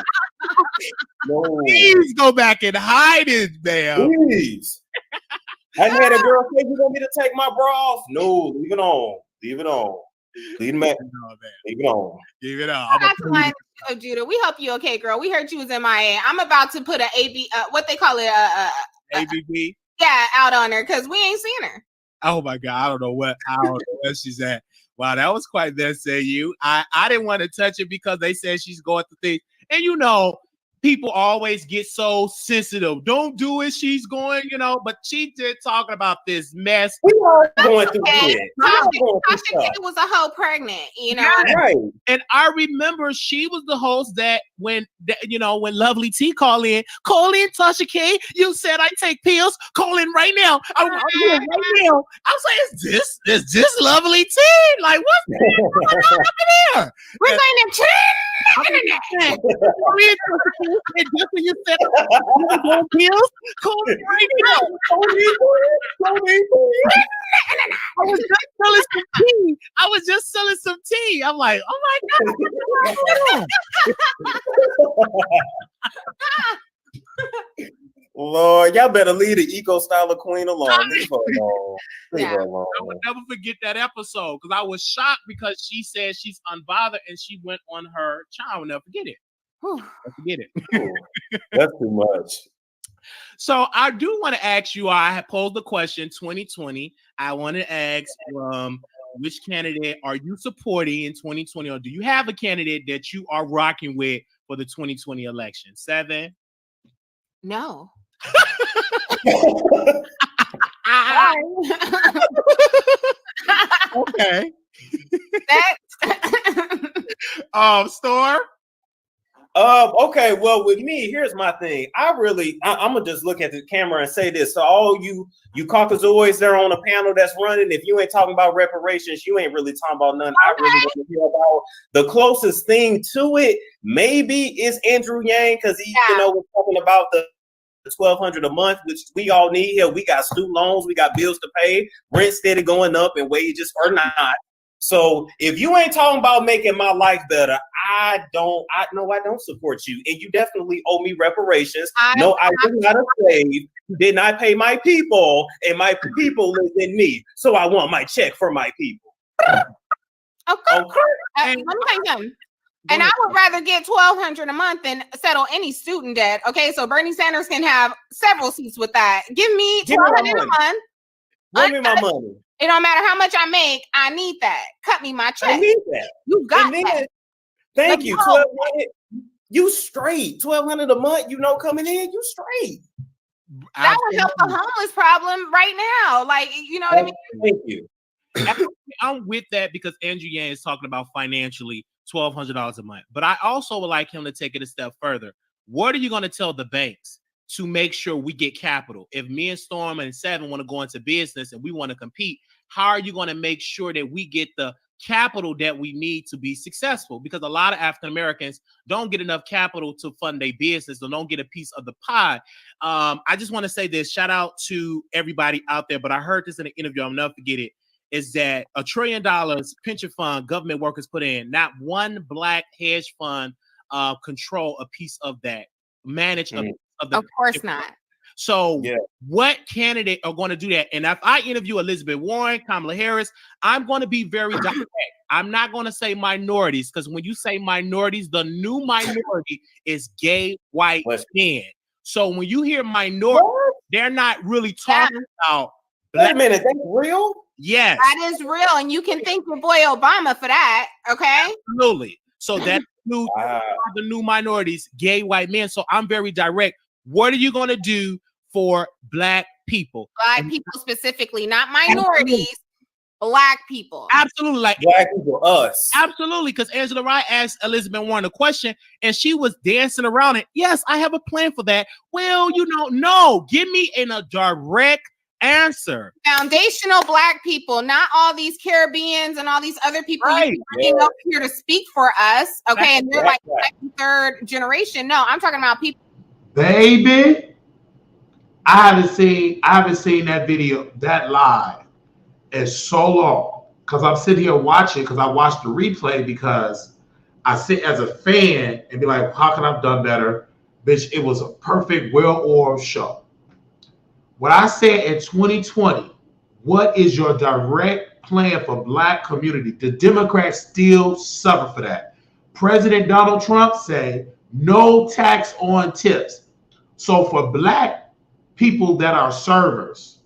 No. Please go back and hide it, man. Please. I had a girl say, you want me to take my bra off? No, leave it on. Leave it on. Leave it on. Leave it on. Oh, Judah, we hope you okay, girl. We heard you was MIA. I'm about to put what they call it, ABB. Yeah, out on her because we ain't seen her. Oh my God, I don't know where she's at. Wow, that was quite that say you. I didn't want to touch it because they said she's going through things, and you know, people always get so sensitive. Don't do it. She's going, but she did talking about this mess. We are going through it. Tasha K was a hoe pregnant, Right. And I remember she was the host that when Lovely T call in, Tasha K. You said I take pills. Call in right now. I'm here right now. I was like, is this Lovely T? Like, what's going on up in here? We're going to internet. And just when you said pills, call me right now. I was just selling some tea. I'm like, oh my God. Lord, y'all better leave the eco styler queen alone. Leave her alone. Leave her alone. I would never forget that episode because I was shocked because she said she's unbothered and she went on her child. I will never forget it. Forget it. That's too much. So I do want to ask you, I have posed the question 2020. I want to ask which candidate are you supporting in 2020, or do you have a candidate that you are rocking with for the 2020 election? 7? No. Okay. Storm? Okay, well, with me, here's my thing. I'm gonna just look at the camera and say this. So all you Caucasoids there on the panel that's running, if you ain't talking about reparations, you ain't really talking about nothing. I really want to hear about the closest thing to it. Maybe is Andrew Yang, because he, was talking about the $1,200 a month, which we all need here. We got student loans, we got bills to pay, rent steady going up, and wages are not. So if you ain't talking about making my life better, I don't support you. And you definitely owe me reparations. I did not save. You did not pay my people, and my people live in me. So I want my check for my people. Okay. Let me tell you something. And I would rather get $1,200 a month than settle any student debt. Okay, so Bernie Sanders can have several seats with that. Give me $1,200 a month. Give me my money. It don't matter how much I make. I need that. Cut me my check. I need that. You got that. Thank you. $1,200. You straight. $1,200 a month. Coming in. You straight. That would help the homeless problem right now. Like, you know what I mean? Thank you. I'm with that because Andrew Yang is talking about financially $1,200 a month. But I also would like him to take it a step further. What are you going to tell the banks to make sure we get capital? If me and Storm and 7 want to go into business and we want to compete, how are you going to make sure that we get the capital that we need to be successful, because a lot of African Americans don't get enough capital to fund their business or don't get a piece of the pie. I just want to say this, shout out to everybody out there, but I heard this in an interview, I'll never forget it, is that $1 trillion pension fund government workers put in, not one black hedge fund control a piece of that, manage of the. Of course not. So what candidate are going to do that? And if I interview Elizabeth Warren, Kamala Harris, I'm going to be very direct. I'm not going to say minorities, because when you say minorities, the new minority is gay white men. So when you hear minority, they're not really talking about. Wait a minute, that's real? Yes. That is real. And you can thank your boy Obama for that. Okay. Absolutely. So that's the new minorities, gay white men. So I'm very direct. What are you going to do for black people? Black people specifically, not minorities. Black people. Absolutely. Like black people, us. Absolutely. Because Angela Wright asked Elizabeth Warren a question and she was dancing around it. Yes, I have a plan for that. Well, you don't know. Give me a direct answer. Foundational black people, not all these Caribbeans and all these other people bringing up here to speak for us. Okay. And they're like second, third generation. No, I'm talking about people. Baby, I haven't seen that video, that live, in so long, because I'm sitting here watching, because I watched the replay, because I sit as a fan and be like, how can I have done better? Bitch, it was a perfect, well-oiled show. What I said in 2020, what is your direct plan for black community? The Democrats still suffer for that. President Donald Trump said, no tax on tips. So for black people that are servers,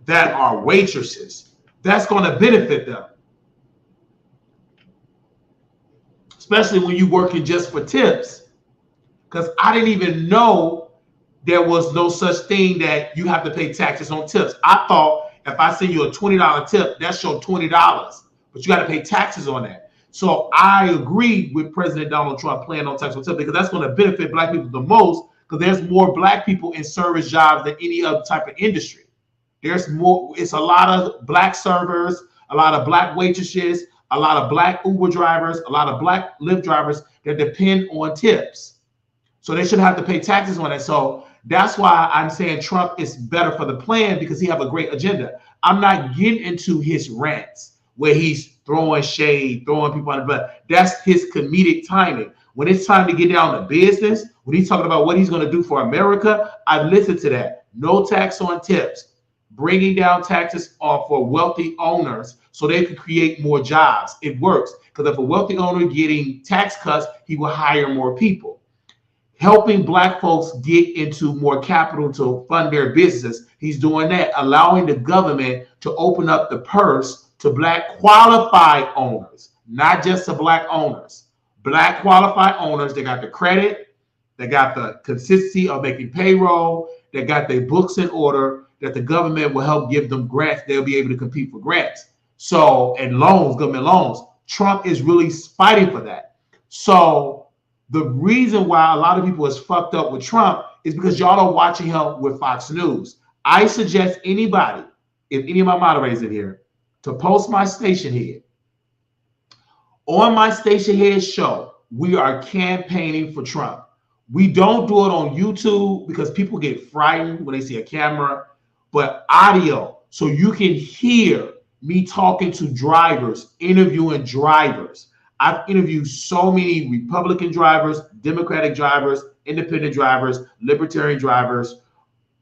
that are waitresses, that's going to benefit them. Especially when you're working just for tips. Because I didn't even know there was no such thing that you have to pay taxes on tips. I thought if I send you a $20 tip, that's your $20, but you got to pay taxes on that. So I agreed with President Donald Trump playing on tax on tips, because that's going to benefit black people the most, because there's more black people in service jobs than any other type of industry. There's more, it's a lot of black servers, a lot of black waitresses, a lot of black Uber drivers, a lot of black Lyft drivers that depend on tips. So they shouldn't have to pay taxes on that. So that's why I'm saying Trump is better for the plan, because he have a great agenda. I'm not getting into his rants where he's throwing shade, throwing people on the butt. That's his comedic timing. When it's time to get down to business, when he's talking about what he's going to do for America, I've listened to that. No tax on tips, bringing down taxes for wealthy owners so they can create more jobs. It works, because if a wealthy owner getting tax cuts, he will hire more people. Helping black folks get into more capital to fund their business. He's doing that, allowing the government to open up the purse to black qualified owners, not just to black owners. Black qualified owners, they got the credit, they got the consistency of making payroll, they got their books in order, that the government will help give them grants. They'll be able to compete for grants. So, and loans, government loans. Trump is really fighting for that. So the reason why a lot of people is fucked up with Trump is because y'all are watching him with Fox News. I suggest anybody, if any of my moderators in here, to post my station head. On my station head show, we are campaigning for Trump. We don't do it on YouTube because people get frightened when they see a camera, but audio, so you can hear me talking to drivers, interviewing drivers. I've interviewed so many Republican drivers, Democratic drivers, independent drivers, libertarian drivers.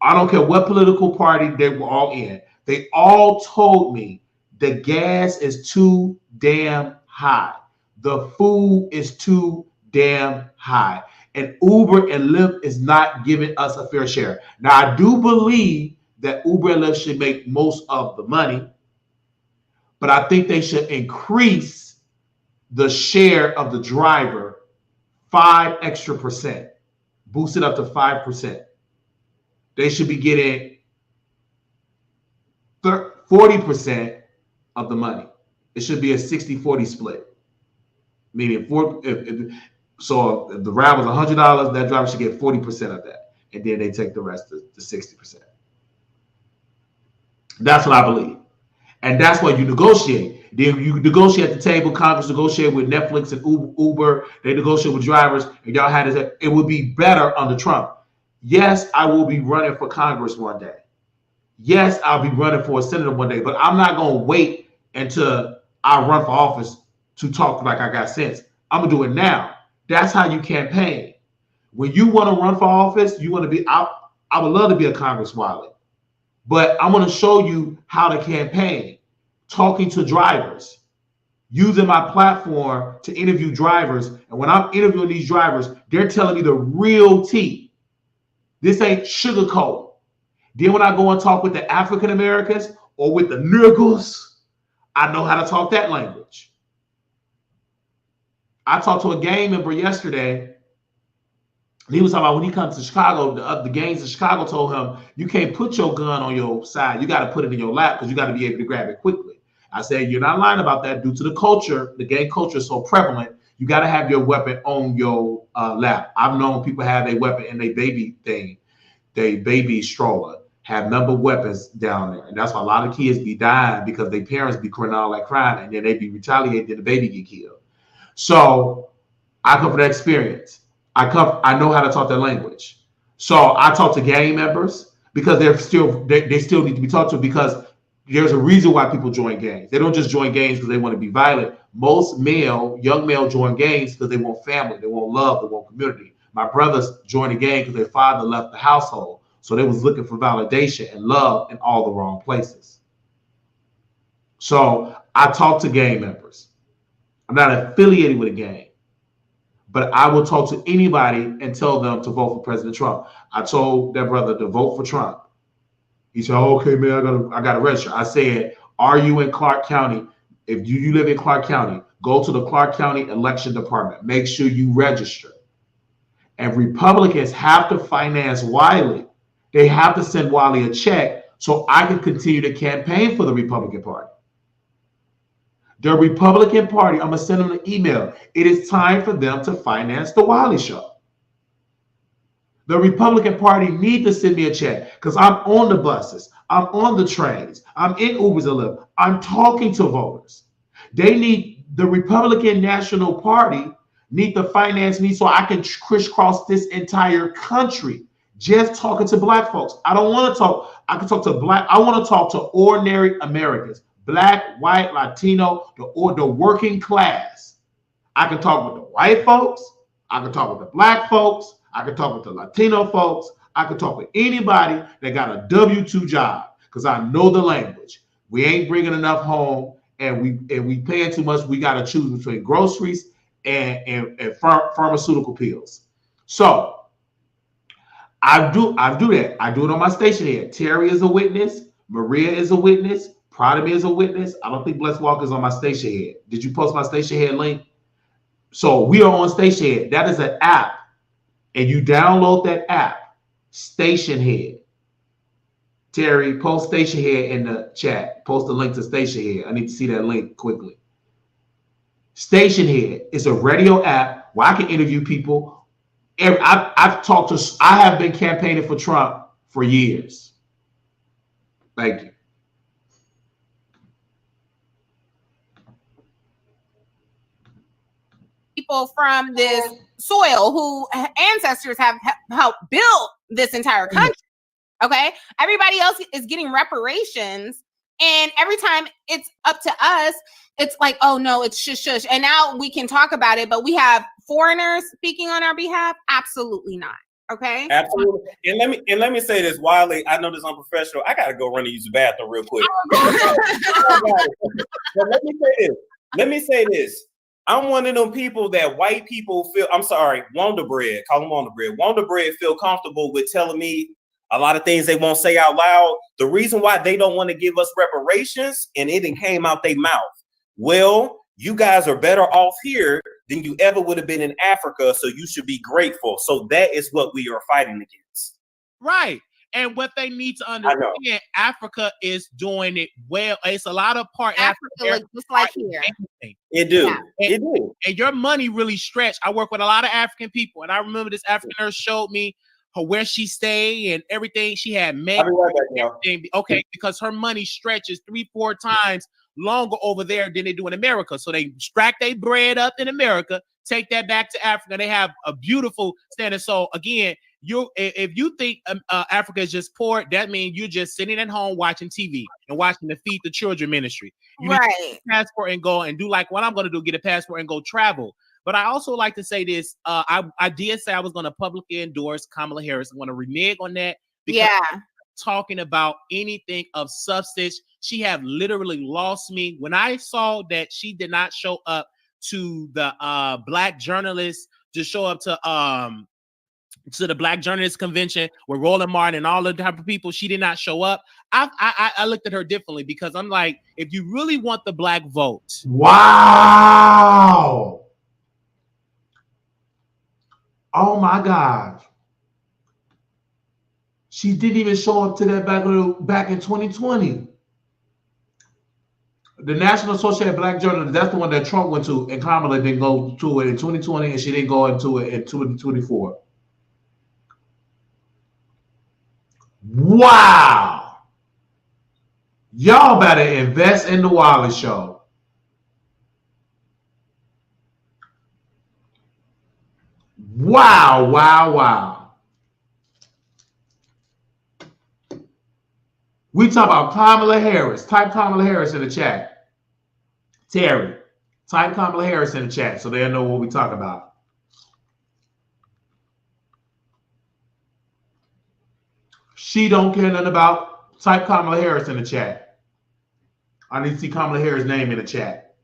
I don't care what political party they were all in. They all told me the gas is too damn high. The food is too damn high. And Uber and Lyft is not giving us a fair share. Now, I do believe that Uber and Lyft should make most of the money, but I think they should increase the share of the driver 5% extra, boost it up to 5%. They should be getting 40% of the money. It should be a 60-40 split. Meaning, so if the ride was $100, that driver should get 40% of that. And then they take the rest, the 60%. That's what I believe. And that's what you negotiate. Then you negotiate at the table. Congress negotiate with Netflix and Uber. They negotiate with drivers, and y'all had this. It would be better under Trump. Yes, I will be running for Congress one day. Yes, I'll be running for a senator one day. But I'm not gonna wait until I run for office to talk like I got sense. I'm gonna do it now. That's how you campaign. When you want to run for office, you want to be out. I would love to be a Congress Wiley, but I'm going to show you how to campaign, talking to drivers, using my platform to interview drivers. And when I'm interviewing these drivers, they're telling me the real tea. This ain't sugarcoat. Then when I go and talk with the African Americans or with the niggers, I know how to talk that language. I talked to a gang member yesterday. He was talking about when he comes to Chicago, the gangs in Chicago told him, you can't put your gun on your side. You got to put it in your lap because you got to be able to grab it quickly. I said, you're not lying about that. Due to the culture, the gang culture is so prevalent, you got to have your weapon on your lap. I've known people have a weapon in their baby thing, their baby stroller, have number weapons down there. And that's why a lot of kids be dying because their parents be crying all that crying and then they be retaliated and the baby get killed. So I come from that experience. I know how to talk their language. So I talk to gang members because they still need to be talked to because there's a reason why people join gangs. They don't just join gangs because they want to be violent. Most young male join gangs because they want family, they want love, they want community. My brothers joined a gang because their father left the household. So they was looking for validation and love in all the wrong places. So I talk to gang members. I'm not affiliated with a gang. But I will talk to anybody and tell them to vote for President Trump. I told that brother to vote for Trump. He said, oh, okay, man, I gotta register. I said, are you in Clark County? If you live in Clark County, go to the Clark County Election Department. Make sure you register. And Republicans have to finance Wiley. They have to send Wiley a check so I can continue to campaign for the Republican Party. The Republican Party, I'm going to send them an email. It is time for them to finance the Wiley Show. The Republican Party need to send me a check because I'm on the buses. I'm on the trains. I'm in Ubers and Lyft. I'm talking to voters. The Republican National Party need to finance me so I can crisscross this entire country just talking to black folks. I don't want to talk. I can talk to I want to talk to ordinary Americans. Black, white, Latino, the working class. I can talk with the white folks. I can talk with the black folks. I can talk with the Latino folks. I can talk with anybody that got a W-2 job because I know the language. We ain't bringing enough home, and we paying too much. We got to choose between groceries and pharmaceutical pills. So I do that. I do it on my station here. Terry is a witness. Maria is a witness. Prodigy is a witness. I don't think Bless Walker is on my station head. Did you post my station head link? So we are on station head. That is an app. And you download that app, Station Head. Terry, post Station Head in the chat. Post the link to Station Head. I need to see that link quickly. Station Head is a radio app where I can interview people. I have been campaigning for Trump for years. Thank you. People from this soil who ancestors have helped build this entire country. Okay. Everybody else is getting reparations. And every time it's up to us, it's like, oh no, it's shush. And now we can talk about it, but we have foreigners speaking on our behalf. Absolutely not. Okay. Absolutely. And let me say this, Wiley. I know this is unprofessional. I gotta go run and use the bathroom real quick. But let me say this. I'm one of them people that white people feel, I'm sorry, Wonder Bread, call them Wonder Bread. Wonder Bread feel comfortable with telling me a lot of things they won't say out loud. The reason why they don't want to give us reparations, and it came out their mouth. Well, you guys are better off here than you ever would have been in Africa, so you should be grateful. So that is what we are fighting against. Right. And what they need to understand, Africa is doing it well. It's a lot of part Africa just like here. It do. Yeah. It do. And your money really stretched. I work with a lot of African people, and I remember this African nurse showed me where she stayed and everything. She had made okay, because her money stretches 3-4 times longer over there than they do in America. So they stack their bread up in America, take that back to Africa. They have a beautiful standard. So again, if you think Africa is just poor, that means you're just sitting at home watching TV and watching the Feed the Children ministry. You need to get a passport and go and do like what I'm going to do, get a passport and go travel. But I also like to say this. I did say I was going to publicly endorse Kamala Harris. I'm going to renege on that. Because talking about anything of substance, she have literally lost me. When I saw that she did not show up to the black journalists, to show up to the Black Journalists Convention with Roland Martin and all the type of people, she did not show up. I looked at her differently because I'm like, if you really want the black vote. Wow. Oh my gosh. She didn't even show up to that back in 2020. The National Association of Black Journalists, that's the one that Trump went to, and Kamala didn't go to it in 2020, and she didn't go into it in 2024. Wow. Y'all better invest in the Wiley Show. Wow, wow, wow. We talk about Kamala Harris. Type Kamala Harris in the chat. Terry, type Kamala Harris in the chat so they'll know what we talk about. She don't care nothing about. Type Kamala Harris in the chat. I need to see Kamala Harris' name in the chat.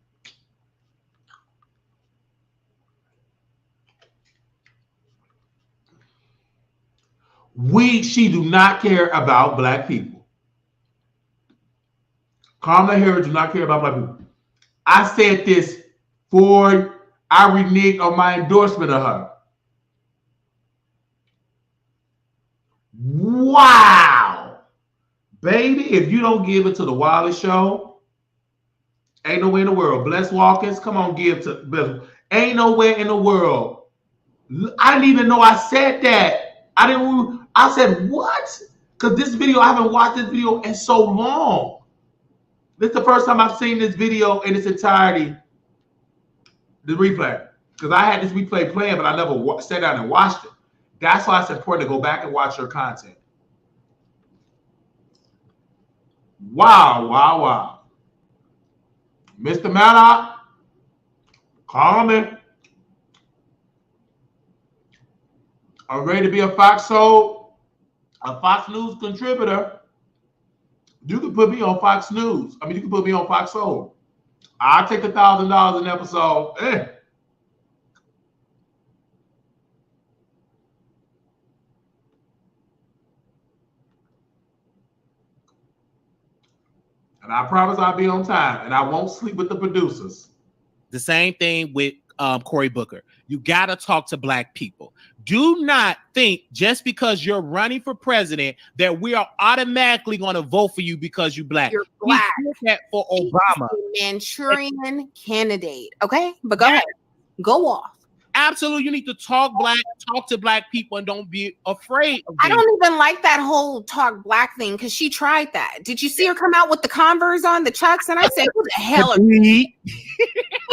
She do not care about black people. Kamala Harris do not care about black people. I said this before I reneged on my endorsement of her. Wow. Baby, if you don't give it to the Wiley Show, ain't nowhere in the world. Bless Watkins, come on, give to Bless. Ain't nowhere in the world. I didn't even know I said that. I said, what? Because this video, I haven't watched this video in so long. This is the first time I've seen this video in its entirety, the replay. Because I had this replay playing, but I never sat down and watched it. That's why it's important to go back and watch her content. Wow, wow, wow. Mr. Manic, call me. I'm ready to be a Fox News contributor. You can put me on Fox News. You can put me on Fox Soul. I'll take $1,000 an episode. And I promise I'll be on time, and I won't sleep with the producers. The same thing with Cory Booker. You got to talk to black people. Do not think just because you're running for president that we are automatically going to vote for you because you're black. You're black. We did that for Obama. Manchurian candidate. Okay, but go ahead. Go off. Absolutely, you need to talk to black people and don't be afraid of them. I don't even like that whole talk black thing because she tried that. Did you see her come out with the Converse on, the Chucks? And I said, who the hell are you?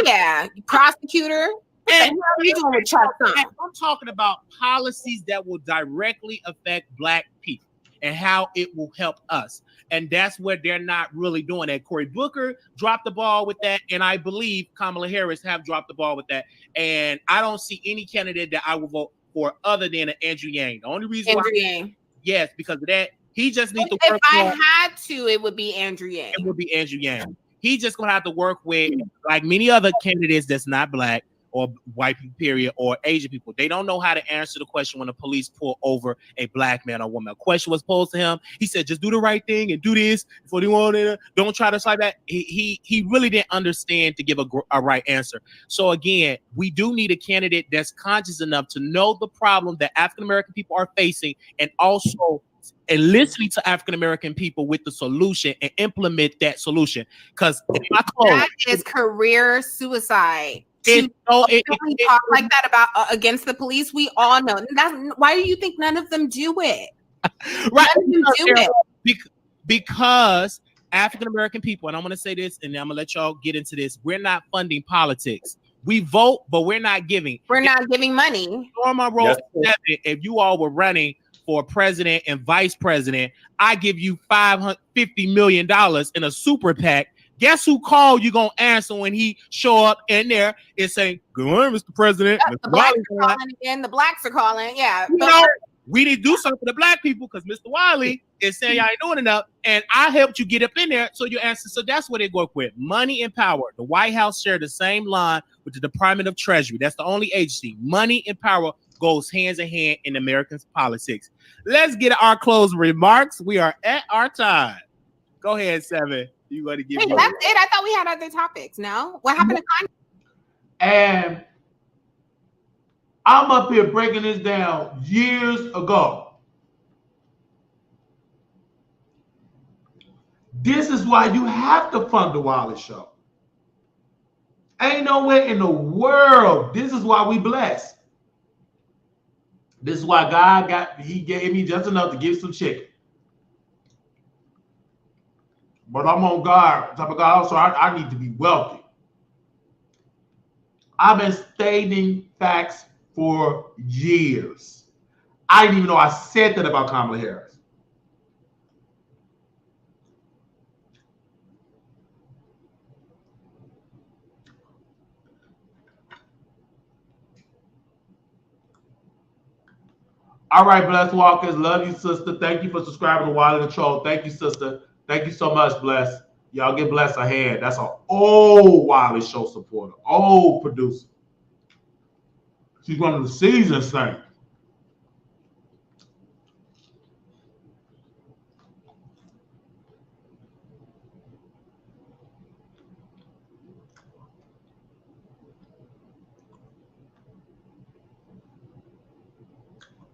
Yeah, prosecutor. And what are you doing with Chucks on? I'm talking about policies that will directly affect black people and how it will help us. And that's what they're not really doing. That Cory Booker dropped the ball with that, and I believe Kamala Harris have dropped the ball with that. And I don't see any candidate that I will vote for other than Andrew Yang. The only reason Andrew Yang. Yes, because of that. He just needs to work. If I had to, it would be Andrew Yang. It would be Andrew Yang. He just gonna have to work with, like many other candidates that's not black or white people, period, or Asian people. They don't know how to answer the question when the police pull over a black man or woman. A question was posed to him. He said, just do the right thing and do this before they want it. Don't try to slide that. He really didn't understand to give a right answer. So again, we do need a candidate that's conscious enough to know the problem that African-American people are facing and also listening to African-American people with the solution and implement that solution. Because that is career suicide. to talk like that about against the police. We all know. Why do you think none of them do it? Right. None of them do it. Because African American people, and I'm going to say this, and I'm going to let y'all get into this. We're not funding politics. We vote, but we're not giving. We're not giving money. If you all were running for president and vice president, I give you $550 million in a super PAC. Guess who call you gonna answer when he show up in there and say, "Good morning, Mr. President." The blacks are calling again. The blacks are calling. Yeah. We need to do something for the black people because Mr. Wiley is saying y'all ain't doing enough, and I helped you get up in there, so you answer. So that's what they work with: money and power. The White House share the same line with the Department of Treasury. That's the only agency. Money and power goes hands in hand in American politics. Let's get our closing remarks. We are at our time. Go ahead, Seven. You want to give? Wait, that's it. I thought we had other topics. No, what happened to Kanye? And I'm up here breaking this down years ago. This is why you have to fund the Wiley Show. Ain't nowhere in the world. This is why we blessed. This is why God he gave me just enough to give some chicken. But I'm on God, type of God, so I need to be wealthy. I've been stating facts for years. I didn't even know I said that about Kamala Harris. All right, Blessed Walkers. Love you, sister. Thank you for subscribing to Wiley Control. Thank you, sister. Thank you so much, Bless. Y'all give Bless a hand. That's an old Wiley Show supporter, old producer. She's one of the seasoned saints.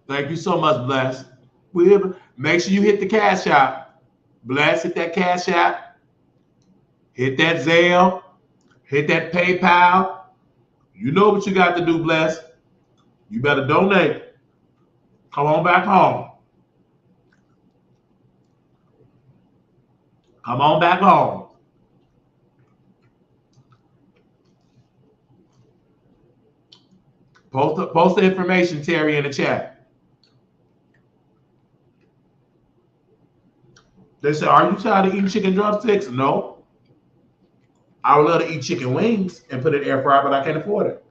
Thank you so much, Bless. Make sure you hit the Cash App. Bless, hit that Cash App. Hit that Zelle. Hit that PayPal. You know what you got to do, Bless. You better donate. Come on back home. Come on back home. Post the information, Terry, in the chat. They say, are you tired of eating chicken drumsticks? No. I would love to eat chicken wings and put it in air fryer, but I can't afford it.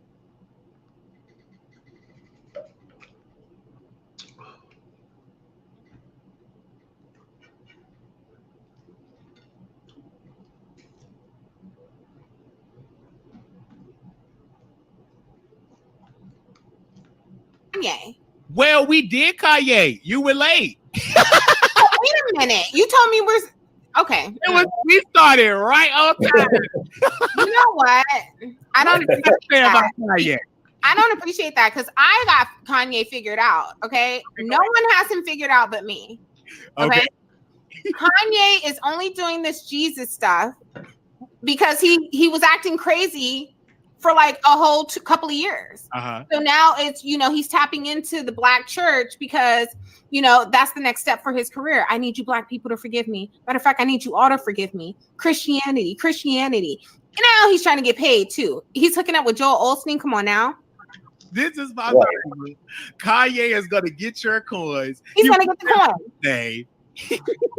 Kanye. Well, we did Kanye. You were late. Wait a minute. You told me okay. We started right on time. You know what? I don't appreciate that. I don't appreciate that because I got Kanye figured out. Okay. No one has him figured out but me. Okay. Kanye is only doing this Jesus stuff because he was acting crazy for like a whole couple of years. So now it's, he's tapping into the black church because, that's the next step for his career. I need you black people to forgive me. Matter of fact, I need you all to forgive me. Christianity. And now he's trying to get paid too. He's hooking up with Joel Osteen. Come on now. This is my favorite. Kanye is going to get your coins. He's going to get the coins. Dave.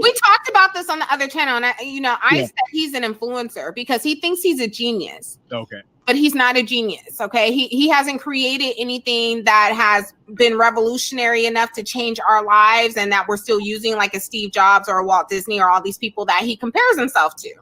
We talked about this on the other channel, and I said he's an influencer because he thinks he's a genius. Okay. But he's not a genius, okay? He hasn't created anything that has been revolutionary enough to change our lives and that we're still using like a Steve Jobs or a Walt Disney or all these people that he compares himself to.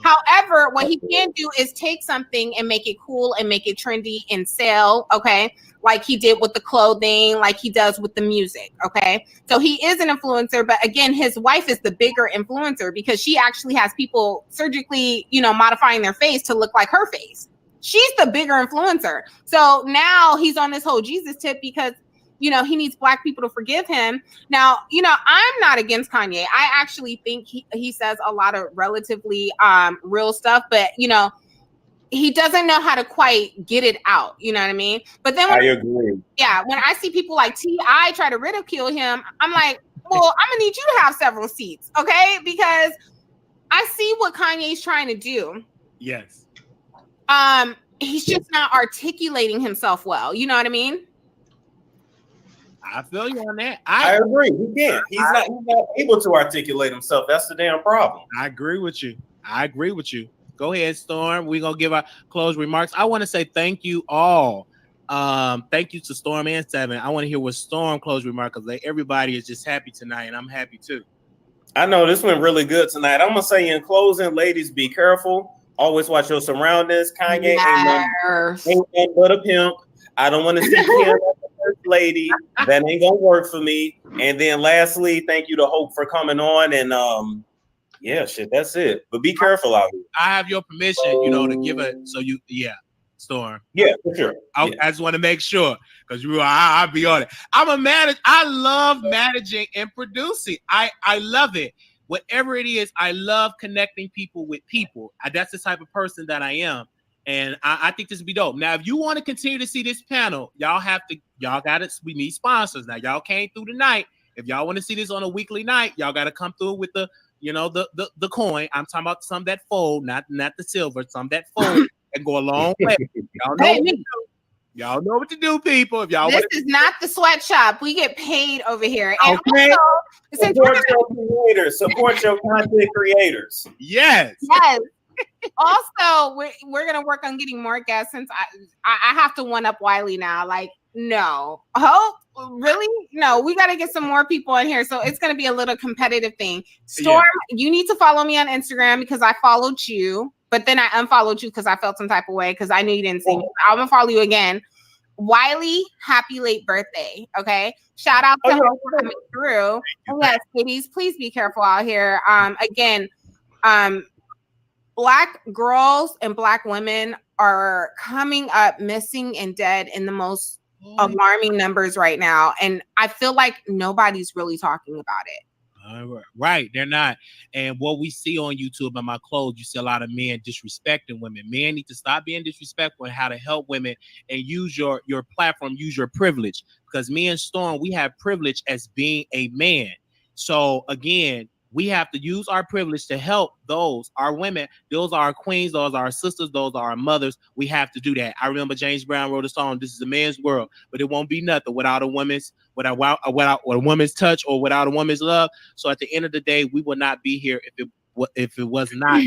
However, what he can do is take something and make it cool and make it trendy and sell, okay? Like he did with the clothing, like he does with the music, okay? So he is an influencer, but again, his wife is the bigger influencer because she actually has people surgically, modifying their face to look like her face. She's the bigger influencer. So now he's on this whole Jesus tip because, he needs black people to forgive him. Now, I'm not against Kanye. I actually think he says a lot of relatively real stuff, but, he doesn't know how to quite get it out. You know what I mean? But then I agree. Yeah, when I see people like T.I. try to ridicule him, I'm like, well, I'm gonna need you to have several seats, okay? Because I see what Kanye's trying to do. Yes. He's just not articulating himself well. You know what I mean? I feel you on that. I agree. He can't. He's not able to articulate himself. That's the damn problem. I agree with you. Go ahead, Storm. We're gonna give our closing remarks. I want to say thank you all. Thank you to Storm and Seven. I want to hear what Storm closing remarks, because everybody is just happy tonight, and I'm happy too. I know this went really good tonight. I'm gonna say in closing, ladies, be careful. Always watch your surroundings. Kanye ain't nothing but a pimp. I don't want to see him as the first lady. That ain't gonna work for me. And then lastly, thank you to Hope for coming on. And yeah, shit, that's it. But be careful out here. I have your permission, to give it. So Storm. Yeah, for sure. I just want to make sure, because I'll be on it. I love managing and producing. I love it. Whatever it is, I love connecting people with people. That's the type of person that I am. And I think this would be dope. Now, if you want to continue to see this panel, we need sponsors. Now, y'all came through tonight. If y'all want to see this on a weekly night, y'all got to come through with the coin. I'm talking about some that fold, not the silver, some that fold and go a long way. Y'all know what to do, people. If y'all this is not the sweatshop. We get paid over here. And okay. Also, support your creators. Support your content creators. Yes. Also, we're gonna work on getting more guests, since I have to one up Wiley now. Like, no. Hope? Really? No, we got to get some more people in here. So it's going to be a little competitive thing. Storm, you need to follow me on Instagram, because I followed you, but then I unfollowed you because I felt some type of way because I knew you didn't see me. I'm going to follow you again. Wiley, happy late birthday. Okay. Shout out to her for coming through. Yes, ladies, please be careful out here. Again, Black girls and Black women are coming up missing and dead in the most alarming numbers right now, and I feel like nobody's really talking about it. Right, they're not. And what we see on YouTube and my clothes, you see a lot of men disrespecting women. Men need to stop being disrespectful and how to help women and use your platform, use your privilege. Because me and Storm, we have privilege as being a man. So again, we have to use our privilege to help our women. Those are our queens, those are our sisters, those are our mothers. We have to do that. I remember James Brown wrote a song, "This is a man's world," but it won't be nothing without a woman's touch or without a woman's love. So at the end of the day, we will not be here if it was not.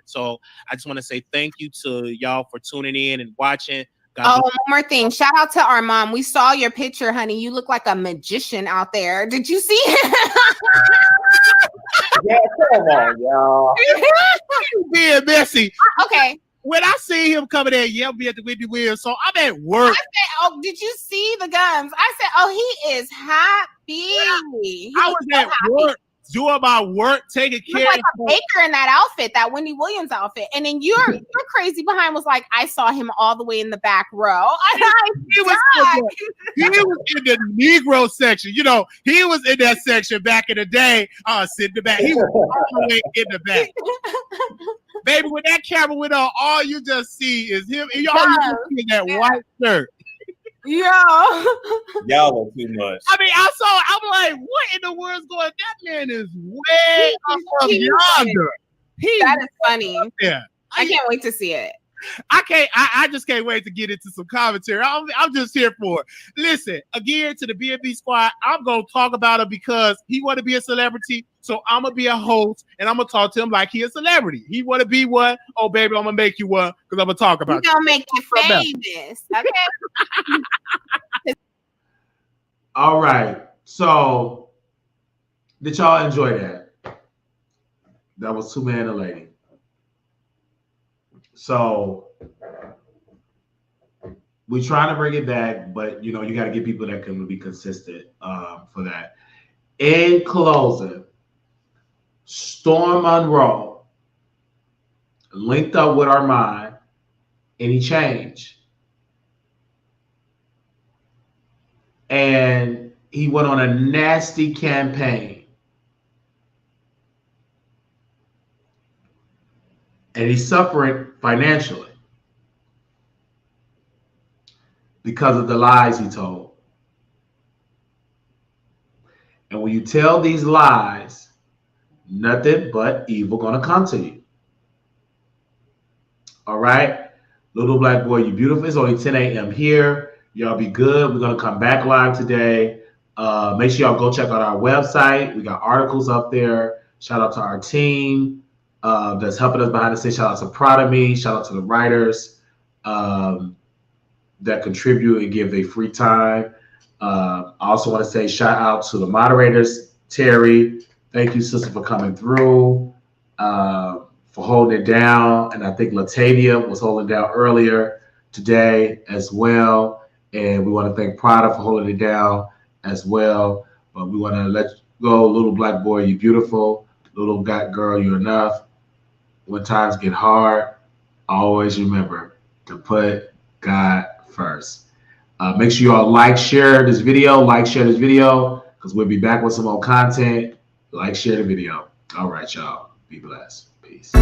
So I just want to say thank you to y'all for tuning in and watching. One more thing. Shout out to Armon. We saw your picture, honey. You look like a magician out there. Did you see it? Yeah, come on, y'all. Being messy. Okay. When I see him coming in, me at the Whitney Williams, so I'm at work. I said, did you see the gums? I said, he is happy. I was at work, doing my work, taking care like a baker in that outfit, that Wendy Williams outfit. And then your crazy behind was like, I saw him all the way in the back row. He was in the Negro section. He was in that section back in the day. Sitting in the back. He was all the way in the back. Baby, when that camera went on, all you just see is him. And all you just see is that white shirt. Y'all are too much. I mean, I'm like, what in the world's going on? That man is way up yonder. That is funny. Yeah. I can't wait to see it. I just can't wait to get into some commentary. I'm just here for it. Listen, again, to the B&B squad, I'm going to talk about it because he want to be a celebrity. So I'm going to be a host and I'm going to talk to him like he a celebrity. He want to be one. Oh, baby, I'm going to make you one because I'm going to talk about it. You're going to make you famous. Okay. All right. So did y'all enjoy that? That was Two Man and a Lady. So we're trying to bring it back, but you got to get people that can be consistent for that. In closing, Storm Monroe linked up with Armon and he changed. And he went on a nasty campaign. And he's suffering financially. because of the lies he told. And when you tell these lies, nothing but evil gonna come to you. All right? Little black boy, you beautiful. It's only 10 a.m. here. Y'all be good. We're gonna come back live today. Make sure y'all go check out our website. We got articles up there. Shout out to our team that's helping us behind the scenes. Shout out to Proud of Me. Shout out to the writers that contribute and give their free time. I also want to say shout out to the moderators. Terry, thank you, sister, for coming through, for holding it down. And I think Latavia was holding down earlier today as well. And we want to thank Prada for holding it down as well. But we want to let you go, little black boy, you beautiful. Little black girl, you enough. When times get hard, always remember to put God first. Make sure you all share this video, because we'll be back with some more content. Share the video. All right, y'all. Be blessed. Peace.